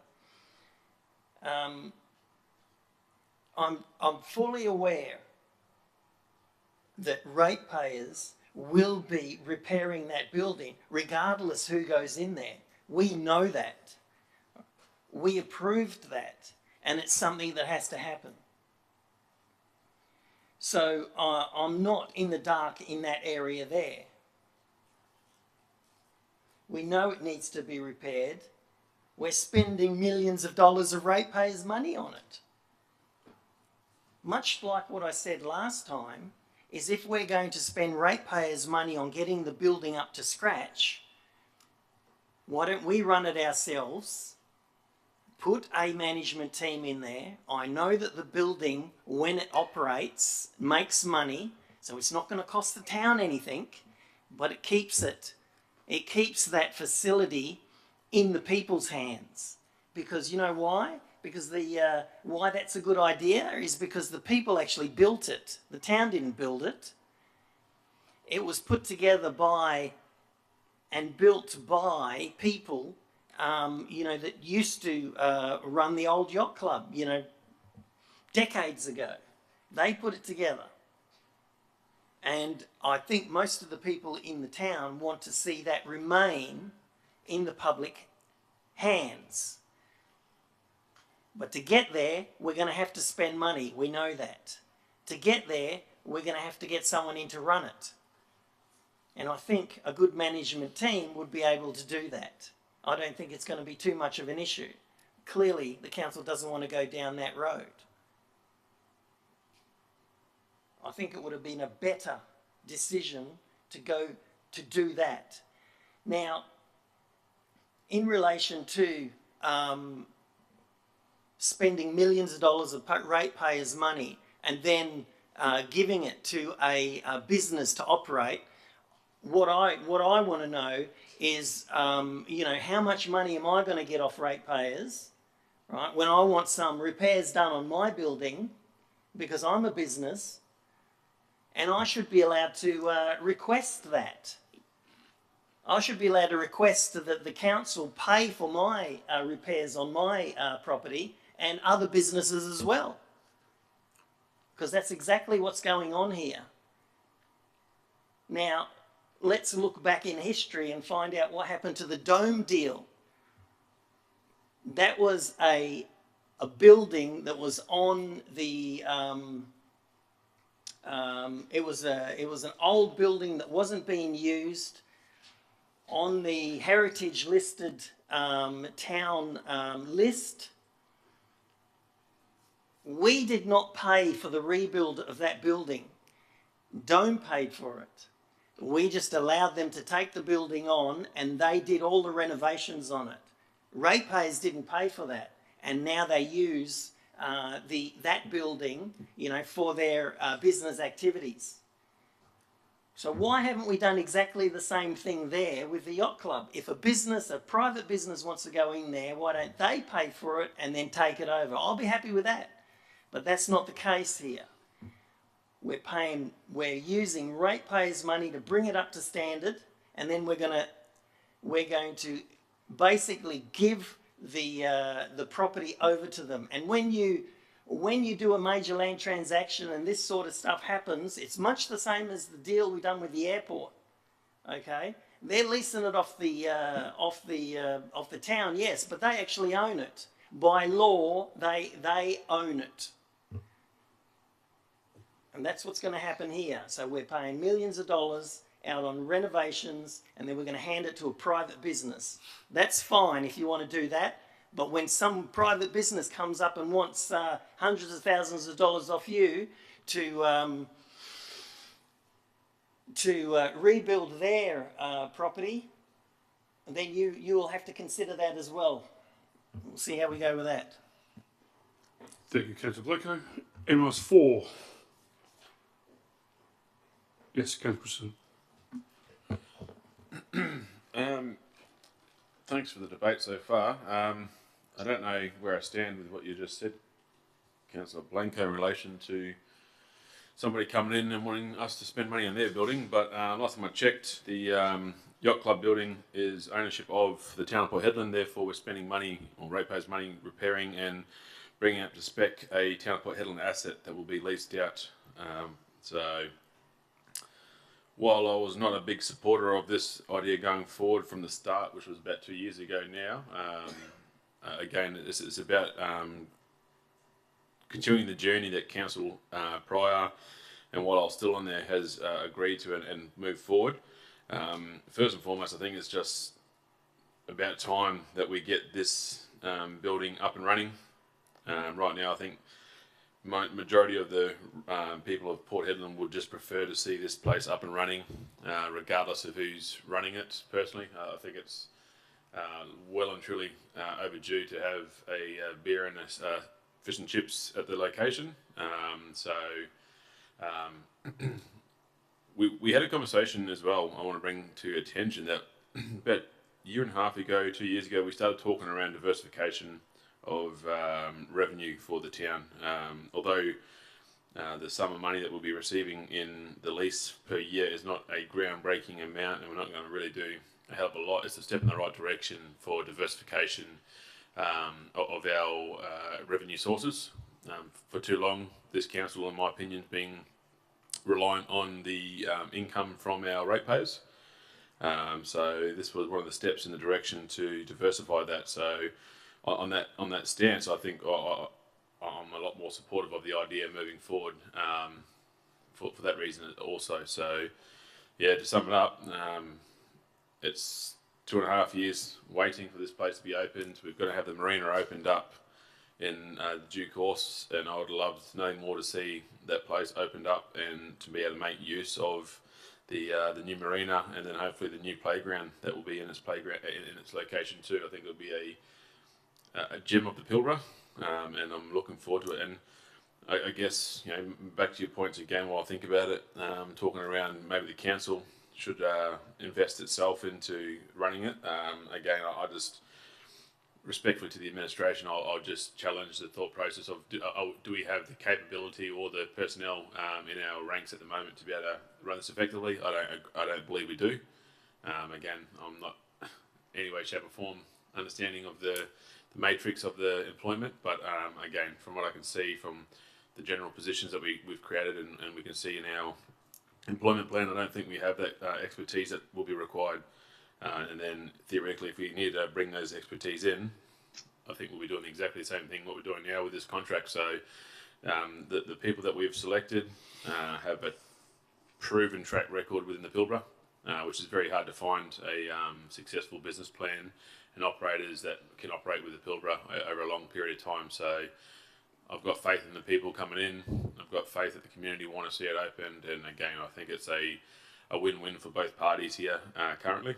I'm fully aware that ratepayers will be repairing that building regardless who goes in there. We know that. We approved that, and it's something that has to happen. So I'm not in the dark in that area there. We know it needs to be repaired. We're spending millions of dollars of ratepayers' money on it. Much like what I said last time, is if we're going to spend ratepayers' money on getting the building up to scratch, why don't we run it ourselves? Put a management team in there. I know that the building, when it operates, makes money, so it's not going to cost the town anything, but it keeps that facility in the people's hands. Because you know why? Because why that's a good idea is because the people actually built it. The town didn't build it. It was put together by and built by people that used to run the old yacht club, decades ago. They put it together. And I think most of the people in the town want to see that remain in the public hands. But to get there, we're going to have to spend money. We know that. To get there, we're going to have to get someone in to run it. And I think a good management team would be able to do that. I don't think it's going to be too much of an issue. Clearly, the council doesn't want to go down that road. I think it would have been a better decision to go to do that. Now, in relation to spending millions of dollars of ratepayers' money and then giving it to a business to operate, what I want to know is, how much money am I going to get off ratepayers, right? When I want some repairs done on my building, because I'm a business, and I should be allowed to request that. I should be allowed to request that the council pay for my repairs on my property and other businesses as well. Because that's exactly what's going on here. Now, let's look back in history and find out what happened to the Dome deal. That was a building that was on the... it was an old building that wasn't being used on the heritage listed town list. We did not pay for the rebuild of that building. Dome paid for it. We just allowed them to take the building on, and they did all the renovations on it. Ratepayers didn't pay for that, and now they use that building, for their business activities. So why haven't we done exactly the same thing there with the yacht club? If a private business wants to go in there, why don't they pay for it and then take it over? I'll be happy with that. But that's not the case here. We're using ratepayers' money to bring it up to standard, and then we're going to basically give the property over to them. And when you do a major land transaction and this sort of stuff happens, it's much the same as the deal we've done with the airport. Okay, they're leasing it off the town, yes, but they actually own it. By law, they own it. And that's what's going to happen here. So we're paying millions of dollars out on renovations, and then we're going to hand it to a private business. That's fine if you want to do that. But when some private business comes up and wants hundreds of thousands of dollars off you to rebuild their property, then you will have to consider that as well. We'll see how we go with that. Thank you, Councillor Blecko. MRS 4. Yes, Councillor Christensen. Thanks for the debate so far. I don't know where I stand with what you just said, Councillor Blanco, in relation to somebody coming in and wanting us to spend money on their building, but last time I checked, the Yacht Club building is ownership of the town of Port Hedland, therefore we're spending money, or ratepayers' money, repairing and bringing up to spec a town of Port Hedland asset that will be leased out. So while I was not a big supporter of this idea going forward from the start, which was about 2 years ago now, again, it's about continuing the journey that council prior, and while I was still on there, has agreed to and moved forward. First and foremost, I think it's just about time that we get this building up and running. Right now, I think majority of the people of Port Hedland would just prefer to see this place up and running, regardless of who's running it. Personally, I think it's well and truly overdue to have a beer and a fish and chips at the location. We had a conversation as well. I want to bring to attention that about a year and a half ago, 2 years ago, we started talking around diversification of revenue for the town. Although the sum of money that we'll be receiving in the lease per year is not a groundbreaking amount, and we're not going to really do a hell of a lot, it's a step in the right direction for diversification of our revenue sources. For too long, this council, in my opinion, has been reliant on the income from our ratepayers. So this was one of the steps in the direction to diversify that. So on that stance, I think I'm a lot more supportive of the idea moving forward for that reason also. So yeah, to sum it up, it's 2.5 years waiting for this place to be opened. We've got to have the marina opened up in due course, and I would love nothing more to see that place opened up and to be able to make use of the new marina, and then hopefully the new playground that will be in its playground in its location too. I think it'll be a gem of the Pilbara, and I'm looking forward to it. And I guess, you know, back to your points again while I think about it, talking around maybe the council should invest itself into running it. Again, I just respectfully to the administration, I'll just challenge the thought process of do we have the capability or the personnel in our ranks at the moment to be able to run this effectively? I don't believe we do. Again, I'm not in any way, shape or form understanding of the matrix of the employment, but again, from what I can see from the general positions that we've created and we can see in our employment plan, I don't think we have that expertise that will be required. And then theoretically, if we need to bring those expertise in, I think we'll be doing exactly the same thing what we're doing now with this contract. So the people that we've selected have a proven track record within the Pilbara, which is very hard to find a successful business plan and operators that can operate with the Pilbara over a long period of time. So I've got faith in the people coming in. I've got faith that the community want to see it opened. And again, I think it's a win-win for both parties here currently.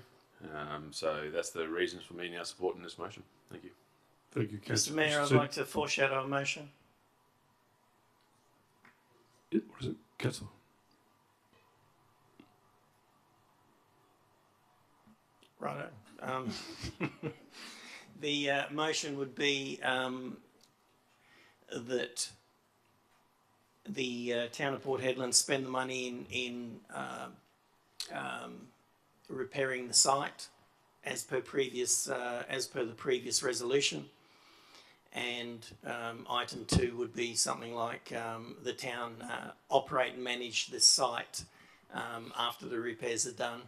So that's the reasons for me now supporting this motion. Thank you. Thank you, Mr. Mayor, I'd like to foreshadow a motion. What is it, Councillor? Right. The motion would be that the town of Port Hedland spend the money in repairing the site as per the previous resolution. And item 2 would be something like the town operate and manage the site after the repairs are done.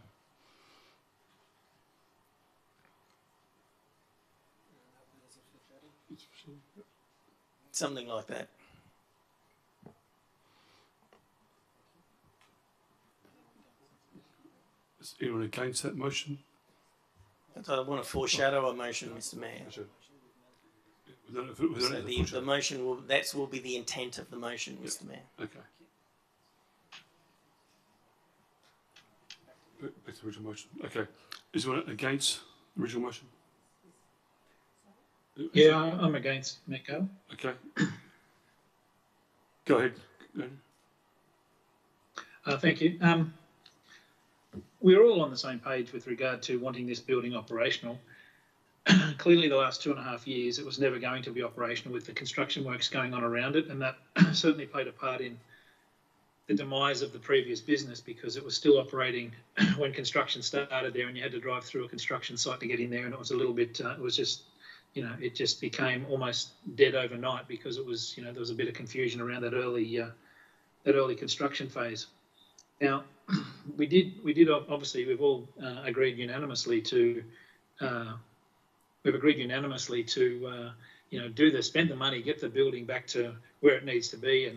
Something like that. Is anyone against that motion? I want to foreshadow a motion, Mr. Mayor. So the motion will be the intent of the motion, Mr. Mayor. Okay. Back to the original motion. Okay. Is anyone against the original motion? Yeah, I'm against Metco. Okay. Go ahead. Thank you. We're all on the same page with regard to wanting this building operational. Clearly, the last 2.5 years, it was never going to be operational with the construction works going on around it, and that certainly played a part in the demise of the previous business because it was still operating when construction started there, and you had to drive through a construction site to get in there, and it was a little bit, it was just, you know, it just became almost dead overnight because it was, you know, there was a bit of confusion around that early construction phase. Now, we did obviously, we've all agreed unanimously to, you know, spend the money, get the building back to where it needs to be,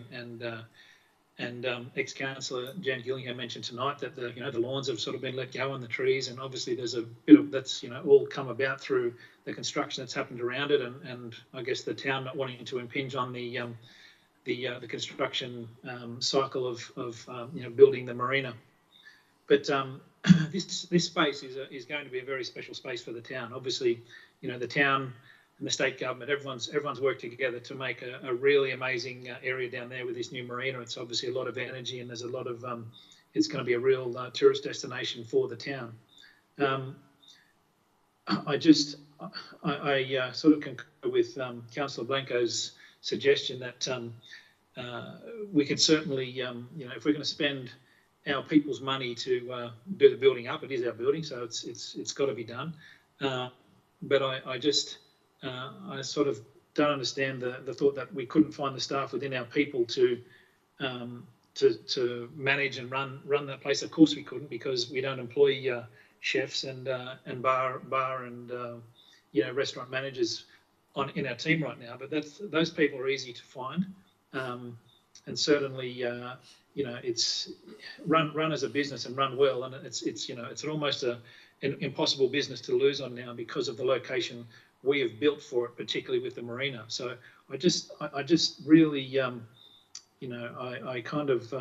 and ex-councillor Jan Gillingham mentioned tonight that the lawns have sort of been let go on the trees, and obviously there's a bit of that's all come about through the construction that's happened around it, and I guess the town not wanting to impinge on the construction cycle of building the marina. But this space is going to be a very special space for the town. Obviously, the town and the state government, everyone's worked together to make a really amazing area down there with this new marina. It's obviously a lot of energy, and there's a lot of it's going to be a real tourist destination for the town. I sort of concur with Councillor Blanco's suggestion that we could certainly, if we're going to spend our people's money to do the building up, it is our building, so it's got to be done. But I sort of don't understand the thought that we couldn't find the staff within our people to manage and run that place. Of course we couldn't, because we don't employ chefs and bar and restaurant managers in our team right now. But those people are easy to find, and certainly it's run as a business and run well, and it's almost an impossible business to lose on now because of the location we have built for it, particularly with the marina. So I just really I kind of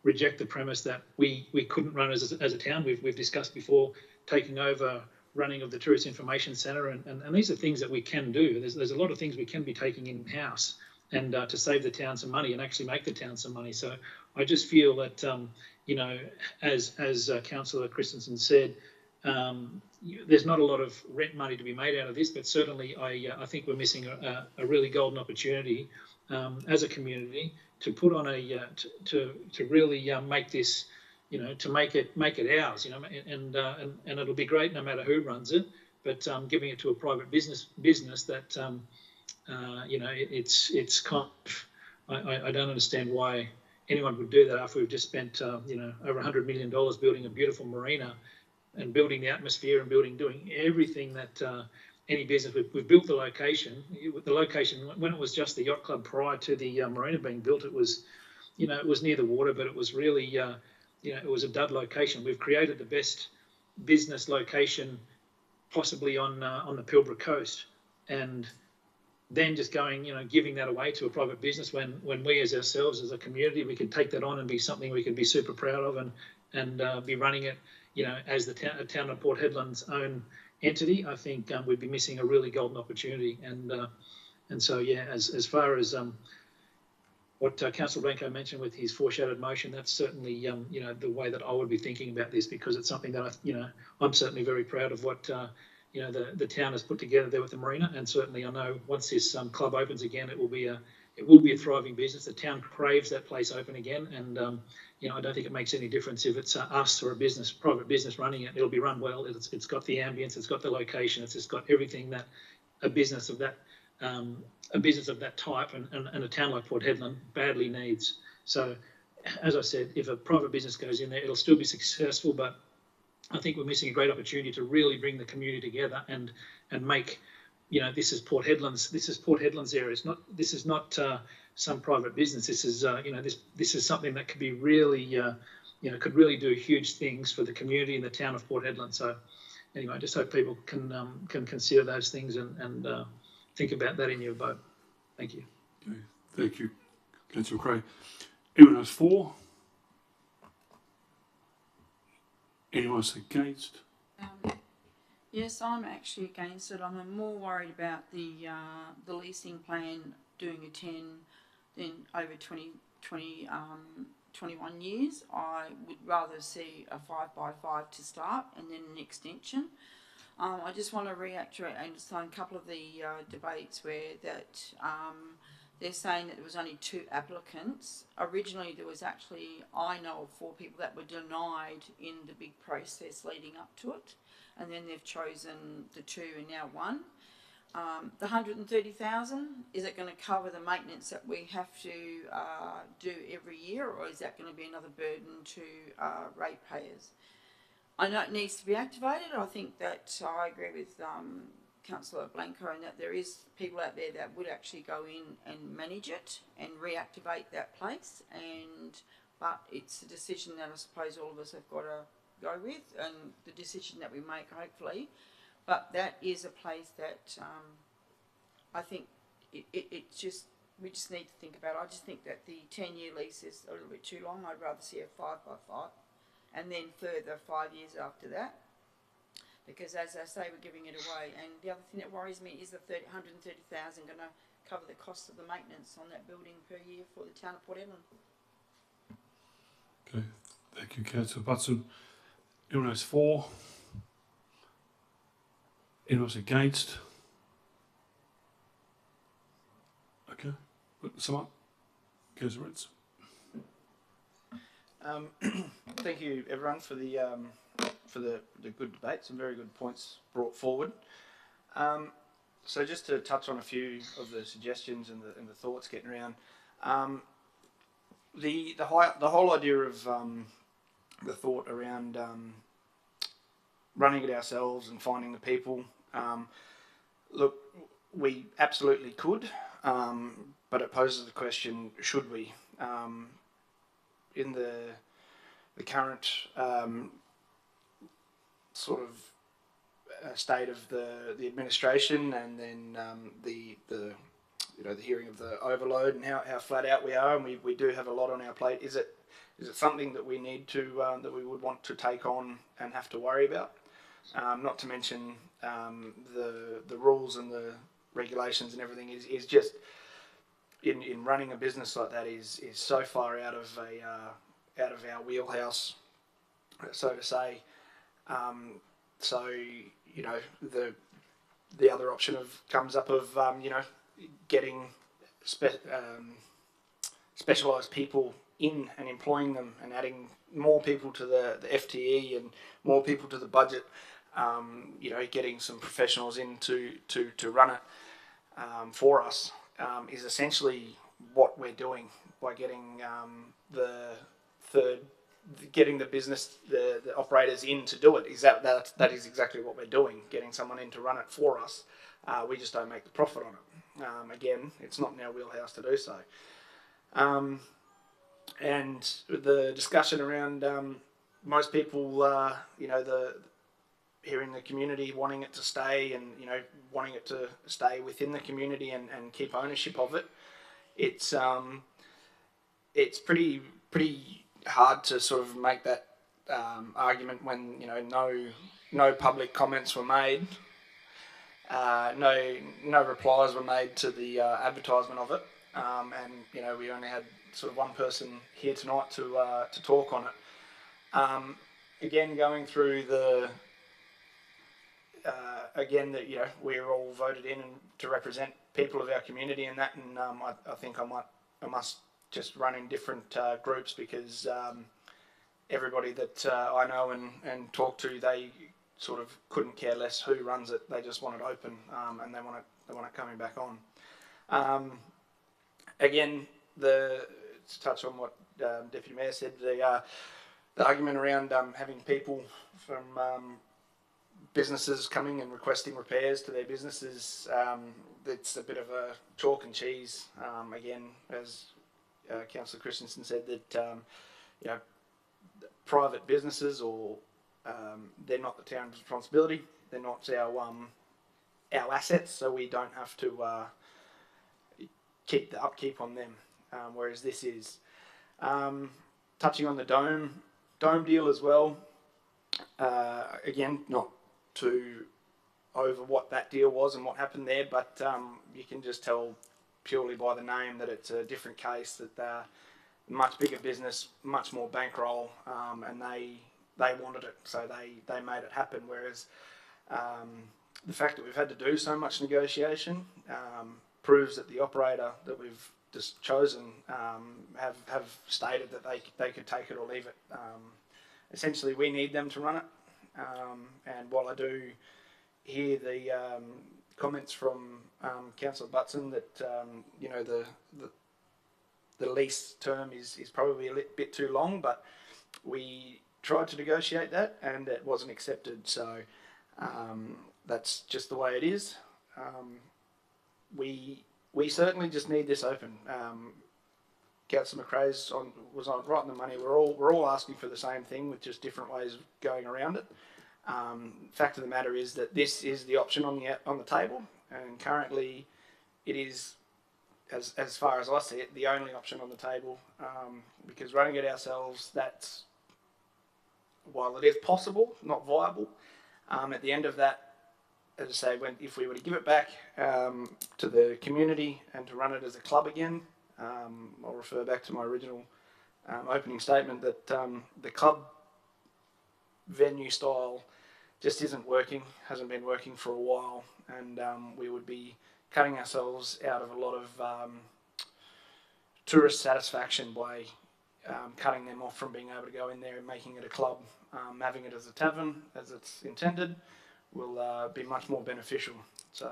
reject the premise that we couldn't run as a town. We've discussed before taking over running of the Tourist Information Centre, and these are things that we can do. There's a lot of things we can be taking in-house and to save the town some money and actually make the town some money. So I just feel that, as Councillor Christensen said, there's not a lot of rent money to be made out of this, but certainly I think we're missing a really golden opportunity as a community to put on to really make this, to make it ours, and it'll be great no matter who runs it, but giving it to a private business that it's kind of, I don't understand why anyone would do that after we've just spent over $100 million building a beautiful marina and building the atmosphere and doing everything that any business. We've built the location. The location, when it was just the yacht club prior to the marina being built, it was, it was near the water, but it was really, it was a dud location. We've created the best business location possibly on the Pilbara coast, and then just going, giving that away to a private business when we as ourselves as a community, we could take that on and be something we could be super proud of and be running it, as the town of Port Hedland's own entity. I think we'd be missing a really golden opportunity. And so, yeah, as far as what Councillor Blanco mentioned with his foreshadowed motion, that's certainly, you know, the way that I would be thinking about this, because it's something that I'm certainly very proud of what, you know, the town has put together there with the marina, and certainly I know once this club opens again, it will be a thriving business. The town craves that place open again, and you know, I don't think it makes any difference if it's us or a business, private business running it. It'll be run well. It's got the ambience, it's got the location, it's just got everything that a business of that type and a town like Port Hedland badly needs. So, as I said, if a private business goes in there, it'll still be successful, but I think we're missing a great opportunity to really bring the community together and make, you know, this is Port Hedland's area. This is not some private business. This is you know, this is something that could be really you know, could really do huge things for the community in the town of Port Hedland. So anyway, I just hope people can consider those things and think about that in your vote. Thank you. Okay. Thank you, Councillor Cray. Anyone else for? Anyone else against? Yes, I'm actually against it. I'm more worried about the leasing plan doing a 10 than over 21 years. I would rather see a 5x5 to start and then an extension. I just want to reiterate, I understand a couple of the debates where that they're saying that there was only 2 applicants. Originally there was actually, I know of 4 people that were denied in the big process leading up to it, and then they've chosen the 2 and now 1. The 130,000, is it going to cover the maintenance that we have to do every year, or is that going to be another burden to ratepayers? I know it needs to be activated. I think that I agree with Councillor Blanco and that there is people out there that would actually go in and manage it and reactivate that place. But it's a decision that I suppose all of us have got to go with, and the decision that we make, hopefully. But that is a place that I think it's just, we just need to think about it. I just think that the 10-year lease is a little bit too long. I'd rather see a 5x5. And then further 5 years after that, because as I say, we're giving it away. And the other thing that worries me is the 130,000 going to cover the cost of the maintenance on that building per year for the town of Port Hedland. Okay, thank you, Councillor Butson. Anyone else for? Anyone else against? Okay, put some up. Councillor Ritz. Thank you, everyone, for the good debate. Some very good points brought forward. So just to touch on a few of the suggestions and the thoughts getting around, the whole idea of the thought around running it ourselves and finding the people. Look, we absolutely could, but it poses the question: should we? In the current sort of state of the administration, and then the hearing of the overload and how flat out we are, and we do have a lot on our plate. Is it something that we need to that we would want to take on and have to worry about? Not to mention the rules and the regulations and everything is just in running a business like that is so far out of our wheelhouse, so to say. So you know, the other option comes up of getting specialised people in and employing them and adding more people to the FTE and more people to the budget. Getting some professionals in to run it for us is essentially what we're doing by getting getting the business, the operators in to do it. That is exactly what we're doing, getting someone in to run it for us. We just don't make the profit on it. Again, it's not in our wheelhouse to do so. And the discussion around most people, hearing the community wanting it to stay and, wanting it to stay within the community and keep ownership of it. It's pretty hard to sort of make that argument when, no public comments were made, no replies were made to the advertisement of it. and you know we only had sort of one person here tonight to talk on it. Again, going through the again that you know we're all voted in and to represent people of our community and that, and I think I must just run in different groups because everybody that I know and talk to, they sort of couldn't care less who runs it. They just want it open, and they want it coming back on. Again, to touch on what Deputy Mayor said, the argument around having people from businesses coming and requesting repairs to their businesses, it's a bit of a chalk and cheese. Again, as Councillor Christensen said, that you know, private businesses or they're not the town's responsibility. They're not our assets, so we don't have to keep the upkeep on them. Whereas this is touching on the dome deal as well. Again, not too over what that deal was and what happened there, but you can just tell purely by the name that it's a different case. That they're much bigger business, much more bankroll, and they wanted it, so they made it happen. Whereas the fact that we've had to do so much negotiation proves that the operator that we've just chosen have stated that they could take it or leave it. Essentially, we need them to run it. And while I do hear the comments from Councillor Butson that you know the lease term is probably a bit too long, but we tried to negotiate that and it wasn't accepted. So that's just the way it is. We certainly just need this open. Councillor McRae's was right on the money. We're all asking for the same thing with just different ways of going around it. Fact of the matter is that this is the option on the table, and currently it is, as far as I see it, the only option on the table. Because running it ourselves, that's, while it is possible, not viable. At the end of that, as I say, if we were to give it back to the community and to run it as a club again, I'll refer back to my original opening statement that the club venue style just isn't working, hasn't been working for a while, and we would be cutting ourselves out of a lot of tourist satisfaction by cutting them off from being able to go in there and making it a club. Having it as a tavern, as it's intended, will be much more beneficial. So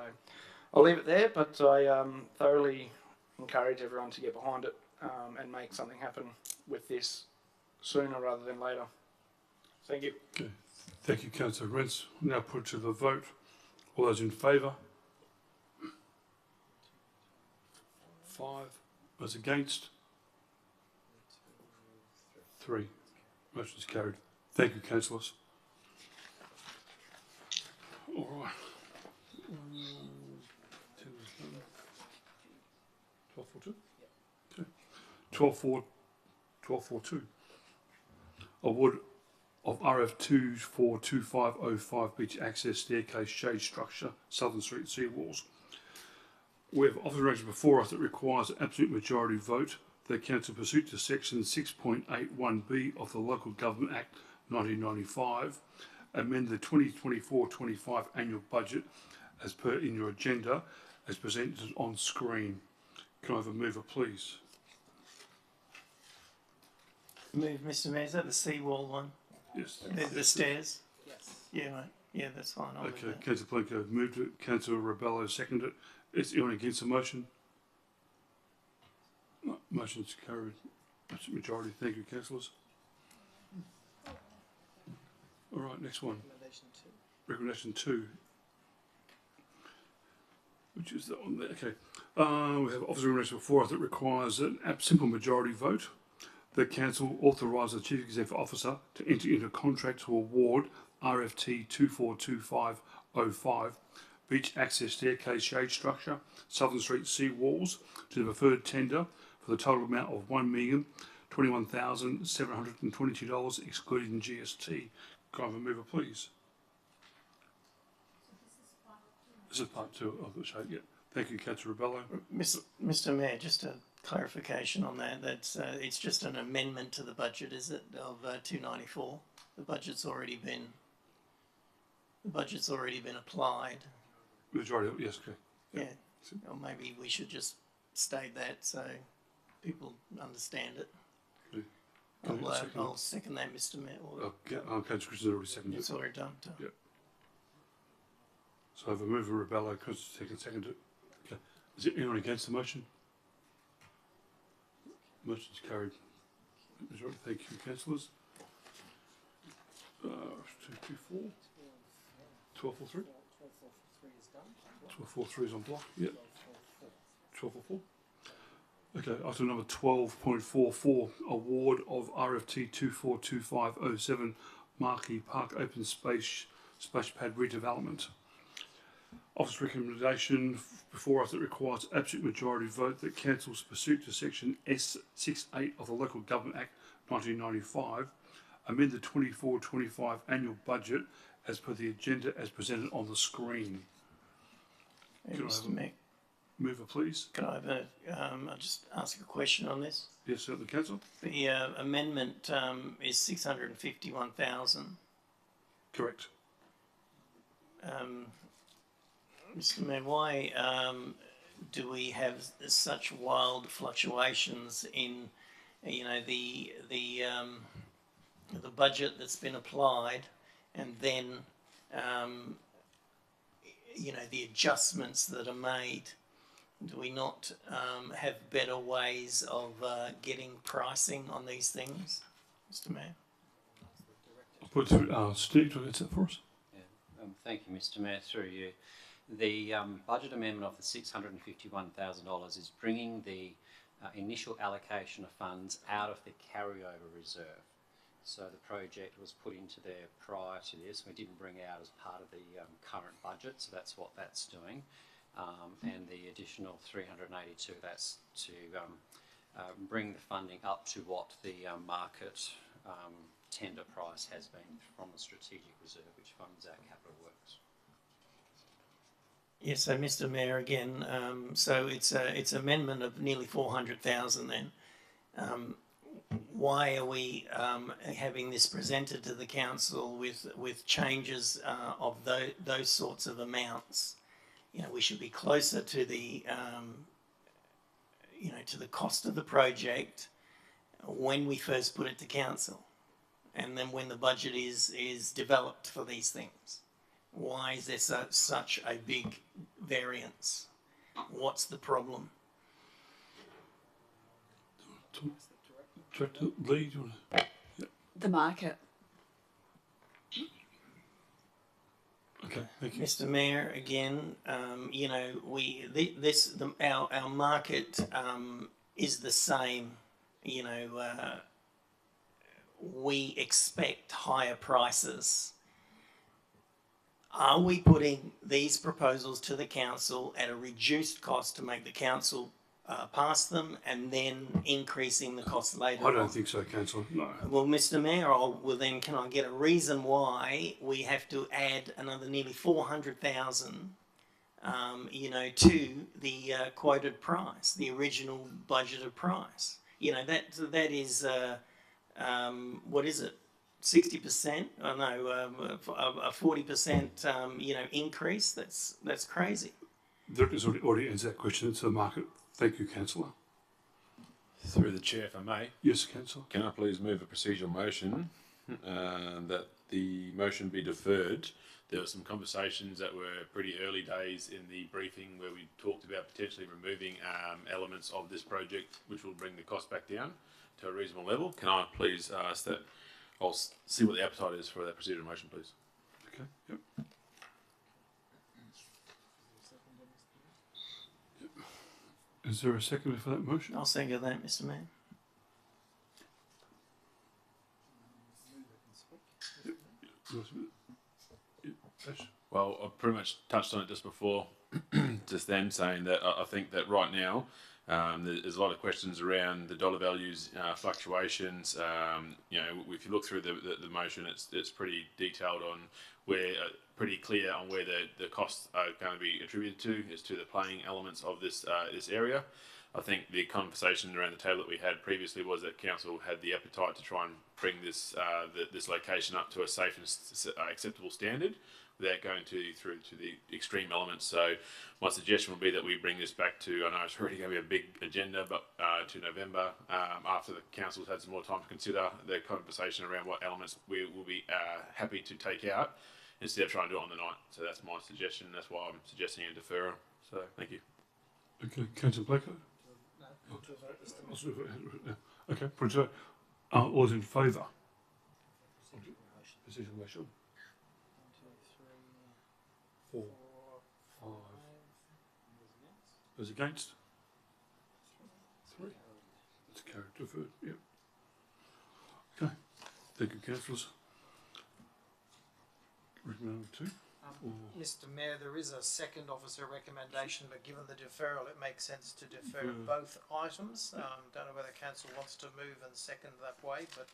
I'll leave it there, but I thoroughly encourage everyone to get behind it and make something happen with this sooner rather than later. Thank you. Okay. Thank you, Councillor Rents. Now put to the vote. All those in favour? 5. Those against? 3. Motion's carried. Thank you, councillors. All right. 12.42? Okay. 12.42. Award of RF2 for 2505 Beach Access Staircase Shade Structure, Southern Street Seawalls. We have offered arrangement before us that requires an absolute majority vote. The council, pursuant to section 6.81B of the Local Government Act 1995, amend the 2024-25 annual budget as per in your agenda, as presented on screen. Can I have a mover, please? Move, Mr. Mayor. Is that the seawall one? Yes. The stairs? Yes. Yeah, mate. Yeah, that's fine. I'll Okay, move that. Councillor Plenko moved it. Councillor Rebello seconded it. Is anyone against the motion? No, motion's carried. That's a majority. Thank you, councillors. All right, next one. Recommendation 2. Which is that one there. Okay. We have officer recommendation before us that requires an simple majority vote. The council authorises the chief executive officer to enter into a contract to award RFT 242505 Beach Access Staircase Shade Structure, Southern Street Sea Walls to the preferred tender for the total amount of $1,021,722 excluding GST. Can I have a mover, please? This is part 2 of the shade, yeah. Thank you, Councillor Rebello. Mr. Mayor, just a clarification on that. That's it's just an amendment to the budget, is it, of 294? The budget's already been applied. Majority, yes, okay. Yeah. Or maybe we should just state that so people understand it. I'll second that, Mr. Mayor. Councillor Christian already seconded it. It's already done. Yep. So I have a move of Rebello, Councillor seconded. Okay. Is there anyone against the motion? Motion's carried. Majority. Thank you, councillors. 224. 1243. 1243 is on block. Yep. 1244. Okay, item number 12.44, award of RFT 242507 Marquee Park Open Space Splash Pad redevelopment. Office recommendation before us that requires absolute majority vote that cancels pursuant to section S68 of the Local Government Act 1995, amend the 24-25 annual budget as per the agenda as presented on the screen. Mr. Mayor. Mover, please. Can I have I'll just ask a question on this? Yes, certainly, Councillor. The amendment is 651,000. Correct. Mr. Mayor, why do we have such wild fluctuations in, the budget that's been applied, and then, the adjustments that are made? Do we not have better ways of getting pricing on these things, Mr. Mayor? I'll put it through Steve to answer that for us. Yeah. Thank you, Mr. Mayor. Through you. The budget amendment of the $651,000 is bringing the initial allocation of funds out of the carryover reserve. So the project was put into there prior to this. We didn't bring it out as part of the current budget, so that's what that's doing. And the additional 382, that's to bring the funding up to what the market tender price has been from the strategic reserve, which funds our capital works. Yes, so Mr. Mayor, again, so it's amendment of nearly 400,000 then. Why are we having this presented to the council with changes of those sorts of amounts? We should be closer to the to the cost of the project when we first put it to council, and then when the budget is developed for these things. Why is there such a big variance? What's the problem? Director Lee, do you want to? Yep. The market. Okay, thank you. Mr. Mayor, again, our market is the same. We expect higher prices. Are we putting these proposals to the council at a reduced cost to make the council pass them, and then increasing the cost later? I don't think so, Councillor. No. Well, Mr. Mayor, then can I get a reason why we have to add another nearly 400,000, to the quoted price, the original budgeted price? That is, what is it? 60%? Oh no, a 40%, increase. That's crazy. The director's already answered that question. It's the market. Thank you, Councillor. Through the chair, if I may. Yes, Councillor. Can I please move a procedural motion that the motion be deferred? There were some conversations that were pretty early days in the briefing where we talked about potentially removing elements of this project, which will bring the cost back down to a reasonable level. Can I please ask that? I'll see what the appetite is for that procedural motion, please. Okay. Yep. Is there a second for that motion? I'll second that, Mr. Mayor. Well, I pretty much touched on it just before, just then, saying that I think that right now There's a lot of questions around the dollar values fluctuations. If you look through the motion, it's pretty detailed on where, pretty clear on where the costs are going to be attributed to. It's to the playing elements of this area. I think the conversation around the table that we had previously was that council had the appetite to try and bring this this location up to a safe and acceptable standard without going through to the extreme elements. So my suggestion would be that we bring this back to, I know it's already going to be a big agenda, but to November, after the council's had some more time to consider the conversation around what elements we will be happy to take out instead of trying to do it on the night. So that's my suggestion. That's why I'm suggesting a deferral. So thank you. Okay, Councillor Blakey? Okay, put it to all those in favour? Position motion. 4, 5. Those against? 3. That's carried, deferred, yep. Okay, thank you, councillors. Recommend 2? Mr. Mayor, there is a second officer recommendation, but given the deferral, it makes sense to defer both items. Don't know whether council wants to move and second that way, but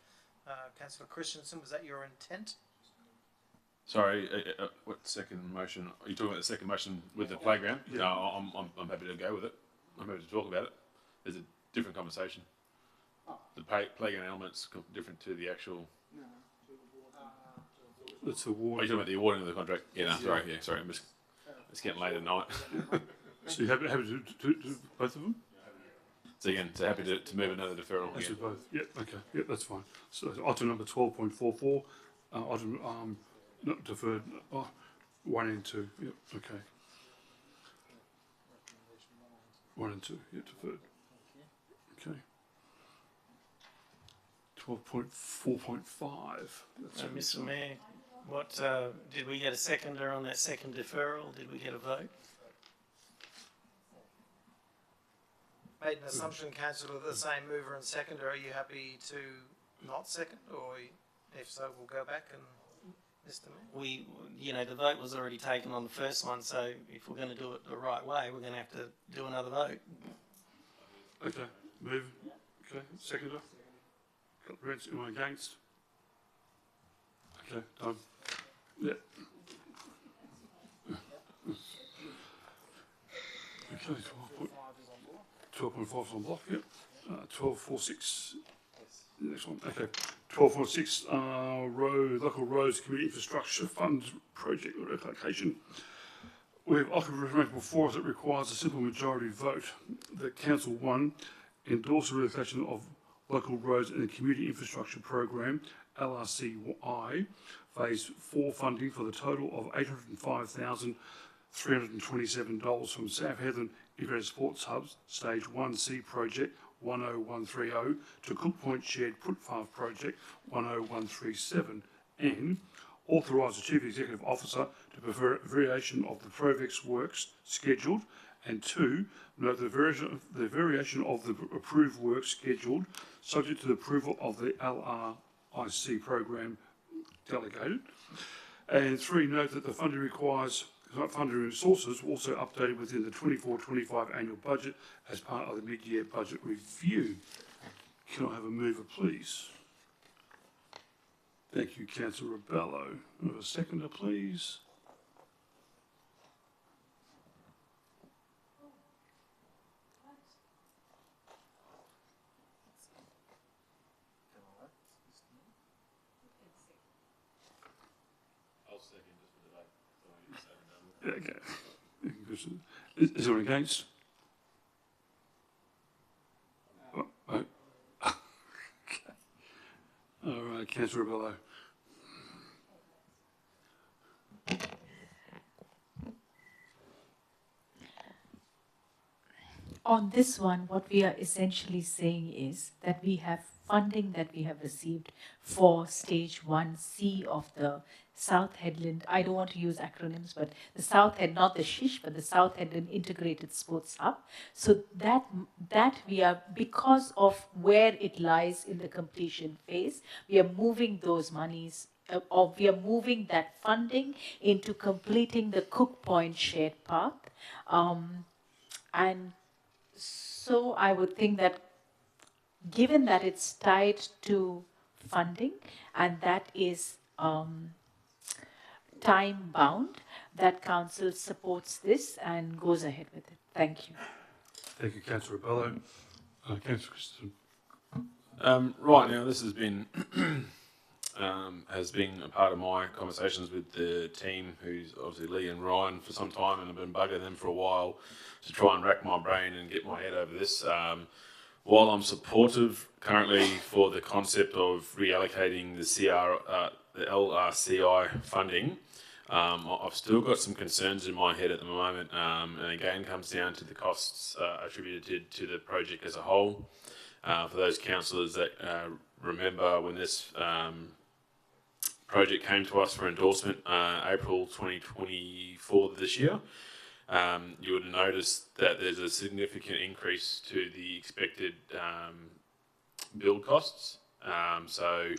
Councillor Christensen, was that your intent? Sorry, what second motion? Are you talking about the second motion with the playground? Yeah. No, I'm happy to go with it. I'm happy to talk about it. There's a different conversation. The playground element's different to the actual. It's award. Are you talking about the awarding of the contract? Yeah, no, sorry, sorry. It's getting late at night. So you're happy to do both of them? So again, so happy to move another deferral. Actually, both. Yep, okay. Yep, that's fine. So item number 12.44, item not deferred, 1 and 2. Yep, okay. 1 and 2, yep, deferred. Okay. 12.4.5. Mr. Mayor, what did we get a seconder on that second deferral? Did we get a vote? Made an assumption, councillor, the same mover and seconder. Are you happy to not second, or if so, we'll go back and Mr. Mayor? The vote was already taken on the first one, so if we're going to do it the right way, we're going to have to do another vote. Okay, move. Okay, seconder. Anyone against? Okay, done. Yeah. Okay, 12.5 is on block, yep. 12.46. Next one, okay. 12.46, Local Roads Community Infrastructure Fund Project Relocation. We have occupied before us that requires a simple majority vote. The Council 1 endorse the relocation of Local Roads and the Community Infrastructure Program, LRCI, Phase 4 funding for the total of $805,327 from South Headland Integrated Sports Hubs, Stage 1C Project 10130 to Cook Point Shared Footpath Project 10137, and authorise the Chief Executive Officer to prefer a variation of the Provex works scheduled, and 2, note the variation of the approved work scheduled subject to the approval of the LRIC program delegated. And 3, note that the funding resources were also updated within the 24-25 annual budget as part of the mid-year budget review. Can I have a mover, please? Thank you, Councillor Rebello. Have a seconder, please. Okay. Is anyone against? Oh. Okay. All right, Councillor Rebello. On this one, what we are essentially saying is that we have funding that we have received for Stage 1C of the South Headland, I don't want to use acronyms, but the South Head, not the SHISH, but the South Headland Integrated Sports Hub. So that we are, because of where it lies in the completion phase, we are moving those monies, or we are moving that funding into completing the Cook Point Shared Path. And also, I would think that given that it's tied to funding and that is time bound, that council supports this and goes ahead with it. Thank you. Thank you, Councillor Bello. Councillor Christensen. Right now, this has been a part of my conversations with the team, who's obviously Lee and Ryan, for some time, and I've been bugging them for a while to try and rack my brain and get my head over this. While I'm supportive currently for the concept of reallocating the LRCI funding, I've still got some concerns in my head at the moment, and again comes down to the costs attributed to the project as a whole. For those councillors that remember when this project came to us for endorsement, April 2024 this year, you would have noticed that there's a significant increase to the expected build costs. So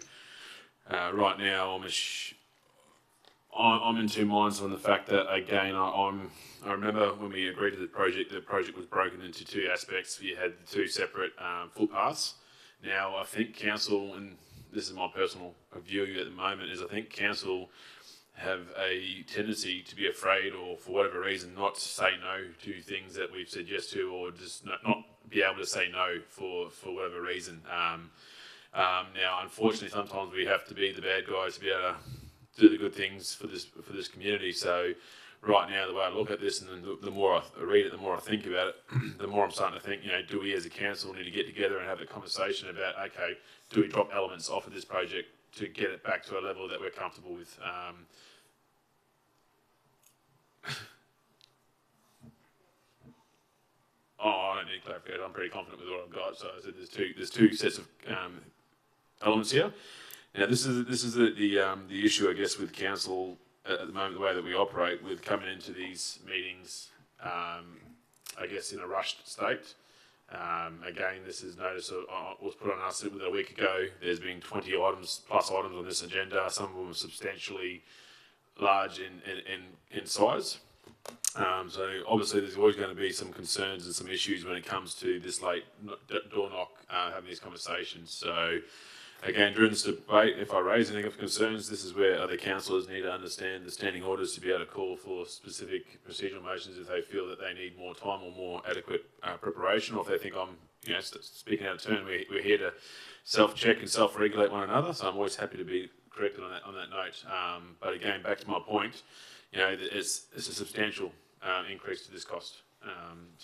right now I'm in two minds on the fact that, again, I remember when we agreed to the project was broken into two aspects. You had the two separate footpaths. Now, I think council, and this is my personal view at the moment, is I think council have a tendency to be afraid, or for whatever reason, not to say no to things that we've said yes to, or just not be able to say no for whatever reason. Now, unfortunately, sometimes we have to be the bad guys to be able to do the good things for this community. So right now, the way I look at this, and the more I read it, the more I think about it, the more I'm starting to think, do we as a council need to get together and have a conversation about, okay, do we drop elements off of this project to get it back to a level that we're comfortable with? I don't need clarification. I'm pretty confident with what I've got. So I said there's two sets of elements here. Now this is the issue, I guess, with council at the moment, the way that we operate with coming into these meetings, I guess, in a rushed state. Again, this is notice was put on us a week ago. There's been 20 plus items on this agenda. Some of them are substantially large in size. So obviously there's always going to be some concerns and some issues when it comes to this late door knock, having these conversations. So again, during this debate, if I raise any of concerns, this is where other councillors need to understand the standing orders to be able to call for specific procedural motions if they feel that they need more time or more adequate preparation, or if they think I'm, speaking out of turn. We're here to self-check and self-regulate one another. So I'm always happy to be corrected on that note. But again, back to my point, it's a substantial increase to this cost,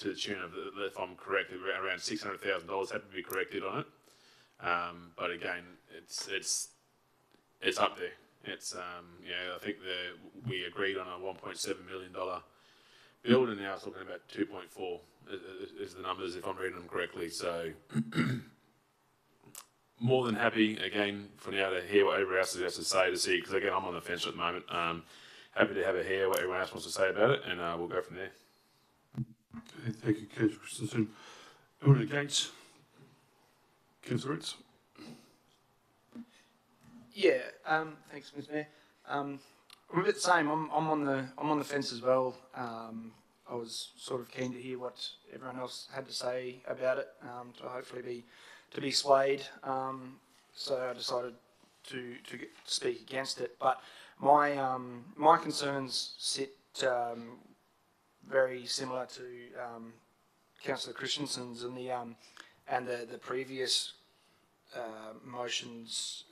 to the tune of, if I'm correct, around $600,000 had to be corrected on it. But again, it's up there. It's I think we agreed on a $1.7 million build, and now it's looking about 2.4 is the numbers, if I'm reading them correctly. So more than happy, again, for now to hear what everybody else has to say, to see, because again, I'm on the fence at the moment. Happy to have a hear what everyone else wants to say about it, and we'll go from there. Okay, thank you, Councillor Christensen. Anyone against? Councillor Ritz? Yeah, thanks, Ms. Mayor. I'm a bit the same. I'm on the fence as well. I was sort of keen to hear what everyone else had to say about it, to hopefully be swayed. So I decided to speak against it. But my concerns sit very similar to Councillor Christensen's and the previous motions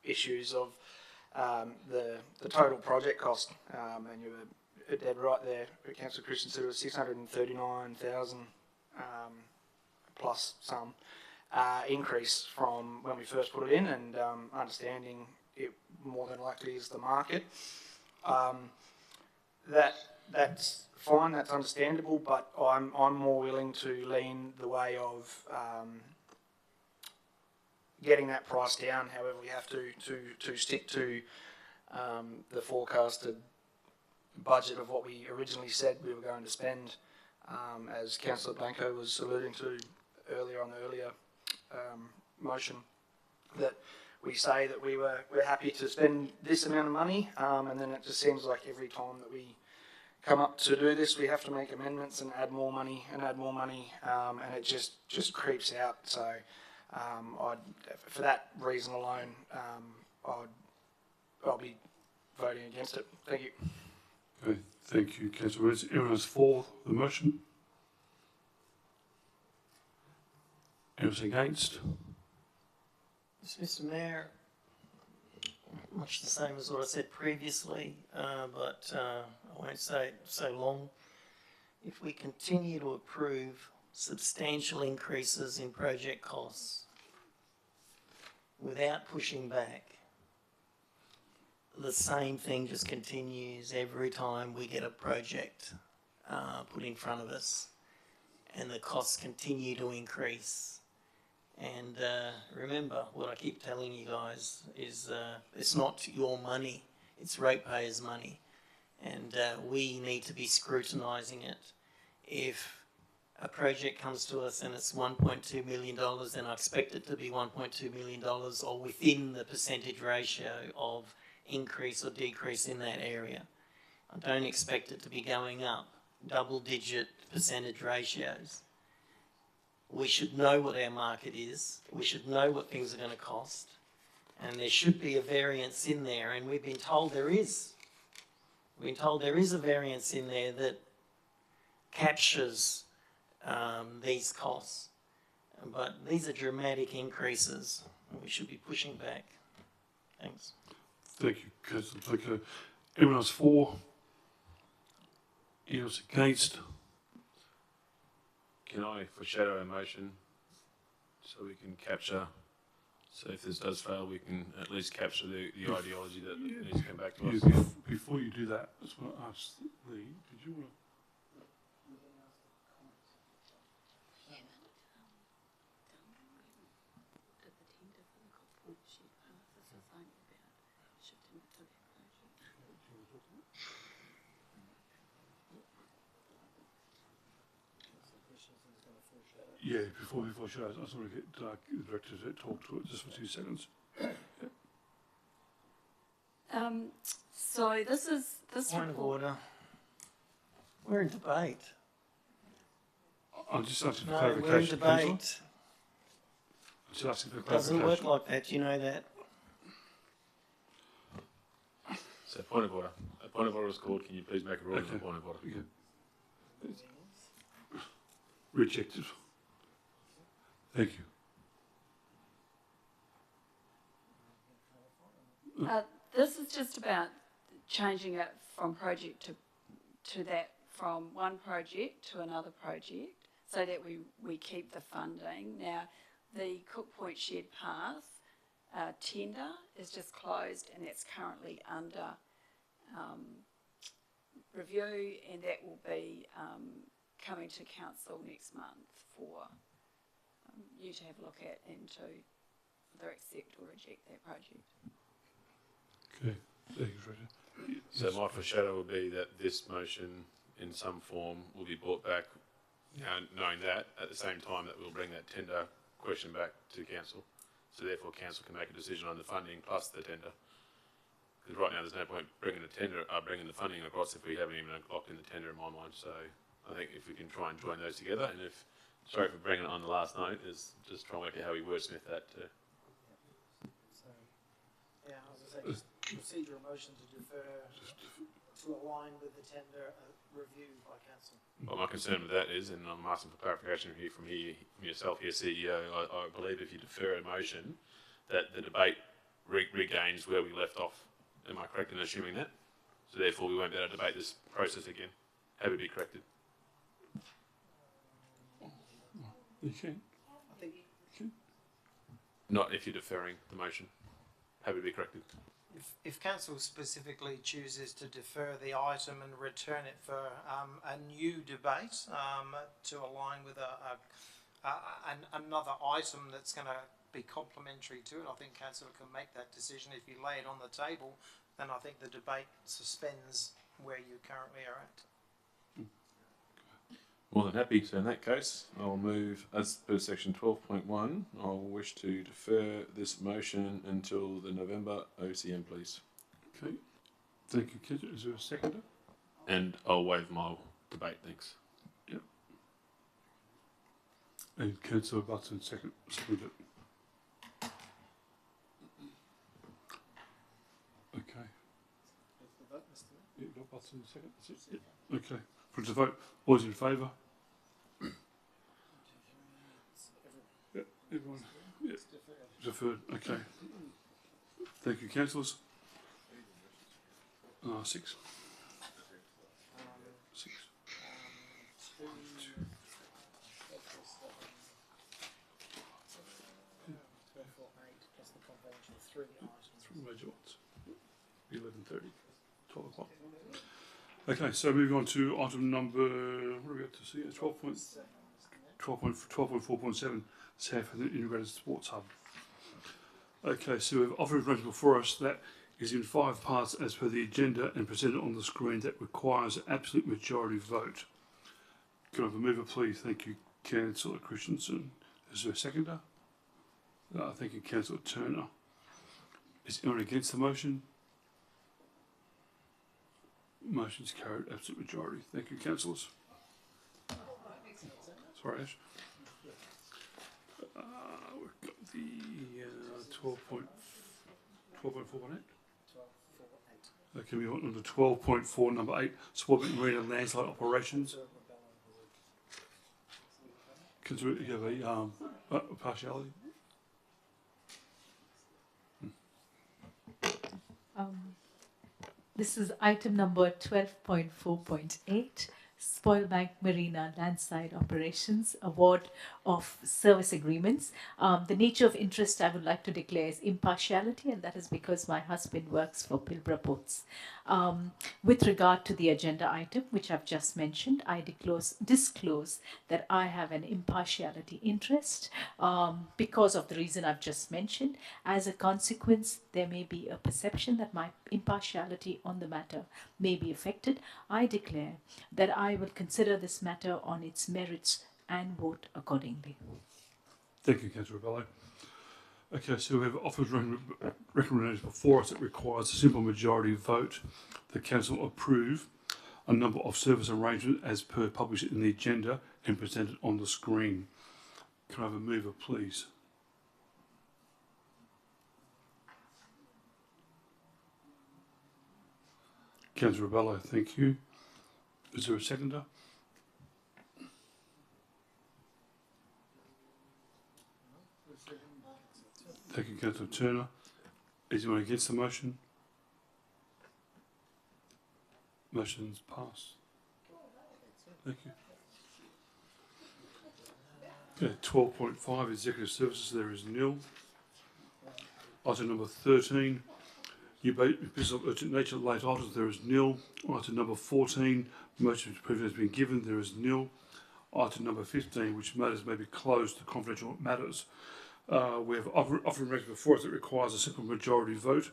issues of the total project cost, and you were dead right there. Councillor Christensen, it was 639,000 plus some increase from when we first put it in, and understanding it more than likely is the market. That's fine, that's understandable, but I'm more willing to lean the way of getting that price down. However, we have to stick to the forecasted budget of what we originally said we were going to spend, as Councillor Blanco was alluding to earlier on the earlier motion, that we say that we're happy to spend this amount of money, and then it just seems like every time that we come up to do this, we have to make amendments and add more money and add more money, and it just creeps out. So for that reason alone, I'll be voting against it. Thank you. Okay, thank you, Councillor Rhodes. Everyone is for the motion? Anyone against? Mr. Mayor, much the same as what I said previously, but I won't say it so long. If we continue to approve substantial increases in project costs without pushing back, the same thing just continues every time we get a project put in front of us, and the costs continue to increase. And remember, what I keep telling you guys is it's not your money, it's ratepayers' money. And we need to be scrutinising it. If a project comes to us and it's $1.2 million, then I expect it to be $1.2 million or within the percentage ratio of increase or decrease in that area. I don't expect it to be going up double-digit percentage ratios. We should know what our market is. We should know what things are going to cost. And there should be a variance in there, and we've been told there is. We've been told there is a variance in there that captures these costs. But these are dramatic increases, and we should be pushing back. Thanks. Thank you, Councillor Blinker. Anyone else for? Anyone else against? Can I foreshadow a motion so we can capture, so if this does fail, we can at least capture the ideology that needs to come back to us? Before you do that, I just want to ask Lee, did you want to? Yeah, before show, I just want to get the director to talk to it just for 2 seconds. So this Point of order. We're in debate. I'm just asking for No, clarification. we're in debate. Councillor. I'm just asking for It doesn't clarification. work like that, you know that. So point of order. A point of order is called. Can you please make a ruling on point of order? Okay. Rejected. Thank you. This is just about changing it from project to that, from one project to another project, so that we keep the funding. Now, the Cook Point Shared Path tender is just closed, and it's currently under review, and that will be coming to council next month for you to have a look at and to either accept or reject that project. Okay, thank you, Roger. So my foreshadow will be that this motion in some form will be brought back, knowing that at the same time that we'll bring that tender question back to council. So therefore council can make a decision on the funding plus the tender. Because right now there's no point bringing the funding across if we haven't even locked in the tender in my mind. So I think if we can try and join those together, and if, sorry for bringing it on the last note, is just try and work out how we wordsmith that too. So, yeah, I was going to say, just procedural motion to defer to align with the tender review by council. Well, my concern with that is, and I'm asking for clarification from yourself here, CEO, I believe if you defer a motion, that the debate regains where we left off. Am I correct in assuming that? So therefore we won't be able to debate this process again. Have it be corrected. Okay. Not if you're deferring the motion. Have it be corrected. If council specifically chooses to defer the item and return it for a new debate to align with another item that's going to be complementary to it, I think council can make that decision. If you lay it on the table, then I think the debate suspends where you currently are at. More than happy. So in that case, I'll move, as per section 12.1, I'll wish to defer this motion until the November OCM, please. Okay. Thank you, Kit. Is there a seconder? And I'll waive my debate, thanks. Yep. And Councillor Button seconded it. Okay. Yeah, got Button second. That's it. Yep. Okay. Put the vote. All those in favour? Yeah, everyone. Yeah. Deferred. Okay. Thank you, councillors. 6. 6. Three major ones. 11:30, 12 o'clock. Okay, so moving on to item number, what are we up to see? 12.4.7, South Integrated Sports Hub. Okay, so we have offered arrangement before us that is in 5 parts as per the agenda and presented on the screen that requires an absolute majority vote. Can I have a mover, please? Thank you, Councillor Christensen. Is there a seconder? Thank you, Councillor Turner. Is anyone against the motion? Motion's carried, absolute majority. Thank you, councillors. Sorry, Ash. We've got the 12.418. Okay, we want on to 12.4, number 8, support marine and landslide operations. Consider you have a partiality. This is item number 12.4.8, Spoilbank Marina Landside Operations, Award of Service Agreements. The nature of interest I would like to declare is impartiality, and that is because my husband works for Pilbara Ports. With regard to the agenda item, which I've just mentioned, I disclose that I have an impartiality interest because of the reason I've just mentioned. As a consequence, there may be a perception that my impartiality on the matter may be affected. I declare that I will consider this matter on its merits and vote accordingly. Thank you, Councillor Rebello. Okay, so we have offered recommendations before us that requires a simple majority vote. The council approve a number of service arrangements as per published in the agenda and presented on the screen. Can I have a mover, please? Councillor Rebello, thank you. Is there a seconder? Thank you, Councillor Turner. Is anyone against the motion? Motion's passed. Thank you. Okay, 12.5, Executive Services, there is nil. Item number 13, business of urgent nature, late items, there is nil. Item number 14, motion to approve has been given, there is nil. Item number 15, which matters may be closed to confidential matters. We have offering arrangement before us that requires a simple majority vote.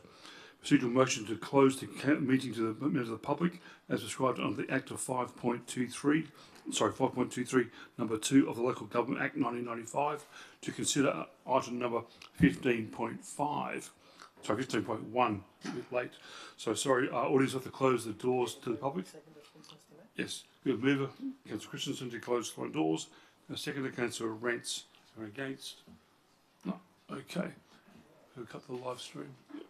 Procedural motion to close the meeting to the members of the public as prescribed under the Act of 5.23, number 2 of the Local Government Act 1995 to consider item number 15.5. Sorry, 15.1, a bit late. So sorry, audience have to close the doors to the public. Yes, we have mover, Councillor Christensen, to close the doors. A second, Councillor Rents. Against? No. Okay. We'll cut the live stream. Yep.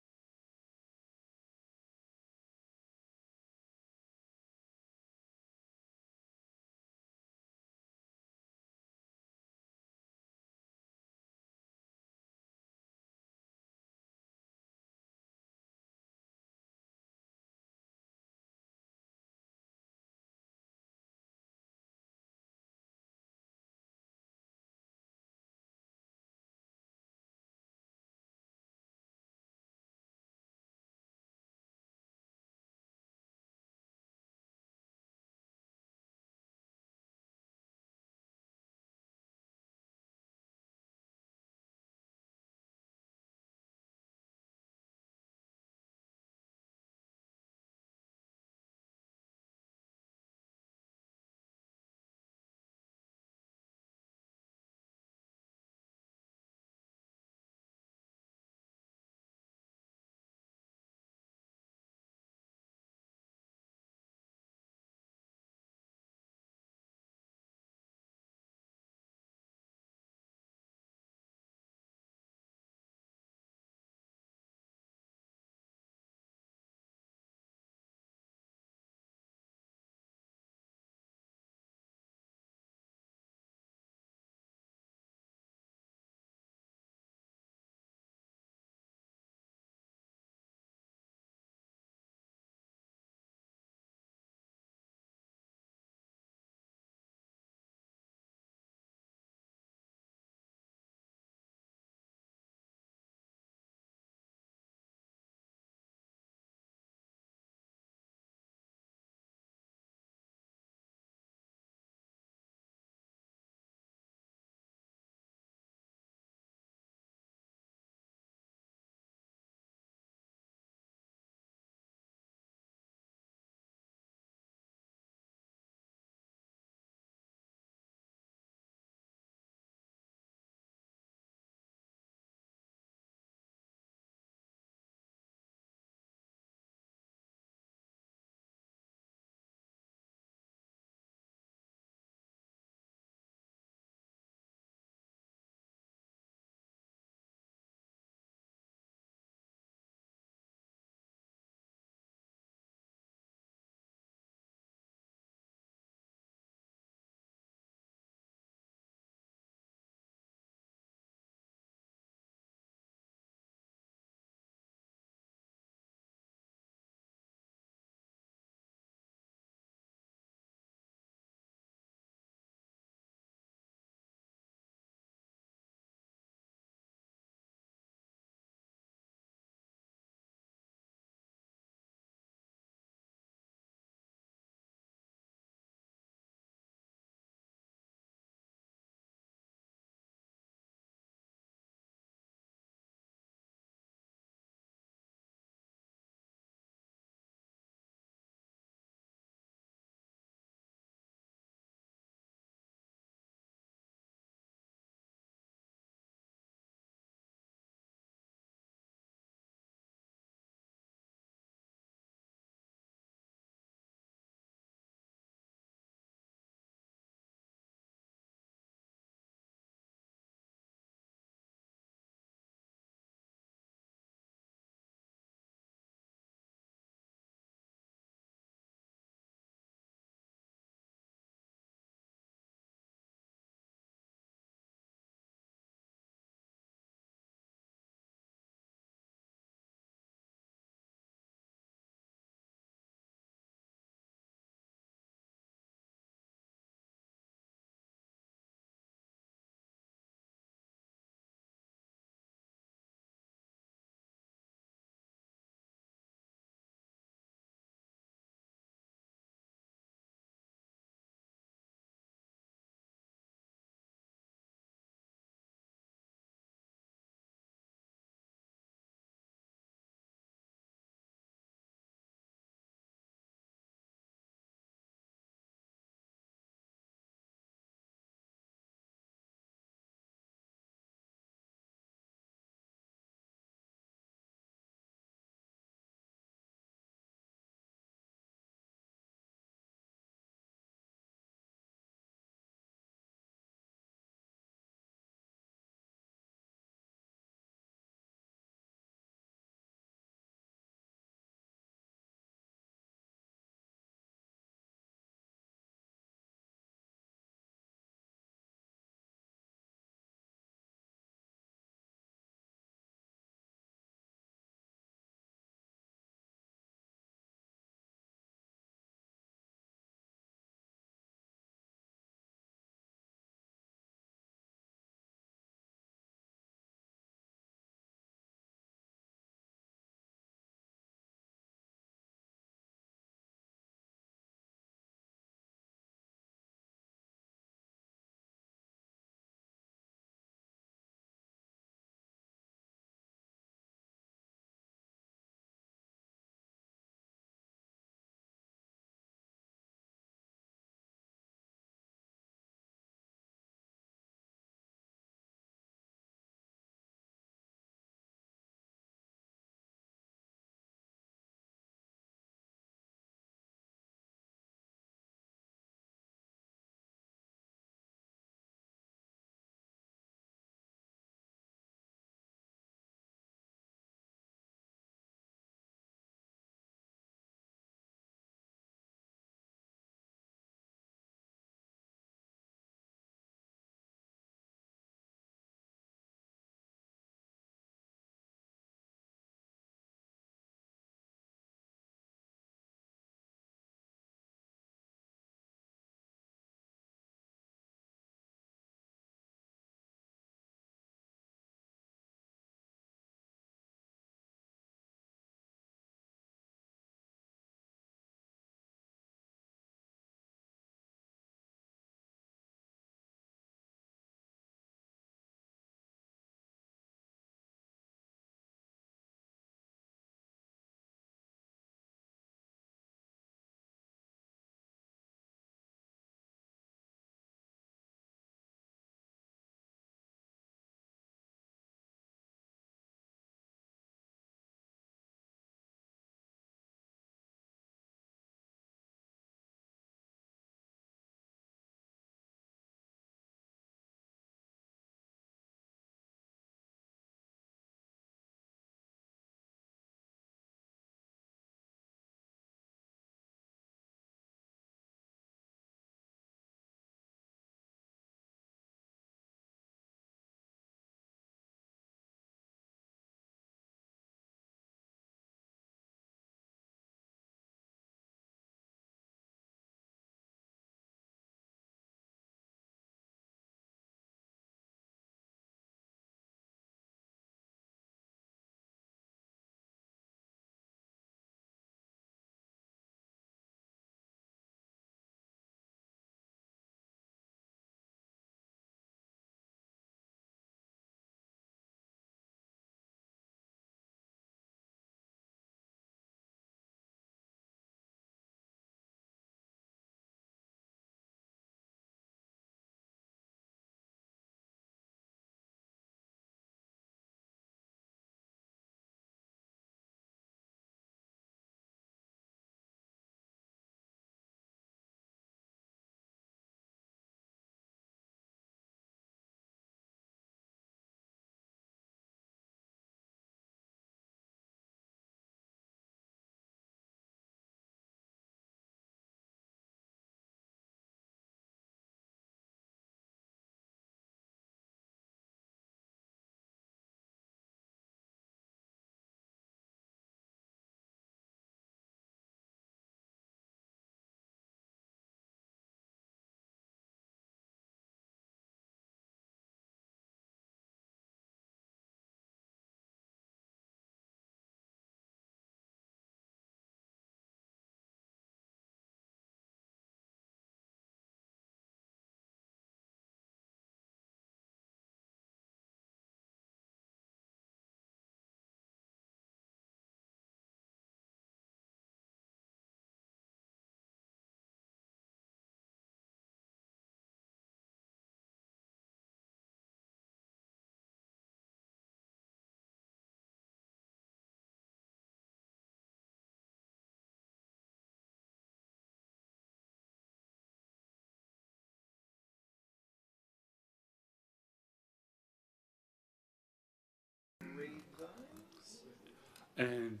And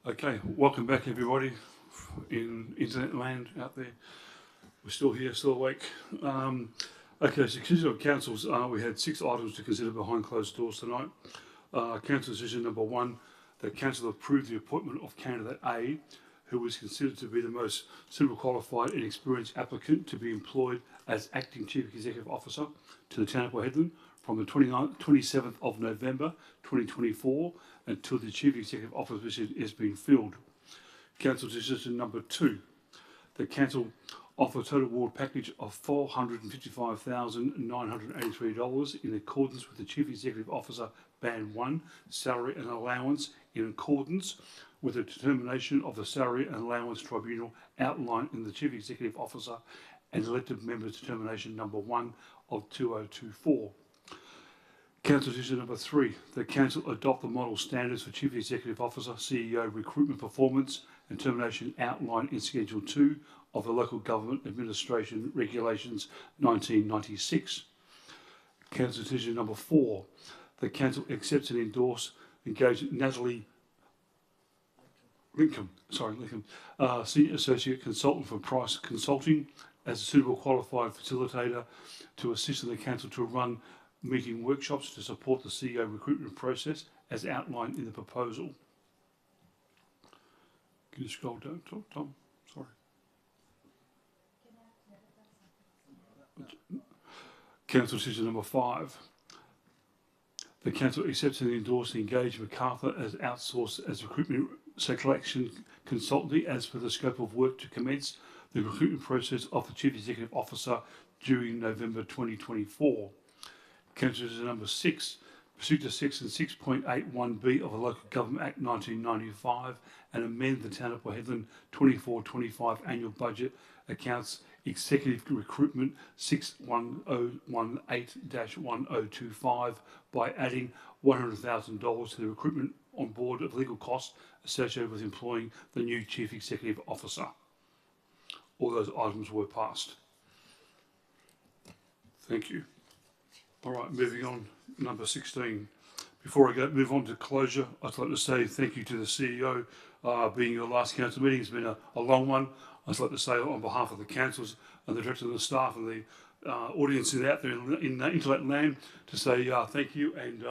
okay, welcome back everybody in internet land out there. We're still here, still awake. Okay, so consider of councils, we had 6 items to consider behind closed doors tonight. Council decision number 1, that council approved the appointment of candidate A, who was considered to be the most suitable, qualified and experienced applicant to be employed as acting Chief Executive Officer to the Town of Port Hedland from the 27th of November 2024 until the Chief Executive Officer position is being filled. Council decision number 2, the council offer a total award package of $455,983 in accordance with the Chief Executive Officer Band 1 salary and allowance in accordance with the determination of the Salary and Allowance Tribunal outlined in the Chief Executive Officer and elected members determination number 1 of 2024. Council decision number 3, the council adopt the model standards for Chief Executive Officer, CEO recruitment performance and termination outlined in Schedule 2 of the Local Government Administration Regulations 1996. Council decision number 4, the council accepts and endorse engage Natalie Lincoln, Senior Associate Consultant from Price Consulting as a suitable qualified facilitator to assist in the council to run meeting workshops to support the CEO recruitment process as outlined in the proposal. Can you scroll down, Tom? Sorry. Council decision number 5. The council accepts and endorses and engage MacArthur as outsourced as recruitment selection consultancy as per the scope of work to commence the recruitment process of the Chief Executive Officer during November 2024. Council decision number 6, pursuant to section 6.81B of the Local Government Act 1995 and amend the Town of Port Hedland 24-25 annual budget accounts executive recruitment 61018-1025 by adding $100,000 to the recruitment on board of legal costs associated with employing the new Chief Executive Officer. All those items were passed. Thank you. All right, moving on, number 16. Before I move on to closure, I'd like to say thank you to the CEO. Being your last council meeting, it's been a long one. I'd like to say on behalf of the councils and the directors and the staff and the audiences out there in internet land to say thank you and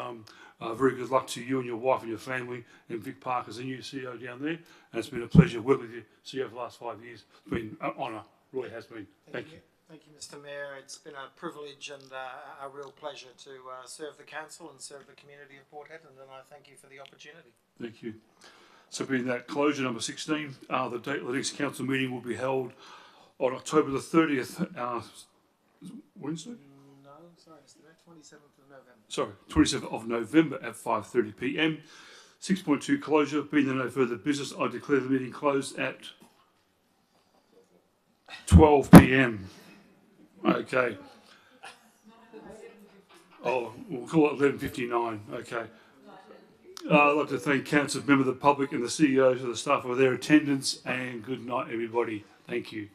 very good luck to you and your wife and your family and Vic Park as the new CEO down there. And it's been a pleasure working with you, CEO, for the last 5 years. It's been an honour, really has been. Thank you. Thank you, Mr. Mayor. It's been a privilege and a real pleasure to serve the council and serve the community of Port Hedland, and I thank you for the opportunity. Thank you. So being that closure number 16, the date of the next council meeting will be held on October the 30th, Wednesday? No, sorry, Mr. Mayor, 27th of November. Sorry, 27th of November at 5:30 p.m. 6.2 closure. Being there no further business, I declare the meeting closed at 12 p.m. Okay. Oh, we'll call it 11:59. Okay. I'd like to thank council, members of the public and the CEOs and the staff for their attendance, and good night everybody. Thank you.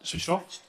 Switched off?